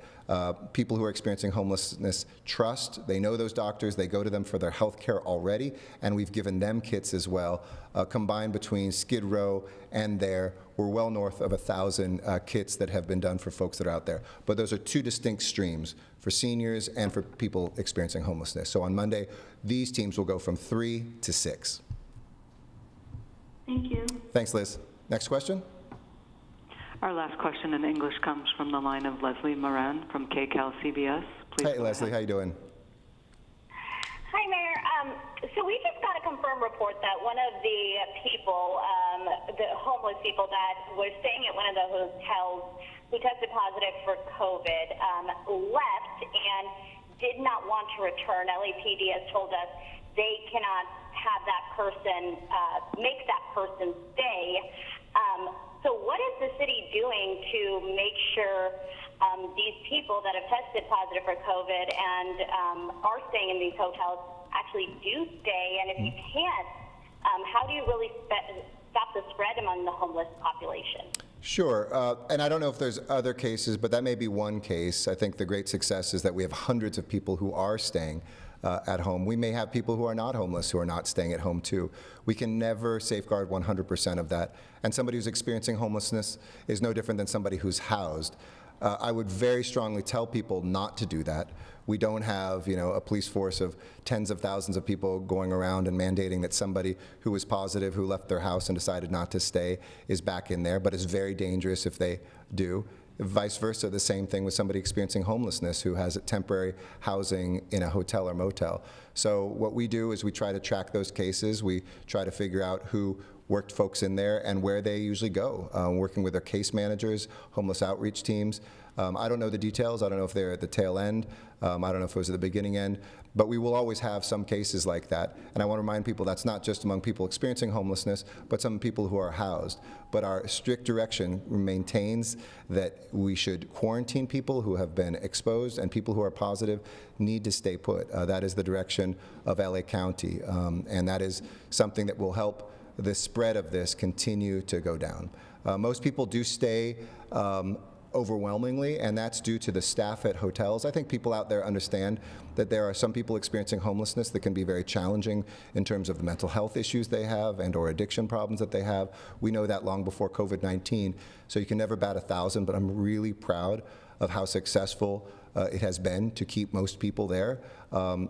people who are experiencing homelessness trust. They know those doctors. They go to them for their health care already, and we've given them kits as well. Combined between Skid Row and there, we're well north of 1,000 kits that have been done for folks that are out there. But those are two distinct streams, for seniors and for people experiencing homelessness. So on Monday, these teams will go from 3 to 6. Thank you. Thanks, Liz. Next question. Our last question in English comes from the line of Leslie Moran from KCAL CBS. Please. Hey, Leslie, how you doing? Hi, Mayor. So we just got a confirmed report that one of the people, the homeless people that was staying at one of the hotels who tested positive for COVID left and did not want to return. LAPD has told us they cannot have that person, make that person stay. So what is the city doing to make sure these people that have tested positive for COVID and are staying in these hotels actually do stay? And if you can't, how do you really stop the spread among the homeless population? Sure, and I don't know if there's other cases, but that may be one case. I think the great success is that we have hundreds of people who are staying at home. We may have people who are not homeless who are not staying at home too. We can never safeguard 100% of that. And somebody who's experiencing homelessness is no different than somebody who's housed. I would very strongly tell people not to do that. We don't have, a police force of tens of thousands of people going around and mandating that somebody who was positive, who left their house and decided not to stay, is back in there, but it's very dangerous if they do. Vice versa, the same thing with somebody experiencing homelessness who has temporary housing in a hotel or motel. So what we do is we try to track those cases. We try to figure out who worked folks in there and where they usually go, working with their case managers, homeless outreach teams. I don't know the details. I don't know if they're at the tail end. I don't know if it was at the beginning end. But we will always have some cases like that. And I want to remind people that's not just among people experiencing homelessness, but some people who are housed. But our strict direction maintains that we should quarantine people who have been exposed, and people who are positive need to stay put. That is the direction of LA County. And that is something that will help the spread of this continue to go down. Most people do stay overwhelmingly, and that's due to the staff at hotels. I think people out there understand that there are some people experiencing homelessness that can be very challenging in terms of the mental health issues they have and or addiction problems that they have. We know that long before COVID-19, so you can never bat 1,000, but I'm really proud of how successful it has been to keep most people there.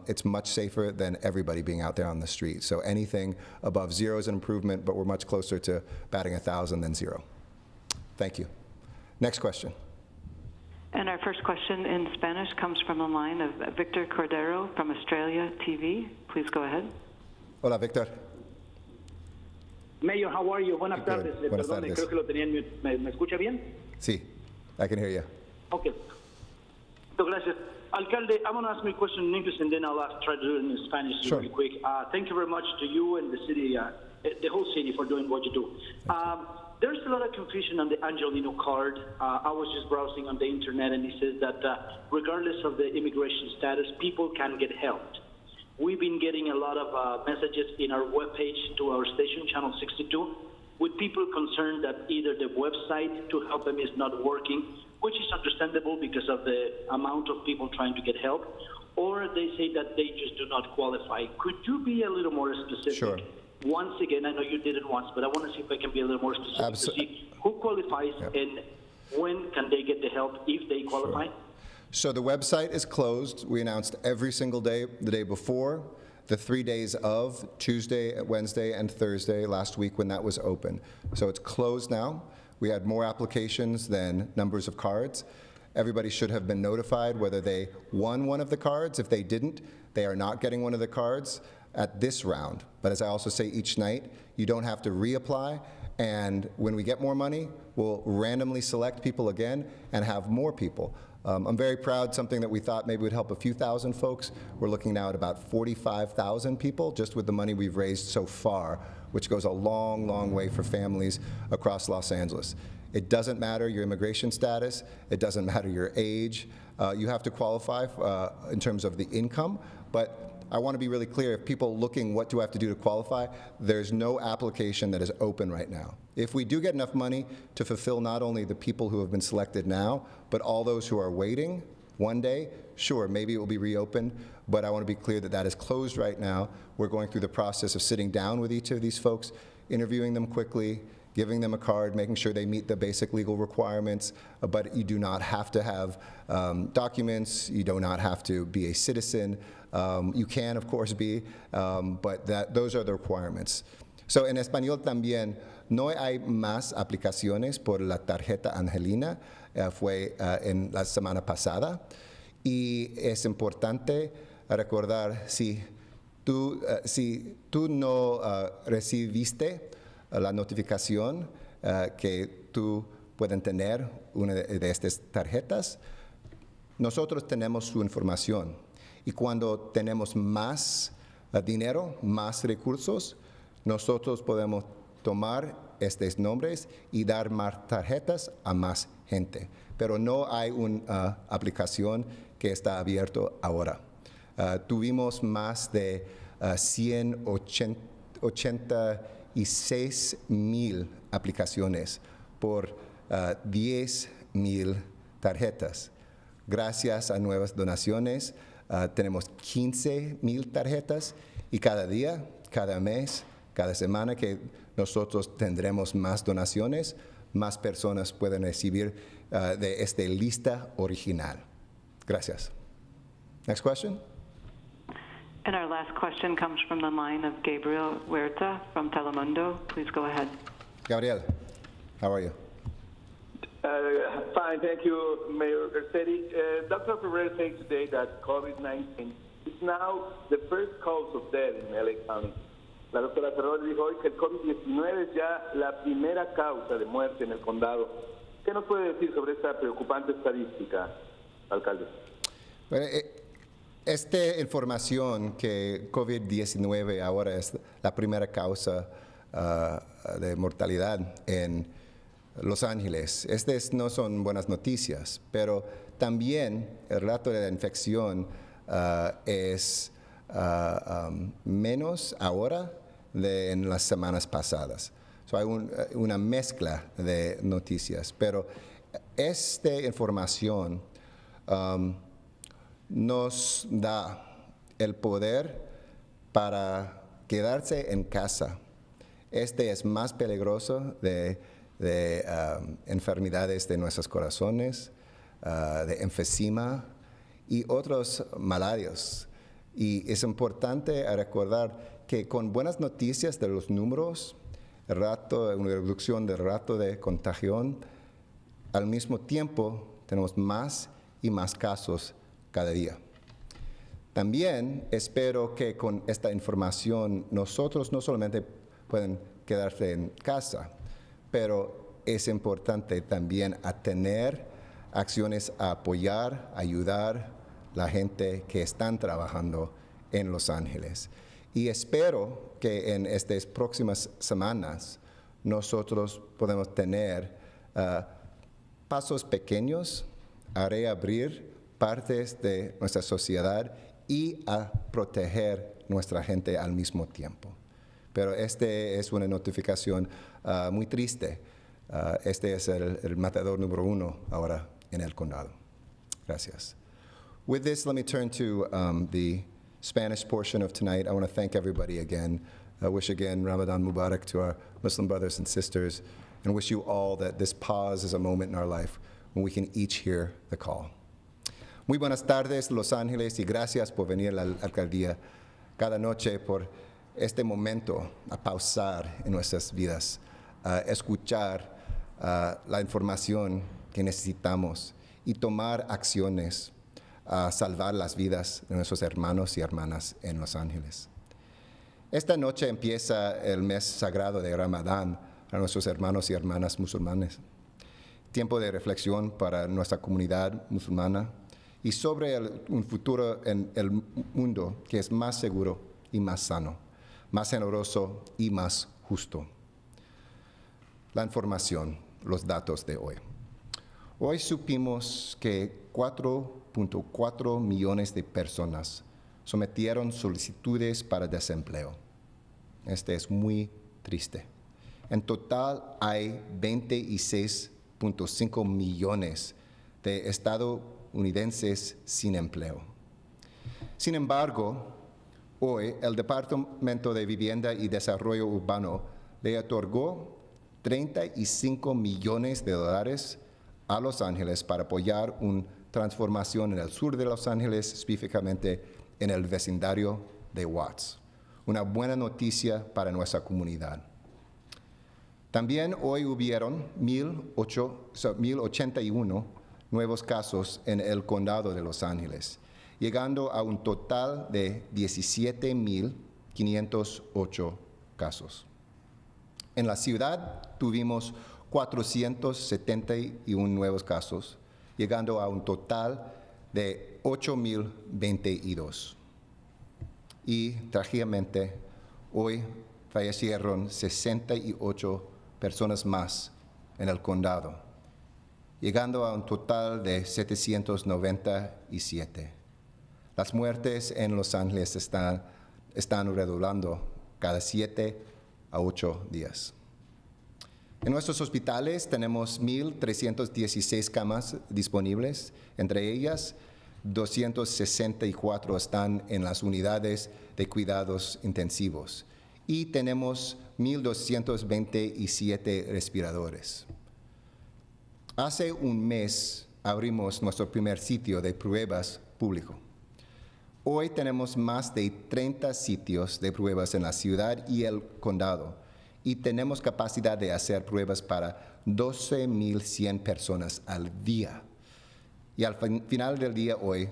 It's much safer than everybody being out there on the street. So anything above 0 is an improvement, but we're much closer to batting 1,000 than 0. Thank you. Next question. And our first question in Spanish comes from the line of Victor Cordero from Australia TV. Please go ahead. Hola, Victor. Mayor, how are you? Buenas tardes. Buenas Perdón, tardes. creo que lo tenía en mute. ¿Me escucha bien? Sí, I can hear you. Okay. So, gracias. Alcalde, I'm going to ask my question in English and then I'll try to do it in Spanish really quick. Thank you very much to you and the city, the whole city, for doing what you do. There's a lot of confusion on the Angelino card. I was just browsing on the internet and it says that regardless of the immigration status, people can get helped. We've been getting a lot of messages in our webpage to our station, Channel 62, with people concerned that either the website to help them is not working, which is understandable because of the amount of people trying to get help, or they say that they just do not qualify. Could you be a little more specific? Sure. Once again, I know you did it once, but I want to see if I can be a little more specific to see who qualifies and when can they get the help if they qualify. Sure. So the website is closed. We announced every single day, the day before, the 3 days of, Tuesday, Wednesday, and Thursday last week when that was open. So it's closed now. We had more applications than numbers of cards. Everybody should have been notified whether they won one of the cards. If they didn't, they are not getting one of the cards at this round. But as I also say each night, you don't have to reapply, and when we get more money, we'll randomly select people again and have more people. I'm very proud, something that we thought maybe would help a few thousand folks. We're looking now at about 45,000 people just with the money we've raised so far, which goes a long, long way for families across Los Angeles. It doesn't matter your immigration status. It doesn't matter your age. You have to qualify in terms of the income, but I want to be really clear. If people looking what do I have to do to qualify, there's no application that is open right now. If we do get enough money to fulfill not only the people who have been selected now, but all those who are waiting one day, sure, maybe it will be reopened, but I want to be clear that that is closed right now. We're going through the process of sitting down with each of these folks, interviewing them quickly, giving them a card, making sure they meet the basic legal requirements, but you do not have to have documents, you do not have to be a citizen. You can, of course, be, but those are the requirements. So en español también, no hay más aplicaciones por la tarjeta Angelina, fue en la semana pasada, y es importante recordar si tú no recibiste la notificación que tú pueden tener una de estas tarjetas, nosotros tenemos su información. Y cuando tenemos más dinero, más recursos, nosotros podemos tomar estos nombres y dar más tarjetas a más gente. Pero no hay una aplicación que está abierta ahora. Tuvimos más de 186,000 aplicaciones por 10,000 tarjetas. Gracias a nuevas donaciones, tenemos 15,000 tarjetas y cada día, cada mes, cada semana que nosotros tendremos más donaciones, más personas pueden recibir de esta lista original. Gracias. Next question. And our last question comes from the line of Gabriel Huerta from Telemundo. Please go ahead. Gabriel, how are you? Fine, thank you, Mayor Garcetti. Dr. Ferrer said today that COVID-19 is now the first cause of death in LA County. La doctora Ferrer dijo hoy que el COVID-19 es ya la primera causa de muerte en el condado. ¿Qué nos puede decir sobre esta preocupante estadística, alcalde? Bueno, esta información que COVID-19 ahora es la primera causa de mortalidad en Los Ángeles. Estas no son buenas noticias, pero también el rato de la infección es menos ahora de en las semanas pasadas. So hay una mezcla de noticias, pero esta información nos da el poder para quedarse en casa. Este es más peligroso de enfermedades de nuestros corazones, de enfisema y otros malarios. Y es importante recordar que con buenas noticias de los números, una reducción del rato de contagión, al mismo tiempo tenemos más y más casos cada día. También espero que con esta información nosotros no solamente pueden quedarse en casa, pero es importante también a tener acciones a apoyar, ayudar a la gente que están trabajando en Los Ángeles. Y espero que en estas próximas semanas nosotros podemos tener pasos pequeños a reabrir partes de nuestra sociedad y a proteger nuestra gente al mismo tiempo. Pero este es una notificación muy triste. Este es el matador número 1 ahora en el condado. Gracias. With this, let me turn to the Spanish portion of tonight. I want to thank everybody again. I wish again Ramadan Mubarak to our Muslim brothers and sisters, and wish you all that this pause is a moment in our life when we can each hear the call. Muy buenas tardes, Los Ángeles, y gracias por venir a la alcaldía cada noche por este momento a pausar en nuestras vidas, a escuchar la información que necesitamos y tomar acciones a salvar las vidas de nuestros hermanos y hermanas en Los Ángeles. Esta noche empieza el mes sagrado de Ramadán para nuestros hermanos y hermanas musulmanes. Tiempo de reflexión para nuestra comunidad musulmana y sobre un futuro en el mundo que es más seguro y más sano, más generoso y más justo. La información, los datos de hoy. Hoy supimos que 4.4 millones de personas sometieron solicitudes para desempleo. Este es muy triste. En total hay 26.5 millones de estadounidenses sin empleo. Sin embargo, hoy el Departamento de Vivienda y Desarrollo Urbano le otorgó $35 millones a Los Ángeles para apoyar una transformación en el sur de Los Ángeles, específicamente en el vecindario de Watts. Una buena noticia para nuestra comunidad. También hoy hubieron 1,081 nuevos casos en el condado de Los Ángeles, llegando a un total de 17,508 casos. En la ciudad tuvimos 471 nuevos casos, llegando a un total de 8,022. Y trágicamente, hoy fallecieron 68 personas más en el condado, llegando a un total de 797. Las muertes en Los Ángeles están redoblando cada 7 a 8 días. En nuestros hospitales tenemos 1,316 camas disponibles, entre ellas 264 están en las unidades de cuidados intensivos y tenemos 1,227 respiradores. Hace un mes abrimos nuestro primer sitio de pruebas público. Hoy tenemos más de 30 sitios de pruebas en la ciudad y el condado y tenemos capacidad de hacer pruebas para 12,100 personas al día. Y al final del día hoy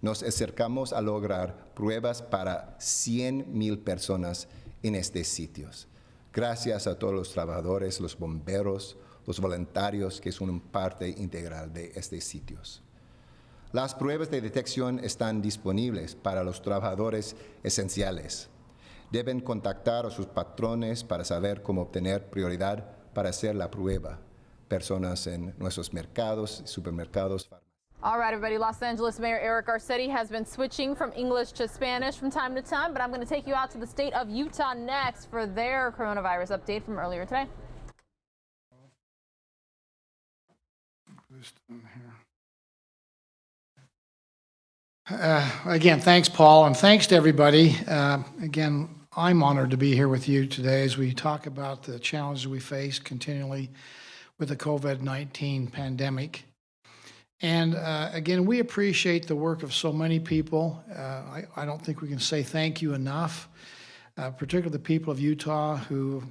nos acercamos a lograr pruebas para 100,000 personas en estos sitios. Gracias a todos los trabajadores, los bomberos, los voluntarios que son parte integral de estos sitios. Las pruebas de detección están disponibles para los trabajadores esenciales. Deben contactar a sus patrones para saber cómo obtener prioridad para hacer la prueba. Personas en nuestros mercados, supermercados. All right, everybody. Los Angeles Mayor Eric Garcetti has been switching from English to Spanish from time to time, but I'm going to take you out to the state of Utah next for their coronavirus update from earlier today. Again, thanks, Paul, and thanks to everybody. Again, I'm honored to be here with you today as we talk about the challenges we face continually with the COVID-19 pandemic. And again, we appreciate the work of so many people. I don't think we can say thank you enough, particularly the people of Utah who,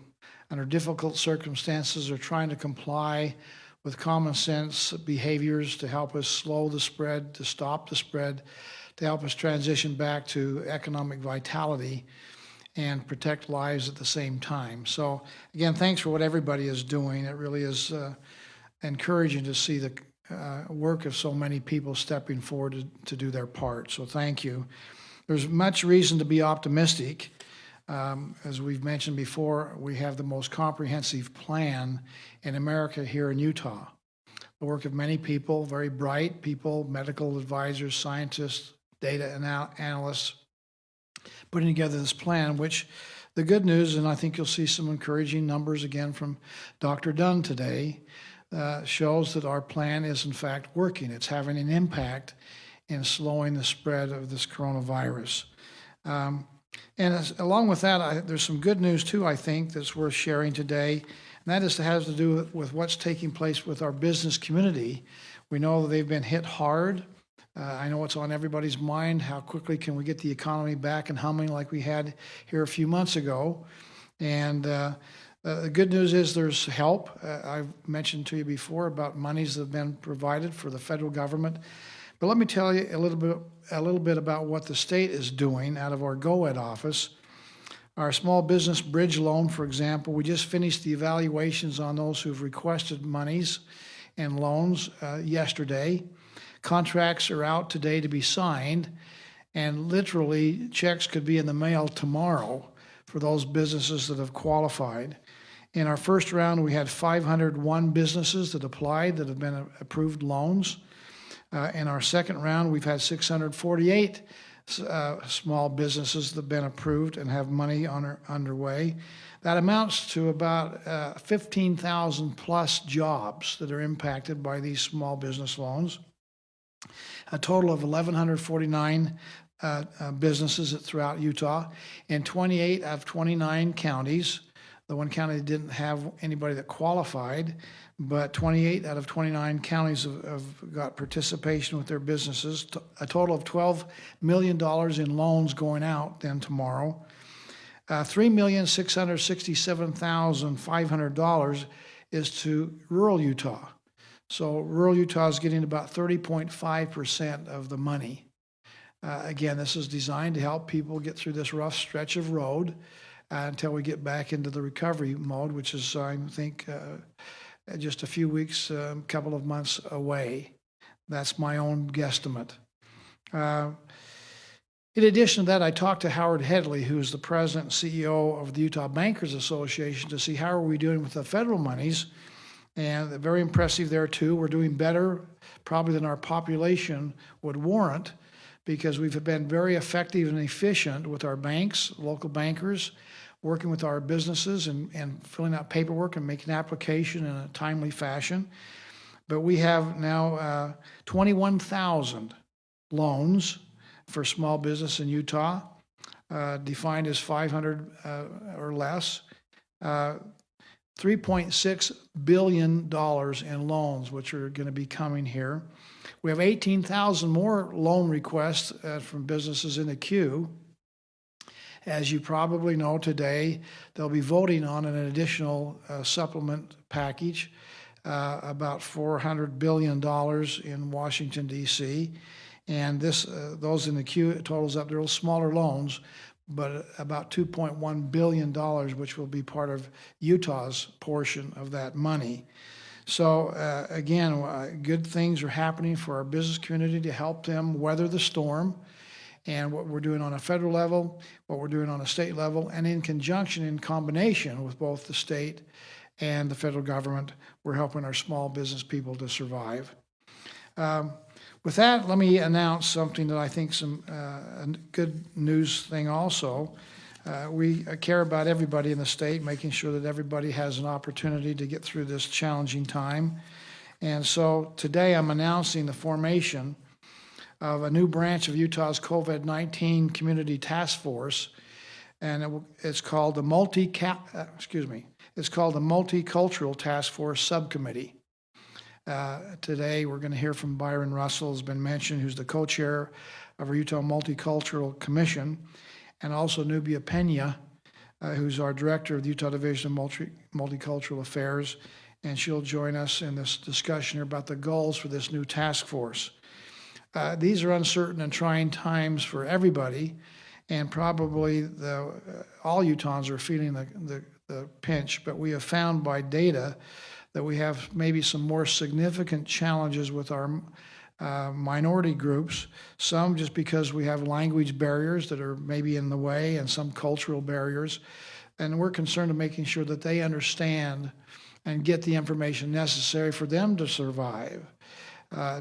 under difficult circumstances, are trying to comply with common sense behaviors to help us slow the spread, to stop the spread, to help us transition back to economic vitality and protect lives at the same time. So again, thanks for what everybody is doing. It really is encouraging to see the work of so many people stepping forward to do their part. So thank you. There's much reason to be optimistic. As we've mentioned before, we have the most comprehensive plan in America here in Utah. The work of many people, very bright people, medical advisors, scientists, data analysts, putting together this plan, which the good news, and I think you'll see some encouraging numbers again from Dr. Dunn today, shows that our plan is in fact working. It's having an impact in slowing the spread of this coronavirus. And along with that, there's some good news too, I think, that's worth sharing today. And that has to do with what's taking place with our business community. We know that they've been hit hard. I know it's on everybody's mind. How quickly can we get the economy back and humming like we had here a few months ago? And the good news is there's help. I've mentioned to you before about monies that have been provided for the federal government. But let me tell you a little bit about what the state is doing out of our GoEd office. Our small business bridge loan, for example, we just finished the evaluations on those who've requested monies and loans yesterday. Contracts are out today to be signed, and literally checks could be in the mail tomorrow for those businesses that have qualified. In our first round, we had 501 businesses that applied that have been approved loans. In our second round, we've had 648 small businesses that have been approved and have money underway. That amounts to about 15,000 plus jobs that are impacted by these small business loans. A total of 1,149 businesses throughout Utah in 28 out of 29 counties. The one county that didn't have anybody that qualified, but 28 out of 29 counties have got participation with their businesses. A total of $12 million in loans going out then tomorrow. $3,667,500 is to rural Utah. So rural Utah is getting about 30.5% of the money. Again, this is designed to help people get through this rough stretch of road until we get back into the recovery mode, which is, I think, just a few weeks, a couple of months away. That's my own guesstimate. In addition to that, I talked to Howard Headley, who is the president and CEO of the Utah Bankers Association, to see how are we doing with the federal monies. And they're very impressive there too. We're doing better probably than our population would warrant, because we've been very effective and efficient with our banks, local bankers, working with our businesses and filling out paperwork and making application in a timely fashion. But we have now 21,000 loans for small business in Utah, defined as 500 or less. $3.6 billion in loans, which are going to be coming here. We have 18,000 more loan requests from businesses in the queue. As you probably know, today they'll be voting on an additional supplement package, about $400 billion in Washington, D.C. And those in the queue, it totals up, they're smaller loans, but about $2.1 billion, which will be part of Utah's portion of that money. So again, good things are happening for our business community to help them weather the storm. And what we're doing on a federal level, what we're doing on a state level, and in conjunction, in combination with both the state and the federal government, we're helping our small business people to survive. With that, let me announce something that I think is a good news thing also. We care about everybody in the state, making sure that everybody has an opportunity to get through this challenging time. And so today I'm announcing the formation of a new branch of Utah's COVID-19 Community Task Force, and it's called the Multicultural Task Force Subcommittee. Today we're going to hear from Byron Russell, has been mentioned, who's the co-chair of our Utah Multicultural Commission, and also Nubia Pena, who's our director of the Utah Division of Multicultural Affairs, and she'll join us in this discussion here about the goals for this new task force. These are uncertain and trying times for everybody, and probably all Utahns are feeling the pinch, but we have found by data that we have maybe some more significant challenges with our minority groups, some just because we have language barriers that are maybe in the way, and some cultural barriers. And we're concerned of making sure that they understand and get the information necessary for them to survive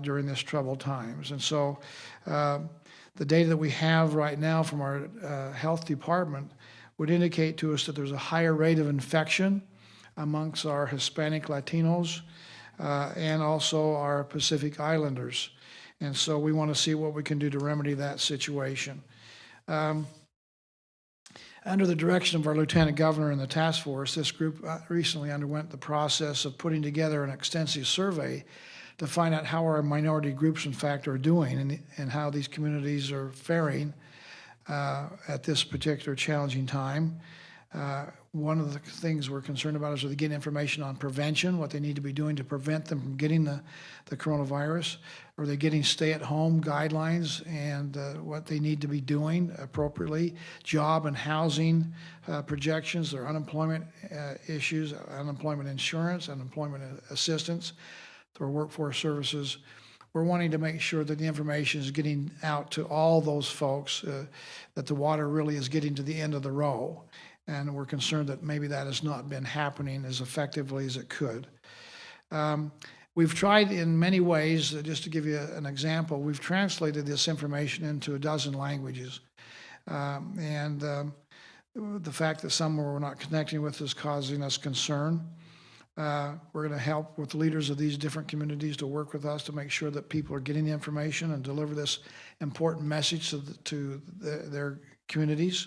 during this troubled times. And so the data that we have right now from our health department would indicate to us that there's a higher rate of infection amongst our Hispanic Latinos and also our Pacific Islanders. And so we want to see what we can do to remedy that situation. Under the direction of our Lieutenant Governor and the task force, this group recently underwent the process of putting together an extensive survey to find out how our minority groups, in fact, are doing and how these communities are faring at this particular challenging time. One of the things we're concerned about is, are they getting information on prevention, what they need to be doing to prevent them from getting the coronavirus? Are they getting stay-at-home guidelines and what they need to be doing appropriately? Job and housing projections, their unemployment issues, unemployment insurance, unemployment assistance through workforce services. We're wanting to make sure that the information is getting out to all those folks, that the water really is getting to the end of the row. and we're concerned that maybe that has not been happening as effectively as it could. We've tried in many ways, just to give you an example, we've translated this information into a dozen languages. The fact that some were not connecting with is causing us concern. We're going to help with leaders of these different communities to work with us to make sure that people are getting the information and deliver this important message to their communities.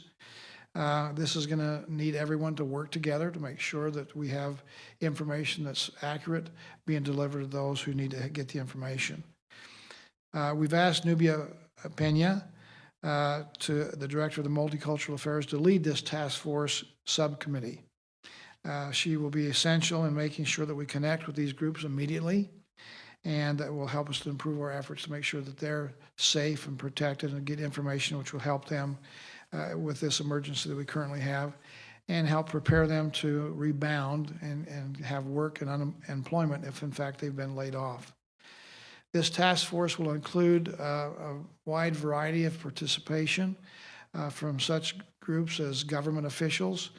This is going to need everyone to work together to make sure that we have information that's accurate being delivered to those who need to get the information. We've asked Nubia Pena, to the Director of the Multicultural Affairs, to lead this task force subcommittee. She will be essential in making sure that we connect with these groups immediately, and that will help us to improve our efforts to make sure that they're safe and protected and get information which will help them with this emergency that we currently have, and help prepare them to rebound and have work and unemployment if in fact they've been laid off. This task force will include a wide variety of participation from such groups as government officials,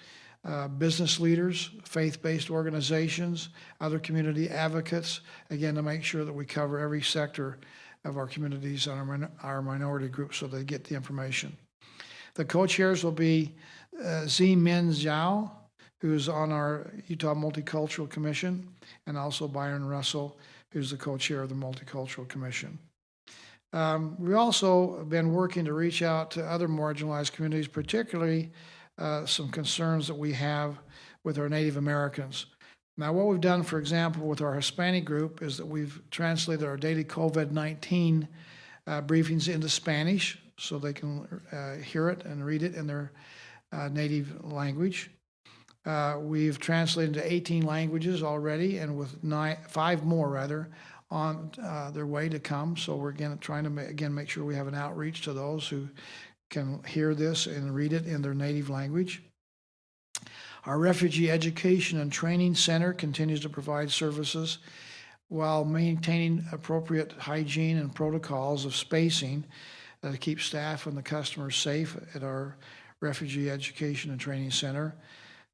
business leaders, faith-based organizations, other community advocates, again, to make sure that we cover every sector of our communities and our minority groups so they get the information. The co-chairs will be Min Zhao, who's on our Utah Multicultural Commission, and also Byron Russell, who's the co-chair of the Multicultural Commission. We've also been working to reach out to other marginalized communities, particularly some concerns that we have with our Native Americans. Now, what we've done, for example, with our Hispanic group is that we've translated our daily COVID-19 briefings into Spanish so they can hear it and read it in their native language. We've translated into 18 languages already, and with 5 more on their way to come. So we're again trying to make sure we have an outreach to those who can hear this and read it in their native language. Our Refugee Education and Training Center continues to provide services while maintaining appropriate hygiene and protocols of spacing to keep staff and the customers safe at our Refugee Education and Training Center.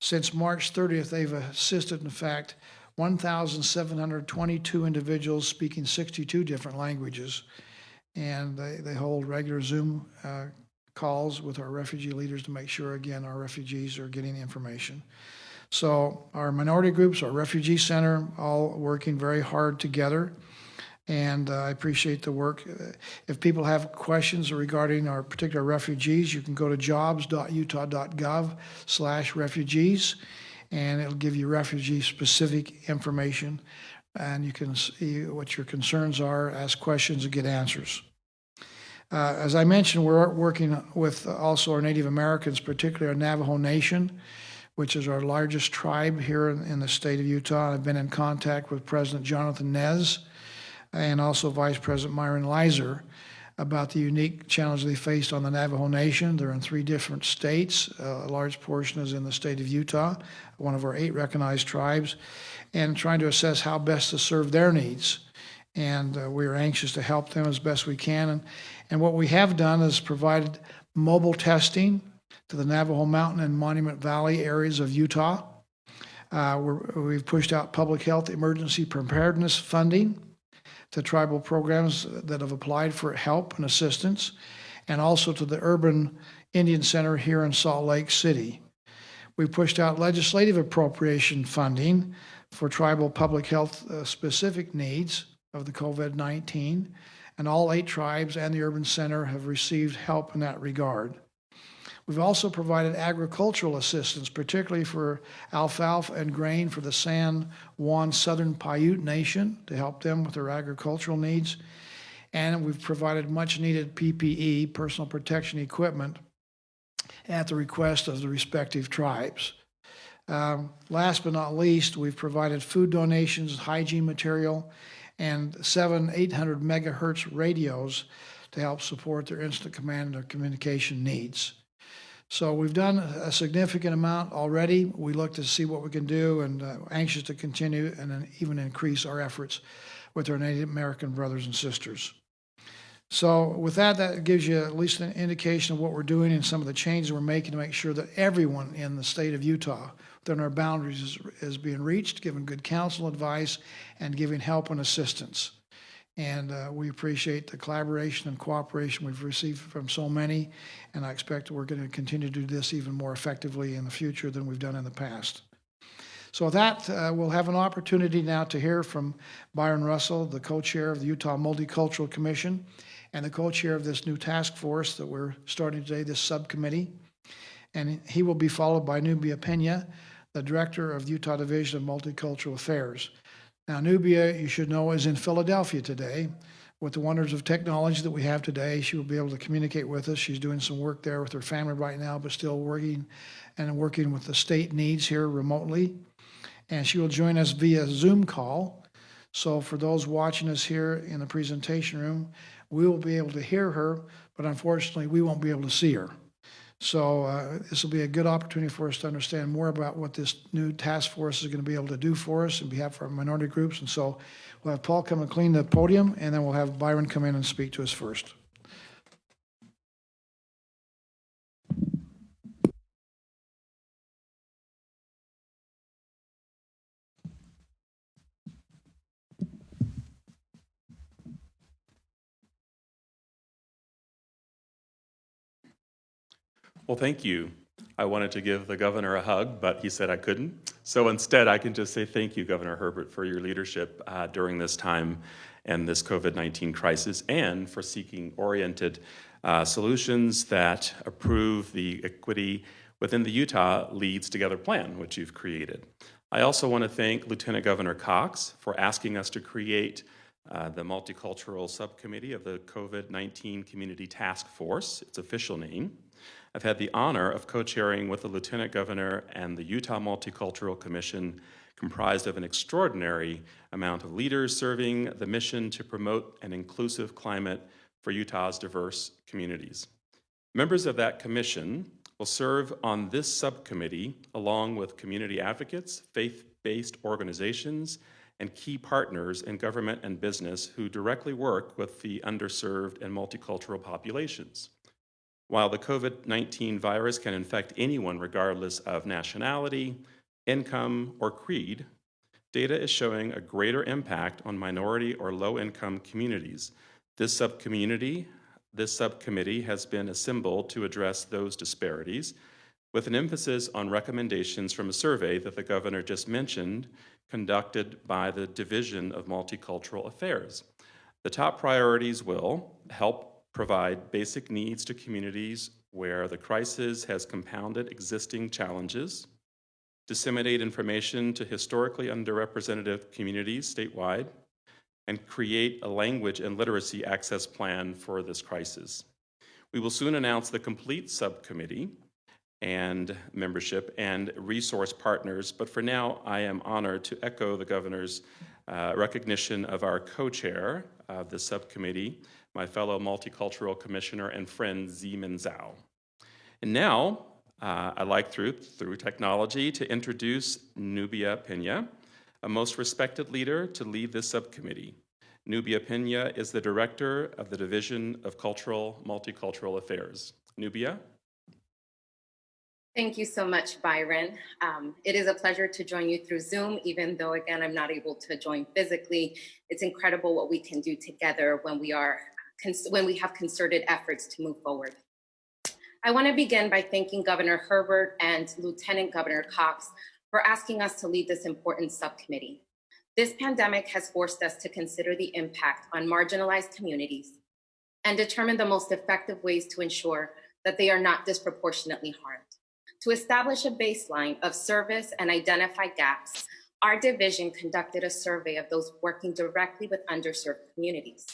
Since March 30th, they've assisted, in fact, 1,722 individuals speaking 62 different languages. And they hold regular Zoom calls with our refugee leaders to make sure, again, our refugees are getting the information. So our minority groups, our refugee center, all working very hard together. And I appreciate the work. If people have questions regarding our particular refugees, you can go to jobs.utah.gov/refugees, and it'll give you refugee-specific information, and you can see what your concerns are, ask questions, and get answers. As I mentioned, we're working with also our Native Americans, particularly our Navajo Nation, which is our largest tribe here in the state of Utah. I've been in contact with President Jonathan Nez and also Vice President Myron Leiser about the unique challenge they faced on the Navajo Nation. They're in 3 different states. A large portion is in the state of Utah, one of our 8 recognized tribes, and trying to assess how best to serve their needs. And we're anxious to help them as best we can. And what we have done is provided mobile testing to the Navajo Mountain and Monument Valley areas of Utah. We've pushed out public health emergency preparedness funding to tribal programs that have applied for help and assistance, and also to the Urban Indian Center here in Salt Lake City. We pushed out legislative appropriation funding for tribal public health specific needs of the COVID-19, and all 8 tribes and the Urban Center have received help in that regard. We've also provided agricultural assistance, particularly for alfalfa and grain for the San Juan Southern Paiute Nation to help them with their agricultural needs. And we've provided much needed PPE, personal protection equipment, at the request of the respective tribes. Last but not least, we've provided food donations, hygiene material, and 7 800 megahertz radios to help support their instant command and their communication needs. So we've done a significant amount already. We look to see what we can do, and anxious to continue and even increase our efforts with our Native American brothers and sisters. So with that, that gives you at least an indication of what we're doing and some of the changes we're making to make sure that everyone in the state of Utah within our boundaries is being reached, given good counsel, advice, and giving help and assistance. And we appreciate the collaboration and cooperation we've received from so many, and I expect we're going to continue to do this even more effectively in the future than we've done in the past. So with that, we'll have an opportunity now to hear from Byron Russell, the co-chair of the Utah Multicultural Commission, and the co-chair of this new task force that we're starting today, this subcommittee. And he will be followed by Nubia Pena, the director of the Utah Division of Multicultural Affairs. Now, Nubia, you should know, is in Philadelphia today. With the wonders of technology that we have today, she will be able to communicate with us. She's doing some work there with her family right now, but still working with the state needs here remotely. And she will join us via Zoom call. So for those watching us here in the presentation room, we will be able to hear her, but unfortunately, we won't be able to see her. So this will be a good opportunity for us to understand more about what this new task force is going to be able to do for us on behalf of our minority groups. And so we'll have Paul come and clean the podium, and then we'll have Byron come in and speak to us first. Well, thank you. I wanted to give the governor a hug, but he said I couldn't. So instead, I can just say thank you, Governor Herbert, for your leadership during this time and this COVID-19 crisis, and for seeking oriented solutions that improve the equity within the Utah Leads Together plan, which you've created. I also want to thank Lieutenant Governor Cox for asking us to create the Multicultural Subcommittee of the COVID-19 Community Task Force, its official name. I've had the honor of co-chairing with the Lieutenant Governor and the Utah Multicultural Commission, comprised of an extraordinary amount of leaders serving the mission to promote an inclusive climate for Utah's diverse communities. Members of that commission will serve on this subcommittee along with community advocates, faith-based organizations, and key partners in government and business who directly work with the underserved and multicultural populations. While the COVID-19 virus can infect anyone regardless of nationality, income, or creed, data is showing a greater impact on minority or low-income communities. This subcommittee has been assembled to address those disparities, with an emphasis on recommendations from a survey that the governor just mentioned, conducted by the Division of Multicultural Affairs. The top priorities will help provide basic needs to communities where the crisis has compounded existing challenges, disseminate information to historically underrepresented communities statewide, and create a language and literacy access plan for this crisis. We will soon announce the complete subcommittee and membership and resource partners, but for now, I am honored to echo the governor's recognition of our co-chair of the subcommittee, my fellow multicultural commissioner and friend, Zeman Zhao. And now, I'd like through technology to introduce Nubia Pena, a most respected leader to lead this subcommittee. Nubia Pena is the director of the Division of Multicultural Affairs. Nubia? Thank you so much, Byron. It is a pleasure to join you through Zoom, even though, again, I'm not able to join physically. It's incredible what we can do together when we have concerted efforts to move forward. I want to begin by thanking Governor Herbert and Lieutenant Governor Cox for asking us to lead this important subcommittee. This pandemic has forced us to consider the impact on marginalized communities and determine the most effective ways to ensure that they are not disproportionately harmed. To establish a baseline of service and identify gaps, our division conducted a survey of those working directly with underserved communities.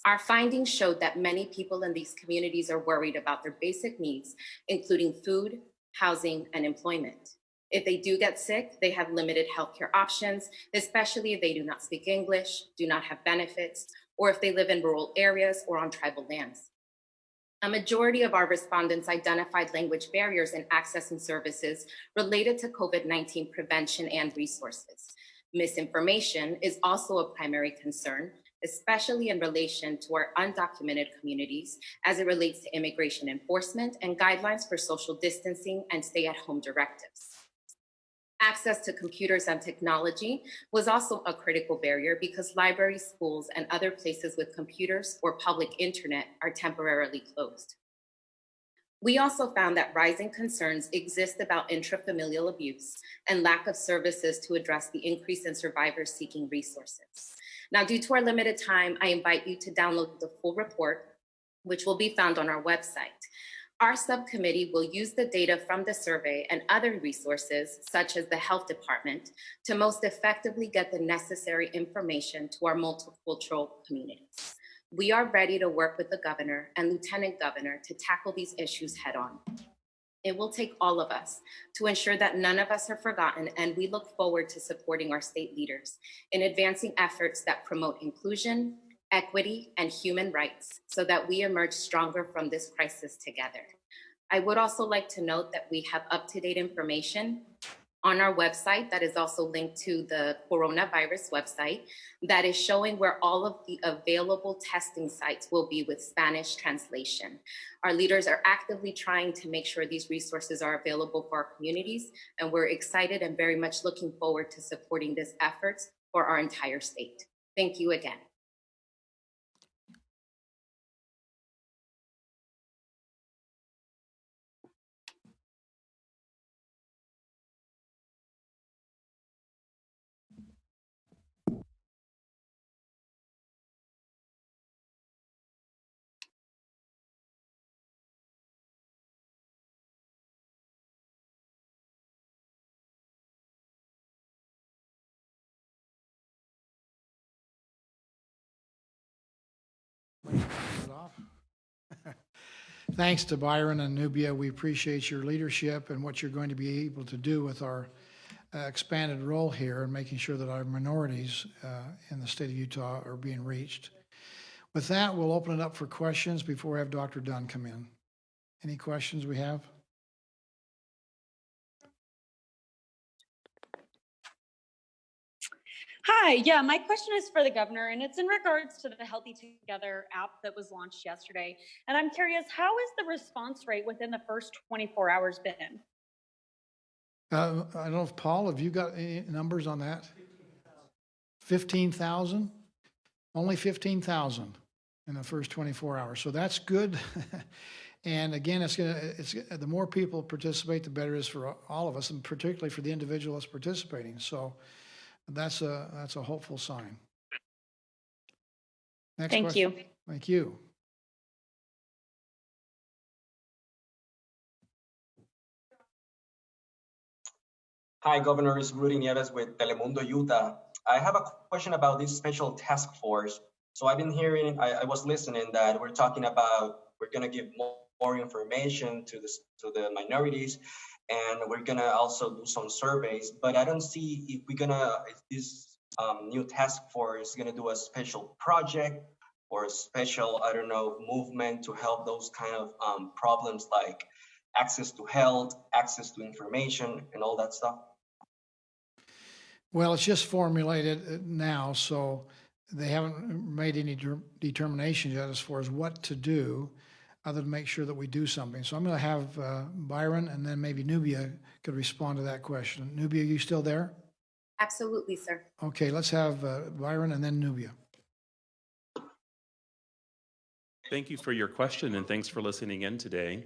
Our findings showed that many people in these communities are worried about their basic needs, including food, housing, and employment. If they do get sick, they have limited healthcare options, especially if they do not speak English, do not have benefits, or if they live in rural areas or on tribal lands. A majority of our respondents identified language barriers in accessing services related to COVID-19 prevention and resources. Misinformation is also a primary concern, especially in relation to our undocumented communities as it relates to immigration enforcement and guidelines for social distancing and stay-at-home directives. Access to computers and technology was also a critical barrier because libraries, schools, and other places with computers or public internet are temporarily closed. We also found that rising concerns exist about intrafamilial abuse and lack of services to address the increase in survivors seeking resources. Now, due to our limited time, I invite you to download the full report, which will be found on our website. Our subcommittee will use the data from the survey and other resources, such as the health department, to most effectively get the necessary information to our multicultural communities. We are ready to work with the governor and lieutenant governor to tackle these issues head on. It will take all of us to ensure that none of us are forgotten, and we look forward to supporting our state leaders in advancing efforts that promote inclusion, equity, and human rights so that we emerge stronger from this crisis together. I would also like to note that we have up-to-date information on our website that is also linked to the coronavirus website that is showing where all of the available testing sites will be with Spanish translation. Our leaders are actively trying to make sure these resources are available for our communities, and we're excited and very much looking forward to supporting this effort for our entire state. Thank you again. Thanks to Byron and Nubia. We appreciate your leadership and what you're going to be able to do with our expanded role here and making sure that our minorities in the state of Utah are being reached. With that, we'll open it up for questions before we have Dr. Dunn come in. Any questions we have? Hi, yeah, my question is for the governor, and it's in regards to the Healthy Together app that was launched yesterday. And I'm curious, how has the response rate within the first 24 hours been? I don't know if, Paul, have you got any numbers on that? 15,000? Only 15,000 in the first 24 hours. So that's good. And again, the more people participate, the better it is for all of us, and particularly for the individual that's participating. So that's a hopeful sign. Next Thank question. you. Thank you. Hi, Governor. It's Rudy Nieves with Telemundo, Utah. I have a question about this special task force. So I've been hearing, I was listening that we're talking about we're going to give more information to the minorities, and we're going to also do some surveys. But I don't see if this new task force is going to do a special project or a special, I don't know, movement to help those kind of problems like access to health, access to information, and all that stuff. Well, it's just formulated now, so they haven't made any determination yet as far as what to do other than make sure that we do something. So I'm going to have Byron, and then maybe Nubia could respond to that question. Nubia, are you still there? Absolutely, sir. Okay, let's have Byron and then Nubia. Thank you for your question, and thanks for listening in today.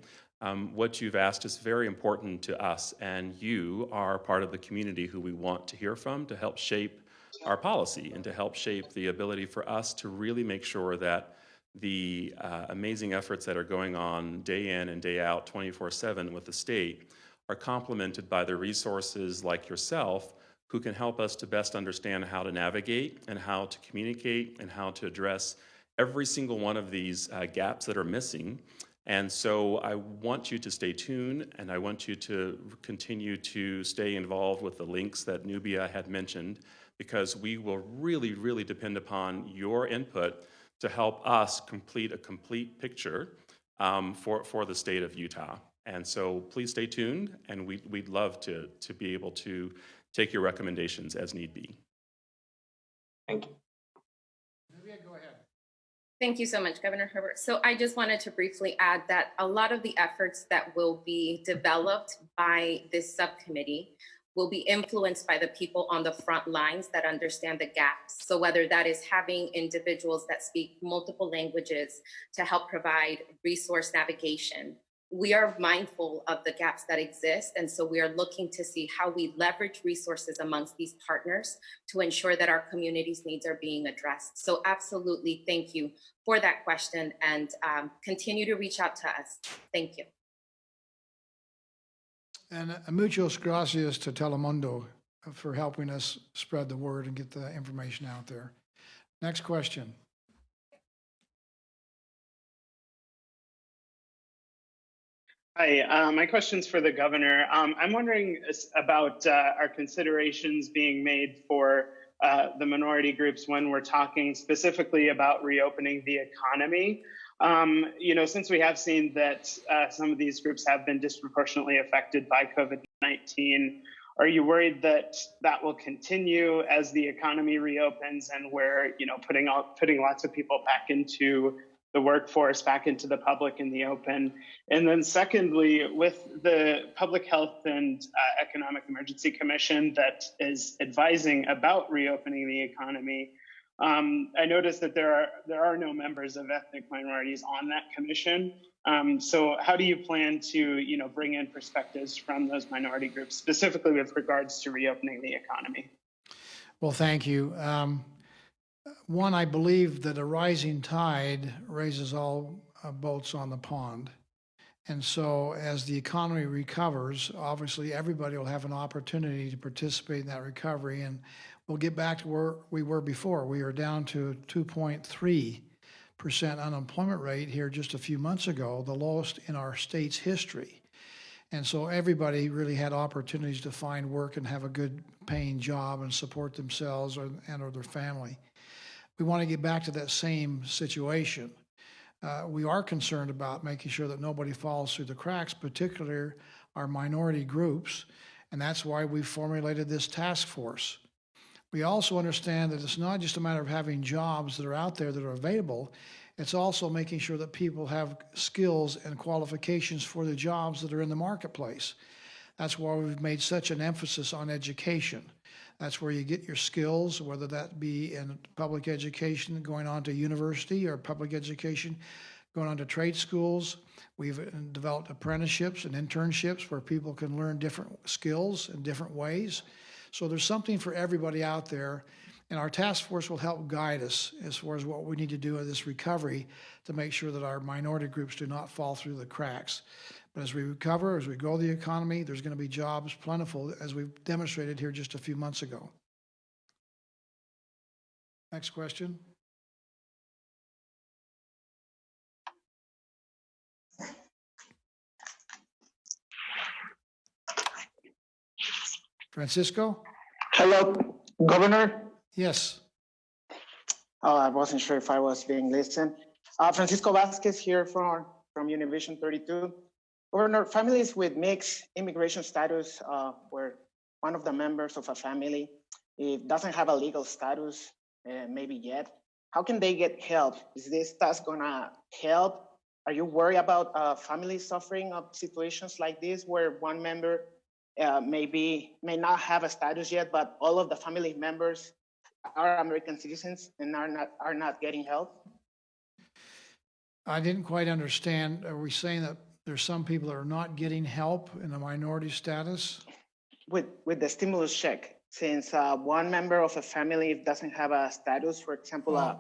What you've asked is very important to us, and you are part of the community who we want to hear from to help shape our policy and to help shape the ability for us to really make sure that the amazing efforts that are going on day in and day out 24/7 with the state are complemented by the resources like yourself who can help us to best understand how to navigate and how to communicate and how to address every single one of these gaps that are missing. And so I want you to stay tuned, and I want you to continue to stay involved with the links that Nubia had mentioned, because we will really, really depend upon your input to help us complete a complete picture for the state of Utah. And so please stay tuned, and we'd love to be able to take your recommendations as need be. Thank you. Nubia, go Thank you so much, Governor Herbert. So I just wanted to briefly add that a lot of the efforts that will be developed by this subcommittee will be influenced by the people on the front lines that understand the gaps. So whether that is having individuals that speak multiple languages to help provide resource navigation, we are mindful of the gaps that exist. And so we are looking to see how we leverage resources amongst these partners to ensure that our community's needs are being addressed. So absolutely, thank you for that question, and continue to reach out to us. Thank you. And muchas gracias to Telemundo for helping us spread the word and get the information out there. Next question. Hi, my question's for the governor. I'm wondering about our considerations being made for the minority groups when we're talking specifically about reopening the economy. Since we have seen that some of these groups have been disproportionately affected by COVID-19, are you worried that that will continue as the economy reopens and we're, putting lots of people back into the workforce, back into the public in the open? And then secondly, with the Public Health and Economic Emergency Commission that is advising about reopening the economy, I noticed that there are no members of ethnic minorities on that commission. So how do you plan to, bring in perspectives from those minority groups, specifically with regards to reopening the economy? Well, thank you. One, I believe that a rising tide raises all boats on the pond. And so as the economy recovers, obviously everybody will have an opportunity to participate in that recovery, and we'll get back to where we were before. We are down to 2.3% unemployment rate here just a few months ago, the lowest in our state's history. And so everybody really had opportunities to find work and have a good paying job and support themselves or their family. We want to get back to that same situation. We are concerned about making sure that nobody falls through the cracks, particularly our minority groups, and that's why we formulated this task force. We also understand that it's not just a matter of having jobs that are out there that are available, it's also making sure that people have skills and qualifications for the jobs that are in the marketplace. That's why we've made such an emphasis on education. That's where you get your skills, whether that be in public education, going on to university, or public education, going on to trade schools. We've developed apprenticeships and internships where people can learn different skills in different ways. So there's something for everybody out there, and our task force will help guide us as far as what we need to do in this recovery to make sure that our minority groups do not fall through the cracks. But as we recover, as we grow the economy, there's going to be jobs plentiful, as we've demonstrated here just a few months ago. Next question. Francisco? Hello, Governor. Yes. I wasn't sure if I was being listened. Francisco Vasquez here from Univision 32. Governor, families with mixed immigration status, where one of the members of a family doesn't have a legal status, maybe yet, how can they get help? Is this task gonna help? Are you worried about families suffering of situations like this, where one member may not have a status yet, but all of the family members are American citizens and are not getting help? I didn't quite understand. Are we saying that there's some people that are not getting help in a minority status? With the stimulus check, since one member of a family doesn't have a status, for example, a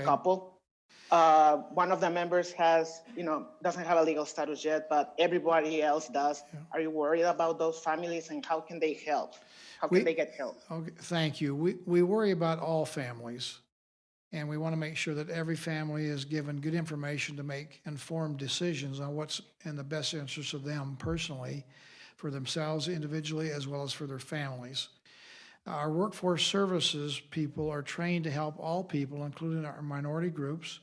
couple, one of the members doesn't have a legal status yet, but everybody else does. Yeah. Are you worried about those families, and how can they help? How can they get help? Okay, thank you. We worry about all families, and we want to make sure that every family is given good information to make informed decisions on what's in the best interest of them personally, for themselves individually, as well as for their families. Our workforce services people are trained to help all people, including our minority groups.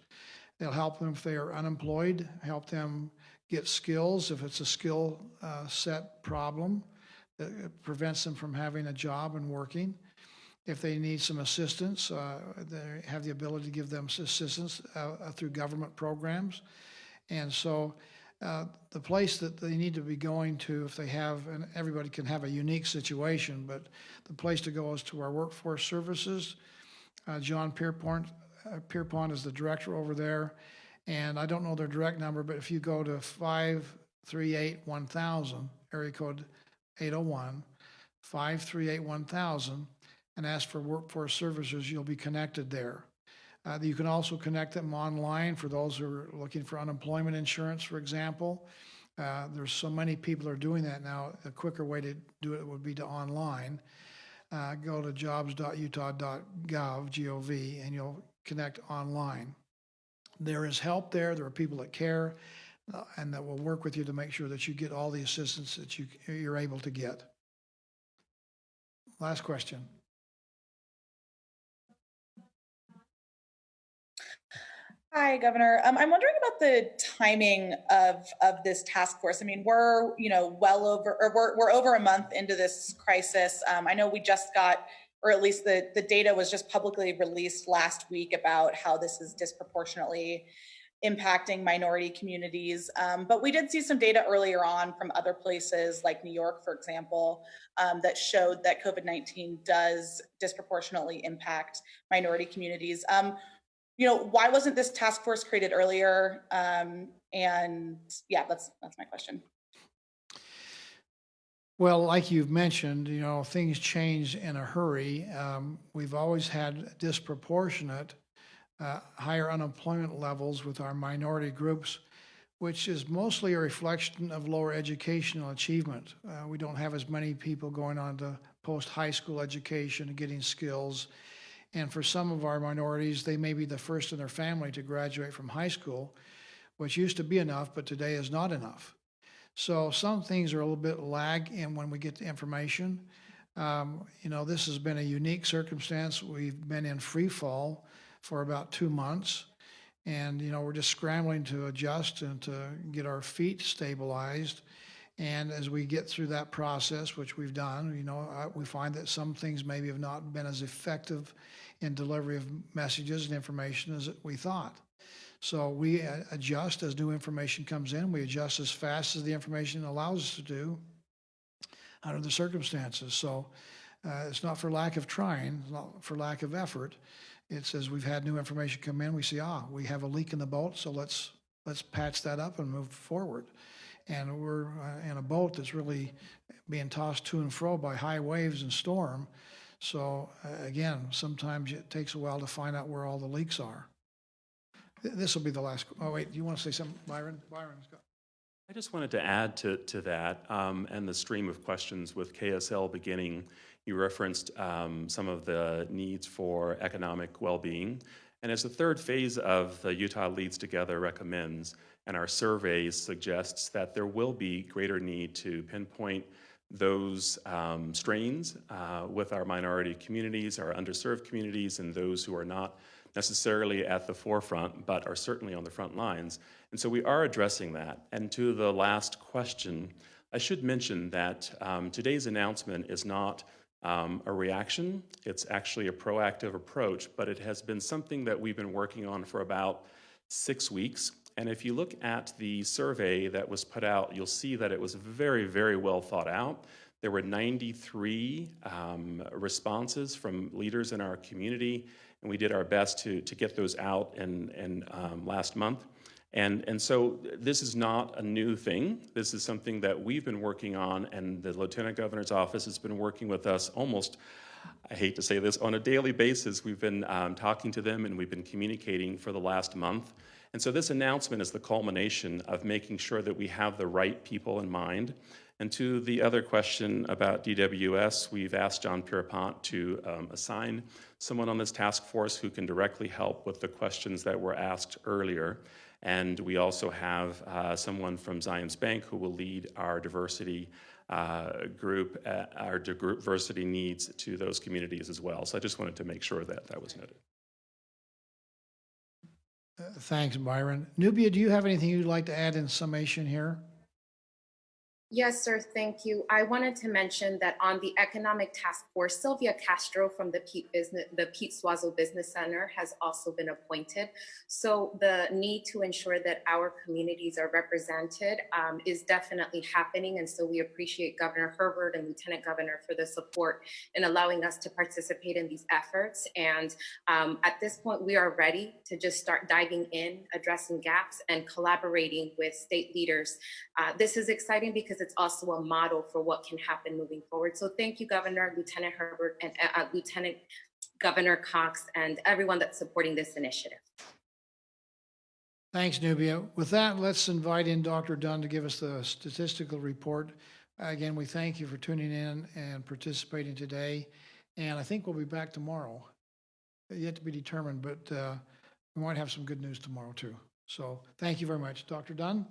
They'll help them if they are unemployed, help them get skills if it's a skill set problem that prevents them from having a job and working. If they need some assistance, they have the ability to give them assistance through government programs. And so the place that they need to be going to, if they have, and everybody can have a unique situation, but the place to go is to our workforce services. John Pierpont is the director over there. And I don't know their direct number, but if you go to 538-1000, area code 801, 538-1000, and ask for workforce services, you'll be connected there. You can also connect them online for those who are looking for unemployment insurance, for example. There's so many people are doing that now. A quicker way to do it would be to online. Go to jobs.utah.gov, G-O-V, and you'll connect online. There is help there. There are people that care and that will work with you to make sure that you get all the assistance that you're able to get. Last question. Hi, Governor. I'm wondering about the timing of this task force. I mean, we're we're over a month into this crisis. I know we just got, or at least the data was just publicly released last week about how this is disproportionately impacting minority communities. But we did see some data earlier on from other places like New York, for example, that showed that COVID-19 does disproportionately impact minority communities. Why wasn't this task force created earlier? And yeah, that's my question. Well, like you've mentioned, things change in a hurry. We've always had disproportionate higher unemployment levels with our minority groups, which is mostly a reflection of lower educational achievement. We don't have as many people going on to post-high school education and getting skills. And for some of our minorities, they may be the first in their family to graduate from high school, which used to be enough, but today is not enough. So some things are a little bit lag in when we get the information. This has been a unique circumstance. We've been in free fall for about 2 months. And, we're just scrambling to adjust and to get our feet stabilized. And as we get through that process, which we've done, we find that some things maybe have not been as effective in delivery of messages and information as we thought. So we adjust as new information comes in. We adjust as fast as the information allows us to do under the circumstances. So it's not for lack of trying, it's not for lack of effort. It's as we've had new information come in, we see, we have a leak in the boat, so let's patch that up and move forward. And we're in a boat that's really being tossed to and fro by high waves and storm. So again, sometimes it takes a while to find out where all the leaks are. This will be the last. Oh, wait, do you want to say something, Byron? Byron's got. I just wanted to add to that and the stream of questions with KSL beginning. You referenced some of the needs for economic well-being. And as the third phase of the Utah Leads Together recommends, and our survey suggests that there will be greater need to pinpoint those strains with our minority communities, our underserved communities, and those who are not necessarily at the forefront, but are certainly on the front lines. And so we are addressing that. And to the last question, I should mention that today's announcement is not a reaction. It's actually a proactive approach, but it has been something that we've been working on for about 6 weeks. And if you look at the survey that was put out, you'll see that it was very, very well thought out. There were 93 responses from leaders in our community, and we did our best to get those out in last month. And so this is not a new thing. This is something that we've been working on, and the Lieutenant Governor's office has been working with us almost, I hate to say this, on a daily basis. We've been talking to them, and we've been communicating for the last month. And so this announcement is the culmination of making sure that we have the right people in mind. And to the other question about DWS, we've asked John Pierpont to assign someone on this task force who can directly help with the questions that were asked earlier. And we also have someone from Zions Bank who will lead our diversity group, our diversity needs to those communities as well. So I just wanted to make sure that that was noted. Thanks, Byron. Nubia, do you have anything you'd like to add in summation here? Yes, sir. Thank you. I wanted to mention that on the economic task force, Sylvia Castro from the Pete Suazo Business Center has also been appointed. So the need to ensure that our communities are represented is definitely happening. And so we appreciate Governor Herbert and Lieutenant Governor for the support in allowing us to participate in these efforts. And at this point, we are ready to just start diving in, addressing gaps, and collaborating with state leaders. This is exciting because it's also a model for what can happen moving forward. So thank you, Governor, Lieutenant Herbert, and Lieutenant Governor Cox, and everyone that's supporting this initiative. Thanks, Nubia. With that, let's invite in Dr. Dunn to give us the statistical report. Again, we thank you for tuning in and participating today. And I think we'll be back tomorrow. Yet to be determined, but we might have some good news tomorrow too. So thank you very much. Dr. Dunn?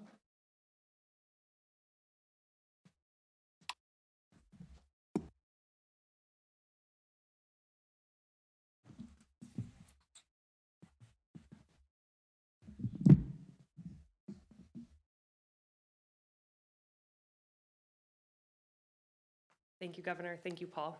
Thank you, Governor. Thank you, Paul.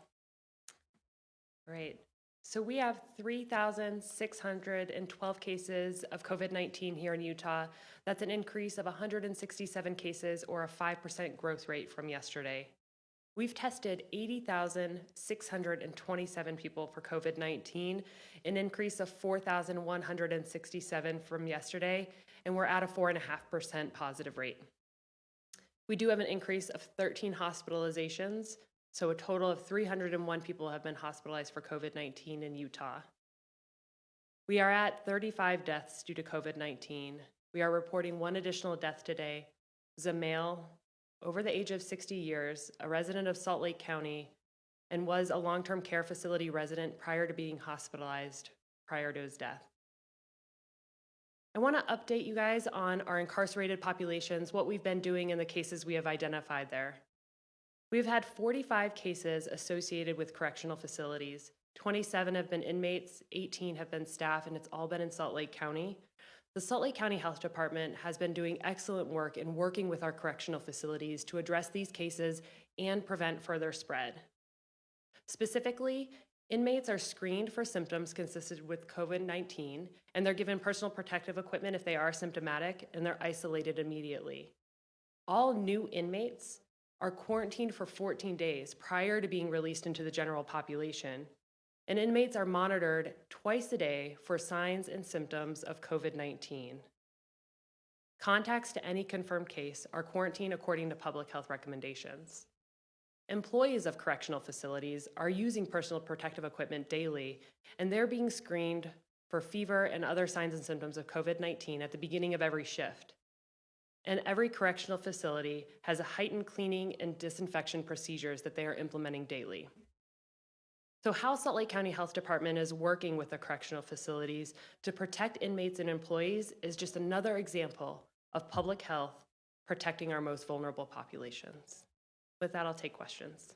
All right. So we have 3,612 cases of COVID-19 here in Utah. That's an increase of 167 cases, or a 5% growth rate from yesterday. We've tested 80,627 people for COVID-19, an increase of 4,167 from yesterday, and we're at a 4.5% positive rate. We do have an increase of 13 hospitalizations, so a total of 301 people have been hospitalized for COVID-19 in Utah. We are at 35 deaths due to COVID-19. We are reporting one additional death today. It was a male over the age of 60 years, a resident of Salt Lake County, and was a long-term care facility resident prior to being hospitalized prior to his death. I want to update you guys on our incarcerated populations, what we've been doing in the cases we have identified there. We've had 45 cases associated with correctional facilities. 27 have been inmates, 18 have been staff, and it's all been in Salt Lake County. The Salt Lake County Health Department has been doing excellent work in working with our correctional facilities to address these cases and prevent further spread. Specifically, inmates are screened for symptoms consistent with COVID-19, and they're given personal protective equipment if they are symptomatic, and they're isolated immediately. All new inmates are quarantined for 14 days prior to being released into the general population, and inmates are monitored twice a day for signs and symptoms of COVID-19. Contacts to any confirmed case are quarantined according to public health recommendations. Employees of correctional facilities are using personal protective equipment daily, and they're being screened for fever and other signs and symptoms of COVID-19 at the beginning of every shift. And every correctional facility has a heightened cleaning and disinfection procedures that they are implementing daily. So how Salt Lake County Health Department is working with the correctional facilities to protect inmates and employees is just another example of public health protecting our most vulnerable populations. With that, I'll take questions.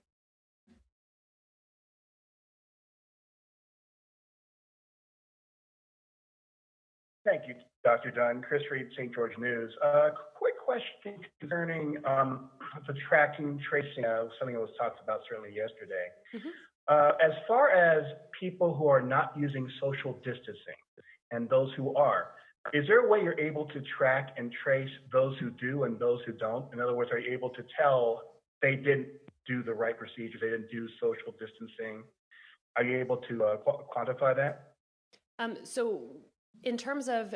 Thank you, Dr. Dunn. Chris Reed, St. George News. Quick question concerning the tracking, tracing, something that was talked about certainly yesterday. As far as people who are not using social distancing and those who are, is there a way you're able to track and trace those who do and those who don't? In other words, are you able to tell they didn't do the right procedures, they didn't do social distancing? Are you able to quantify that? So in terms of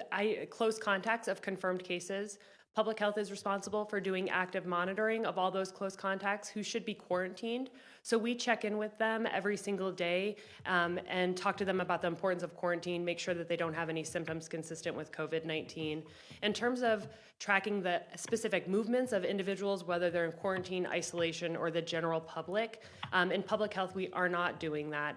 close contacts of confirmed cases, public health is responsible for doing active monitoring of all those close contacts who should be quarantined. So we check in with them every single day and talk to them about the importance of quarantine, make sure that they don't have any symptoms consistent with COVID-19. In terms of tracking the specific movements of individuals, whether they're in quarantine, isolation, or the general public, in public health, we are not doing that.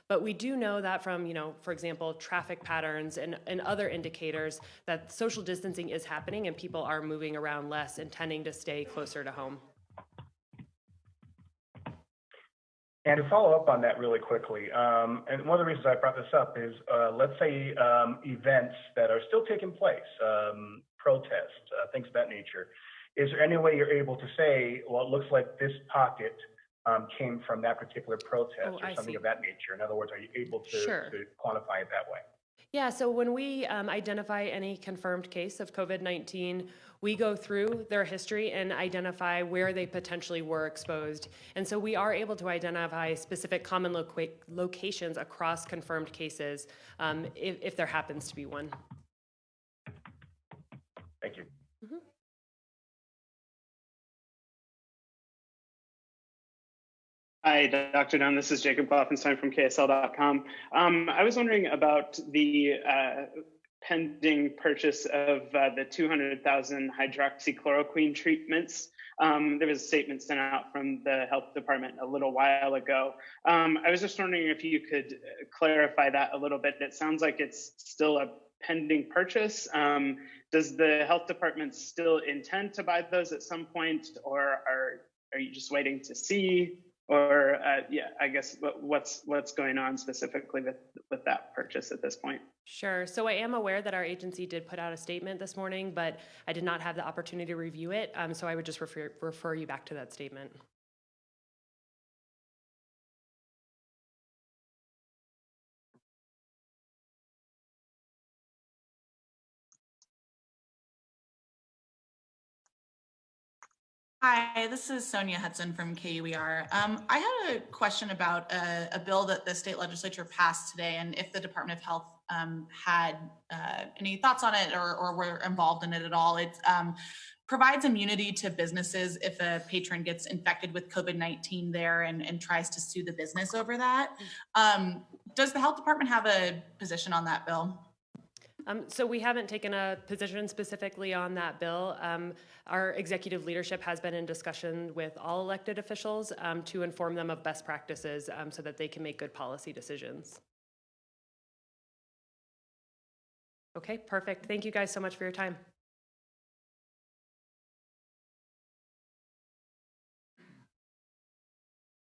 But we do know that from, for example, traffic patterns and other indicators that social distancing is happening and people are moving around less and tending to stay closer to home. And to follow up on that really quickly, and one of the reasons I brought this up is, let's say events that are still taking place, protests, things of that nature. is there any way you're able to say, well, it looks like this pocket came from that particular protest or something of that nature? In other words, are you able to, Sure. to quantify it that way? Yeah, so when we identify any confirmed case of COVID-19, we go through their history and identify where they potentially were exposed. And so we are able to identify specific common locations across confirmed cases if there happens to be one. Thank you. Mm-hmm. Hi, Dr. Dunn. This is Jacob Kloffenstein from KSL.com. I was wondering about the pending purchase of the 200,000 hydroxychloroquine treatments. There was a statement sent out from the health department a little while ago. I was just wondering if you could clarify that a little bit. It sounds like it's still a pending purchase. Does the health department still intend to buy those at some point, or are you just waiting to see? Or yeah, I guess what's going on specifically with that purchase at this point? Sure. So I am aware that our agency did put out a statement this morning, but I did not have the opportunity to review it. So I would just refer you back to that statement. Hi, this is Sonia Hudson from KUER. I had a question about a bill that the state legislature passed today, and if the Department of Health had any thoughts on it or were involved in it at all. It provides immunity to businesses if a patron gets infected with COVID-19 there and tries to sue the business over that. Does the health department have a position on that bill? So we haven't taken a position specifically on that bill. Our executive leadership has been in discussion with all elected officials to inform them of best practices so that they can make good policy decisions. Okay, perfect. Thank you guys so much for your time.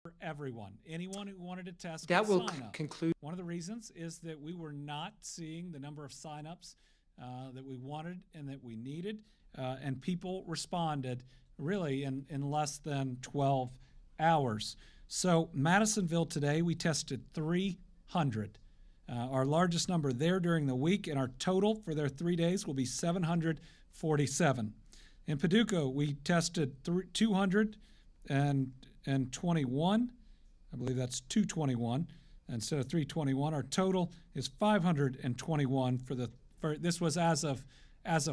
For everyone, anyone who wanted to test, that will sign up. Conclude. One of the reasons is that we were not seeing the number of signups that we wanted and that we needed, and people responded really in less than 12 hours. So Madisonville today, we tested 300. Our largest number there during the week, and our total for their 3 days will be 747. In Paducah, we tested 221. I believe that's 221 instead of 321. Our total is 521 for this was as of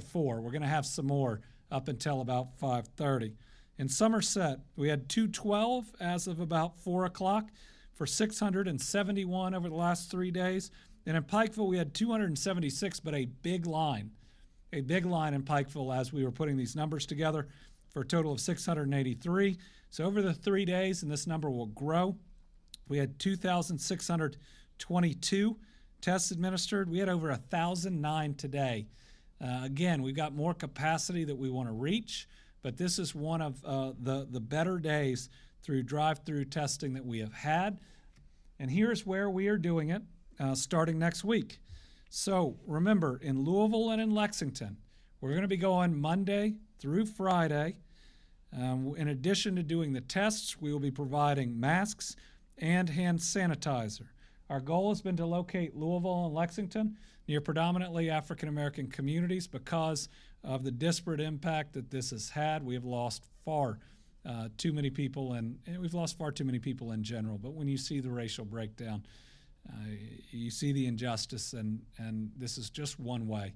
4. We're going to have some more up until about 5:30. In Somerset, we had 212 as of about 4 o'clock for 671 over the last 3 days. And in Pikeville, we had 276, but a big line in Pikeville as we were putting these numbers together for a total of 683. So over the 3 days, and this number will grow, we had 2,622 tests administered. We had over 1,009 today. Again, we've got more capacity that we want to reach, but this is one of the better days through drive-through testing that we have had. And here's where we are doing it starting next week. So remember, in Louisville and in Lexington, we're going to be going Monday through Friday. In addition to doing the tests, we will be providing masks and hand sanitizer. Our goal has been to locate Louisville and Lexington near predominantly African-American communities because of the disparate impact that this has had. We have lost far too many people, and we've lost far too many people in general. But when you see the racial breakdown, you see the injustice, and this is just one way,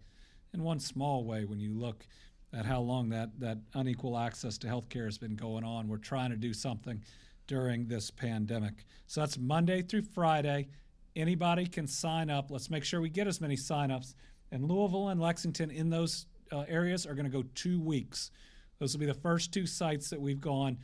in one small way when you look at how long that unequal access to health care has been going on. We're trying to do something during this pandemic. So that's Monday through Friday. Anybody can sign up. Let's make sure we get as many signups. And Louisville and Lexington in those areas are going to go 2 weeks. Those will be the first 2 sites that we've gone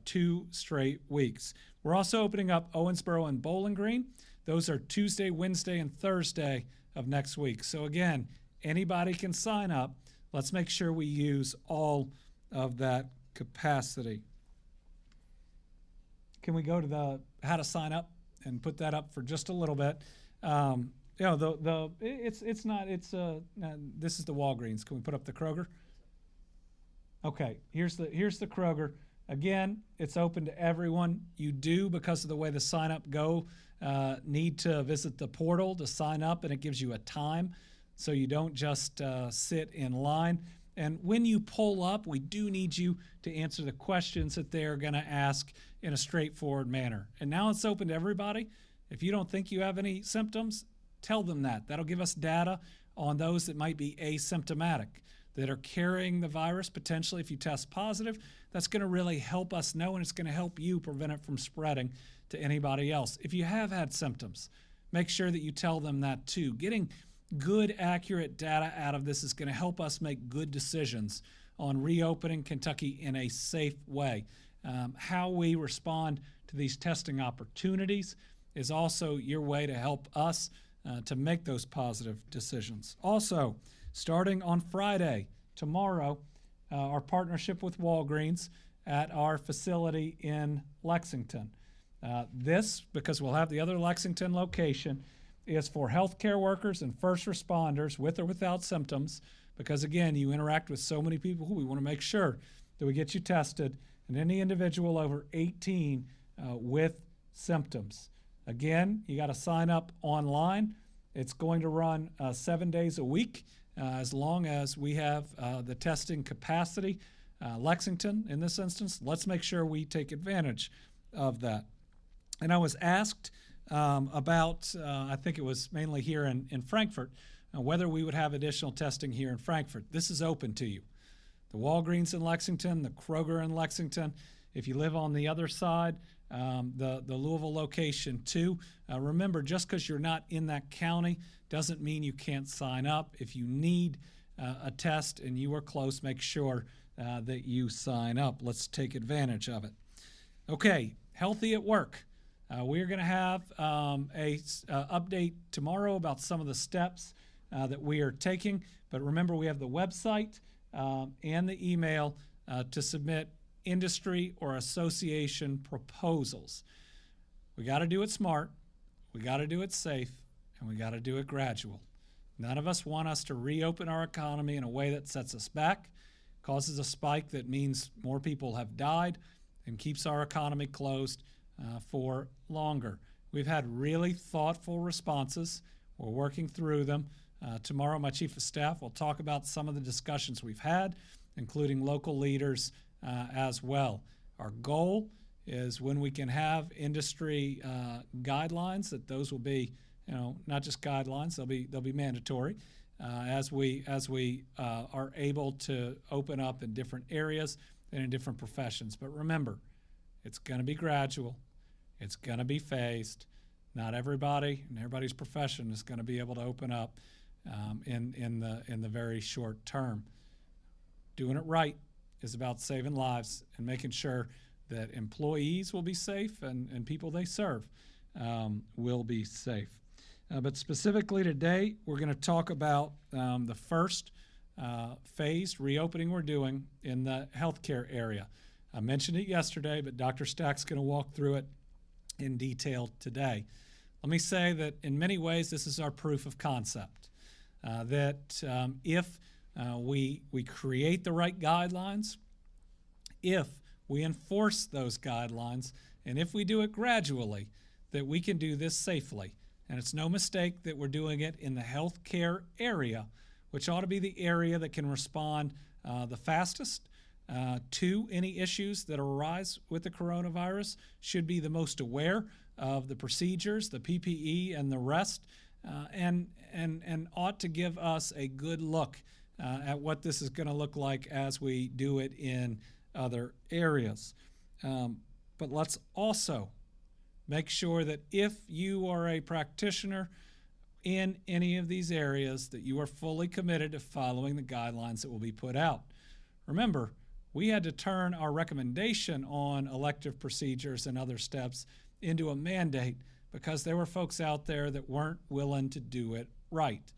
2 straight weeks. We're also opening up Owensboro and Bowling Green. Those are Tuesday, Wednesday, and Thursday of next week. So again, anybody can sign up. Let's make sure we use all of that capacity. Can we go to the how to sign up and put that up for just a little bit? This is the Walgreens. Can we put up the Kroger? Okay, here's the Kroger. Again, it's open to everyone. You do, because of the way the sign up go, need to visit the portal to sign up, and it gives you a time, so you don't just sit in line. And when you pull up, we do need you to answer the questions that they're going to ask in a straightforward manner. And now it's open to everybody. If you don't think you have any symptoms, tell them that. That'll give us data on those that might be asymptomatic, that are carrying the virus potentially. If you test positive, that's going to really help us know, and it's going to help you prevent it from spreading to anybody else. If you have had symptoms, make sure that you tell them that too. Getting good, accurate data out of this is going to help us make good decisions on reopening Kentucky in a safe way. How we respond to these testing opportunities is also your way to help us to make those positive decisions. Also, starting on Friday, tomorrow, our partnership with Walgreens at our facility in Lexington. This, because we'll have the other Lexington location, is for healthcare workers and first responders with or without symptoms, because again, you interact with so many people who we want to make sure that we get you tested, and any individual over 18 with symptoms. Again, you got to sign up online. It's going to run 7 days a week, as long as we have the testing capacity. Lexington, in this instance, let's make sure we take advantage of that. And I was asked about, I think it was mainly here in Frankfurt, whether we would have additional testing here in Frankfurt. This is open to you. The Walgreens in Lexington, the Kroger in Lexington. If you live on the other side, the Louisville location too. Remember, just because you're not in that county doesn't mean you can't sign up. If you need a test and you are close, make sure that you sign up. Let's take advantage of it. Okay, Healthy at Work. We're going to have a update tomorrow about some of the steps that we are taking. But remember, we have the website and the email to submit industry or association proposals. We got to do it smart, we got to do it safe, and we got to do it gradual. None of us want us to reopen our economy in a way that sets us back, causes a spike that means more people have died, and keeps our economy closed for longer. We've had really thoughtful responses. We're working through them. Tomorrow, my chief of staff will talk about some of the discussions we've had, including local leaders as well. Our goal is, when we can have industry guidelines, that those will be, not just guidelines, they'll be mandatory as we are able to open up in different areas and in different professions. But remember, it's going to be gradual. It's going to be phased. Not everybody and everybody's profession is going to be able to open up in the very short term. Doing it right is about saving lives and making sure that employees will be safe and people they serve will be safe. But specifically today, we're going to talk about the first phased reopening we're doing in the healthcare area. I mentioned it yesterday, but Dr. Stack's going to walk through it in detail today. Let me say that in many ways, this is our proof of concept, that if we create the right guidelines, if we enforce those guidelines, and if we do it gradually, that we can do this safely. And it's no mistake that we're doing it in the healthcare area, which ought to be the area that can respond the fastest to any issues that arise with the coronavirus, should be the most aware of the procedures, the PPE, and the rest, and ought to give us a good look at what this is going to look like as we do it in other areas. But let's also make sure that if you are a practitioner in any of these areas, that you are fully committed to following the guidelines that will be put out. Remember, we had to turn our recommendation on elective procedures and other steps into a mandate because there were folks out there that weren't willing to do it right.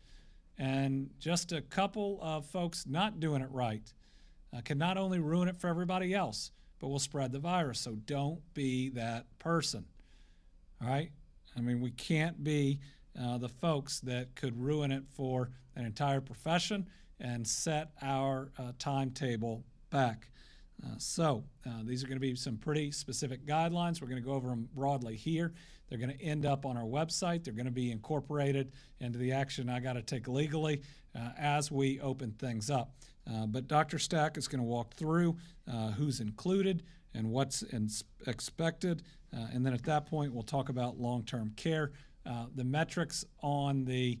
And just a couple of folks not doing it right can not only ruin it for everybody else, but will spread the virus. So don't be that person. All right? I mean, we can't be the folks that could ruin it for an entire profession and set our timetable back. These are going to be some pretty specific guidelines. We're going to go over them broadly here. They're going to end up on our website. They're going to be incorporated into the action I got to take legally as we open things up. But Dr. Stack is going to walk through who's included and what's expected. And then at that point, we'll talk about long-term care. The metrics on the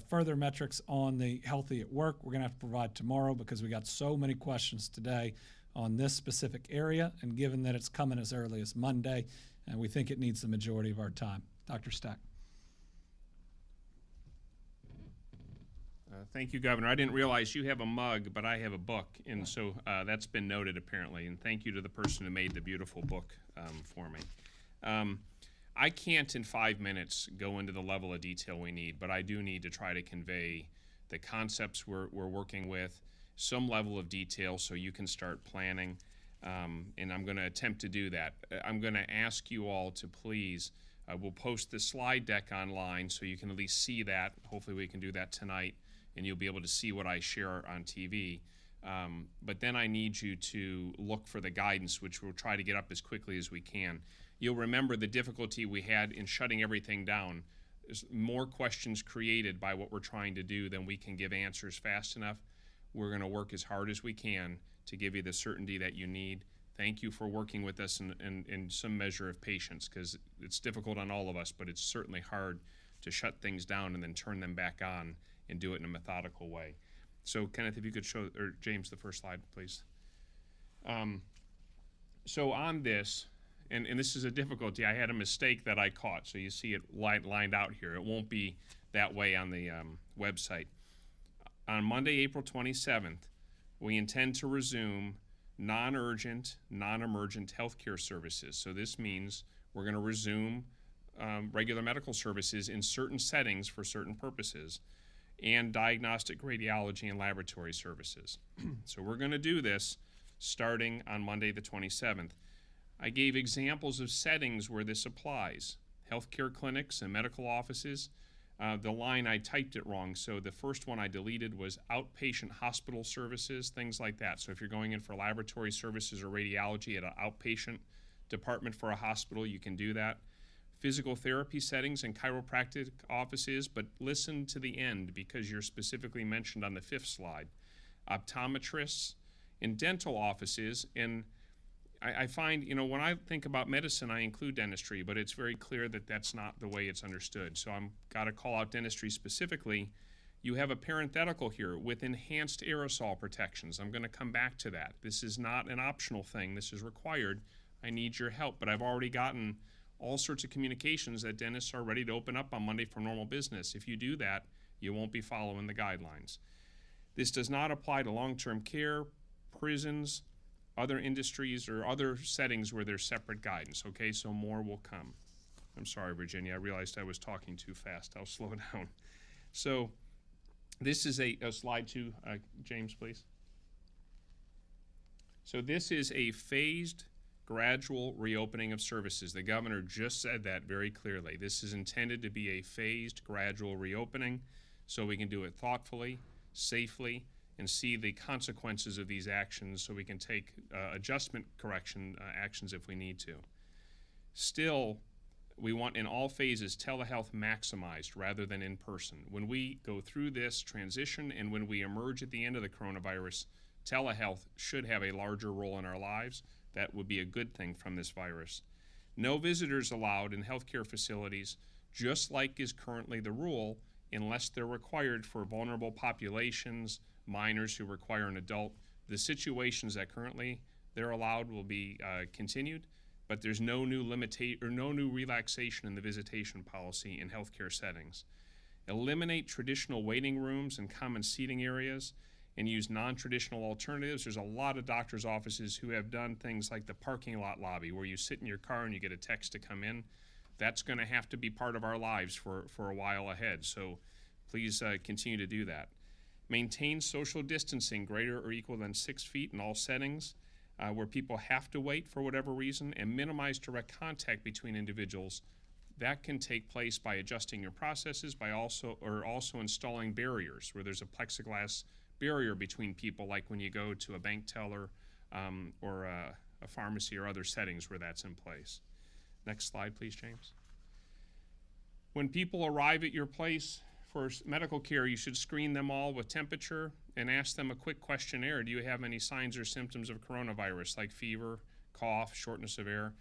further metrics on the Healthy at Work, we're going to have to provide tomorrow because we got so many questions today on this specific area, and given that it's coming as early as Monday, we think it needs the majority of our time. Dr. Stack. Thank you, Governor. I didn't realize you have a mug, but I have a book, and so that's been noted apparently, and thank you to the person who made the beautiful book for me. I can't in 5 minutes go into the level of detail we need, but I do need to try to convey the concepts we're working with, some level of detail so you can start planning, and I'm going to attempt to do that. I'm going to ask you all to please, we'll post the slide deck online so you can at least see that. Hopefully we can do that tonight, and you'll be able to see what I share on TV. But then I need you to look for the guidance, which we'll try to get up as quickly as we can. You'll remember the difficulty we had in shutting everything down. There's more questions created by what we're trying to do than we can give answers fast enough. We're going to work as hard as we can to give you the certainty that you need. Thank you for working with us in some measure of patience, because it's difficult on all of us, but it's certainly hard to shut things down and then turn them back on and do it in a methodical way. So Kenneth, if you could show, or James, the first slide, please. So on this, and this is a difficulty, I had a mistake that I caught, so you see it lined out here. It won't be that way on the website. On Monday, April 27th, we intend to resume non-urgent, non-emergent healthcare services. So this means we're going to resume regular medical services in certain settings for certain purposes, and diagnostic radiology and laboratory services. So we're going to do this starting on Monday the 27th. I gave examples of settings where this applies. Healthcare clinics and medical offices. The line, I typed it wrong, so the first one I deleted was outpatient hospital services, things like that. So if you're going in for laboratory services or radiology at an outpatient department for a hospital, you can do that. Physical therapy settings and chiropractic offices, but listen to the end because you're specifically mentioned on the 5th slide. Optometrists and dental offices, and I find, when I think about medicine, I include dentistry, but it's very clear that that's not the way it's understood. So I'm got to call out dentistry specifically. You have a parenthetical here with enhanced aerosol protections. I'm going to come back to that. This is not an optional thing. This is required. I need your help, but I've already gotten all sorts of communications that dentists are ready to open up on Monday for normal business. If you do that, you won't be following the guidelines. This does not apply to long-term care, prisons, other industries, or other settings where there's separate guidance, okay? So more will come. I'm sorry, Virginia, I realized I was talking too fast. I'll slow down. So this is a slide 2, James, please. So this is a phased, gradual reopening of services. The governor just said that very clearly. This is intended to be a phased, gradual reopening so we can do it thoughtfully, safely, and see the consequences of these actions so we can take adjustment correction actions if we need to. Still, we want in all phases telehealth maximized rather than in person. When we go through this transition and when we emerge at the end of the coronavirus, telehealth should have a larger role in our lives. That would be a good thing from this virus. No visitors allowed in healthcare facilities, just like is currently the rule, unless they're required for vulnerable populations, minors who require an adult. The situations that currently they're allowed will be continued, but there's no new relaxation in the visitation policy in healthcare settings. Eliminate traditional waiting rooms and common seating areas and use non-traditional alternatives. There's a lot of doctors' offices who have done things like the parking lot lobby where you sit in your car and you get a text to come in. That's going to have to be part of our lives for a while ahead, so please continue to do that. Maintain social distancing greater or equal than 6 feet in all settings where people have to wait for whatever reason, and minimize direct contact between individuals. That can take place by adjusting your processes, by also installing barriers where there's a plexiglass barrier between people, like when you go to a bank teller or a pharmacy or other settings where that's in place. Next slide, please, James. When people arrive at your place for medical care, you should screen them all with temperature and ask them a quick questionnaire. Do you have any signs or symptoms of coronavirus, like fever, cough, shortness of air?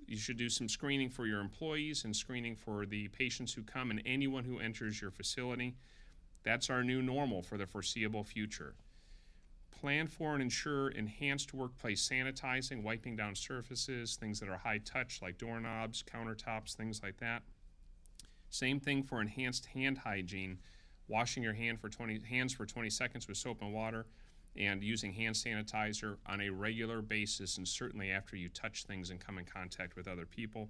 You should do some screening for your employees and screening for the patients who come and anyone who enters your facility. That's our new normal for the foreseeable future. Plan for and ensure enhanced workplace sanitizing, wiping down surfaces, things that are high touch like doorknobs, countertops, things like that. Same thing for enhanced hand hygiene, washing your hands for 20 seconds with soap and water, and using hand sanitizer on a regular basis, and certainly after you touch things and come in contact with other people.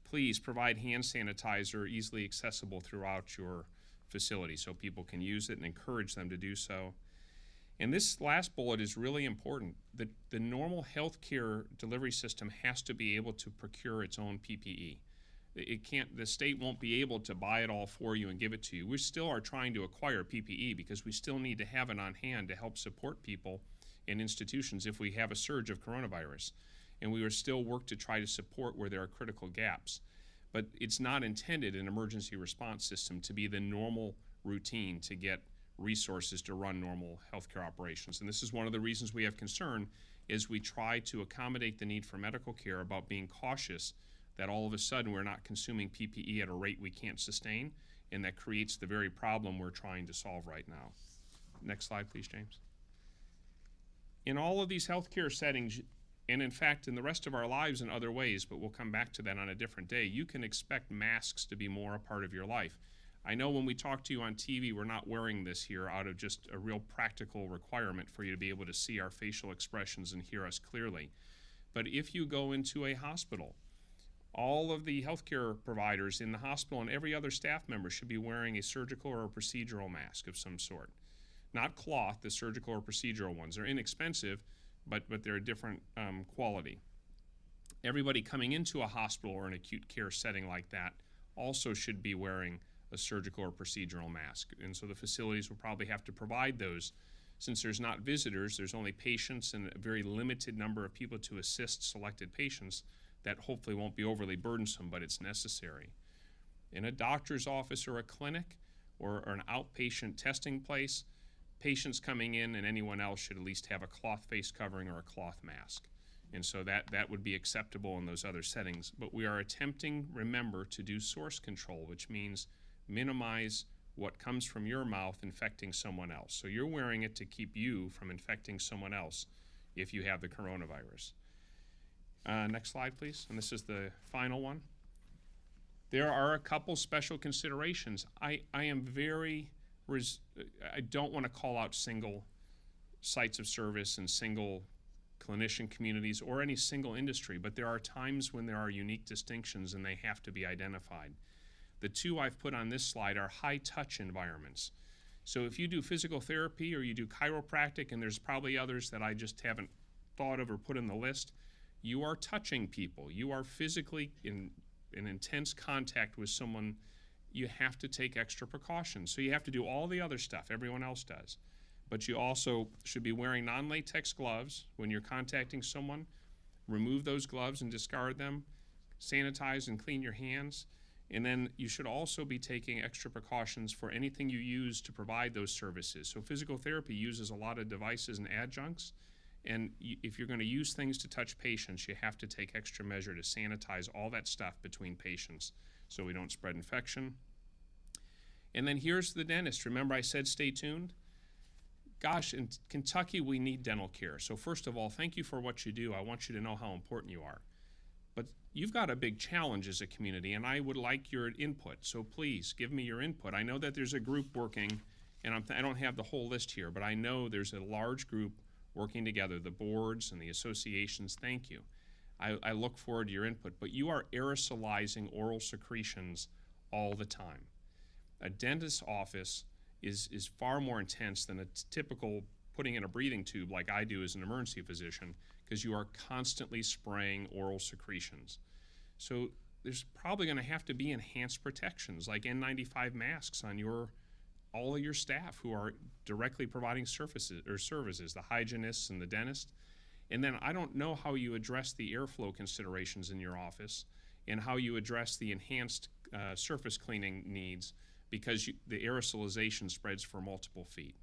Please provide hand sanitizer easily accessible throughout your facility so people can use it, and encourage them to do so. And this last bullet is really important. The normal healthcare delivery system has to be able to procure its own PPE. It can't, the state won't be able to buy it all for you and give it to you. We still are trying to acquire PPE because we still need to have it on hand to help support people in institutions if we have a surge of coronavirus. And we will still work to try to support where there are critical gaps. But it's not intended, an emergency response system, to be the normal routine to get resources to run normal healthcare operations. And this is one of the reasons we have concern, is we try to accommodate the need for medical care about being cautious that all of a sudden we're not consuming PPE at a rate we can't sustain, and that creates the very problem we're trying to solve right now. Next slide, please, James. In all of these healthcare settings, and in fact in the rest of our lives in other ways, but we'll come back to that on a different day, you can expect masks to be more a part of your life. I know when we talk to you on TV, we're not wearing this here out of just a real practical requirement for you to be able to see our facial expressions and hear us clearly. But if you go into a hospital, all of the healthcare providers in the hospital and every other staff member should be wearing a surgical or a procedural mask of some sort. Not cloth, the surgical or procedural ones. They're inexpensive, but they're a different quality. Everybody coming into a hospital or an acute care setting like that also should be wearing a surgical or procedural mask. And so the facilities will probably have to provide those. Since there's not visitors, there's only patients and a very limited number of people to assist selected patients. That hopefully won't be overly burdensome, but it's necessary. In a doctor's office or a clinic or an outpatient testing place, patients coming in and anyone else should at least have a cloth face covering or a cloth mask. And so that would be acceptable in those other settings. But we are attempting, remember, to do source control, which means minimize what comes from your mouth infecting someone else. So you're wearing it to keep you from infecting someone else if you have the coronavirus. Next slide, please. And this is the final one. There are a couple special considerations. I don't want to call out single sites of service and single clinician communities or any single industry, but there are times when there are unique distinctions and they have to be identified. The two I've put on this slide are high-touch environments. So if you do physical therapy or you do chiropractic, and there's probably others that I just haven't thought of or put in the list, you are touching people. You are physically in intense contact with someone. You have to take extra precautions. So you have to do all the other stuff everyone else does. But you also should be wearing non-latex gloves when you're contacting someone. Remove those gloves and discard them. Sanitize and clean your hands. And then you should also be taking extra precautions for anything you use to provide those services. So physical therapy uses a lot of devices and adjuncts. And if you're going to use things to touch patients, you have to take extra measure to sanitize all that stuff between patients so we don't spread infection. And then here's the dentist. Remember I said stay tuned? Gosh, in Kentucky we need dental care. So first of all, thank you for what you do. I want you to know how important you are. But you've got a big challenge as a community, and I would like your input. So please give me your input. I know that there's a group working, and I don't have the whole list here, but I know there's a large group working together, the boards and the associations. Thank you. I look forward to your input, but you are aerosolizing oral secretions all the time. A dentist's office is far more intense than a typical putting in a breathing tube like I do as an emergency physician, because you are constantly spraying oral secretions. So there's probably going to have to be enhanced protections like N95 masks on your all of your staff who are directly providing services, the hygienists and the dentist. And then I don't know how you address the airflow considerations in your office and how you address the enhanced surface cleaning needs because the aerosolization spreads for multiple feet.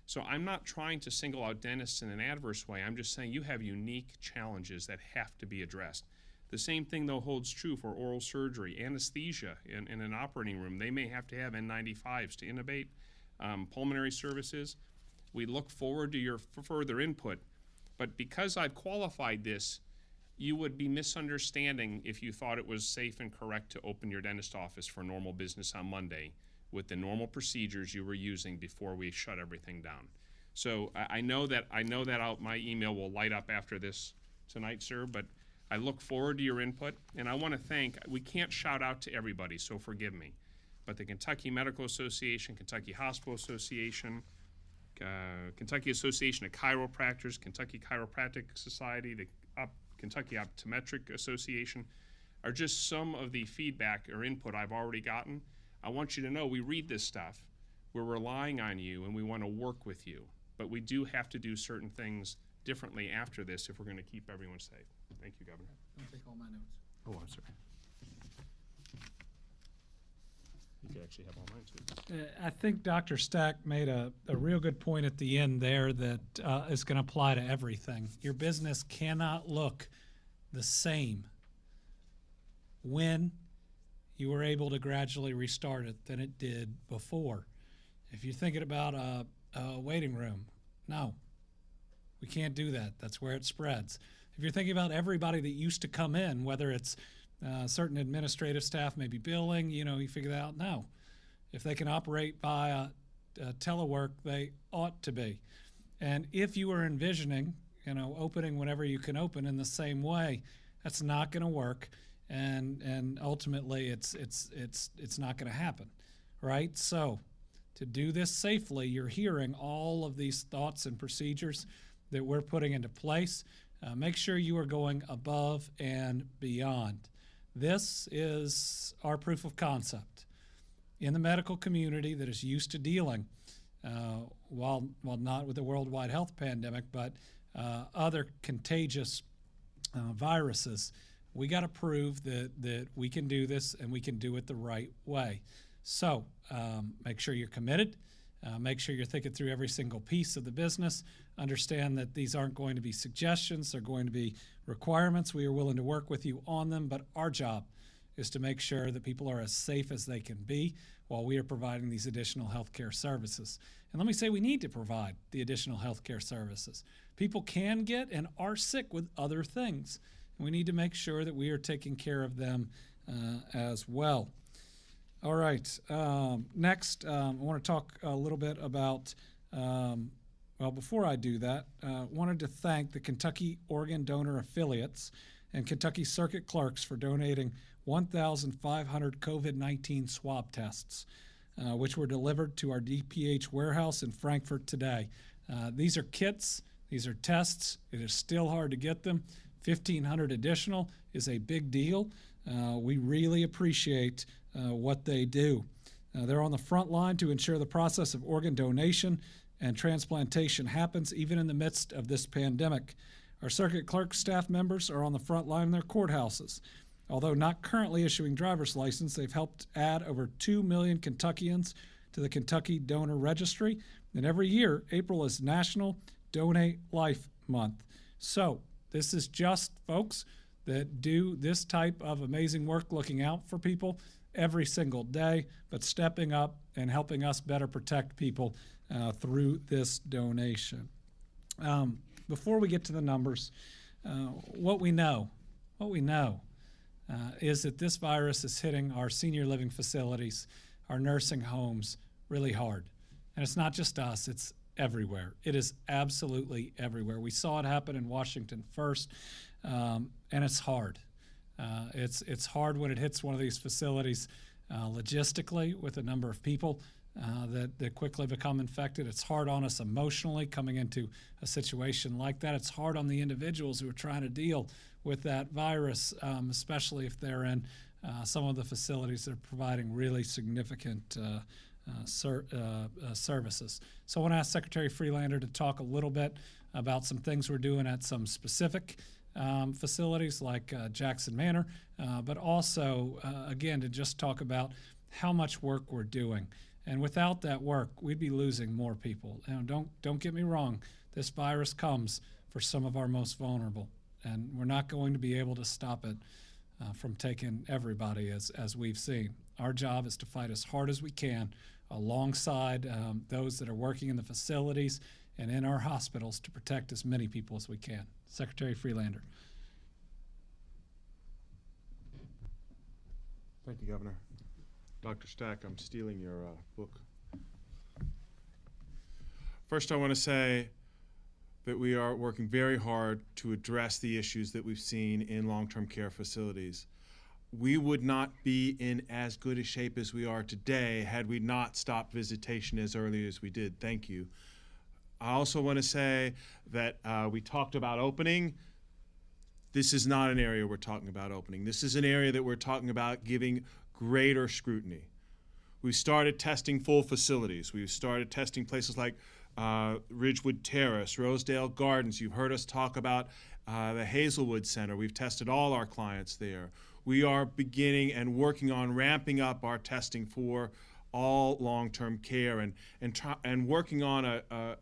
So I'm not trying to single out dentists in an adverse way. I'm just saying you have unique challenges that have to be addressed. The same thing, though, holds true for oral surgery, anesthesia in an operating room. They may have to have N95s to intubate, pulmonary services. We look forward to your further input. But because I've qualified this, you would be misunderstanding if you thought it was safe and correct to open your dentist office for normal business on Monday with the normal procedures you were using before we shut everything down. So I know that my email will light up after this tonight, sir, but I look forward to your input, and I want to thank, we can't shout out to everybody, so forgive me, but the Kentucky Medical Association, Kentucky Hospital Association, Kentucky Association of Chiropractors, Kentucky Chiropractic Society, the Kentucky Optometric Association, are just some of the feedback or input I've already gotten. I want you to know we read this stuff, we're relying on you, and we want to work with you, but we do have to do certain things differently after this if we're going to keep everyone safe. Thank you, Governor. I'll take all my notes. Oh, I'm sorry. You could actually have all mine, too. I think Dr. Stack made a real good point at the end there that is going to apply to everything. Your business cannot look the same when you were able to gradually restart it than it did before. If you're thinking about a waiting room, no, we can't do that. That's where it spreads. If you're thinking about everybody that used to come in, whether it's certain administrative staff, maybe billing, you figure that out. No. If they can operate via telework, they ought to be. And if you are envisioning, opening whenever you can open in the same way, that's not going to work. And ultimately, it's not going to happen, right? So to do this safely, you're hearing all of these thoughts and procedures that we're putting into place. Make sure you are going above and beyond. This is our proof of concept in the medical community that is used to dealing, while not with the worldwide health pandemic, but other contagious viruses. We got to prove that we can do this and we can do it the right way. So make sure you're committed. Make sure you're thinking through every single piece of the business. Understand that these aren't going to be suggestions. They're going to be requirements. We are willing to work with you on them, but our job is to make sure that people are as safe as they can be while we are providing these additional healthcare services. And let me say, we need to provide the additional healthcare services. People can get and are sick with other things. We need to make sure that we are taking care of them as well. All right. Next, I want to talk a little bit about, well, before I do that, wanted to thank the Kentucky Organ Donor Affiliates and Kentucky Circuit Clerks for donating 1,500 COVID-19 swab tests, which were delivered to our DPH warehouse in Frankfort today. These are kits. These are tests. It is still hard to get them. 1,500 additional is a big deal. We really appreciate what they do. They're on the front line to ensure the process of organ donation and transplantation happens even in the midst of this pandemic. Our circuit clerk staff members are on the front line in their courthouses. Although not currently issuing driver's license, they've helped add over 2 million Kentuckians to the Kentucky Donor Registry. And every year, April is National Donate Life Month. So this is just folks that do this type of amazing work looking out for people every single day, but stepping up and helping us better protect people through this donation. Before we get to the numbers, what we know is that this virus is hitting our senior living facilities, our nursing homes really hard. And it's not just us, it's everywhere. It is absolutely everywhere. We saw it happen in Washington first, and it's hard. It's hard when it hits one of these facilities logistically with a number of people that quickly become infected. It's hard on us emotionally coming into a situation like that. It's hard on the individuals who are trying to deal with that virus, especially if they're in some of the facilities that are providing really significant services. So I want to ask Secretary Freelander to talk a little bit about some things we're doing at some specific facilities like Jackson Manor, but also, again, to just talk about how much work we're doing. And without that work, we'd be losing more people. And don't get me wrong, this virus comes for some of our most vulnerable, and we're not going to be able to stop it from taking everybody as we've seen. Our job is to fight as hard as we can alongside those that are working in the facilities and in our hospitals to protect as many people as we can. Secretary Freelander. Thank you, Governor. Dr. Stack, I'm stealing your book. First, I want to say that we are working very hard to address the issues that we've seen in long-term care facilities. We would not be in as good a shape as we are today had we not stopped visitation as early as we did. Thank you. I also want to say that we talked about opening. This is not an area we're talking about opening. This is an area that we're talking about giving greater scrutiny. We've started testing full facilities. We've started testing places like Ridgewood Terrace, Rosedale Gardens. You've heard us talk about the Hazelwood Center. We've tested all our clients there. We are beginning and working on ramping up our testing for all long-term care and working on a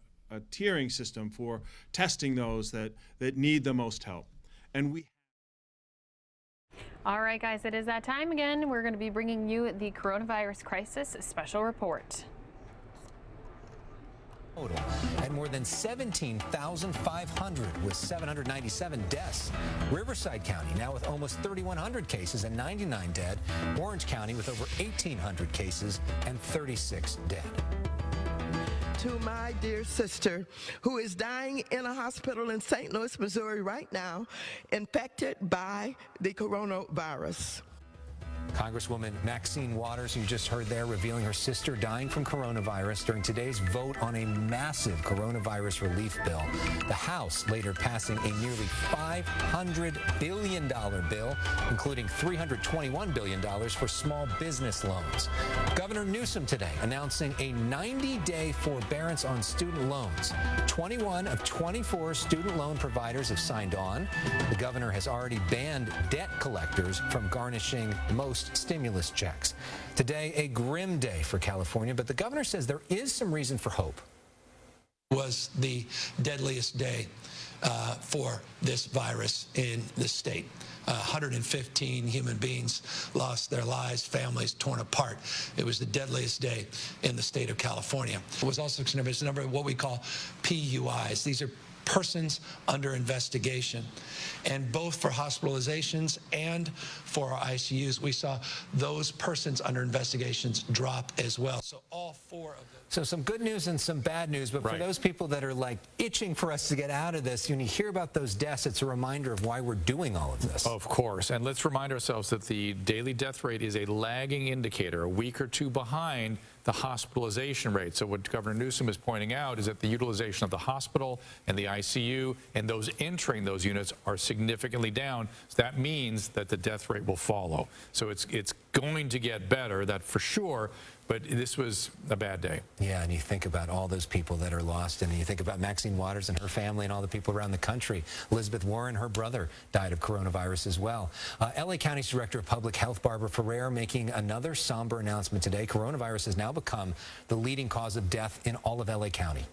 tiering system for testing those that need the most help. And we. All right, guys, it is that time again. We're going to be bringing you the coronavirus crisis special report. Total, and more than 17,500 with 797 deaths. Riverside County now with almost 3,100 cases and 99 dead. Orange County with over 1,800 cases and 36 dead. To my dear sister who is dying in a hospital in St. Louis, Missouri right now, infected by the coronavirus. Congresswoman Maxine Waters, you just heard there, revealing her sister dying from coronavirus during today's vote on a massive coronavirus relief bill. The House later passing a nearly $500 billion bill, including $321 billion for small business loans. Governor Newsom today announcing a 90-day forbearance on student loans. 21 of 24 student loan providers have signed on. The governor has already banned debt collectors from garnishing most stimulus checks. Today, a grim day for California, but the governor says there is some reason for hope. Was the deadliest day for this virus in the state. 115 human beings lost their lives, families torn apart. It was the deadliest day in the state of California. It was also a number of what we call PUIs. These are persons under investigation. And both for hospitalizations and for our ICUs, we saw those persons under investigations drop as well. So all four of them. So some good news and some bad news, but for those people that are like itching for us to get out of this, when you hear about those deaths, it's a reminder of why we're doing all of this. Of course, and let's remind ourselves that the daily death rate is a lagging indicator, a week or two behind the hospitalization rate. So what Governor Newsom is pointing out is that the utilization of the hospital and the ICU and those entering those units are significantly down. So that means that the death rate will follow. So it's going to get better, that for sure, but this was a bad day. Yeah, and you think about all those people that are lost, and you think about Maxine Waters and her family and all the people around the country. Elizabeth Warren, her brother, died of coronavirus as well. LA County's Director of Public Health, Barbara Ferrer, making another somber announcement today. Coronavirus has now become the leading cause of death in all of LA County.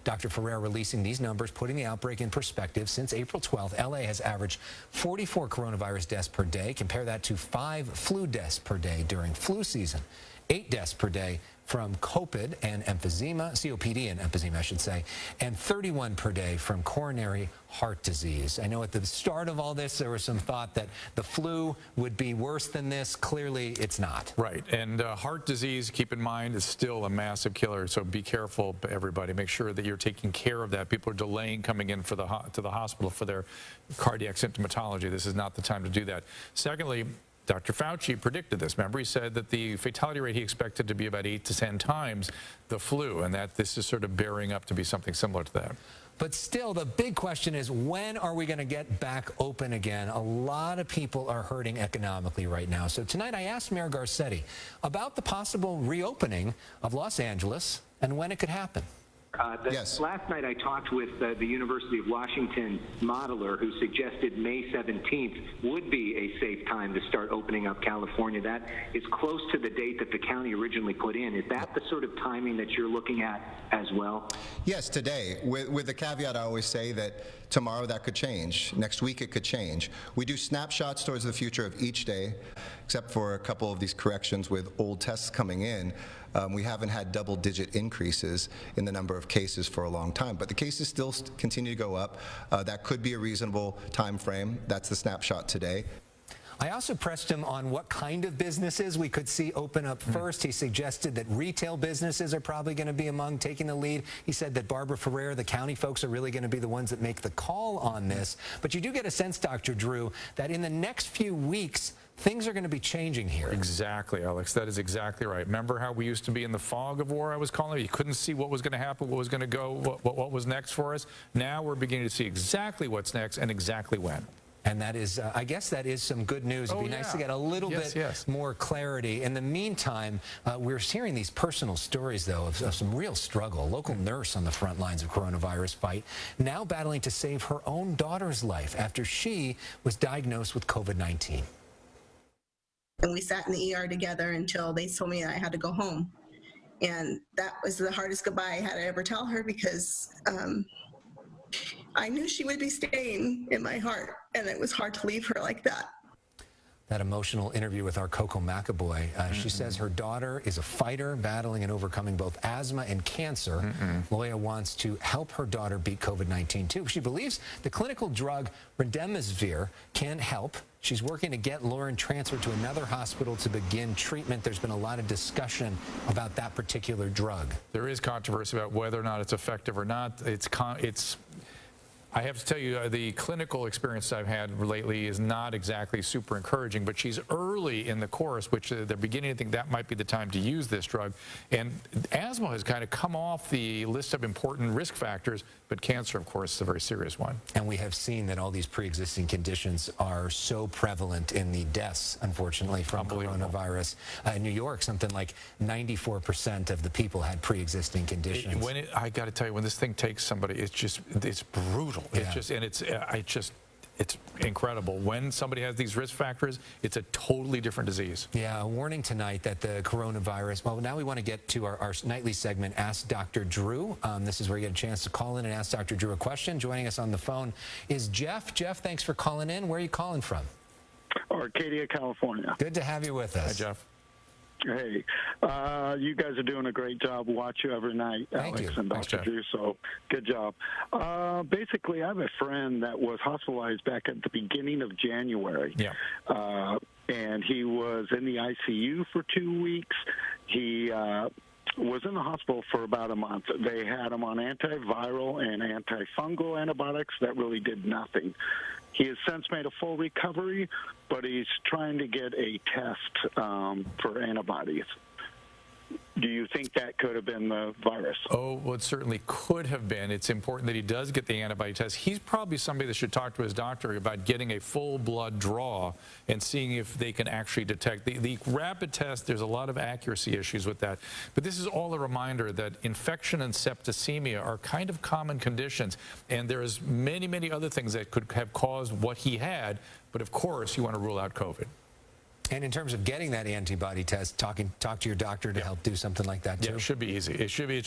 Dr. Ferrer releasing these numbers, putting the outbreak in perspective. Since April 12th, LA has averaged 44 coronavirus deaths per day. Compare that to 5 flu deaths per day during flu season. 8 deaths per day from COPD and emphysema, COPD and emphysema, I should say, and 31 per day from coronary heart disease. I know at the start of all this, there was some thought that the flu would be worse than this. Clearly, it's not. Right, and heart disease, keep in mind, is still a massive killer, so be careful, everybody. Make sure that you're taking care of that. People are delaying coming in to the hospital for their cardiac symptomatology. This is not the time to do that. Secondly, Dr. Fauci predicted this. Remember, he said that the fatality rate he expected to be about 8 to 10 times the flu, and that this is sort of bearing up to be something similar to that. But still, the big question is, when are we going to get back open again? A lot of people are hurting economically right now. So tonight I asked Mayor Garcetti about the possible reopening of Los Angeles and when it could happen. Yes. Last night I talked with the University of Washington modeler who suggested May 17th would be a safe time to start opening up California. That is close to the date that the county originally put in. Is that the sort of timing that you're looking at as well? Yes, today, with the caveat I always say that tomorrow that could change. Next week it could change. We do snapshots towards the future of each day, except for a couple of these corrections with old tests coming in. We haven't had double-digit increases in the number of cases for a long time, but the cases still continue to go up. That could be a reasonable time frame. That's the snapshot today. I also pressed him on what kind of businesses we could see open up first. He suggested that retail businesses are probably going to be among taking the lead. He said that Barbara Ferrer, the county folks, are really going to be the ones that make the call on this. But you do get a sense, Dr. Drew, that in the next few weeks, things are going to be changing here. Exactly, Alex. That is exactly right. Remember how we used to be in the fog of war, I was calling it? You couldn't see what was going to happen, what was going to go, what was next for us. Now we're beginning to see exactly what's next and exactly when. And that is, I guess that is some good news. It'd be nice to get a little bit more clarity. In the meantime, we're hearing these personal stories, though, of some real struggle. A local nurse on the front lines of coronavirus fight, now battling to save her own daughter's life after she was diagnosed with COVID-19. And we sat in the ER together until they told me I had to go home. And that was the hardest goodbye I had to ever tell her, because I knew she would be staying in my heart, and it was hard to leave her like that. That emotional interview with our Coco McAvoy. She says her daughter is a fighter battling and overcoming both asthma and cancer. Loya wants to help her daughter beat COVID-19 too. She believes the clinical drug remdesivir can help. She's working to get Lauren transferred to another hospital to begin treatment. There's been a lot of discussion about that particular drug. There is controversy about whether or not it's effective or not. I have to tell you, the clinical experience I've had lately is not exactly super encouraging, but she's early in the course, which they're beginning to think that might be the time to use this drug. And asthma has kind of come off the list of important risk factors, but cancer, of course, is a very serious one. And we have seen that all these pre-existing conditions are so prevalent in the deaths, unfortunately, from coronavirus. In New York, something like 94% of the people had pre-existing conditions. I got to tell you, when this thing takes somebody, it's brutal. It's incredible. When somebody has these risk factors, it's a totally different disease. Yeah, a warning tonight that the coronavirus, well, now we want to get to our nightly segment, Ask Dr. Drew. This is where you get a chance to call in and ask Dr. Drew a question. Joining us on the phone is Jeff. Jeff, thanks for calling in. Where are you calling from? Arcadia, California. Good to have you with us. Hi, Jeff. Hey, you guys are doing a great job. Watch you every night, Alex and Dr. Drew, so good job. Basically, I have a friend that was hospitalized back at the beginning of January. Yeah. And he was in the ICU for 2 weeks. He was in the hospital for about a month. They had him on antiviral and antifungal antibiotics that really did nothing. He has since made a full recovery, but he's trying to get a test for antibodies. Do you think that could have been the virus? Oh, well, it certainly could have been. It's important that he does get the antibody test. He's probably somebody that should talk to his doctor about getting a full blood draw and seeing if they can actually detect. The rapid test, there's a lot of accuracy issues with that. But this is all a reminder that infection and septicemia are kind of common conditions. And there's many, many other things that could have caused what he had. But of course, you want to rule out COVID. And in terms of getting that antibody test, talk to your doctor to help do something like that too? Yeah, it should be easy. It should be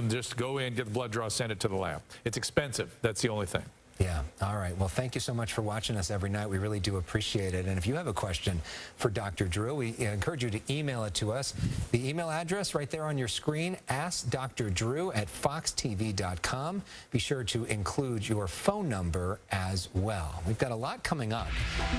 just go in, get the blood draw, send it to the lab. It's expensive. That's the only thing. Yeah. All right. Well, thank you so much for watching us every night. We really do appreciate it. And if you have a question for Dr. Drew, we encourage you to email it to us. The email address right there on your screen, askdrdrew@foxtv.com. Be sure to include your phone number as well. We've got a lot coming up,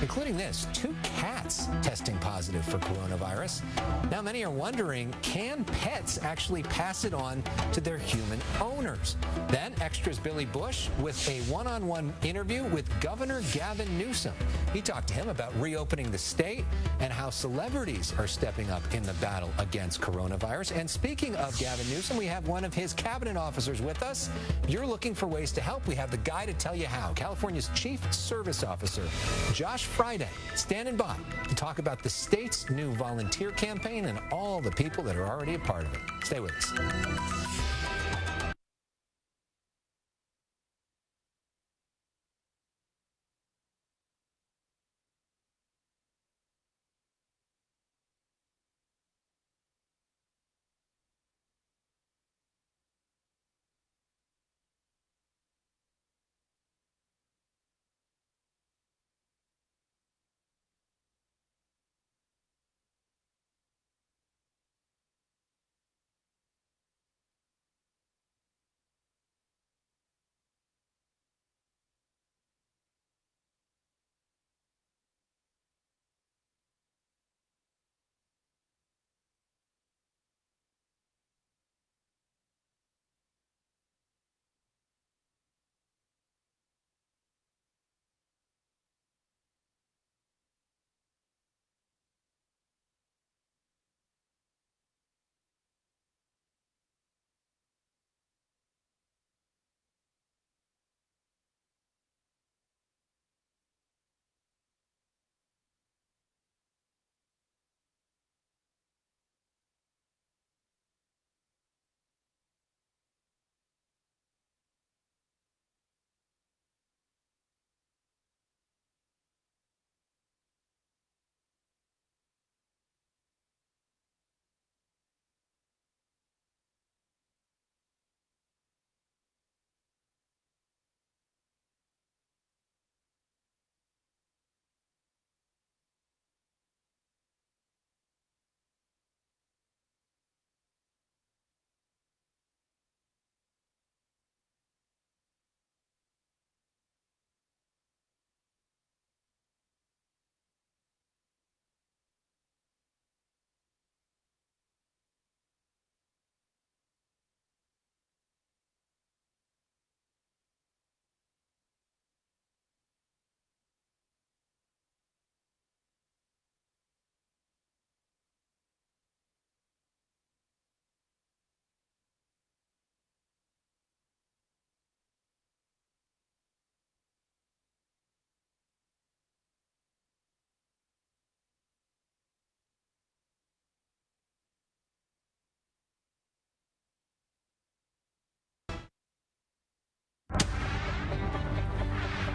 including this: 2 cats testing positive for coronavirus. Now, many are wondering, can pets actually pass it on to their human owners? Then, Extra's Billy Bush with a one-on-one one-on-one interview with Governor Gavin Newsom. He talked to him about reopening the state and how celebrities are stepping up in the battle against coronavirus. And speaking of Gavin Newsom, we have one of his cabinet officers with us. If you're looking for ways to help, we have the guy to tell you how. California's Chief Service Officer, Josh Friday, standing by to talk about the state's new volunteer campaign and all the people that are already a part of it. Stay with us.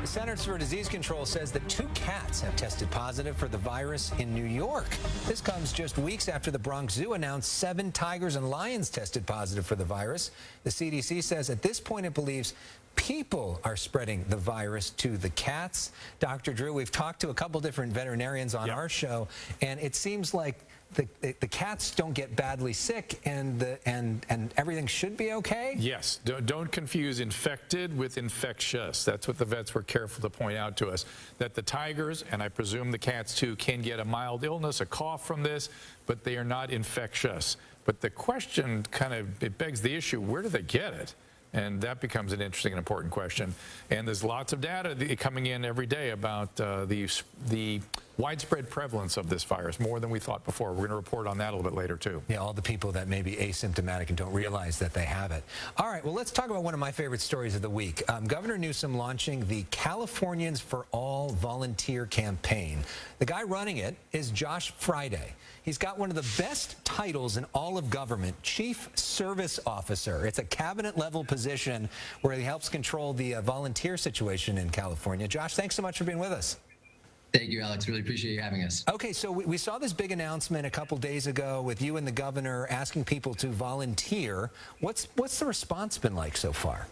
The Centers for Disease Control says that 2 cats have tested positive for the virus in New York. This comes just weeks after the Bronx Zoo announced 7 tigers and lions tested positive for the virus. The CDC says at this point it believes people are spreading the virus to the cats. Dr. Drew, we've talked to a couple different veterinarians on our show, and it seems like the cats don't get badly sick, and everything should be okay? Yes. Don't confuse infected with infectious. That's what the vets were careful to point out to us, that the tigers, and I presume the cats too, can get a mild illness, a cough from this, but they are not infectious. But the question it begs the issue, where do they get it? And that becomes an interesting and important question. And there's lots of data coming in every day about the widespread prevalence of this virus, more than we thought before. We're going to report on that a little bit later, too. Yeah, all the people that may be asymptomatic and don't realize that they have it. All right, well, let's talk about one of my favorite stories of the week. Governor Newsom launching the Californians for All volunteer campaign. The guy running it is Josh Friday. He's got one of the best titles in all of government, Chief Service Officer. It's a cabinet-level position where he helps control the volunteer situation in California. Josh, thanks so much for being with us. Thank you, Alex. Really appreciate you having us. Okay, so we saw this big announcement a couple days ago with you and the governor asking people to volunteer. What's the response been like so far?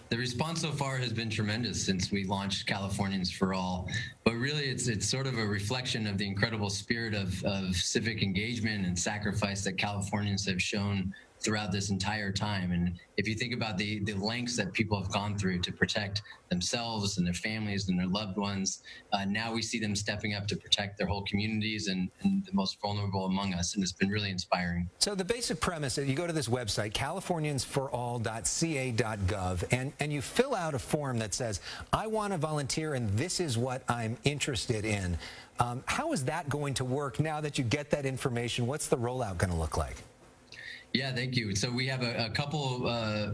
The response so far has been tremendous since we launched Californians for All. But really, it's sort of a reflection of the incredible spirit of civic engagement and sacrifice that Californians have shown throughout this entire time. And if you think about the lengths that people have gone through to protect themselves and their families and their loved ones, now we see them stepping up to protect their whole communities and the most vulnerable among us. And it's been really inspiring. So the basic premise is you go to this website, californiansforall.ca.gov, and you fill out a form that says, I want to volunteer and this is what I'm interested in. How is that going to work now that you get that information? What's the rollout going to look like? Yeah, thank you. So we have a couple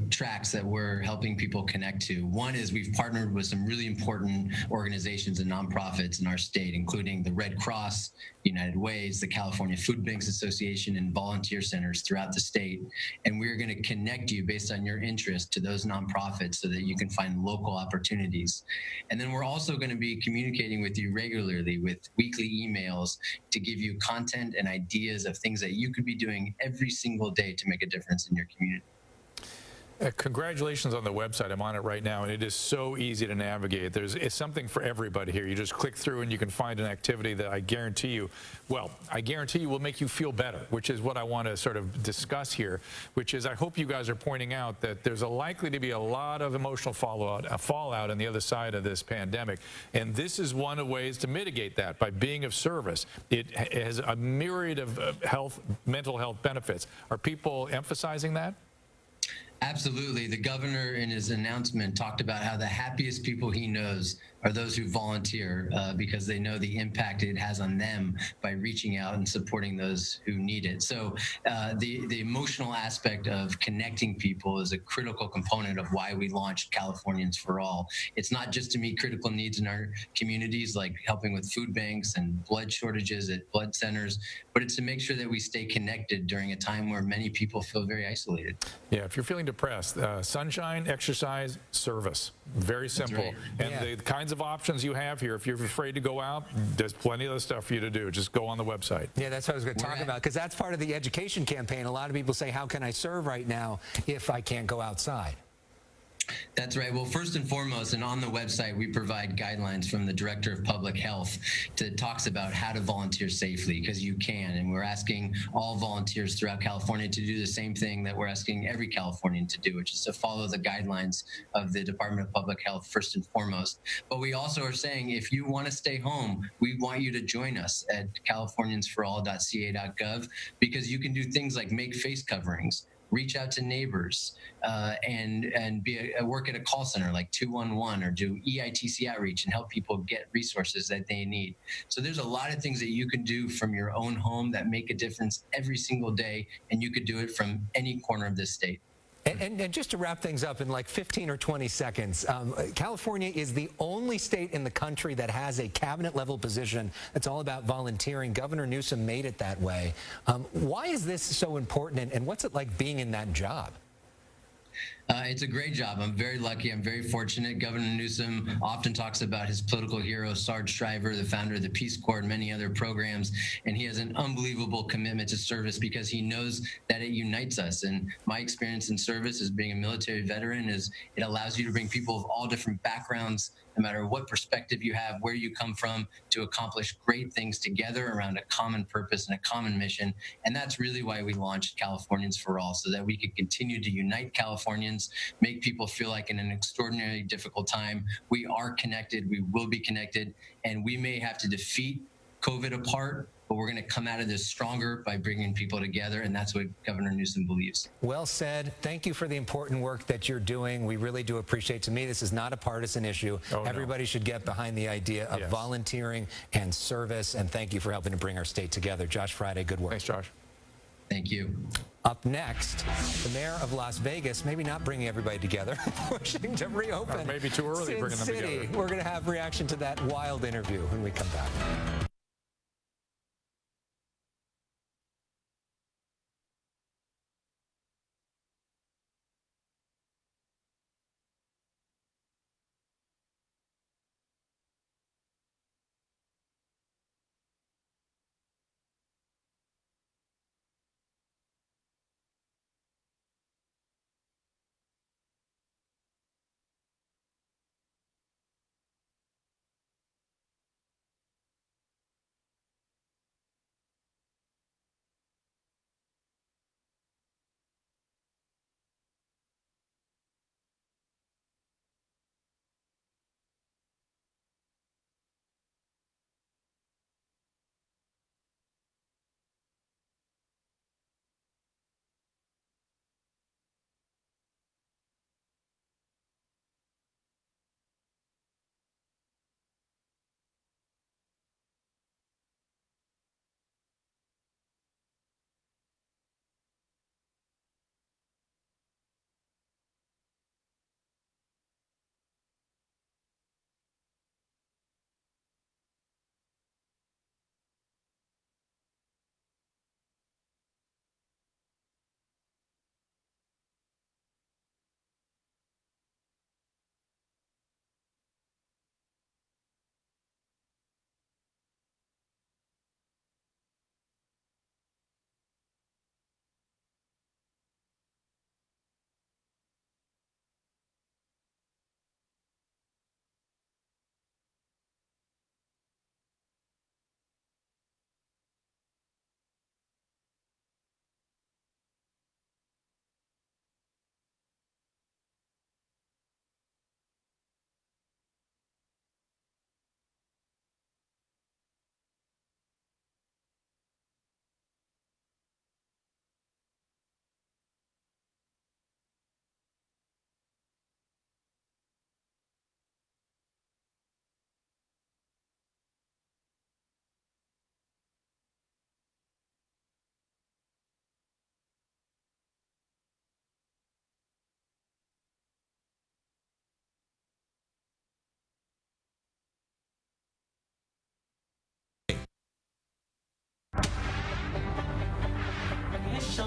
tracks that we're helping people connect to. One is we've partnered with some really important organizations and nonprofits in our state, including the Red Cross, United Ways, the California Food Banks Association, and volunteer centers throughout the state. And we're going to connect you based on your interest to those nonprofits so that you can find local opportunities. And then we're also going to be communicating with you regularly with weekly emails to give you content and ideas of things that you could be doing every single day to make a difference in your community. Congratulations on the website. I'm on it right now, and it is so easy to navigate. It's something for everybody here. You just click through and you can find an activity that I guarantee you will make you feel better, which is what I want to sort of discuss here, which is I hope you guys are pointing out that there's likely to be a lot of emotional fallout on the other side of this pandemic, and this is one of the ways to mitigate that by being of service. It has a myriad of mental health benefits. Are people emphasizing that? Absolutely. The governor in his announcement talked about how the happiest people he knows are those who volunteer because they know the impact it has on them by reaching out and supporting those who need it. So the emotional aspect of connecting people is a critical component of why we launched Californians for All. It's not just to meet critical needs in our communities like helping with food banks and blood shortages at blood centers, but it's to make sure that we stay connected during a time where many people feel very isolated. Yeah, if you're feeling depressed, sunshine, exercise, service. Very simple. Right. And the kinds of options you have here, if you're afraid to go out, there's plenty of stuff for you to do. Just go on the website. Yeah, that's what I was going to talk about, because that's part of the education campaign. A lot of people say, how can I serve right now if I can't go outside? That's right. Well, first and foremost, and on the website, we provide guidelines from the Director of Public Health that talks about how to volunteer safely, because you can. And we're asking all volunteers throughout California to do the same thing that we're asking every Californian to do, which is to follow the guidelines of the Department of Public Health first and foremost. But we also are saying, if you want to stay home, we want you to join us at californiansforall.ca.gov, because you can do things like make face coverings, reach out to neighbors, and work at a call center like 211, or do EITC outreach and help people get resources that they need. So there's a lot of things that you can do from your own home that make a difference every single day, and you could do it from any corner of this state. And just to wrap things up in like 15 or 20 seconds, California is the only state in the country that has a cabinet-level position that's all about volunteering. Governor Newsom made it that way. Why is this so important, and what's it like being in that job? It's a great job. I'm very lucky. I'm very fortunate. Governor Newsom often talks about his political hero, Sarge Shriver, the founder of the Peace Corps and many other programs. And he has an unbelievable commitment to service because he knows that it unites us. And my experience in service as being a military veteran is it allows you to bring people of all different backgrounds, no matter what perspective you have, where you come from, to accomplish great things together around a common purpose and a common mission. And that's really why we launched Californians for All, so that we could continue to unite Californians, make people feel like in an extraordinarily difficult time, we are connected, we will be connected, and we may have to defeat COVID apart, but we're going to come out of this stronger by bringing people together, and that's what Governor Newsom believes. Well said. Thank you for the important work that you're doing. We really do appreciate. To me, this is not a partisan issue. Everybody should get behind the idea of volunteering and service, and thank you for helping to bring our state together. Josh Friday, good work. Thanks, Josh. Thank you. Up next, the mayor of Las Vegas, maybe not bringing everybody together, pushing to reopen. Or maybe too early bringing them together. We're going to have reaction to that wild interview when we come back.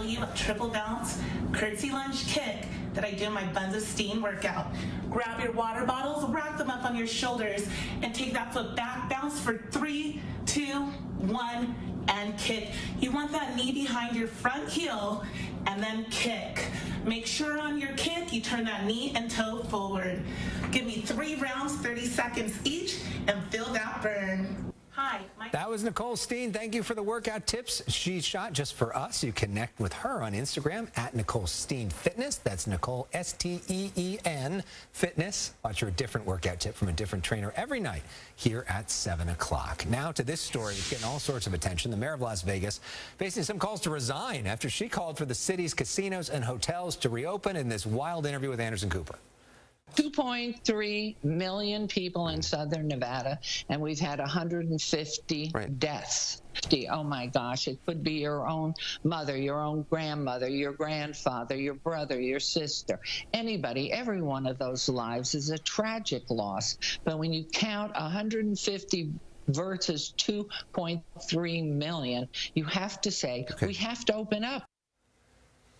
you a triple bounce curtsy lunge kick that I do in my Buns of Steam workout. Grab your water bottles, rack them up on your shoulders, and take that foot back, bounce for 3, 2, 1, and kick. You want that knee behind your front heel, and then kick. Make sure on your kick, you turn that knee and toe forward. Give me 3 rounds, 30 seconds each, and feel that burn. Hi. That was Nicole Steen. Thank you for the workout tips she shot just for us. You connect with her on Instagram at Nicole Steen Fitness. That's Nicole, S-T-E-E-N, Fitness. Watch her a different workout tip from a different trainer every night here at 7 o'clock. Now to this story. It's getting all sorts of attention. The mayor of Las Vegas facing some calls to resign after she called for the city's casinos and hotels to reopen in this wild interview with Anderson Cooper. 2.3 million people in southern Nevada, and we've had 150 deaths. Oh my gosh, it could be your own mother, your own grandmother, your grandfather, your brother, your sister, anybody. Every one of those lives is a tragic loss. But when you count 150 versus 2.3 million, you have to say, we have to open up.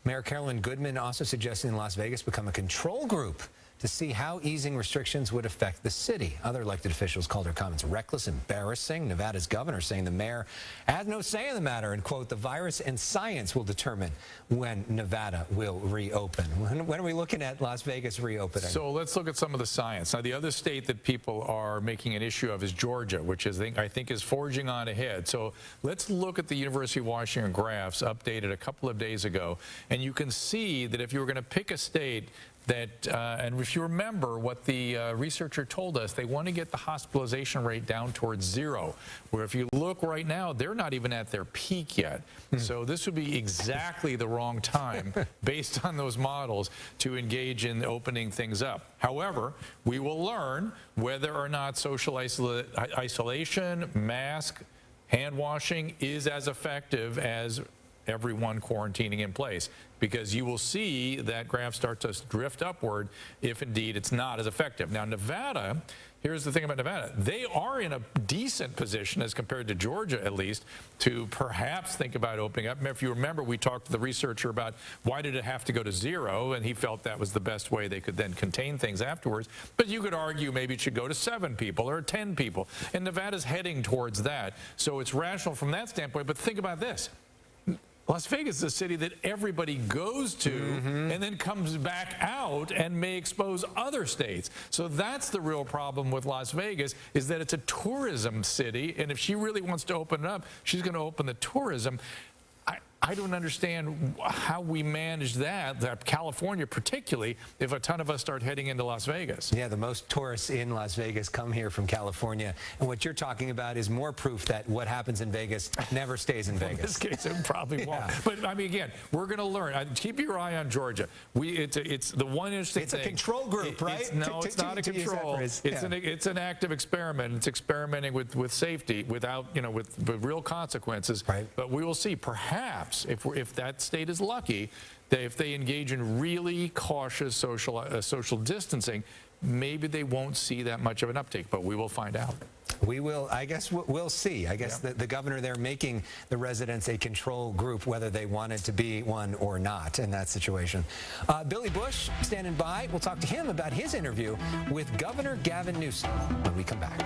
Mayor Carolyn Goodman also suggesting Las Vegas become a control group to see how easing restrictions would affect the city. Other elected officials called her comments reckless, embarrassing. Nevada's governor saying the mayor has no say in the matter and, quote, the virus and science will determine when Nevada will reopen. When are we looking at Las Vegas reopening? So let's look at some of the science. Now, the other state that people are making an issue of is Georgia, which is, I think is forging on ahead. So let's look at the University of Washington graphs updated a couple of days ago, and you can see that if you were going to pick a state that, and if you remember what the researcher told us, they want to get the hospitalization rate down towards 0, where if you look right now, they're not even at their peak yet. So this would be exactly the wrong time, based on those models, to engage in opening things up. However, we will learn whether or not social isolation, mask, hand washing is as effective as everyone quarantining in place, because you will see that graph start to drift upward if indeed it's not as effective. Now, Nevada, here's the thing about Nevada. They are in a decent position as compared to Georgia, at least, to perhaps think about opening up. If you remember, we talked to the researcher about why did it have to go to 0, and he felt that was the best way they could then contain things afterwards. But you could argue maybe it should go to 7 people or 10 people. And Nevada's heading towards that. So it's rational from that standpoint. But think about this. Las Vegas is a city that everybody goes to and then comes back out and may expose other states. So that's the real problem with Las Vegas, is that it's a tourism city, and if she really wants to open it up, she's going to open the tourism. I don't understand how we manage that California particularly, if a ton of us start heading into Las Vegas. Yeah, the most tourists in Las Vegas come here from California. And what you're talking about is more proof that what happens in Vegas never stays in Vegas. In this case, it probably won't. But, I mean, again, we're going to learn. Keep your eye on Georgia. It's the one interesting thing. It's a control group, right? No, it's not a control. It's an active experiment. It's experimenting with safety without, with real consequences. Right. But we will see. Perhaps, if that state is lucky, that if they engage in really cautious social distancing, maybe they won't see that much of an uptake, but we will find out. We will, I guess we'll see. I guess the governor there making the residents a control group, whether they wanted to be one or not in that situation. Billy Bush standing by. We'll talk to him about his interview with Governor Gavin Newsom when we come back.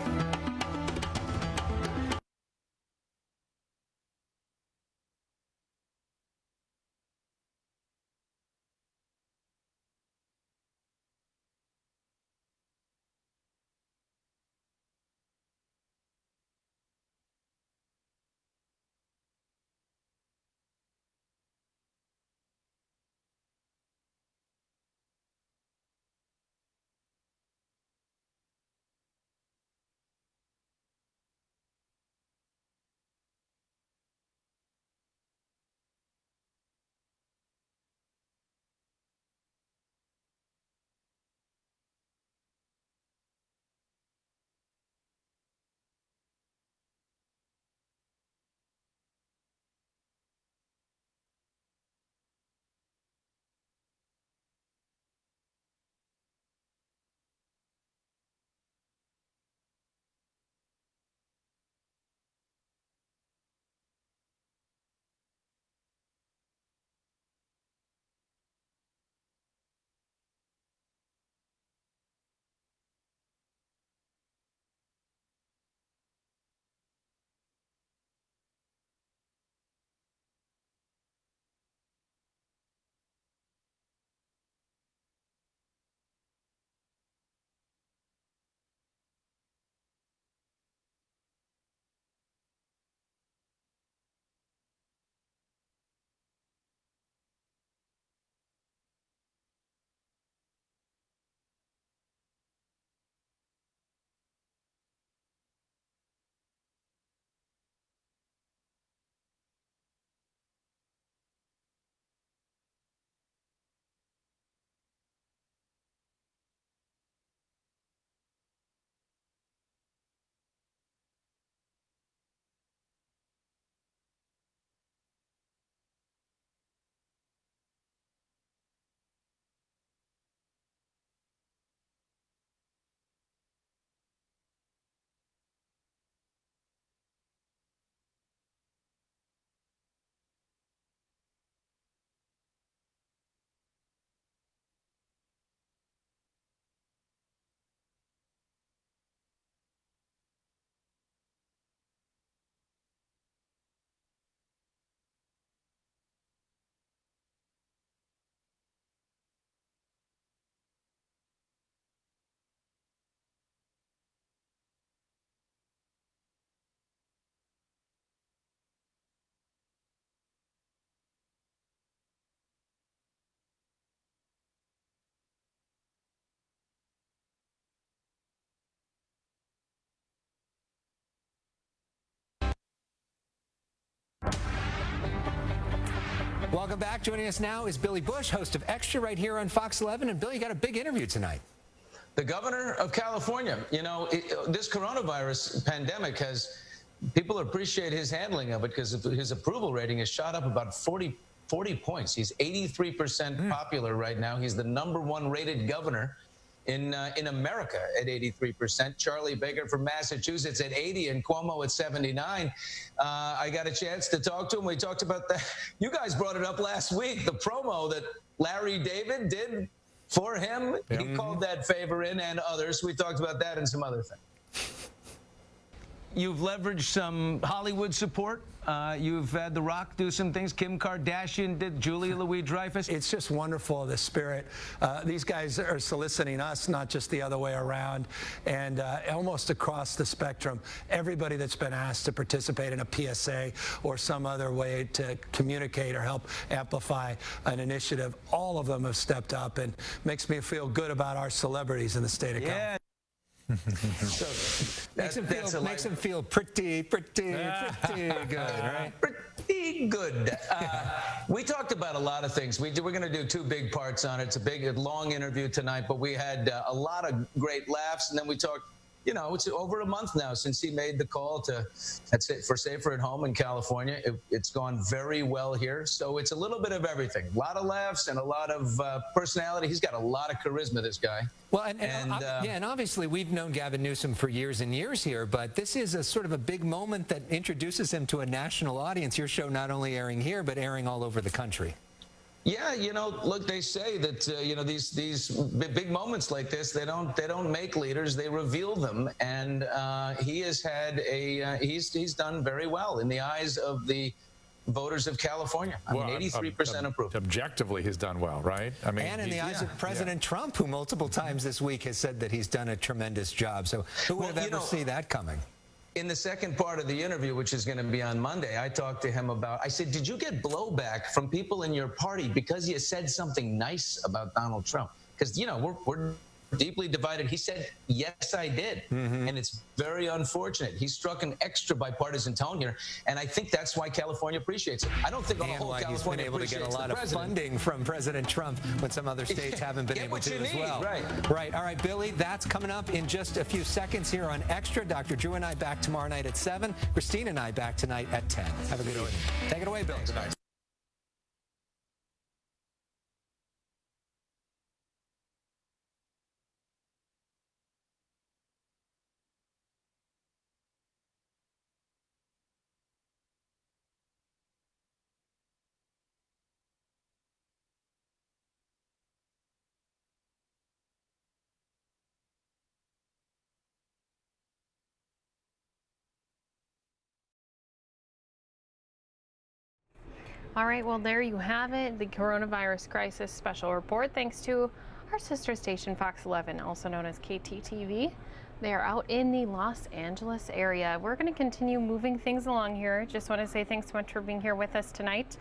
Welcome back. Joining us now is Billy Bush, host of Extra right here on Fox 11. And Billy, you got a big interview tonight. The governor of California. You know, this coronavirus pandemic people appreciate his handling of it because his approval rating has shot up about 40 points. He's 83% popular right now. He's the #1 rated governor in America at 83%. Charlie Baker from Massachusetts at 80 and Cuomo at 79. I got a chance to talk to him. We talked about that. You guys brought it up last week, the promo that Larry David did for him. He called that favor in, and others. We talked about that and some other things. You've leveraged some Hollywood support. You've had The Rock do some things. Kim Kardashian did. Julia Louis-Dreyfus. It's just wonderful, the spirit. These guys are soliciting us, not just the other way around. And almost across the spectrum, everybody that's been asked to participate in a PSA or some other way to communicate or help amplify an initiative, all of them have stepped up, and makes me feel good about our celebrities in the state of California. So makes them feel pretty good, right? Pretty good. We talked about a lot of things. We're going to do 2 big parts on it. It's a big, long interview tonight, but we had a lot of great laughs, and then we talked. You know, it's over a month now since he made the call for safer at home in California. It's gone very well here. So it's a little bit of everything. A lot of laughs and a lot of personality. He's got a lot of charisma, this guy. Well, and obviously we've known Gavin Newsom for years and years here, but this is a sort of a big moment that introduces him to a national audience. Your show not only airing here, but airing all over the country. Yeah, you know, look, they say that you know, these big moments like this, they don't make leaders, they reveal them, and he has had he's done very well in the eyes of the voters of California. I mean, 83% approval. Objectively, he's done well, right? I mean, and in the eyes of President Trump, who multiple times this week has said that he's done a tremendous job. So who would have ever seen that coming? In the second part of the interview, which is going to be on Monday, I talked to him about, I said, did you get blowback from people in your party because you said something nice about Donald Trump? Because, you know, we're deeply divided. He said, yes, I did. And it's very unfortunate. He struck an extra bipartisan tone here, and I think that's why California appreciates it. I don't think all whole California he's been able to get a lot of funding from President Trump when some other states haven't been able to as well. Right. All right, Billy, that's coming up in just a few seconds here on Extra. Dr. Drew and I back tomorrow night at 7. Christine and I back tonight at 10. Have a good evening. Take it away, Bill. Good night. All right, well, there you have it, the coronavirus crisis special report, thanks to our sister station, Fox 11, also known as KTTV. They are out in the Los Angeles area. We're going to continue moving things along here. Just want to say thanks so much for being here with us tonight.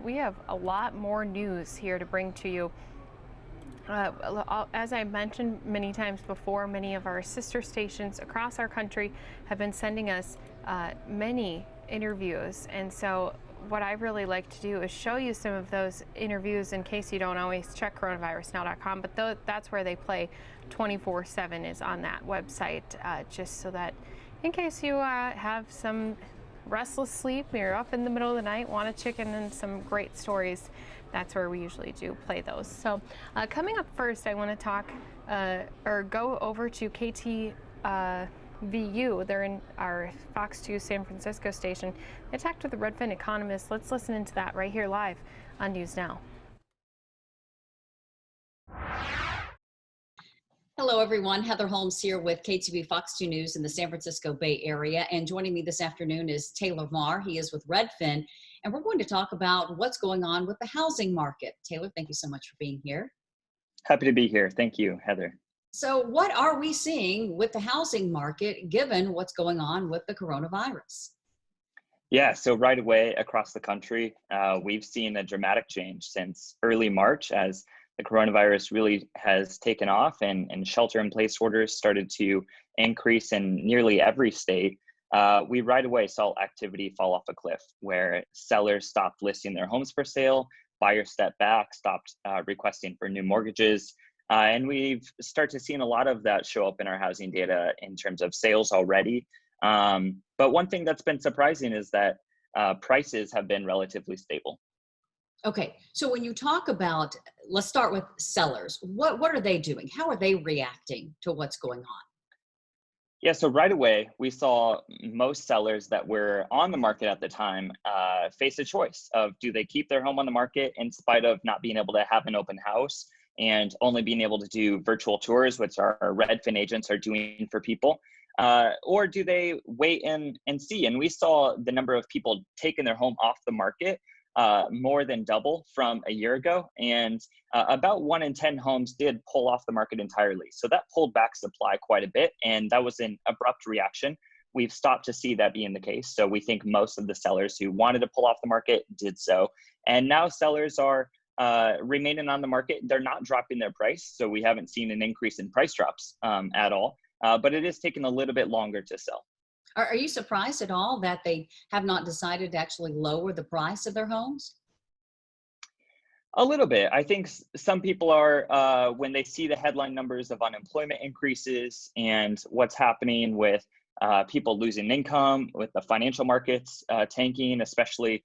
We have a lot more news here to bring to you. As I mentioned many times before, many of our sister stations across our country have been sending us many interviews, and so what I really like to do is show you some of those interviews in case you don't always check coronavirusnow.com, but that's where they play 24/7 is on that website, just so that in case you have some restless sleep, you're up in the middle of the night, want to chicken in some great stories, that's where we usually do play those. So coming up first, I want to talk or go over to KTVU. They're in our Fox 2 San Francisco station. They talked with the Redfin economist. Let's listen into that right here live on News Now. Hello, everyone. Heather Holmes here with KTV Fox 2 News in the San Francisco Bay Area. And joining me this afternoon is Taylor Marr. He is with Redfin. And we're going to talk about what's going on with the housing market. Taylor, thank you so much for being here. Happy to be here. Thank you, Heather. So what are we seeing with the housing market given what's going on with the coronavirus? Yeah, so right away across the country, we've seen a dramatic change since early March as the coronavirus really has taken off and shelter-in-place orders started to increase in nearly every state. we right away saw activity fall off a cliff where sellers stopped listing their homes for sale, buyers stepped back, stopped requesting for new mortgages. And we've started to see a lot of that show up in our housing data in terms of sales already. But one thing that's been surprising is that prices have been relatively stable. Okay, so when you talk about, let's start with sellers. What are they doing? How are they reacting to what's going on? Yeah, so right away, we saw most sellers that were on the market at the time face a choice of, do they keep their home on the market in spite of not being able to have an open house and only being able to do virtual tours, which our Redfin agents are doing for people, or do they wait and see? And we saw the number of people taking their home off the market more than double from a year ago. And about 1 in 10 homes did pull off the market entirely. So that pulled back supply quite a bit. And that was an abrupt reaction. We've stopped to see that being the case. So we think most of the sellers who wanted to pull off the market did so. And now sellers are remaining on the market. They're not dropping their price. So we haven't seen an increase in price drops at all. But it is taking a little bit longer to sell. Are you surprised at all that they have not decided to actually lower the price of their homes? A little bit. I think some people are, when they see the headline numbers of unemployment increases and what's happening with people losing income, with the financial markets tanking, especially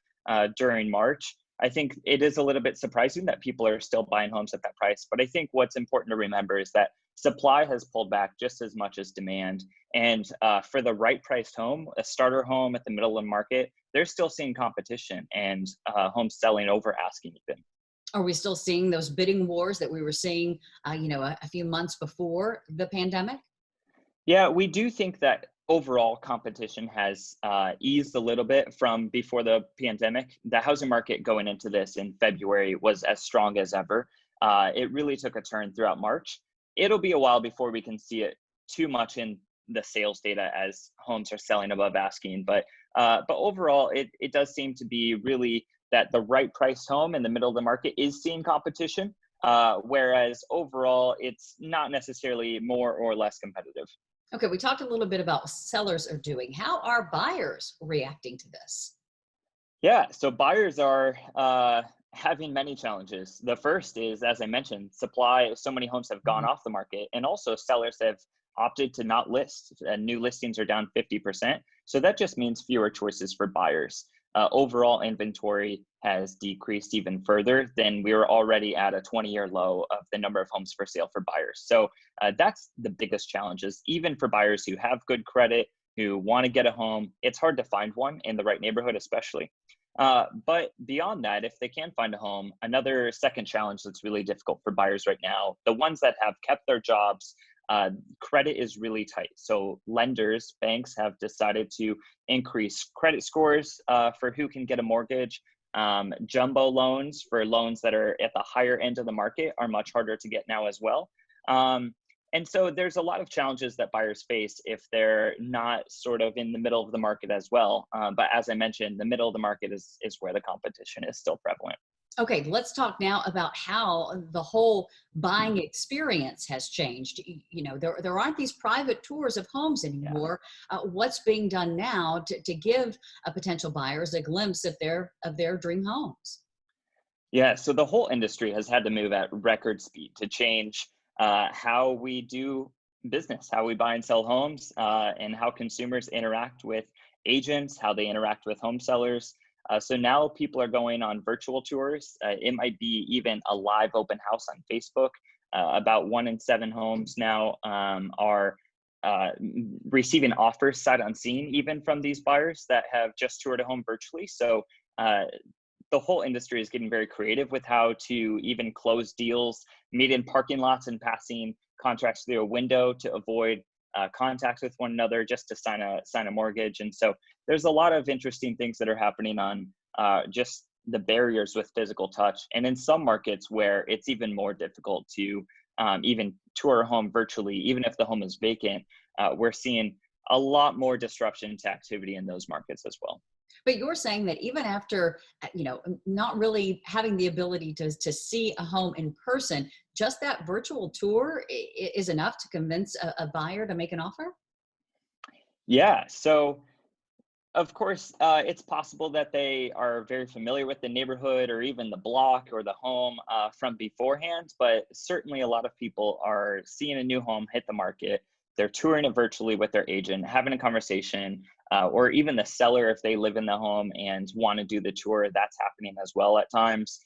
during March, I think it is a little bit surprising that people are still buying homes at that price. But I think what's important to remember is that supply has pulled back just as much as demand. And for the right priced home, a starter home at the middle of the market, they're still seeing competition and homes selling over asking even. Are we still seeing those bidding wars that we were seeing, a few months before the pandemic? Yeah, we do think that overall competition has eased a little bit from before the pandemic. The housing market going into this in February was as strong as ever. It really took a turn throughout March. It'll be a while before we can see it too much in the sales data as homes are selling above asking. But overall, it does seem to be really that the right priced home in the middle of the market is seeing competition, whereas overall, it's not necessarily more or less competitive. Okay, we talked a little bit about what sellers are doing. How are buyers reacting to this? Yeah, so buyers are having many challenges. The first is, as I mentioned, supply. So many homes have gone off the market, and also sellers have opted to not list. New listings are down 50%. So that just means fewer choices for buyers. Overall inventory has decreased even further than we were already at a 20-year low of the number of homes for sale for buyers. So that's the biggest challenge, is even for buyers who have good credit, who want to get a home, it's hard to find one in the right neighborhood, especially. But beyond that, if they can find a home, another second challenge that's really difficult for buyers right now, the ones that have kept their jobs, credit is really tight. So lenders, banks have decided to increase credit scores for who can get a mortgage. Jumbo loans for loans that are at the higher end of the market are much harder to get now as well. And so there's a lot of challenges that buyers face if they're not sort of in the middle of the market as well. But as I mentioned, the middle of the market is where the competition is still prevalent. Okay, let's talk now about how the whole buying experience has changed. There aren't these private tours of homes anymore. Yeah. What's being done now to give potential buyers a glimpse of their dream homes? Yeah, so the whole industry has had to move at record speed to change how we do business, how we buy and sell homes, and how consumers interact with agents, how they interact with home sellers. So now people are going on virtual tours. It might be even a live open house on Facebook. About 1 in 7 homes now are receiving offers sight unseen, even from these buyers that have just toured a home virtually. So the whole industry is getting very creative with how to even close deals, meet in parking lots and passing contracts through a window to avoid contact with one another just to sign a mortgage. And so there's a lot of interesting things that are happening on just the barriers with physical touch. And in some markets where it's even more difficult to even tour a home virtually, even if the home is vacant, we're seeing a lot more disruption to activity in those markets as well. But you're saying that even after, not really having the ability to see a home in person, just that virtual tour is enough to convince a buyer to make an offer? Yeah. So Of course, it's possible that they are very familiar with the neighborhood or even the block or the home from beforehand, but certainly a lot of people are seeing a new home hit the market. They're touring it virtually with their agent, having a conversation, or even the seller, if they live in the home and want to do the tour, that's happening as well at times,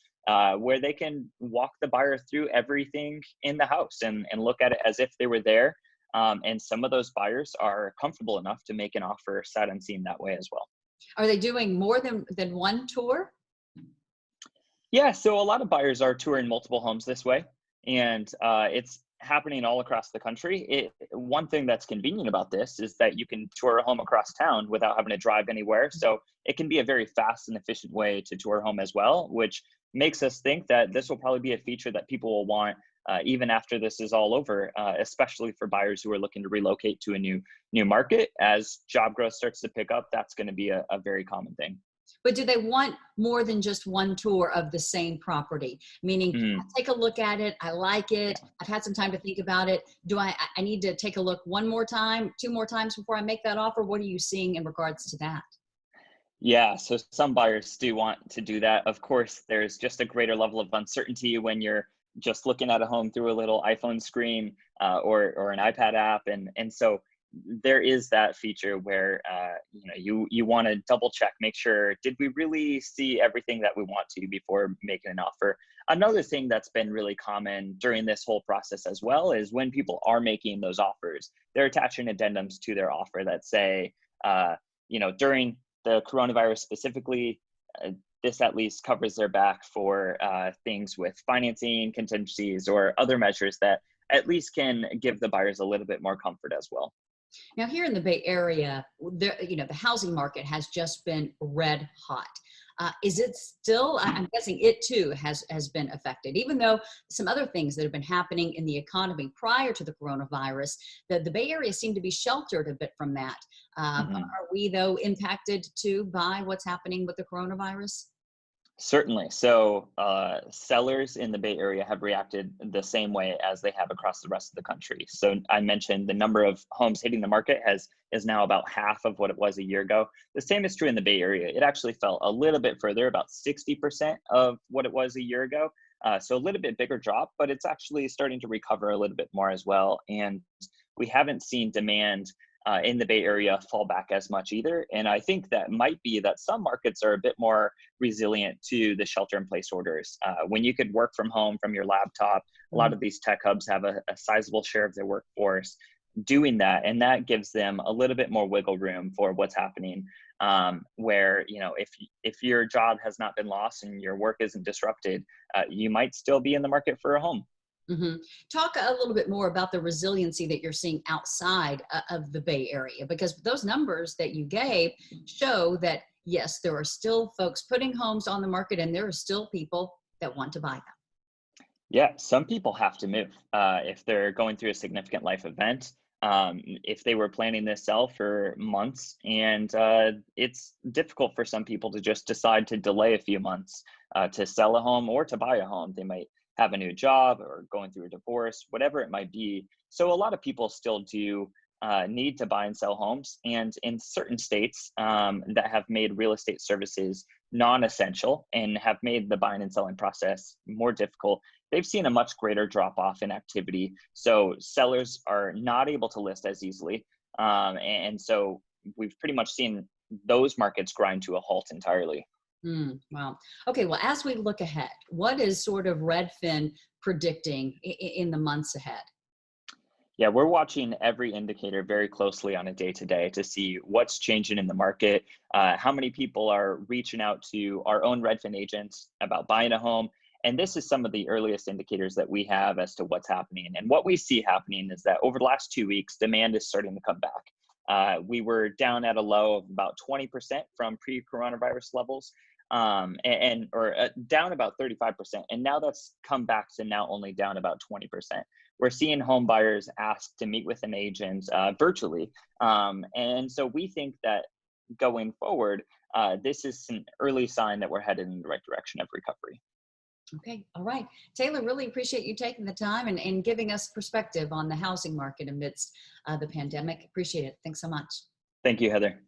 where they can walk the buyer through everything in the house and look at it as if they were there. And some of those buyers are comfortable enough to make an offer sight unseen that way as well. Are they doing more than one tour? Yeah, so a lot of buyers are touring multiple homes this way, and it's happening all across the country. One thing that's convenient about this is that you can tour a home across town without having to drive anywhere. So it can be a very fast and efficient way to tour a home as well, which makes us think that this will probably be a feature that people will want even after this is all over, especially for buyers who are looking to relocate to a new market. As job growth starts to pick up, that's going to be a very common thing. But do they want more than just one tour of the same property? Meaning, I take a look at it, I like it, I've had some time to think about it. Do I need to take a look one more time, two more times before I make that offer? What are you seeing in regards to that? Yeah, so some buyers do want to do that. Of course, there's just a greater level of uncertainty when you're just looking at a home through a little iPhone screen or an iPad app, and so there is that feature where you want to double check, make sure, did we really see everything that we want to before making an offer? Another thing that's been really common during this whole process as well is when people are making those offers, they're attaching addendums to their offer that say, during the coronavirus specifically, this at least covers their back for things with financing contingencies or other measures that at least can give the buyers a little bit more comfort as well. Now, here in the Bay Area, the housing market has just been red hot. Is it still? I'm guessing it too has been affected, even though some other things that have been happening in the economy prior to the coronavirus, the Bay Area seemed to be sheltered a bit from that. Are we, though, impacted too by what's happening with the coronavirus? Certainly. So sellers in the Bay Area have reacted the same way as they have across the rest of the country. So I mentioned the number of homes hitting the market is now about half of what it was a year ago. The same is true in the Bay Area. It actually fell a little bit further, about 60% of what it was a year ago. So a little bit bigger drop, but it's actually starting to recover a little bit more as well. And we haven't seen demand in the Bay Area fall back as much either. And I think that might be that some markets are a bit more resilient to the shelter-in-place orders. When you could work from home from your laptop, a lot of these tech hubs have a sizable share of their workforce doing that, and that gives them a little bit more wiggle room for what's happening, where if your job has not been lost and your work isn't disrupted, you might still be in the market for a home. Talk a little bit more about the resiliency that you're seeing outside of the Bay Area, because those numbers that you gave show that, yes, there are still folks putting homes on the market and there are still people that want to buy them. Yeah, some people have to move if they're going through a significant life event. If they were planning this sell for months, and it's difficult for some people to just decide to delay a few months to sell a home or to buy a home. They might have a new job or going through a divorce, whatever it might be. So a lot of people still do need to buy and sell homes. And in certain states that have made real estate services non-essential and have made the buying and selling process more difficult, they've seen a much greater drop off in activity. So sellers are not able to list as easily. And so we've pretty much seen those markets grind to a halt entirely. Wow. Okay. Well, as we look ahead, what is sort of Redfin predicting in the months ahead? Yeah, we're watching every indicator very closely on a day-to-day to see what's changing in the market, how many people are reaching out to our own Redfin agents about buying a home. And this is some of the earliest indicators that we have as to what's happening. And what we see happening is that over the last 2 weeks, demand is starting to come back. We were down at a low of about 20% from pre-coronavirus levels. Down about 35%. And now that's come back to now only down about 20%. We're seeing home buyers ask to meet with an agent virtually. And so we think that going forward, this is an early sign that we're headed in the right direction of recovery. Okay. All right. Taylor, really appreciate you taking the time and giving us perspective on the housing market amidst the pandemic. Appreciate it. Thanks so much. Thank you, Heather.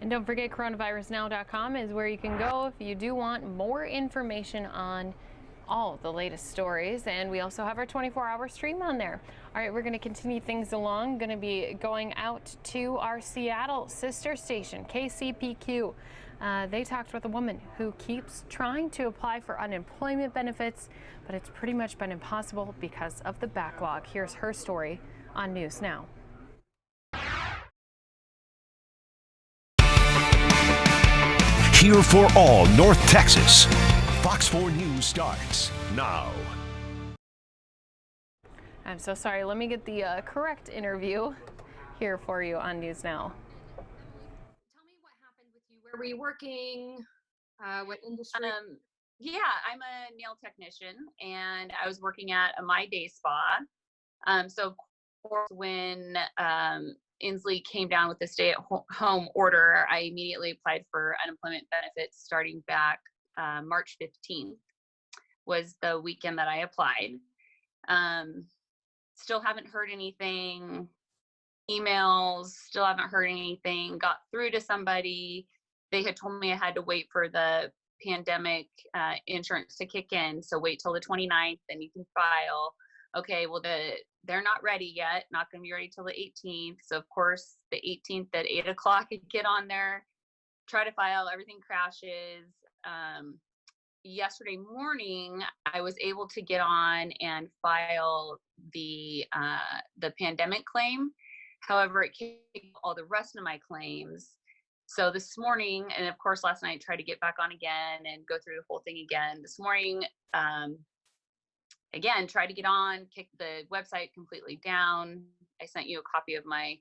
And don't forget, coronavirusnow.com is where you can go if you do want more information on all the latest stories. And we also have our 24-hour stream on there. All right, we're going to continue things along. Going to be going out to our Seattle sister station, KCPQ. They talked with a woman who keeps trying to apply for unemployment benefits, but it's pretty much been impossible because of the backlog. Here's her story on News Now. Here for all North Texas. Fox 4 News starts now. I'm so sorry. Let me get the correct interview here for you on News Now. Tell me what happened with you. Where were you working? What industry? Yeah, I'm a nail technician, and I was working at a My Day Spa. So of course, when Inslee came down with the stay-at-home order, I immediately applied for unemployment benefits starting back March 15th was the weekend that I applied. Still haven't heard anything. Emails, still haven't heard anything. Got through to somebody. They had told me I had to wait for the pandemic insurance to kick in. So wait till the 29th, then you can file. Okay, well, they're not ready yet, not going to be ready till the 18th. So, of course, the 18th at 8 o'clock, I get on there, try to file, everything crashes. Yesterday morning, I was able to get on and file the pandemic claim. However, it kicked all the rest of my claims. So this morning, and of course, last night, I tried to get back on again and go through the whole thing again. This morning, again, tried to get on, kicked the website completely down. I sent you a copy of my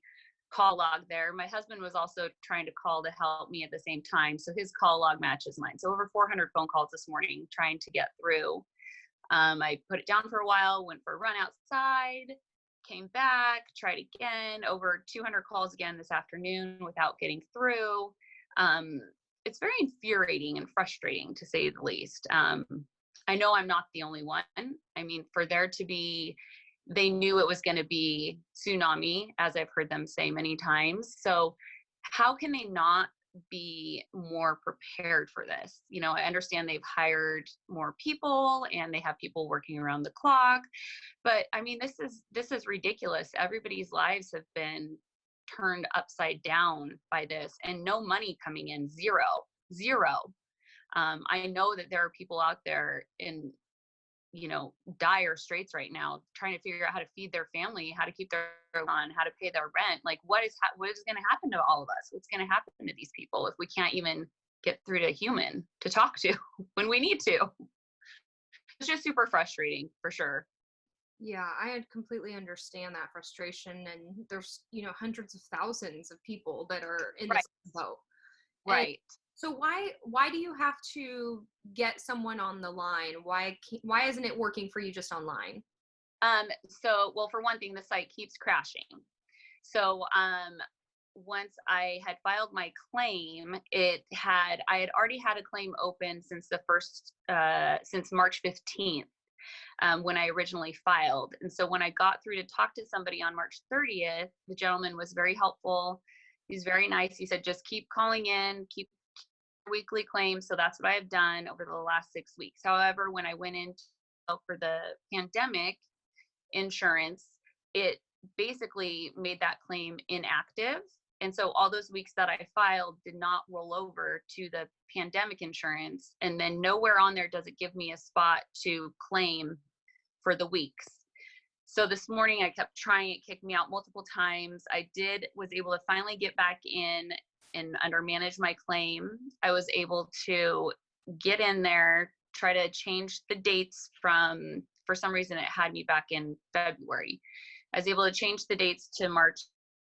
call log there. My husband was also trying to call to help me at the same time. So his call log matches mine. So over 400 phone calls this morning trying to get through. I put it down for a while, went for a run outside, came back, tried again, over 200 calls again this afternoon without getting through. It's very infuriating and frustrating, to say the least. I know I'm not the only one. I mean, for there to be, they knew it was going to be tsunami, as I've heard them say many times. So how can they not be more prepared for this? You know, I understand they've hired more people and they have people working around the clock, but I mean, this is ridiculous. Everybody's lives have been turned upside down by this, and no money coming in, zero. I know that there are people out there in, you know, dire straits right now, trying to figure out how to feed their family, how to keep their on, how to pay their rent. Like, what is going to happen to all of us? What's going to happen to these people if we can't even get through to a human to talk to when we need to? It's just super frustrating, for sure. Yeah, I completely understand that frustration. And there's, you know, hundreds of thousands of people that are in this boat. Right. And so why do you have to get someone on the line? Why isn't it working for you just online? So, well, for one thing, the site keeps crashing. So, once I had filed my claim, I had already had a claim open since since March 15th, when I originally filed. And so when I got through to talk to somebody on March 30th, the gentleman was very helpful. He's very nice. He said, just keep calling in, keep weekly claims. So that's what I have done over the last 6 weeks. However, when I went in for the pandemic insurance, it basically made that claim inactive. And so all those weeks that I filed did not roll over to the pandemic insurance. And then nowhere on there does it give me a spot to claim for the weeks. So this morning I kept trying, it kicked me out multiple times. I was able to finally get back in and under manage my claim. I was able to get in there, try to change the dates for some reason it had me back in February. I was able to change the dates to March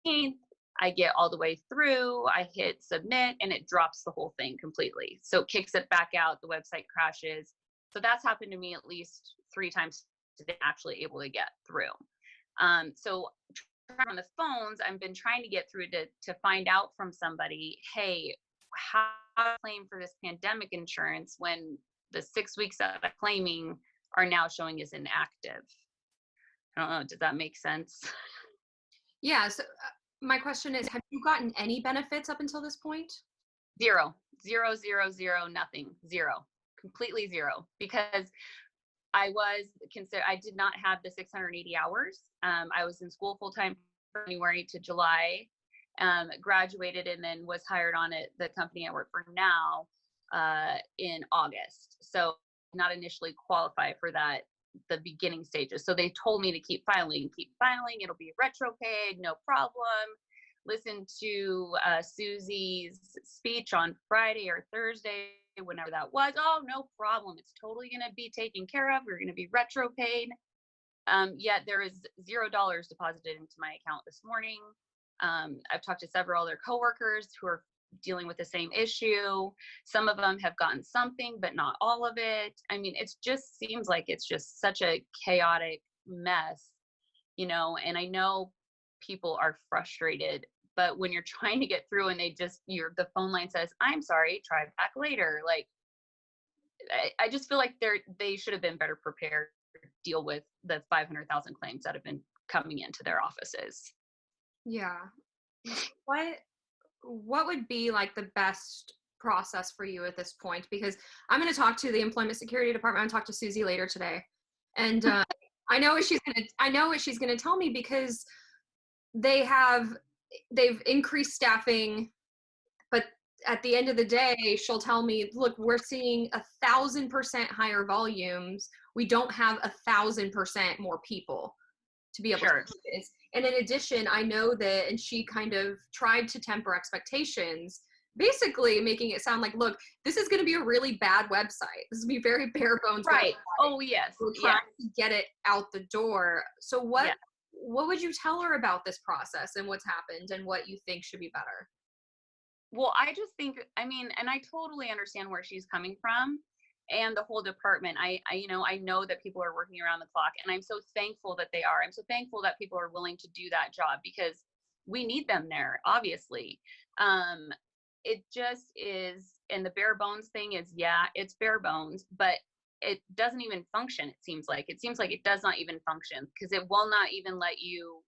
18th. I get all the way through, I hit submit, and it drops the whole thing completely. So it kicks it back out, the website crashes. So that's happened to me at least 3 times today, actually able to get through. So on the phones, I've been trying to get through to find out from somebody, hey, how to claim for this pandemic insurance when the 6 weeks that I'm claiming are now showing as inactive. I don't know, does that make sense? Yeah, so My question is, have you gotten any benefits up until this point? Zero, zero, zero, zero, nothing, zero, completely zero, because I did not have the 680 hours. I was in school full time from January to July, graduated, and then was hired on at the company I work for now in August. So not initially qualify for the beginning stages. So they told me to keep filing, it'll be retro paid, no problem. Listen to Susie's speech on Friday or Thursday, whenever that was. Oh, no problem. It's totally going to be taken care of. We're going to be retro paid. Yet there is $0 deposited into my account this morning. I've talked to several other coworkers who are dealing with the same issue. Some of them have gotten something, but not all of it. I mean, it just seems like it's just such a chaotic mess, and I know people are frustrated, but when you're trying to get through and the phone line says, "I'm sorry, try back later." Like, I just feel like they should have been better prepared to deal with the 500,000 claims that have been coming into their offices. Yeah. What would be like the best process for you at this point? Because I'm going to talk to the Employment Security Department. I'm going to talk to Susie later today, and I know what she's going to tell me, because they've increased staffing, but at the end of the day, she'll tell me, look, we're seeing 1,000% higher volumes. We don't have 1,000% more people to be able to do this. And in addition, I know that, and she kind of tried to temper expectations, basically making it sound like, look, this is going to be a really bad website. This is going to be very bare bones. Right. Website. Oh, yes. We're trying to get it out the door. So what would you tell her about this process and what's happened and what you think should be better? Well, I just think, and I totally understand where she's coming from, and the whole department. I know that people are working around the clock, and I'm so thankful that they are. I'm so thankful that people are willing to do that job, because we need them there, obviously. It just is, and the bare bones thing is, it's bare bones, but it doesn't even function. It seems like it does not even function, because it will not even let you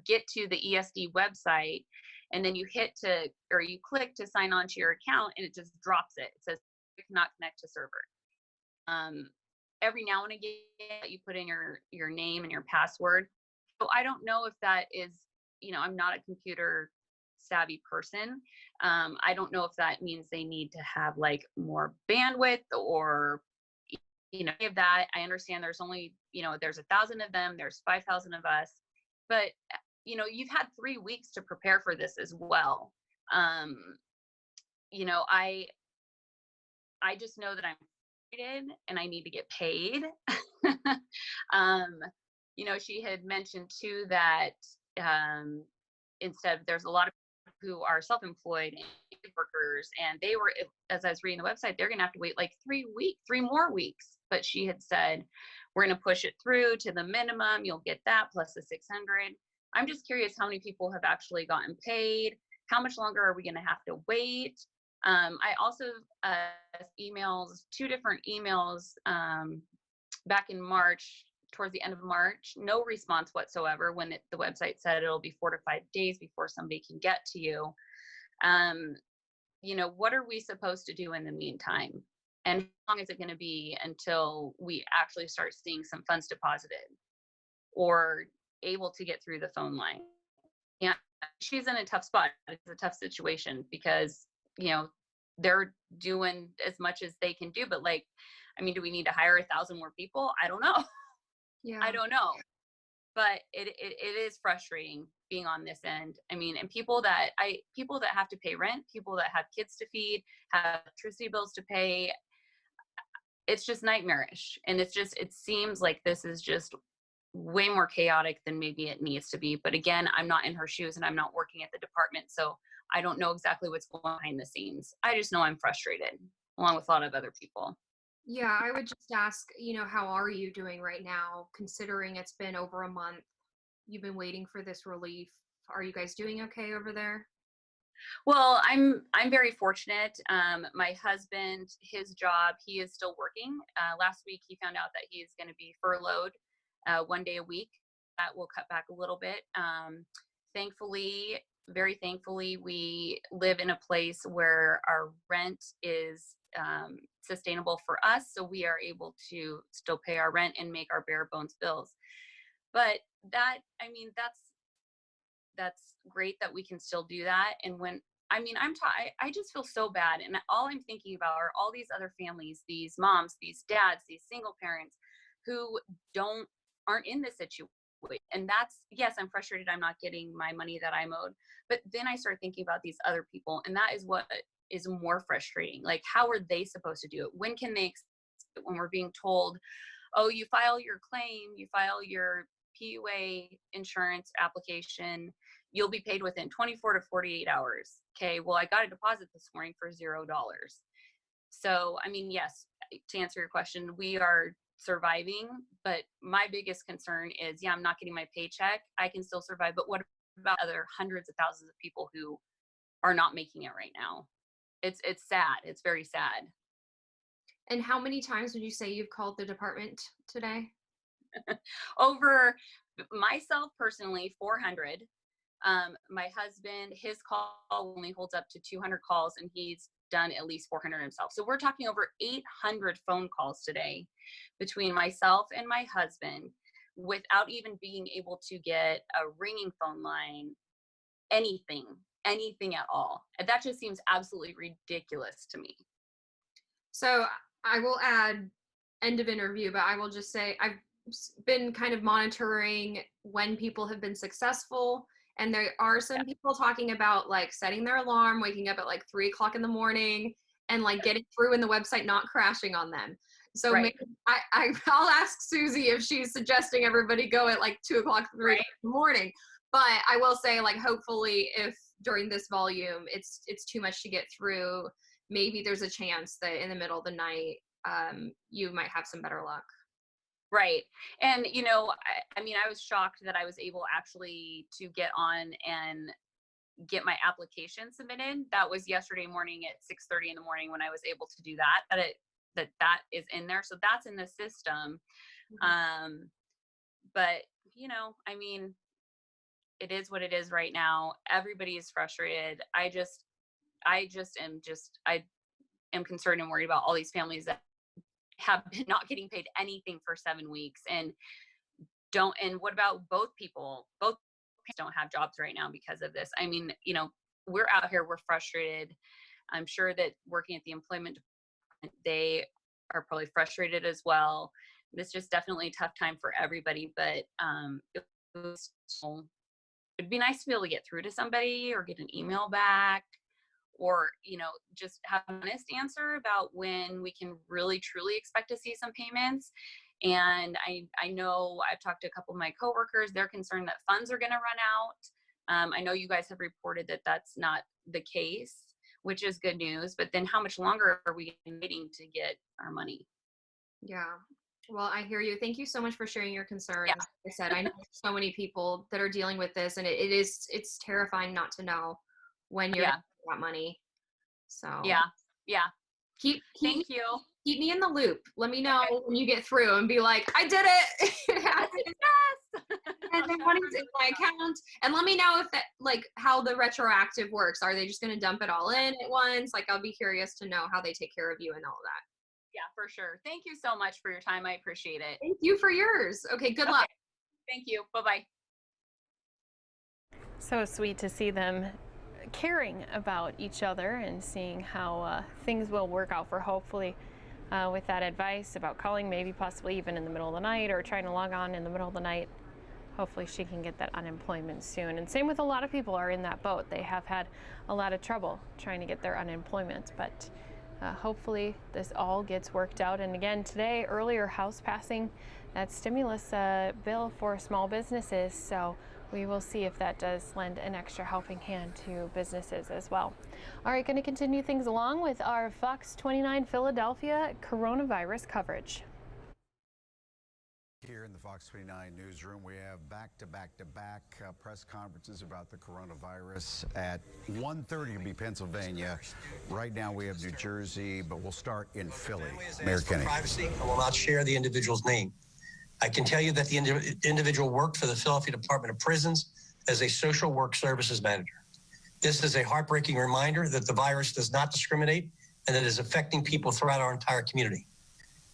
get to the ESD website, and then you click to sign on to your account, and it just drops it. It says you cannot connect to server. Every now and again you put in your name and your password. So I don't know if that is, I'm not a computer savvy person. I don't know if that means they need to have like more bandwidth or any of that. I understand there's only, there's 1,000 of them, there's 5,000 of us, but you've had 3 weeks to prepare for this as well. I just know that I'm frustrated and I need to get paid. She had mentioned too that instead there's a lot of people who are self-employed workers, and they were, as I was reading the website, they're going to have to wait like 3 more weeks. But she had said, we're going to push it through to the minimum. You'll get that plus the 600. I'm just curious how many people have actually gotten paid. How much longer are we going to have to wait? I also emails, 2 different emails back in March, towards the end of March, no response whatsoever, when the website said it'll be 4 to 5 days before somebody can get to you. What are we supposed to do in the meantime? And how long is it going to be until we actually start seeing some funds deposited or able to get through the phone line? Yeah, she's in a tough spot. It's a tough situation because, they're doing as much as they can do, but do we need to hire 1,000 more people? I don't know. Yeah. I don't know. But it is frustrating being on this end. And people that have to pay rent, people that have kids to feed, have electricity bills to pay, it's just nightmarish. And it seems like this is just way more chaotic than maybe it needs to be. But again, I'm not in her shoes and I'm not working at the department, so I don't know exactly what's going on behind the scenes. I just know I'm frustrated, along with a lot of other people. Yeah, I would just ask, how are you doing right now, considering it's been over a month? You've been waiting for this relief. Are you guys doing okay over there? Well, I'm very fortunate. My husband, his job, he is still working. Last week, he found out that he's going to be furloughed 1 day a week. That will cut back a little bit. thankfully, very thankfully, we live in a place where our rent is sustainable for us. So we are able to still pay our rent and make our bare bones bills. But that, I mean, that's great that we can still do that. And when, I mean, I just feel so bad. And all I'm thinking about are all these other families, these moms, these dads, these single parents who aren't in this situation. And that's, yes, I'm frustrated I'm not getting my money that I'm owed. But then I start thinking about these other people, and that is what is more frustrating. Like, how are they supposed to do it? When can they expect it, when we're being told, oh, you file your claim, you file your PUA insurance application, you'll be paid within 24 to 48 hours. Okay, well, I got a deposit this morning for $0. So, I mean, yes, to answer your question, we are surviving, but my biggest concern is, yeah, I'm not getting my paycheck. I can still survive, but what about other hundreds of thousands of people who are not making it right now? It's sad. It's very sad. And how many times would you say you've called the department today? Over myself personally, 400. My husband, his call only holds up to 200 calls, and he's done at least 400 himself. So we're talking over 800 phone calls today between myself and my husband, without even being able to get a ringing phone line, anything at all. And that just seems absolutely ridiculous to me. So I will add end of interview, but I will just say I've been kind of monitoring when people have been successful. And there are some people talking about like setting their alarm, waking up at like 3 o'clock in the morning, and like getting through and the website not crashing on them. So Right. maybe I'll ask Susie if she's suggesting everybody go at like 2 o'clock, 3 o'clock in the morning. But I will say, like, hopefully if during this volume it's too much to get through, maybe there's a chance that in the middle of the night you might have some better luck. Right. And, you know, I mean, I was shocked that I was able actually to get on and get my application submitted. That was yesterday morning at 6:30 in the morning when I was able to do that, that is in there. So that's in the system. Mm-hmm. But, you know, I mean, it is what it is right now. Everybody is frustrated. I am concerned and worried about all these families that have been not getting paid anything for 7 weeks, and what about both parents don't have jobs right now because of this. I mean, you know, we're out here, we're frustrated. I'm sure that working at the employment department, they are probably frustrated as well. It's just definitely a tough time for everybody, but it'd be nice to be able to get through to somebody or get an email back, or, you know, just have an honest answer about when we can really truly expect to see some payments. And I know I've talked to a couple of my coworkers, they're concerned that funds are going to run out. I know you guys have reported that that's not the case, which is good news, but then how much longer are we waiting to get our money? Yeah. Well, I hear you. Thank you so much for sharing your concerns. Yeah. Like I said, I know so many people that are dealing with this, and it's terrifying not to know when you're getting that money. So yeah. Thank you. Keep me in the loop. Let me know when you get through and be like, I did it. It happened. Yes. And the money's in my account. And let me know if that, like, how the retroactive works. Are they just going to dump it all in at once? Like, I'll be curious to know how they take care of you and all that. Yeah, for sure. Thank you so much for your time. I appreciate it. Thank you for yours. Okay, good luck. Thank you. Bye-bye. So sweet to see them caring about each other and seeing how things will work out for hopefully with that advice about calling maybe possibly even in the middle of the night or trying to log on in the middle of the night. Hopefully she can get that unemployment soon. And same with a lot of people are in that boat. They have had a lot of trouble trying to get their unemployment, but hopefully this all gets worked out. And again, today, earlier, House passing that stimulus bill for small businesses. So we will see if that does lend an extra helping hand to businesses as well. All right, going to continue things along with our Fox 29 Philadelphia coronavirus coverage. Here in the Fox 29 newsroom, we have back-to-back press conferences about the coronavirus. At 1:30 will be Pennsylvania. Right now we have New Jersey, but we'll start in Philly. Mayor Kenny. Privacy, I will not share the individual's name. I can tell you that the individual worked for the Philadelphia Department of Prisons as a social work services manager. This is a heartbreaking reminder that the virus does not discriminate and that it is affecting people throughout our entire community.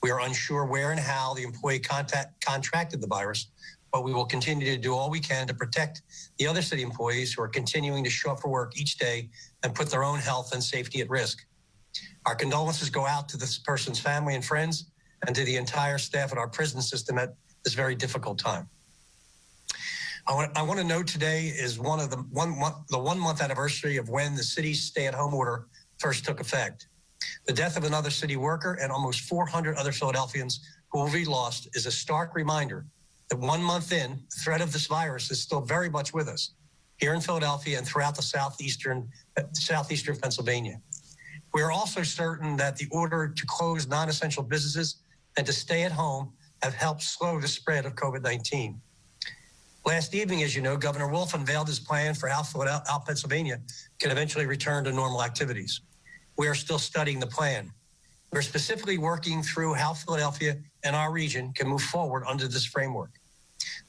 We are unsure where and how the employee contracted the virus, but we will continue to do all we can to protect the other city employees who are continuing to show up for work each day and put their own health and safety at risk. Our condolences go out to this person's family and friends and to the entire staff at our prison system at this very difficult time. I want to note today is the 1 month anniversary of when the city's stay-at-home order first took effect. The death of another city worker and almost 400 other Philadelphians who will be lost is a stark reminder that 1 month in, the threat of this virus is still very much with us here in Philadelphia and throughout the southeastern Pennsylvania. We are also certain that the order to close non-essential businesses and to stay at home have helped slow the spread of COVID-19. Last evening, as you know, Governor Wolf unveiled his plan for how Pennsylvania can eventually return to normal activities. We are still studying the plan. We're specifically working through how Philadelphia and our region can move forward under this framework.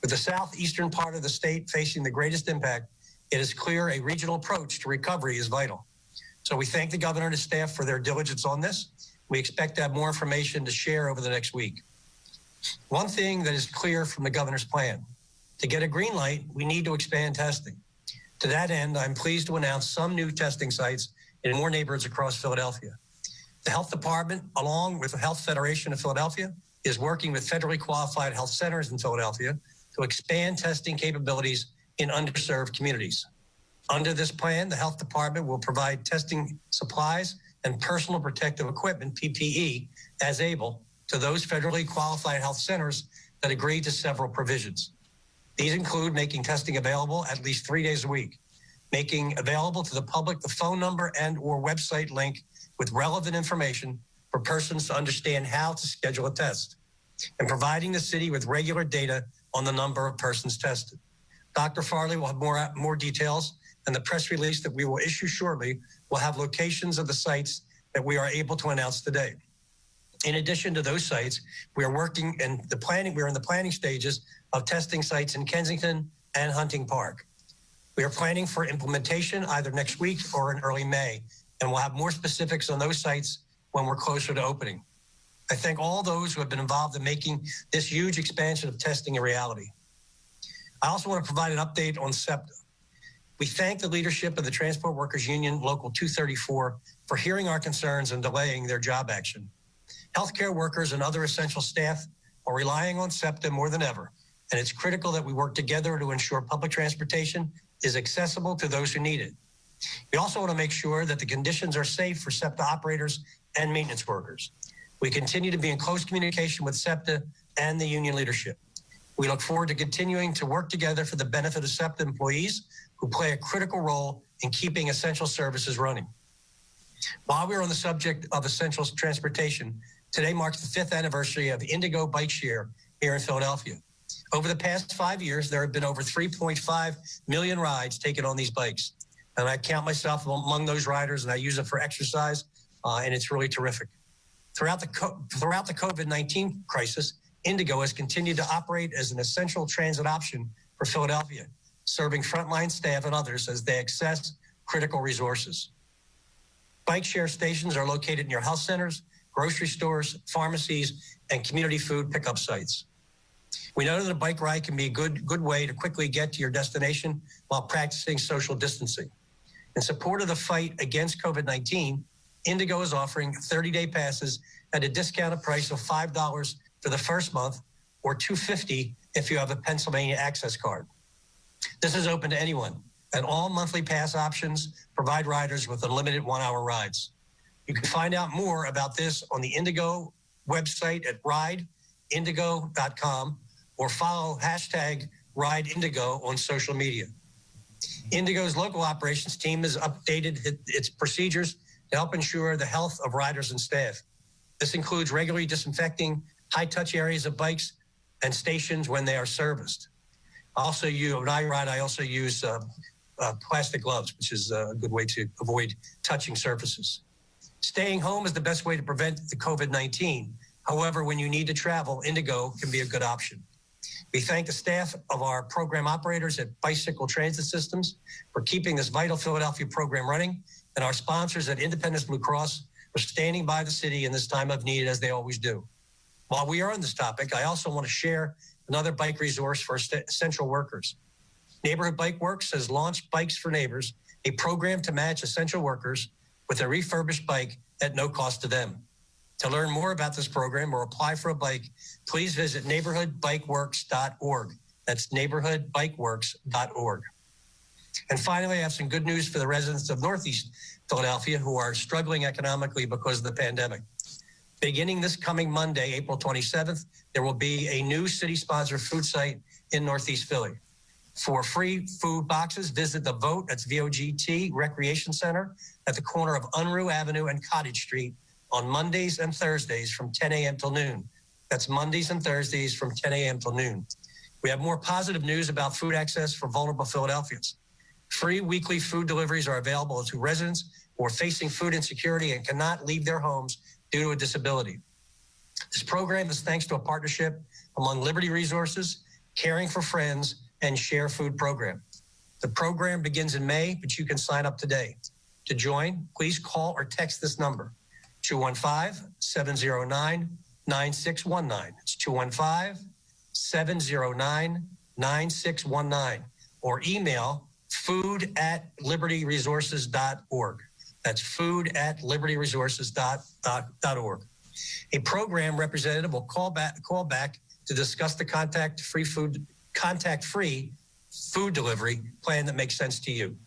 With the southeastern part of the state facing the greatest impact, it is clear a regional approach to recovery is vital. So we thank the governor and his staff for their diligence on this. We expect to have more information to share over the next week. One thing that is clear from the governor's plan: to get a green light, we need to expand testing. To that end, I'm pleased to announce some new testing sites in more neighborhoods across Philadelphia. The Health Department, along with the Health Federation of Philadelphia, is working with federally qualified health centers in Philadelphia to expand testing capabilities in underserved communities. Under this plan, the Health Department will provide testing supplies and personal protective equipment, PPE, as able to those federally qualified health centers that agree to several provisions. These include making testing available at least 3 days a week, making available to the public the phone number and/or website link with relevant information for persons to understand how to schedule a test, and providing the city with regular data on the number of persons tested. Dr. Farley will have more details, and the press release that we will issue shortly will have locations of the sites that we are able to announce today. In addition to those sites, we are working in the planning. We are in the planning stages of testing sites in Kensington and Hunting Park. We are planning for implementation either next week or in early May, and we'll have more specifics on those sites when we're closer to opening. I thank all those who have been involved in making this huge expansion of testing a reality. I also want to provide an update on SEPTA. We thank the leadership of the Transport Workers Union Local 234 for hearing our concerns and delaying their job action. Healthcare workers and other essential staff are relying on SEPTA more than ever, and it's critical that we work together to ensure public transportation is accessible to those who need it. We also want to make sure that the conditions are safe for SEPTA operators and maintenance workers. We continue to be in close communication with SEPTA and the union leadership. We look forward to continuing to work together for the benefit of SEPTA employees who play a critical role in keeping essential services running. While we're on the subject of essential transportation, today marks the 5th anniversary of Indigo Bike Share here in Philadelphia. Over the past 5 years, there have been over 3.5 million rides taken on these bikes. And I count myself among those riders, and I use it for exercise, and it's really terrific. Throughout the COVID-19 crisis, Indigo has continued to operate as an essential transit option for Philadelphia, serving frontline staff and others as they access critical resources. Bike share stations are located near health centers, grocery stores, pharmacies, and community food pickup sites. We know that a bike ride can be a good way to quickly get to your destination while practicing social distancing. In support of the fight against COVID-19, Indigo is offering 30-day passes at a discounted price of $5 for the first month or $2.50 if you have a Pennsylvania Access card. This is open to anyone, and all monthly pass options provide riders with unlimited 1-hour rides. You can find out more about this on the Indigo website at rideindigo.com or follow #RideIndigo on social media. Indigo's local operations team has updated its procedures to help ensure the health of riders and staff. This includes regularly disinfecting high-touch areas of bikes and stations when they are serviced. Also, when I ride, I also use plastic gloves, which is a good way to avoid touching surfaces. Staying home is the best way to prevent the COVID-19. However, when you need to travel, Indigo can be a good option. We thank the staff of our program operators at Bicycle Transit Systems for keeping this vital Philadelphia program running, and our sponsors at Independence Blue Cross for standing by the city in this time of need, as they always do. While we are on this topic, I also want to share another bike resource for essential workers. Neighborhood Bike Works has launched Bikes for Neighbors, a program to match essential workers with a refurbished bike at no cost to them. To learn more about this program or apply for a bike, please visit neighborhoodbikeworks.org. That's neighborhoodbikeworks.org. And finally, I have some good news for the residents of Northeast Philadelphia who are struggling economically because of the pandemic. Beginning this coming Monday, April 27th, there will be a new city-sponsored food site in Northeast Philly. For free food boxes, visit the Vote, that's VOGT, Recreation Center at the corner of Unruh Avenue and Cottage Street on Mondays and Thursdays from 10 a.m. till noon. That's Mondays and Thursdays from 10 a.m. till noon. We have more positive news about food access for vulnerable Philadelphians. Free weekly food deliveries are available to residents who are facing food insecurity and cannot leave their homes due to a disability. This program is thanks to a partnership among Liberty Resources, Caring for Friends, and Share Food program. The program begins in May, but you can sign up today. To join, please call or text this number, 215-709-9619. It's 215-709-9619, or email food@libertyresources.org. That's food@libertyresources.org. A program representative will call back to discuss the contact-free food delivery plan that makes sense to you.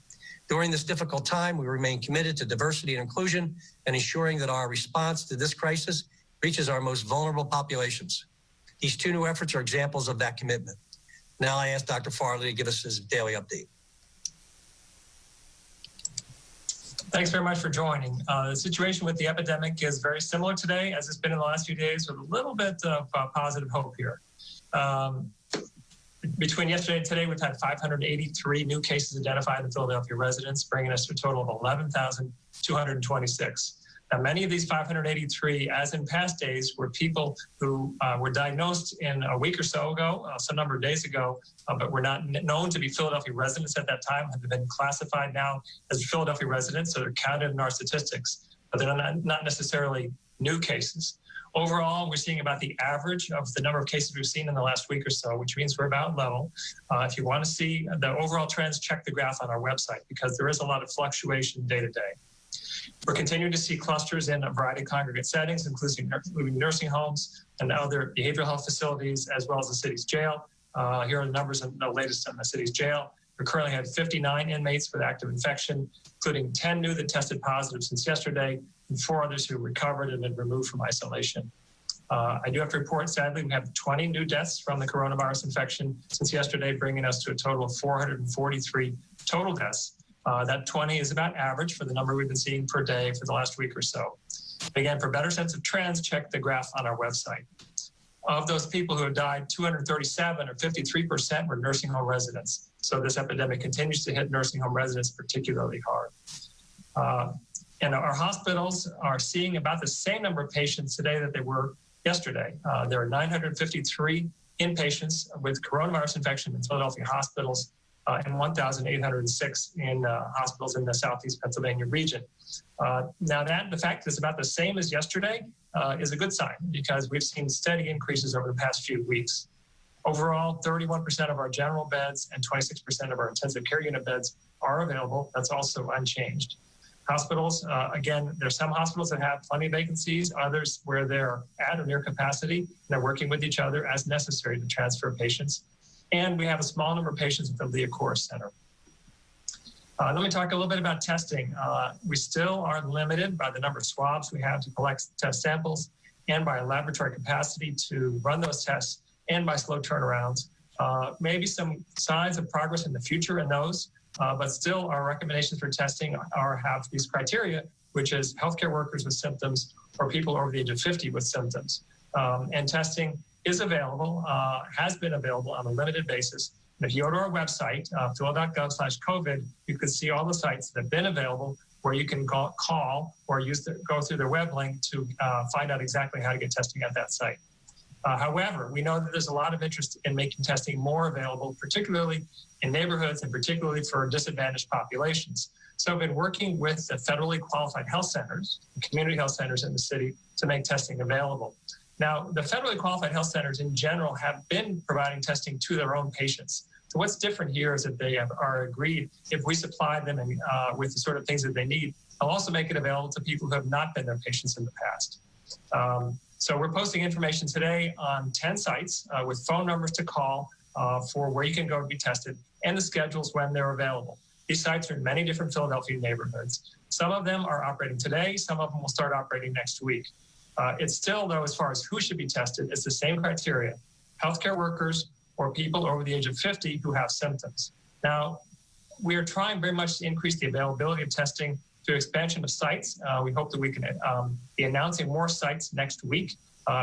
During this difficult time, we remain committed to diversity and inclusion and ensuring that our response to this crisis reaches our most vulnerable populations. These two new efforts are examples of that commitment. Now I ask Dr. Farley to give us his daily update. Thanks very much for joining. The situation with the epidemic is very similar today as it's been in the last few days, with a little bit of positive hope here. Between yesterday and today, we've had 583 new cases identified in Philadelphia residents, bringing us to a total of 11,226. Now, many of these 583, as in past days, were people who were diagnosed in a week or so ago, some number of days ago, but were not known to be Philadelphia residents at that time, have been classified now as Philadelphia residents, so they're counted in our statistics, but they're not necessarily new cases. Overall, we're seeing about the average of the number of cases we've seen in the last week or so, which means we're about level. If you want to see the overall trends, check the graph on our website, because there is a lot of fluctuation day to day. We're continuing to see clusters in a variety of congregate settings, including nursing homes and other behavioral health facilities, as well as the city's jail. Here are the numbers in the latest on the city's jail. We currently have 59 inmates with active infection, including 10 new that tested positive since yesterday, and 4 others who recovered and been removed from isolation. I do have to report, sadly, we have 20 new deaths from the coronavirus infection since yesterday, bringing us to a total of 443 total deaths. That 20 is about average for the number we've been seeing per day for the last week or so. Again, for a better sense of trends, check the graph on our website. Of those people who have died, 237 or 53% were nursing home residents. So this epidemic continues to hit nursing home residents particularly hard. And our hospitals are seeing about the same number of patients today that they were yesterday. There are 953 inpatients with coronavirus infection in Philadelphia hospitals, and 1,806 in hospitals in the Southeast Pennsylvania region. Now the fact that it's about the same as yesterday is a good sign, because we've seen steady increases over the past few weeks. Overall, 31% of our general beds and 26% of our intensive care unit beds are available. That's also unchanged. Hospitals, again, there's some hospitals that have plenty of vacancies, others where they're at or near capacity, and they're working with each other as necessary to transfer patients. And we have a small number of patients at the Leah Core Center. Let me talk a little bit about testing. We still are limited by the number of swabs we have to collect test samples, and by laboratory capacity to run those tests, and by slow turnarounds. Maybe some signs of progress in the future in those, but still our recommendations for testing have these criteria, which is healthcare workers with symptoms or people over the age of 50 with symptoms. And testing is available, has been available on a limited basis. And if you go to our website, phil.gov/COVID, you can see all the sites that have been available where you can call or go through their web link to find out exactly how to get testing at that site. However, we know that there's a lot of interest in making testing more available, particularly in neighborhoods and particularly for disadvantaged populations. So I've been working with the federally qualified health centers, community health centers in the city, to make testing available. Now, the federally qualified health centers in general have been providing testing to their own patients. So what's different here is that they are agreed, if we supply them with the sort of things that they need, they'll also make it available to people who have not been their patients in the past. So we're posting information today on 10 sites with phone numbers to call for where you can go to be tested and the schedules when they're available. These sites are in many different Philadelphia neighborhoods. Some of them are operating today. Some of them will start operating next week. It's still, though, as far as who should be tested, it's the same criteria: healthcare workers or people over the age of 50 who have symptoms. Now, we are trying very much to increase the availability of testing through expansion of sites. We hope that we can be announcing more sites next week.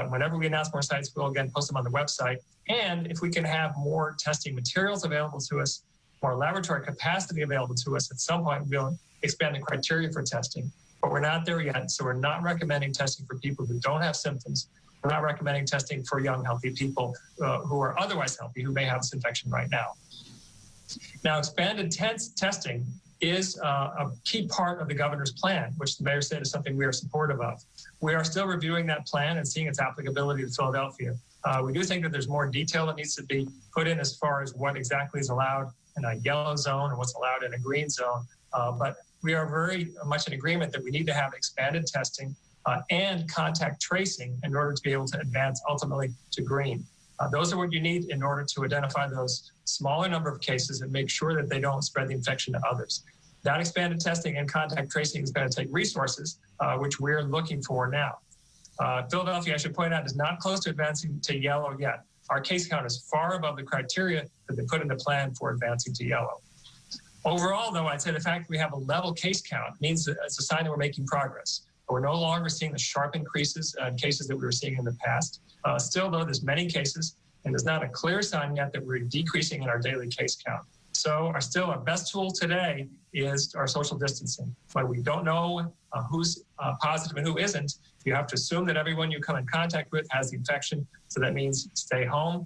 Whenever we announce more sites, we'll again post them on the website. And if we can have more testing materials available to us, more laboratory capacity available to us, at some point we'll expand the criteria for testing. But we're not there yet, so we're not recommending testing for people who don't have symptoms. We're not recommending testing for young, healthy people who are otherwise healthy, who may have this infection right now. Now, expanded testing is a key part of the governor's plan, which the mayor said is something we are supportive of. We are still reviewing that plan and seeing its applicability to Philadelphia. We do think that there's more detail that needs to be put in as far as what exactly is allowed in a yellow zone and what's allowed in a green zone. But we are very much in agreement that we need to have expanded testing and contact tracing in order to be able to advance ultimately to green. Those are what you need in order to identify those smaller number of cases and make sure that they don't spread the infection to others. That expanded testing and contact tracing is going to take resources, which we're looking for now. Philadelphia, I should point out, is not close to advancing to yellow yet. Our case count is far above the criteria that they put in the plan for advancing to yellow. Overall, though, I'd say the fact that we have a level case count means that it's a sign that we're making progress. We're no longer seeing the sharp increases in cases that we were seeing in the past. Still, though, there's many cases, and there's not a clear sign yet that we're decreasing in our daily case count. So our best tool today is our social distancing. When we don't know who's positive and who isn't, you have to assume that everyone you come in contact with has the infection. So that means stay home.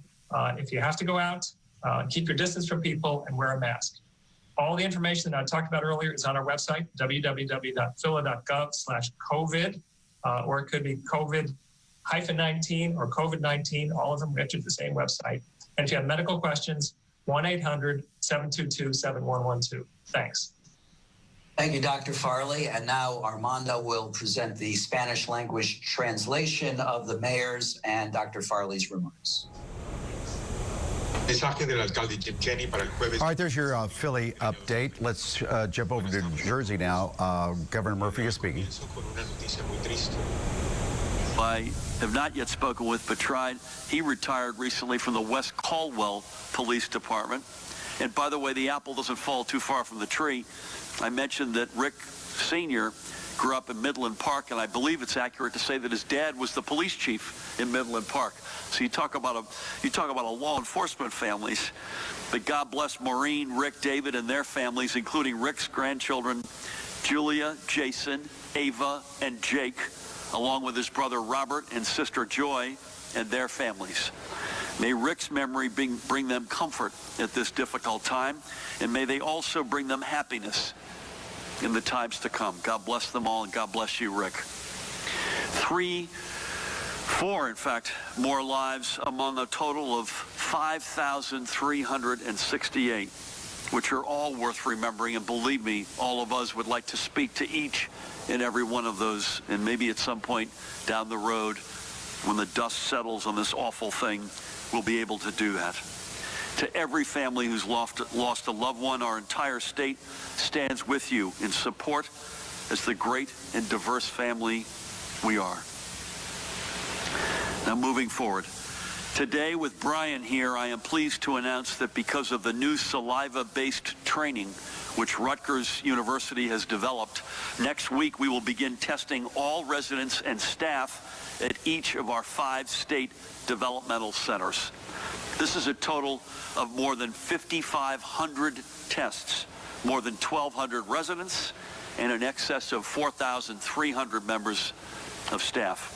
If you have to go out, keep your distance from people and wear a mask. All the information that I talked about earlier is on our website, www.phila.gov/COVID, or it could be COVID-19 or COVID-19. All of them get you to the same website. And if you have medical questions, 1-800-722-7112. Thanks. Thank you, Dr. Farley. And now Armando will present the Spanish language translation of the mayor's and Dr. Farley's remarks. All right, there's your Philly update. Let's jump over to New Jersey now. Governor Murphy is speaking. I have not yet spoken with, but tried. He retired recently from the West Caldwell Police Department. And by the way, the apple doesn't fall too far from the tree. I mentioned that Rick Sr. grew up in Midland Park, and I believe it's accurate to say that his dad was the police chief in Midland Park. So you talk about a law enforcement families. But God bless Maureen, Rick, David, and their families, including Rick's grandchildren, Julia, Jason, Ava, and Jake, along with his brother Robert and sister Joy and their families. May Rick's memory bring them comfort at this difficult time, and may they also bring them happiness in the times to come. God bless them all, and God bless you, Rick. 4, in fact, more lives among a total of 5,368, which are all worth remembering, and believe me, all of us would like to speak to each and every one of those, and maybe at some point down the road, when the dust settles on this awful thing, we'll be able to do that. To every family who's lost a loved one, our entire state stands with you in support as the great and diverse family we are. Now moving forward. Today with Brian here, I am pleased to announce that because of the new saliva-based training which Rutgers University has developed, next week we will begin testing all residents and staff at each of our 5 state developmental centers. This is a total of more than 5,500 tests, more than 1,200 residents, and in excess of 4,300 members of staff.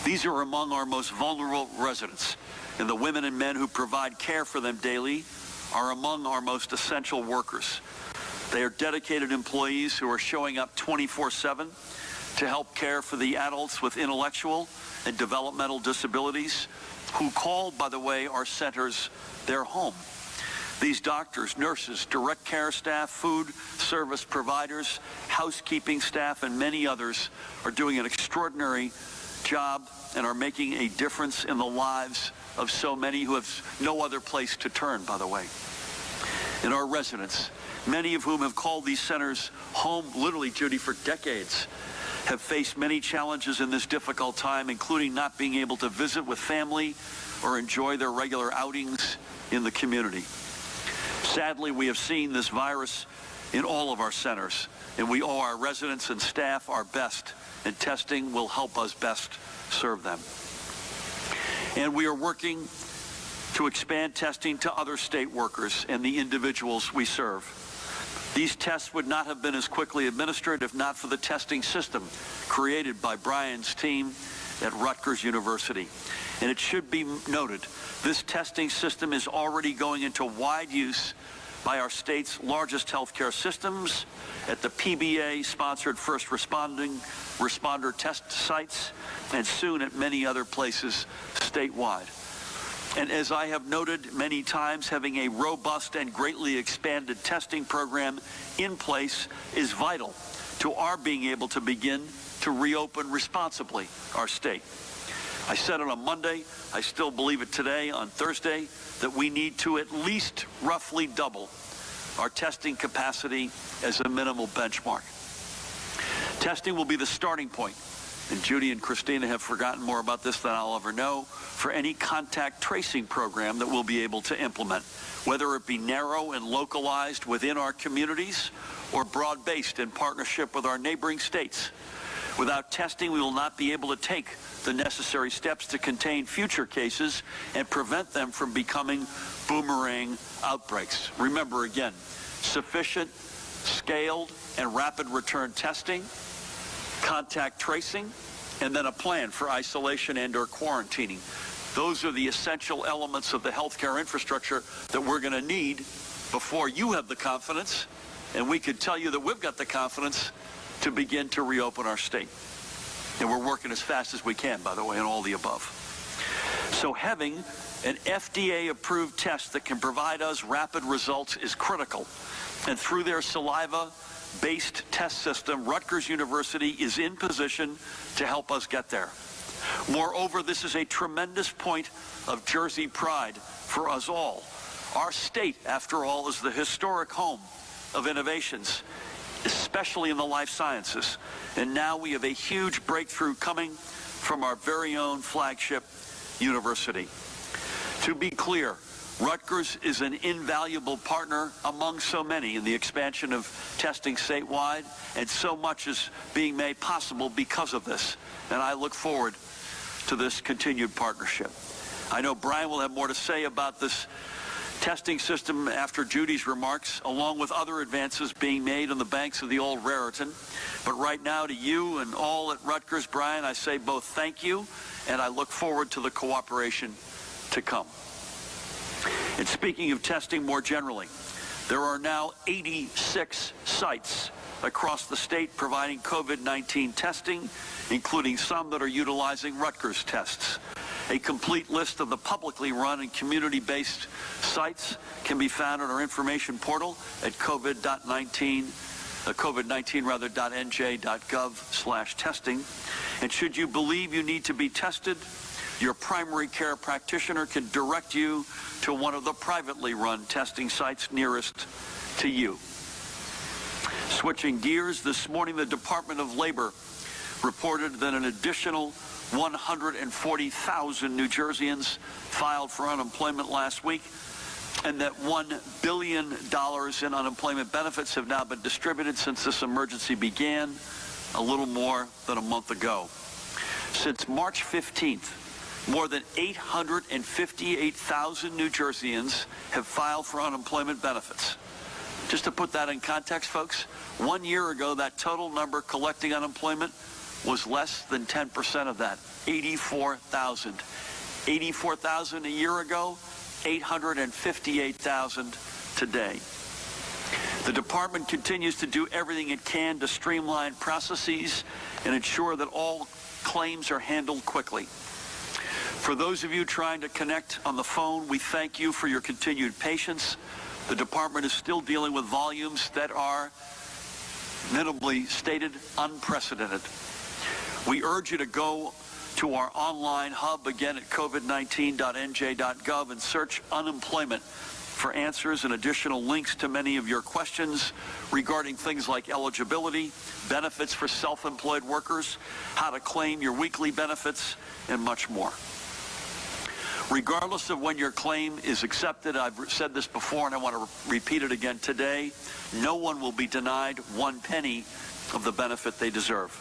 These are among our most vulnerable residents, and the women and men who provide care for them daily are among our most essential workers. They are dedicated employees who are showing up 24/7 to help care for the adults with intellectual and developmental disabilities who call, by the way, our centers their home. These doctors, nurses, direct care staff, food service providers, housekeeping staff, and many others are doing an extraordinary job and are making a difference in the lives of so many who have no other place to turn, by the way. And our residents, many of whom have called these centers home, literally, Judy, for decades, have faced many challenges in this difficult time, including not being able to visit with family or enjoy their regular outings in the community. Sadly, we have seen this virus in all of our centers, and we owe our residents and staff our best, and testing will help us best serve them. And we are working to expand testing to other state workers and the individuals we serve. These tests would not have been as quickly administered if not for the testing system created by Brian's team at Rutgers University. And it should be noted, this testing system is already going into wide use by our state's largest healthcare systems, at the PBA-sponsored first responder test sites, and soon at many other places statewide. And as I have noted many times, having a robust and greatly expanded testing program in place is vital to our being able to begin to reopen responsibly our state. I said it on Monday, I still believe it today on Thursday, that we need to at least roughly double our testing capacity as a minimal benchmark. Testing will be the starting point, and Judy and Christina have forgotten more about this than I'll ever know, for any contact tracing program that we'll be able to implement, whether it be narrow and localized within our communities or broad-based in partnership with our neighboring states. Without testing, we will not be able to take the necessary steps to contain future cases and prevent them from becoming boomerang outbreaks. Remember again, sufficient, scaled, and rapid return testing, contact tracing, and then a plan for isolation and/or quarantining. Those are the essential elements of the healthcare infrastructure that we're going to need before you have the confidence, and we could tell you that we've got the confidence to begin to reopen our state. And we're working as fast as we can, by the way, on all the above. So having an FDA-approved test that can provide us rapid results is critical. And through their saliva-based test system, Rutgers University is in position to help us get there. Moreover, this is a tremendous point of Jersey pride for us all. Our state, after all, is the historic home of innovations, especially in the life sciences. And now we have a huge breakthrough coming from our very own flagship university. To be clear, Rutgers is an invaluable partner among so many in the expansion of testing statewide, and so much is being made possible because of this. And I look forward to this continued partnership. I know Brian will have more to say about this testing system after Judy's remarks, along with other advances being made on the banks of the old Raritan. But right now, to you and all at Rutgers, Brian, I say both thank you, and I look forward to the cooperation to come. And speaking of testing more generally, there are now 86 sites across the state providing COVID-19 testing, including some that are utilizing Rutgers tests. A complete list of the publicly run and community-based sites can be found on our information portal at covid19.nj.gov/testing. And should you believe you need to be tested, your primary care practitioner can direct you to one of the privately run testing sites nearest to you. Switching gears, this morning the Department of Labor reported that an additional 140,000 New Jerseyans filed for unemployment last week, and that $1 billion in unemployment benefits have now been distributed since this emergency began a little more than a month ago. Since March 15th, more than 858,000 New Jerseyans have filed for unemployment benefits. Just to put that in context, folks, 1 year ago, that total number collecting unemployment was less than 10% of that, 84,000. 84,000 a year ago, 858,000 today. The department continues to do everything it can to streamline processes and ensure that all claims are handled quickly. For those of you trying to connect on the phone, we thank you for your continued patience. The department is still dealing with volumes that are, minimally stated, unprecedented. We urge you to go to our online hub again at covid19.nj.gov and search unemployment for answers and additional links to many of your questions regarding things like eligibility, benefits for self-employed workers, how to claim your weekly benefits, and much more. Regardless of when your claim is accepted, I've said this before and I want to repeat it again today, no one will be denied 1 penny of the benefit they deserve.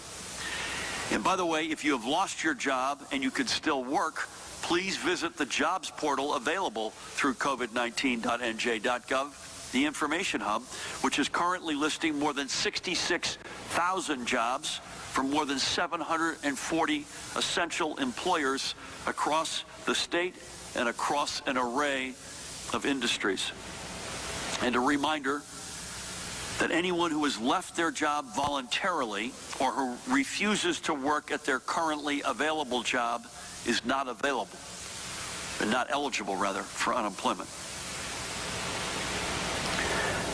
And by the way, if you have lost your job and you can still work, please visit the jobs portal available through covid19.nj.gov, the information hub, which is currently listing more than 66,000 jobs from more than 740 essential employers across the state and across an array of industries. And a reminder that anyone who has left their job voluntarily or who refuses to work at their currently available job is not available, and not eligible, rather, for unemployment.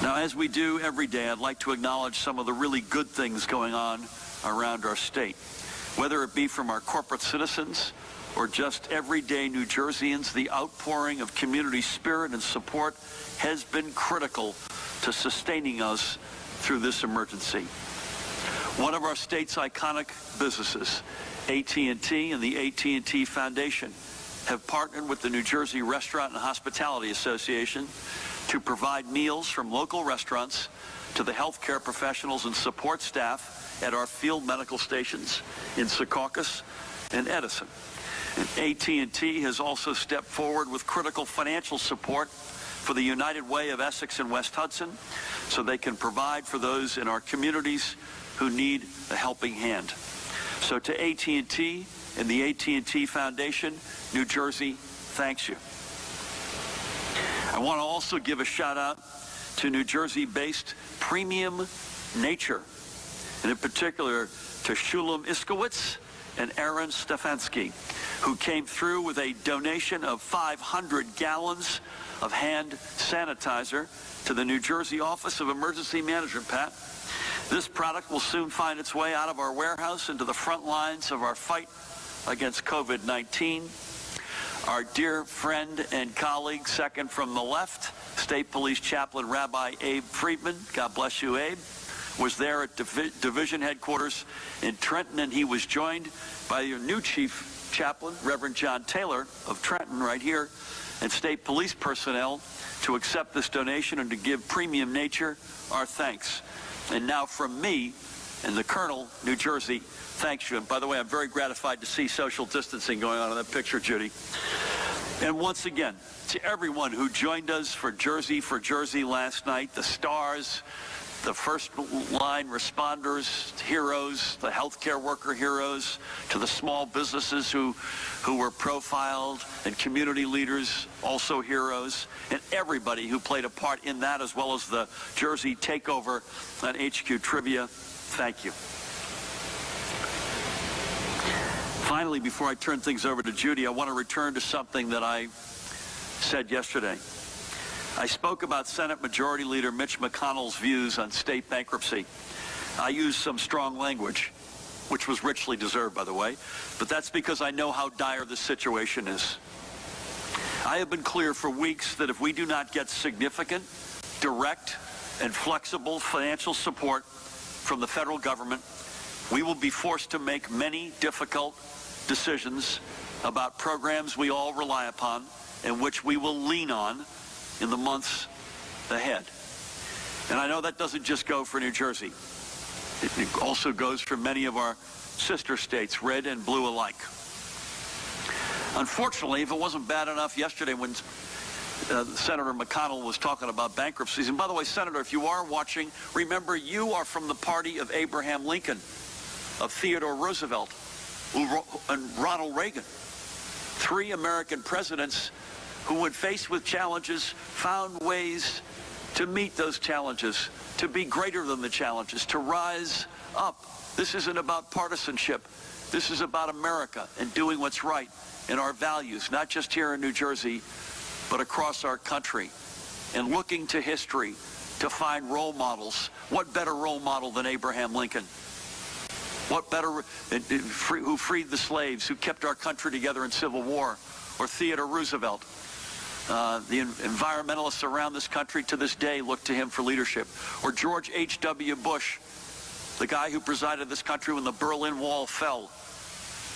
Now, as we do every day, I'd like to acknowledge some of the really good things going on around our state, whether it be from our corporate citizens or just everyday New Jerseyans. The outpouring of community spirit and support has been critical to sustaining us through this emergency. One of our state's iconic businesses, AT&T and the AT&T Foundation, have partnered with the New Jersey Restaurant and Hospitality Association to provide meals from local restaurants to the healthcare professionals and support staff at our field medical stations in Secaucus and Edison. And AT&T has also stepped forward with critical financial support for the United Way of Essex and West Hudson so they can provide for those in our communities who need a helping hand. So to AT&T and the AT&T Foundation, New Jersey thanks you. I want to also give a shout out to New Jersey-based Premium Nature, and in particular to Shulam Iskowitz and Aaron Stefanski, who came through with a donation of 500 gallons of hand sanitizer to the New Jersey Office of Emergency Management, Pat. This product will soon find its way out of our warehouse into the front lines of our fight against COVID-19. Our dear friend and colleague, second from the left, State Police Chaplain Rabbi Abe Friedman, God bless you, Abe, was there at Division Headquarters in Trenton, and he was joined by your new Chief Chaplain, Reverend John Taylor of Trenton, right here, and State Police personnel to accept this donation and to give Premium Nature our thanks. And now from me and the Colonel, New Jersey, thanks you. And by the way, I'm very gratified to see social distancing going on in that picture, Judy. And once again, to everyone who joined us for Jersey last night, the stars, the first line responders, heroes, the healthcare worker heroes, to the small businesses who were profiled, and community leaders, also heroes, and everybody who played a part in that, as well as the Jersey takeover on HQ Trivia, thank you. Finally, before I turn things over to Judy, I want to return to something that I said yesterday. I spoke about Senate Majority Leader Mitch McConnell's views on state bankruptcy. I used some strong language, which was richly deserved, by the way, but that's because I know how dire this situation is. I have been clear for weeks that if we do not get significant, direct, and flexible financial support from the federal government, we will be forced to make many difficult decisions about programs we all rely upon and which we will lean on in the months ahead. And I know that doesn't just go for New Jersey. It also goes for many of our sister states, red and blue alike. Unfortunately, if it wasn't bad enough yesterday when Senator McConnell was talking about bankruptcies, and by the way, Senator, if you are watching, remember you are from the party of Abraham Lincoln. of Theodore Roosevelt and Ronald Reagan, 3 American presidents who, when faced with challenges, found ways to meet those challenges, to be greater than the challenges, to rise up. This isn't about partisanship. This is about America and doing what's right and our values, not just here in New Jersey, but across our country, and looking to history to find role models. What better role model than Abraham Lincoln? What better, who freed the slaves, who kept our country together in Civil War, or Theodore Roosevelt? The environmentalists around this country to this day look to him for leadership. Or George H.W. Bush, the guy who presided this country when the Berlin Wall fell.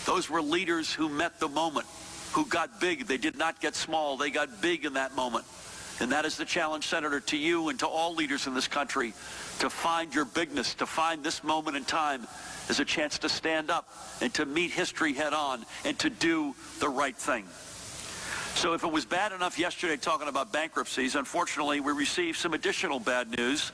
Those were leaders who met the moment, who got big. They did not get small. They got big in that moment. And that is the challenge, Senator, to you and to all leaders in this country, to find your bigness, to find this moment in time as a chance to stand up and to meet history head on and to do the right thing. So if it was bad enough yesterday talking about bankruptcies, unfortunately, we received some additional bad news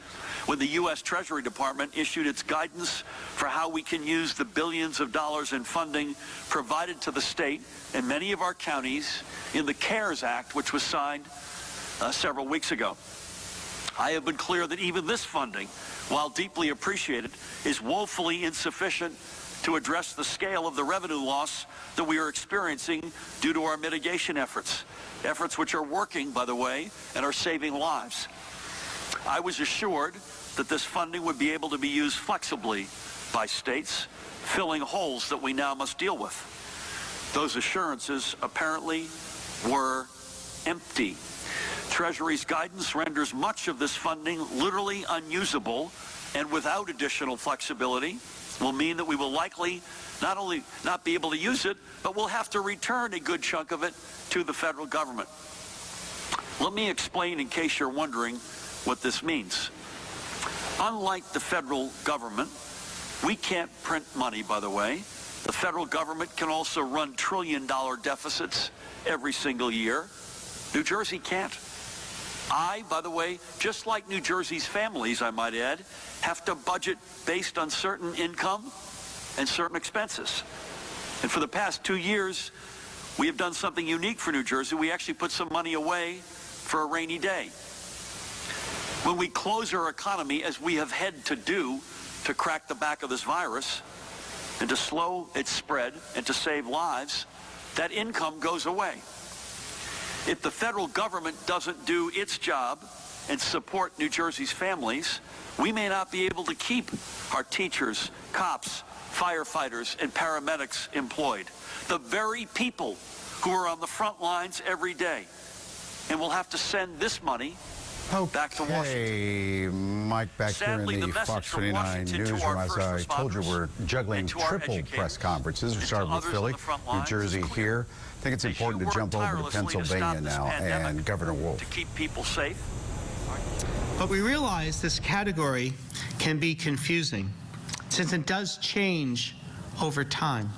when the U.S. Treasury Department issued its guidance for how we can use the billions of dollars in funding provided to the state and many of our counties in the CARES Act, which was signed several weeks ago. I have been clear that even this funding, while deeply appreciated, is woefully insufficient to address the scale of the revenue loss that we are experiencing due to our mitigation efforts which are working, by the way, and are saving lives. I was assured that this funding would be able to be used flexibly by states, filling holes that we now must deal with. Those assurances apparently were empty. Treasury's guidance renders much of this funding literally unusable, and without additional flexibility will mean that we will likely not only not be able to use it, but we'll have to return a good chunk of it to the federal government. Let me explain, in case you're wondering, what this means. Unlike the federal government, we can't print money, by the way. The federal government can also run trillion-dollar deficits every single year. New Jersey can't. I, by the way, just like New Jersey's families, I might add, have to budget based on certain income and certain expenses. And for the past 2 years, we have done something unique for New Jersey. We actually put some money away for a rainy day. When we close our economy, as we have had to do to crack the back of this virus and to slow its spread and to save lives, that income goes away. If the federal government doesn't do its job and support New Jersey's families, we may not be able to keep our teachers, cops, firefighters, and paramedics employed. The very people who are on the front lines every day. And we'll have to send this money back to Washington. Mike, back Sadly, here in the Fox 29 newsroom. As I told you, we're juggling triple press conferences. We started with Philly, New Jersey here. I think it's important to jump over to Pennsylvania now and Governor Wolf. To keep people safe. But we realize this category can be confusing since it does change over time.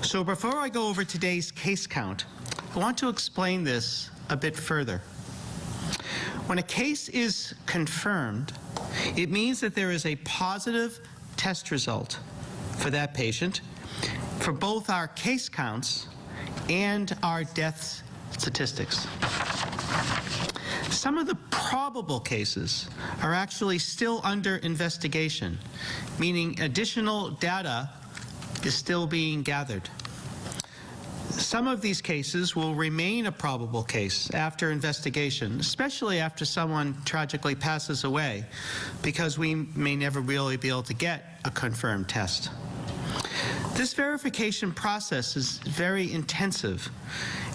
So before I go over today's case count, I want to explain this a bit further. When a case is confirmed, it means that there is a positive test result for that patient for both our case counts and our death statistics. Some of the probable cases are actually still under investigation, meaning additional data is still being gathered. Some of these cases will remain a probable case after investigation, especially after someone tragically passes away, because we may never really be able to get a confirmed test. This verification process is very intensive,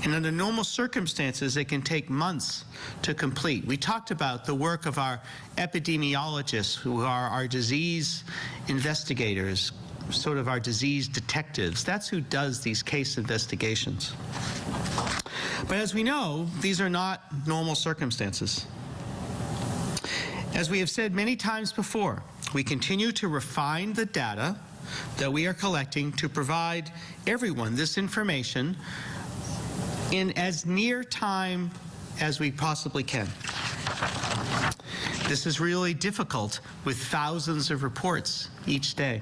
and under normal circumstances, it can take months to complete. We talked about the work of our epidemiologists, who are our disease investigators, sort of our disease detectives. That's who does these case investigations. But as we know, these are not normal circumstances. As we have said many times before, we continue to refine the data that we are collecting to provide everyone this information in as near time as we possibly can. This is really difficult with thousands of reports each day.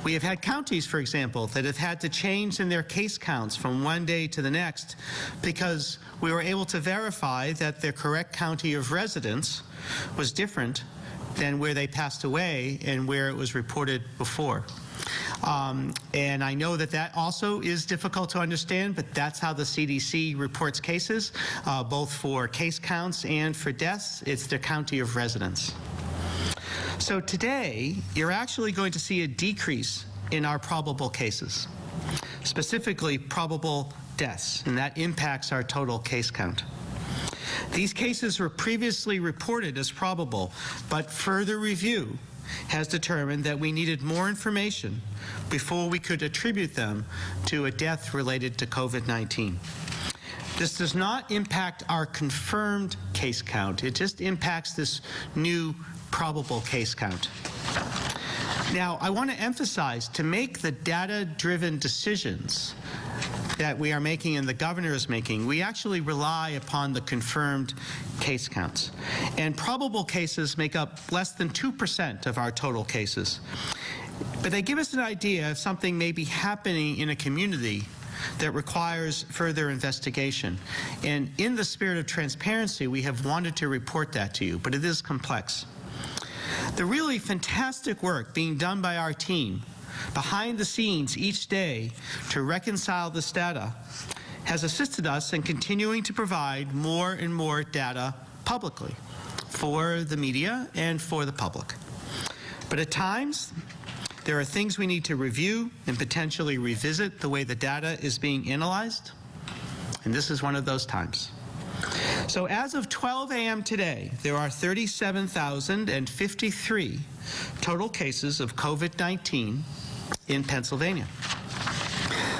We have had counties, for example, that have had to change in their case counts from one day to the next because we were able to verify that their correct county of residence was different than where they passed away and where it was reported before. And I know that that also is difficult to understand, but that's how the CDC reports cases, both for case counts and for deaths. It's their county of residence. So today, you're actually going to see a decrease in our probable cases, specifically probable deaths, and that impacts our total case count. These cases were previously reported as probable, but further review has determined that we needed more information before we could attribute them to a death related to COVID-19. This does not impact our confirmed case count. It just impacts this new probable case count. Now, I want to emphasize, to make the data-driven decisions that we are making and the governor is making, we actually rely upon the confirmed case counts. And probable cases make up less than 2% of our total cases. But they give us an idea if something may be happening in a community that requires further investigation. And in the spirit of transparency, we have wanted to report that to you, but it is complex. The really fantastic work being done by our team behind the scenes each day to reconcile this data has assisted us in continuing to provide more and more data publicly for the media and for the public. But at times, there are things we need to review and potentially revisit the way the data is being analyzed, and this is one of those times. So as of 12 a.m. today, there are 37,053 total cases of COVID-19 in Pennsylvania.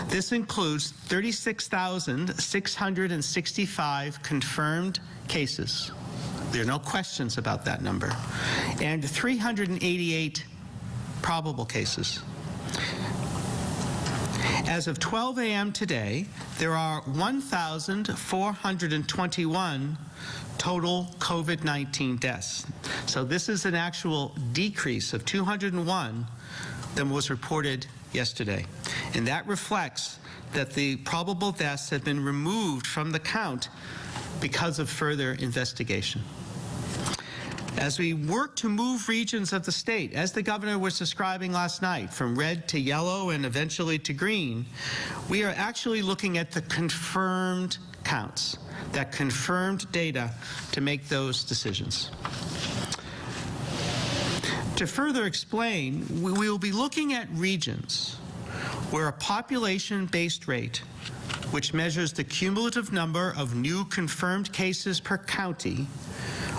This includes 36,665 confirmed cases. There are no questions about that number. And 388 probable cases. As of 12 a.m. today, there are 1,421 total COVID-19 deaths. So this is an actual decrease of 201 than was reported yesterday. And that reflects that the probable deaths have been removed from the count because of further investigation. As we work to move regions of the state, as the governor was describing last night, from red to yellow and eventually to green, we are actually looking at the confirmed counts, that confirmed data to make those decisions. To further explain, we will be looking at regions where a population-based rate, which measures the cumulative number of new confirmed cases per county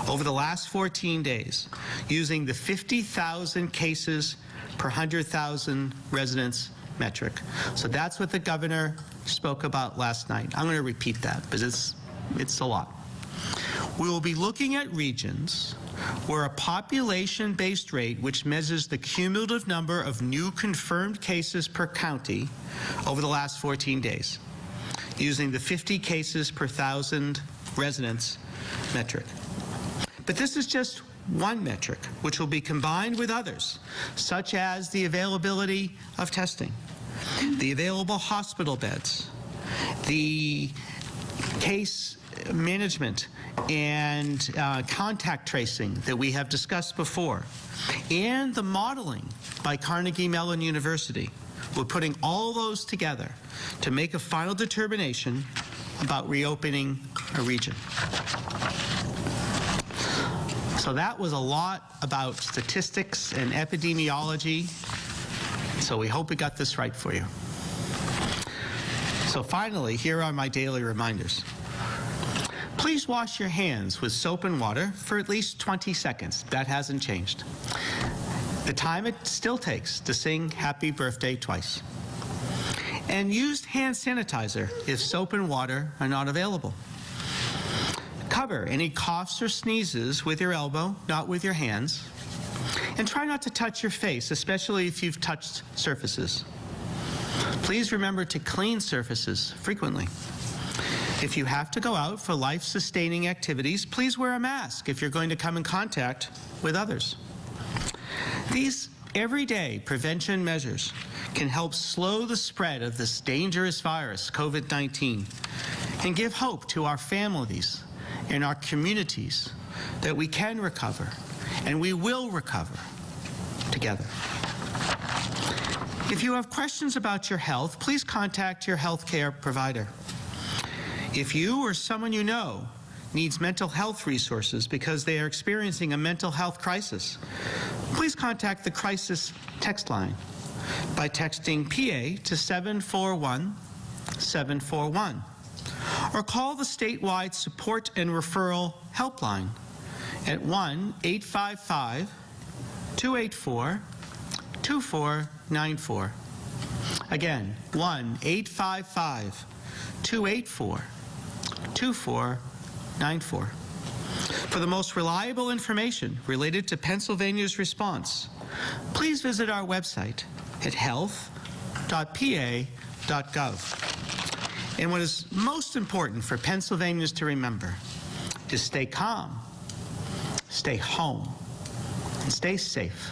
over the last 14 days, using the 50,000 cases per 100,000 residents metric. So that's what the governor spoke about last night. I'm going to repeat that because it's a lot. We will be looking at regions where a population-based rate, which measures the cumulative number of new confirmed cases per county over the last 14 days, using the 50 cases per 1,000 residents metric. But this is just one metric, which will be combined with others, such as the availability of testing, the available hospital beds, the case management and contact tracing that we have discussed before, and the modeling by Carnegie Mellon University. We're putting all those together to make a final determination about reopening a region. So that was a lot about statistics and epidemiology. So we hope we got this right for you. So finally, here are my daily reminders. Please wash your hands with soap and water for at least 20 seconds. That hasn't changed. The time it still takes to sing happy birthday twice. And use hand sanitizer if soap and water are not available. Cover any coughs or sneezes with your elbow, not with your hands. And try not to touch your face, especially if you've touched surfaces. Please remember to clean surfaces frequently. If you have to go out for life-sustaining activities, please wear a mask if you're going to come in contact with others. These Everyday prevention measures can help slow the spread of this dangerous virus, COVID-19, and give hope to our families and our communities that we can recover and we will recover together. If you have questions about your health, please contact your healthcare provider. If you or someone you know needs mental health resources because they are experiencing a mental health crisis, please contact the crisis text line by texting PA to 741-741 or call the statewide support and referral helpline at 1-855-284-2494. Again, 1-855-284-2494. For the most reliable information related to Pennsylvania's response, please visit our website at health.pa.gov. And what is most important for Pennsylvanians to remember is stay calm, stay home, and stay safe.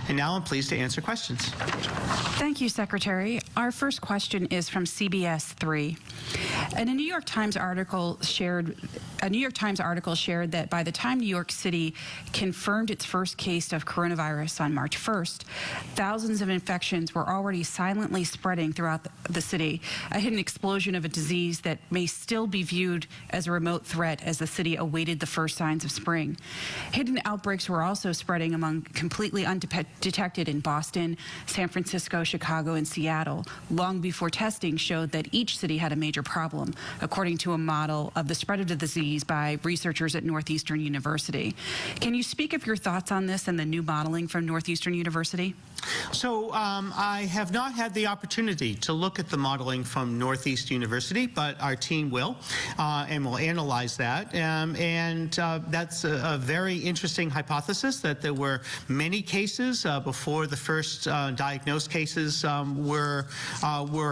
And now I'm pleased to answer questions. Thank you, Secretary. Our first question is from CBS 3. And a New York Times article shared that by the time New York City confirmed its first case of coronavirus on March 1st, thousands of infections were already silently spreading throughout the city, a hidden explosion of a disease that may still be viewed as a remote threat as the city awaited the first signs of spring. Hidden outbreaks were also spreading among completely undetected in Boston, San Francisco, Chicago, and Seattle, long before testing showed that each city had a major problem, according to a model of the spread of the disease by researchers at Northeastern University. Can you speak of your thoughts on this and the new modeling from Northeastern University? So I have not had the opportunity to look at the modeling from Northeast University, but our team will, and we'll analyze that. That's a very interesting hypothesis that there were many cases before the first diagnosed cases were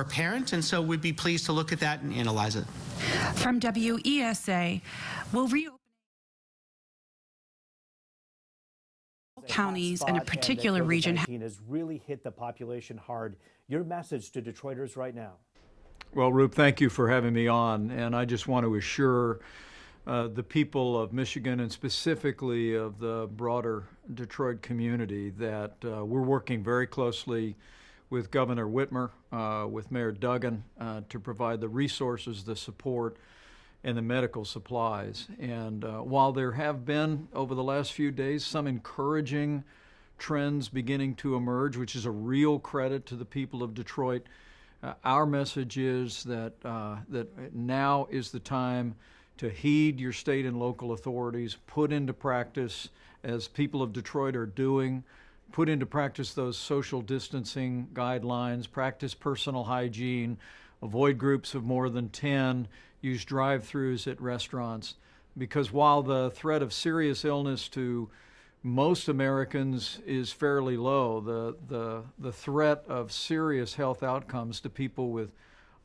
apparent, and so we'd be pleased to look at that and analyze it. From WESA, will reopen counties in a particular region has really hit the population hard. Your message to Detroiters right now. Well, Roop, thank you for having me on, and I just want to assure the people of Michigan and specifically of the broader Detroit community that we're working very closely with Governor Whitmer, with Mayor Duggan, to provide the resources, the support, and the medical supplies. And while there have been, over the last few days, some encouraging trends beginning to emerge, which is a real credit to the people of Detroit, our message is that now is the time to heed your state and local authorities, put into practice, as people of Detroit are doing, put into practice those social distancing guidelines, practice personal hygiene, avoid groups of more than 10, use drive-throughs at restaurants. Because while the threat of serious illness to most Americans is fairly low, the threat of serious health outcomes to people with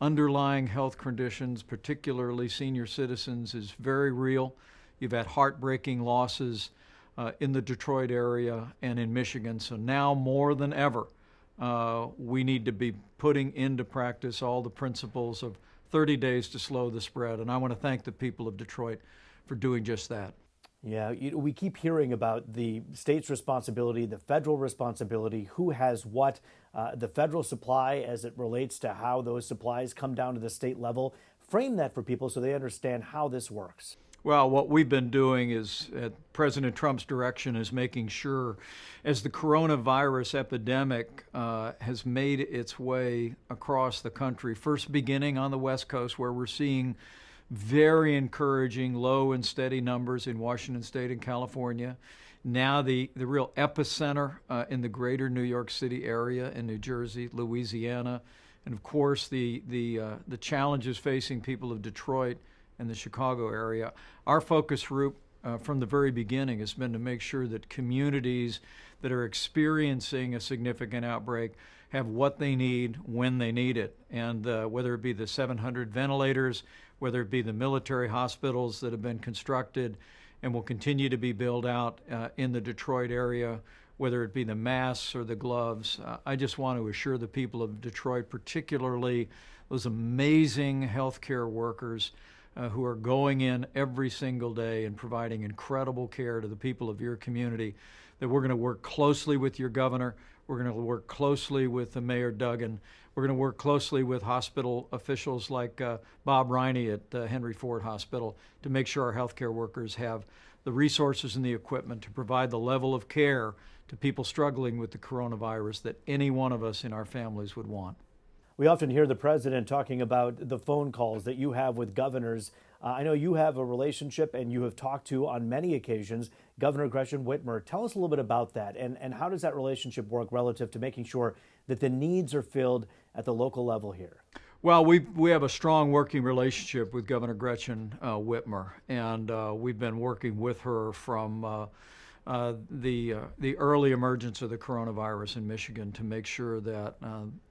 underlying health conditions, particularly senior citizens, is very real. You've had heartbreaking losses in the Detroit area and in Michigan. So now more than ever, we need to be putting into practice all the principles of 30 days to slow the spread. And I want to thank the people of Detroit for doing just that. Yeah, we keep hearing about the state's responsibility, the federal responsibility, who has what, the federal supply as it relates to how those supplies come down to the state level. Frame that for people so they understand how this works. Well, what we've been doing is, at President Trump's direction, is making sure, as the coronavirus epidemic has made its way across the country, first beginning on the West Coast, where we're seeing very encouraging low and steady numbers in Washington State and California. Now the real epicenter in the greater New York City area, in New Jersey, Louisiana, and of course the challenges facing people of Detroit and the Chicago area. Our focus group from the very beginning has been to make sure that communities that are experiencing a significant outbreak have what they need when they need it. And whether it be the 700 ventilators, whether it be the military hospitals that have been constructed, and will continue to be built out in the Detroit area, whether it be the masks or the gloves. I just want to assure the people of Detroit, particularly those amazing healthcare workers who are going in every single day and providing incredible care to the people of your community, that we're going to work closely with your governor. We're going to work closely with the Mayor Duggan. We're going to work closely with hospital officials like Bob Riney at Henry Ford Hospital to make sure our healthcare workers have the resources and the equipment to provide the level of care to people struggling with the coronavirus that any one of us in our families would want. We often hear the president talking about the phone calls that you have with governors. I know you have a relationship and you have talked to on many occasions Governor Gretchen Whitmer. Tell us a little bit about that and how does that relationship work relative to making sure that the needs are filled at the local level here? Well, we have a strong working relationship with Governor Gretchen Whitmer, and we've been working with her from the early emergence of the coronavirus in Michigan to make sure that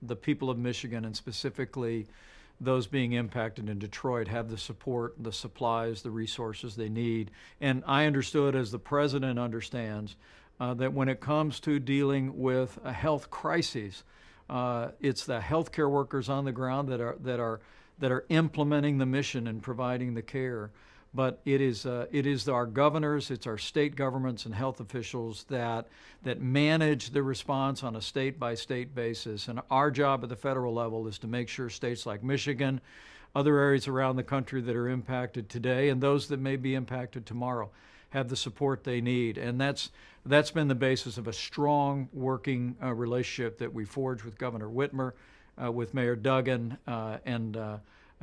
the people of Michigan, and specifically those being impacted in Detroit, have the support, the supplies, the resources they need. And I understood, as the president understands, that when it comes to dealing with a health crisis, it's the healthcare workers on the ground that are implementing the mission and providing the care. But it is our governors, it's our state governments and health officials that manage the response on a state-by-state basis. And our job at the federal level is to make sure states like Michigan, other areas around the country that are impacted today, and those that may be impacted tomorrow, have the support they need. And that's been the basis of a strong working relationship that we forged with Governor Whitmer, with Mayor Duggan,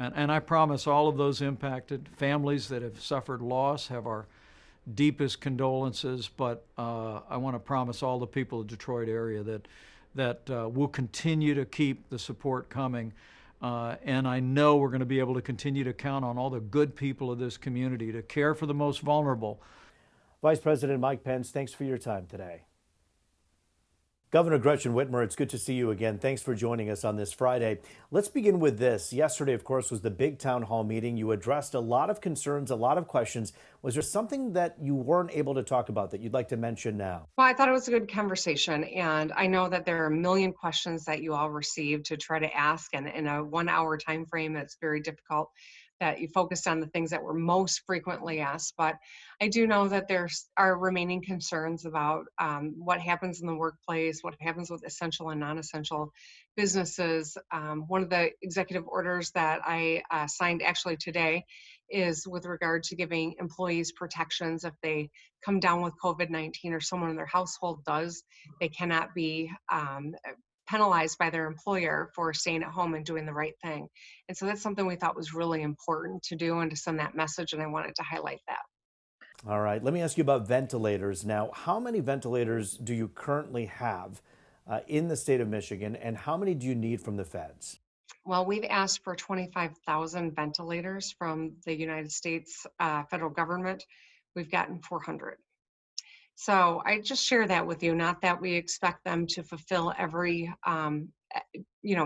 and I promise all of those impacted families that have suffered loss have our deepest condolences. But I want to promise all the people of the Detroit area that we'll continue to keep the support coming. And I know we're going to be able to continue to count on all the good people of this community to care for the most vulnerable. Vice President Mike Pence, thanks for your time today. Governor Gretchen Whitmer, it's good to see you again. Thanks for joining us on this Friday. Let's begin with this. Yesterday, of course, was the big town hall meeting. You addressed a lot of concerns, a lot of questions. Was there something that you weren't able to talk about that you'd like to mention now? Well, I thought it was a good conversation, and I know that there are a million questions that you all received to try to ask, and in a 1 hour time frame, it's very difficult that you focused on the things that were most frequently asked. But I do know that there are remaining concerns about what happens in the workplace, what happens with essential and non-essential businesses. One of the executive orders that I signed actually today is with regard to giving employees protections if they come down with COVID-19 or someone in their household does. They cannot be penalized by their employer for staying at home and doing the right thing. And so that's something we thought was really important to do and to send that message, and I wanted to highlight that. All right, let me ask you about ventilators. Now, how many ventilators do you currently have in the state of Michigan, and how many do you need from the feds? Well, we've asked for 25,000 ventilators from the United States federal government. We've gotten 400. So I just share that with you, not that we expect them to fulfill every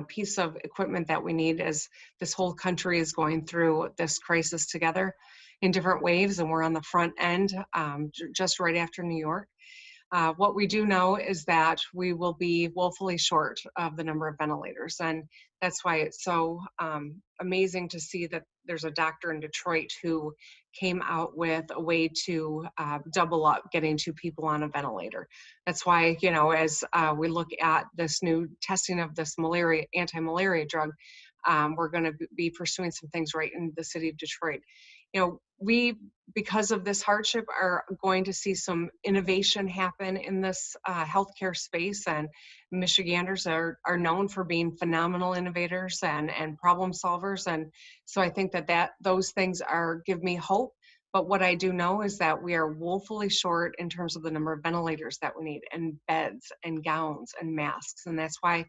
piece of equipment that we need, as this whole country is going through this crisis together in different waves, and we're on the front end just right after New York. What we do know is that we will be woefully short of the number of ventilators, and that's why it's so amazing to see that there's a doctor in Detroit who came out with a way to double up getting 2 people on a ventilator. That's why, as we look at this new testing of this anti-malaria drug, we're going to be pursuing some things right in the city of Detroit. We, because of this hardship, are going to see some innovation happen in this healthcare space, and Michiganders are known for being phenomenal innovators and problem solvers. And so I think that those things give me hope. But what I do know is that we are woefully short in terms of the number of ventilators that we need, and beds and gowns and masks. And that's why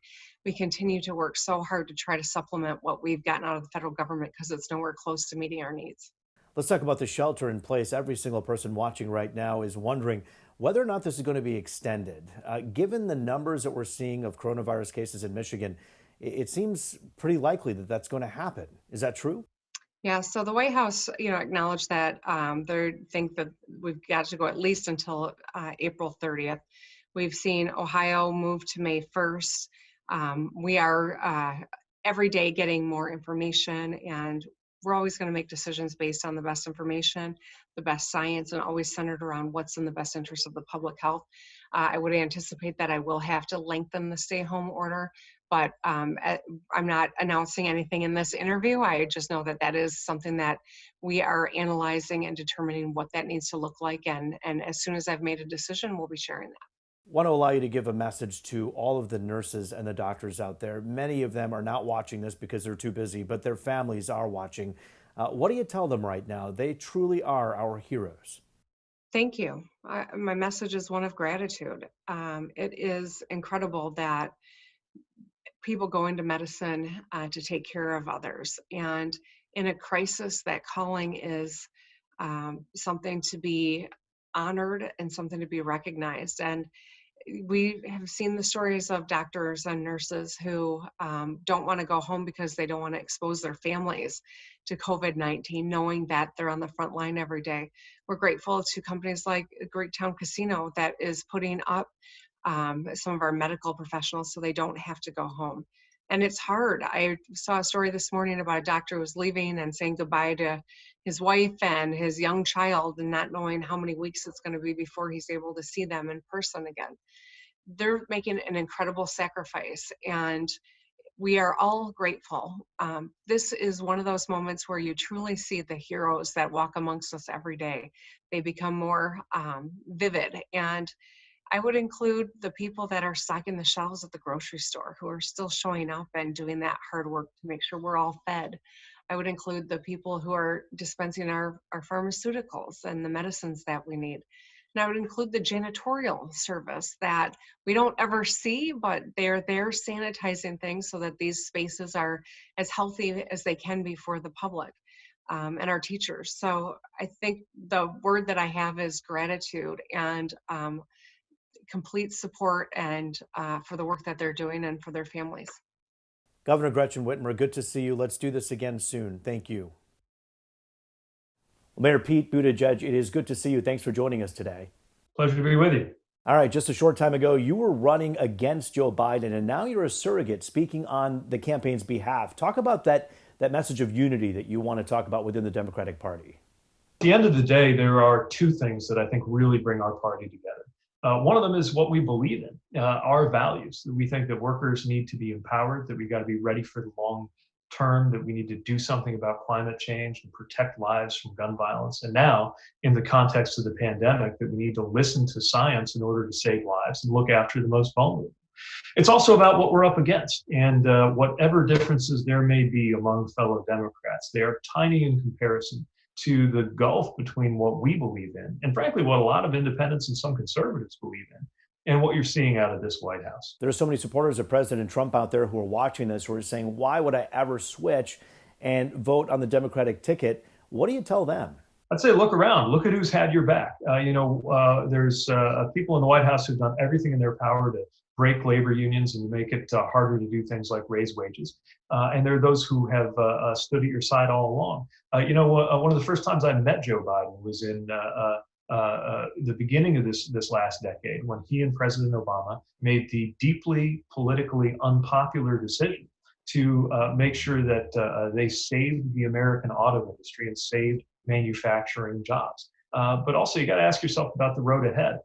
we continue to work so hard to try to supplement what we've gotten out of the federal government, because it's nowhere close to meeting our needs. Let's talk about the shelter in place. Every single person watching right now is wondering whether or not this is going to be extended. Given the numbers that we're seeing of coronavirus cases in Michigan, it seems pretty likely that that's going to happen. Is that true? Yeah, so the White House, acknowledged that they think that we've got to go at least until April 30th. We've seen Ohio move to May 1st. We are every day getting more information, and we're always going to make decisions based on the best information, the best science, and always centered around what's in the best interest of the public health. I would anticipate that I will have to lengthen the stay-home order, but I'm not announcing anything in this interview. I just know that that is something that we are analyzing and determining what that needs to look like. And as soon as I've made a decision, we'll be sharing that. Want to allow you to give a message to all of the nurses and the doctors out there. Many of them are not watching this because they're too busy, but their families are watching. What do you tell them right now? They truly are our heroes. Thank you. My message is one of gratitude. It is incredible that people go into medicine to take care of others. And in a crisis, that calling is something to be honored and something to be recognized. And we have seen the stories of doctors and nurses who don't want to go home because they don't want to expose their families to COVID-19, knowing that they're on the front line every day. We're grateful to companies like Great Town Casino that is putting up some of our medical professionals so they don't have to go home. And it's hard. I saw a story this morning about a doctor who was leaving and saying goodbye to his wife and his young child and not knowing how many weeks it's going to be before he's able to see them in person again. They're making an incredible sacrifice, and we are all grateful. This is one of those moments where you truly see the heroes that walk amongst us every day. They become more vivid, and I would include the people that are stocking the shelves at the grocery store who are still showing up and doing that hard work to make sure we're all fed. I would include the people who are dispensing our pharmaceuticals and the medicines that we need. And I would include the janitorial service that we don't ever see, but they're there sanitizing things so that these spaces are as healthy as they can be for the public. And our teachers. So I think the word that I have is gratitude and complete support and for the work that they're doing and for their families. Governor Gretchen Whitmer, good to see you. Let's do this again soon. Thank you. Mayor Pete Buttigieg, it is good to see you. Thanks for joining us today. Pleasure to be with you. All right, just a short time ago, you were running against Joe Biden, and now you're a surrogate speaking on the campaign's behalf. Talk about that message of unity that you want to talk about within the Democratic Party. At the end of the day, there are two things that I think really bring our party together. One of them is what we believe in, our values. We think that workers need to be empowered, that we got to be ready for the long term, that we need to do something about climate change and protect lives from gun violence. And now, in the context of the pandemic, that we need to listen to science in order to save lives and look after the most vulnerable. It's also about what we're up against, and whatever differences there may be among fellow Democrats, they are tiny in comparison to the gulf between what we believe in, and frankly, what a lot of independents and some conservatives believe in, and what you're seeing out of this White House. There are so many supporters of President Trump out there who are watching this, who are saying, why would I ever switch and vote on the Democratic ticket? What do you tell them? I'd say look around, look at who's had your back. There's people in the White House who've done everything in their power to break labor unions and make it harder to do things like raise wages. And there are those who have stood at your side all along. One of the first times I met Joe Biden was in the beginning of this last decade, when he and President Obama made the deeply politically unpopular decision to make sure that they saved the American auto industry and saved manufacturing jobs. But also, you got to ask yourself about the road ahead.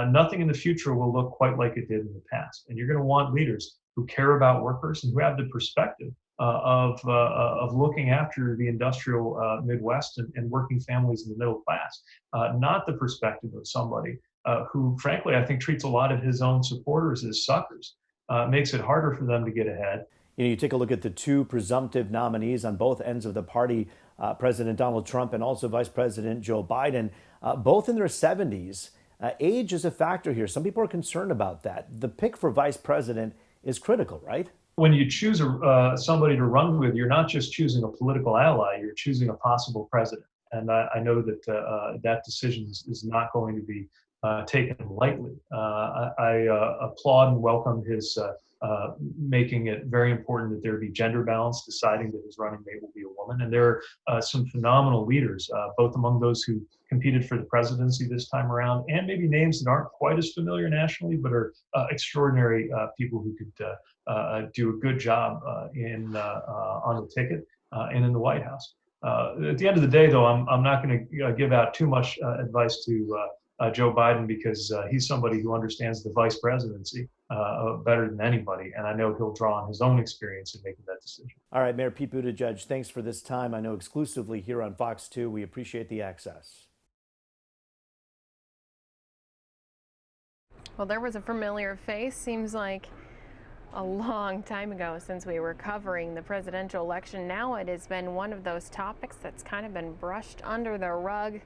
Nothing in the future will look quite like it did in the past. And you're going to want leaders who care about workers and who have the perspective of looking after the industrial Midwest and working families in the middle class, not the perspective of somebody who, frankly, I think treats a lot of his own supporters as suckers, makes it harder for them to get ahead. You take a look at the two presumptive nominees on both ends of the party, President Donald Trump and also Vice President Joe Biden, both in their 70s. Age is a factor here. Some people are concerned about that. The pick for vice president is critical, right? When you choose somebody to run with, you're not just choosing a political ally, you're choosing a possible president. And I know that that decision is not going to be taken lightly. I applaud and welcome his making it very important that there be gender balance, deciding that his running mate will be a woman. woman. And there are some phenomenal leaders, both among those who competed for the presidency this time around, and maybe names that aren't quite as familiar nationally, but are extraordinary people who could do a good job on the ticket and in the White House. At the end of the day, though, I'm not going to give out too much advice to Joe Biden, because he's somebody who understands the vice presidency better than anybody, and I know he'll draw on his own experience in making that decision. All right, Mayor Pete Buttigieg, thanks for this time. I know exclusively here on Fox 2. We appreciate the access. Well, there was a familiar face. Seems like a long time ago since we were covering the presidential election. Now it has been one of those topics that's kind of been brushed under the rug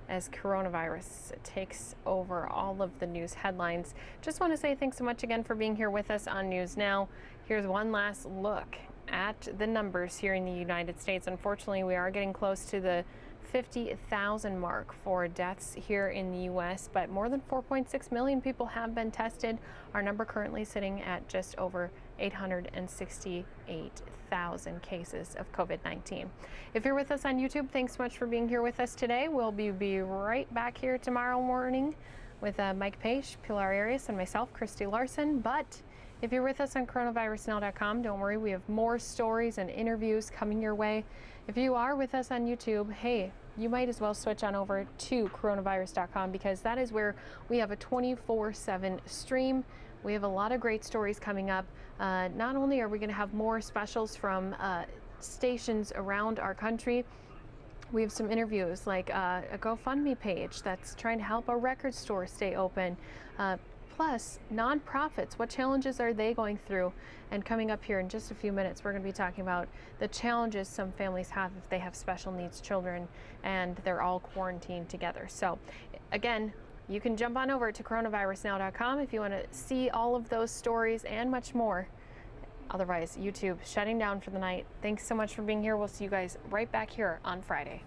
as coronavirus takes over all of the news headlines. Just want to say thanks so much again for being here with us on News Now. Here's one last look at the numbers here in the United States. Unfortunately, we are getting close to the 50,000 mark for deaths here in the U.S., but more than 4.6 million people have been tested. Our number currently sitting at just over 868,000 cases of COVID-19. If you're with us on YouTube, thanks so much for being here with us today. We'll be right back here tomorrow morning with Mike Page, Pilar Arias, and myself, Christy Larson. But if you're with us on coronavirusnow.com, don't worry, we have more stories and interviews coming your way. If you are with us on YouTube, hey, you might as well switch on over to coronavirus.com, because that is where we have a 24/7 stream. We have a lot of great stories coming up. Not only are we going to have more specials from stations around our country, we have some interviews like a GoFundMe page that's trying to help a record store stay open. Plus, nonprofits, what challenges are they going through? And coming up here in just a few minutes, we're going to be talking about the challenges some families have if they have special needs children and they're all quarantined together. So, again, you can jump on over to coronavirusnow.com if you want to see all of those stories and much more. Otherwise, YouTube shutting down for the night. Thanks so much for being here. We'll see you guys right back here on Friday.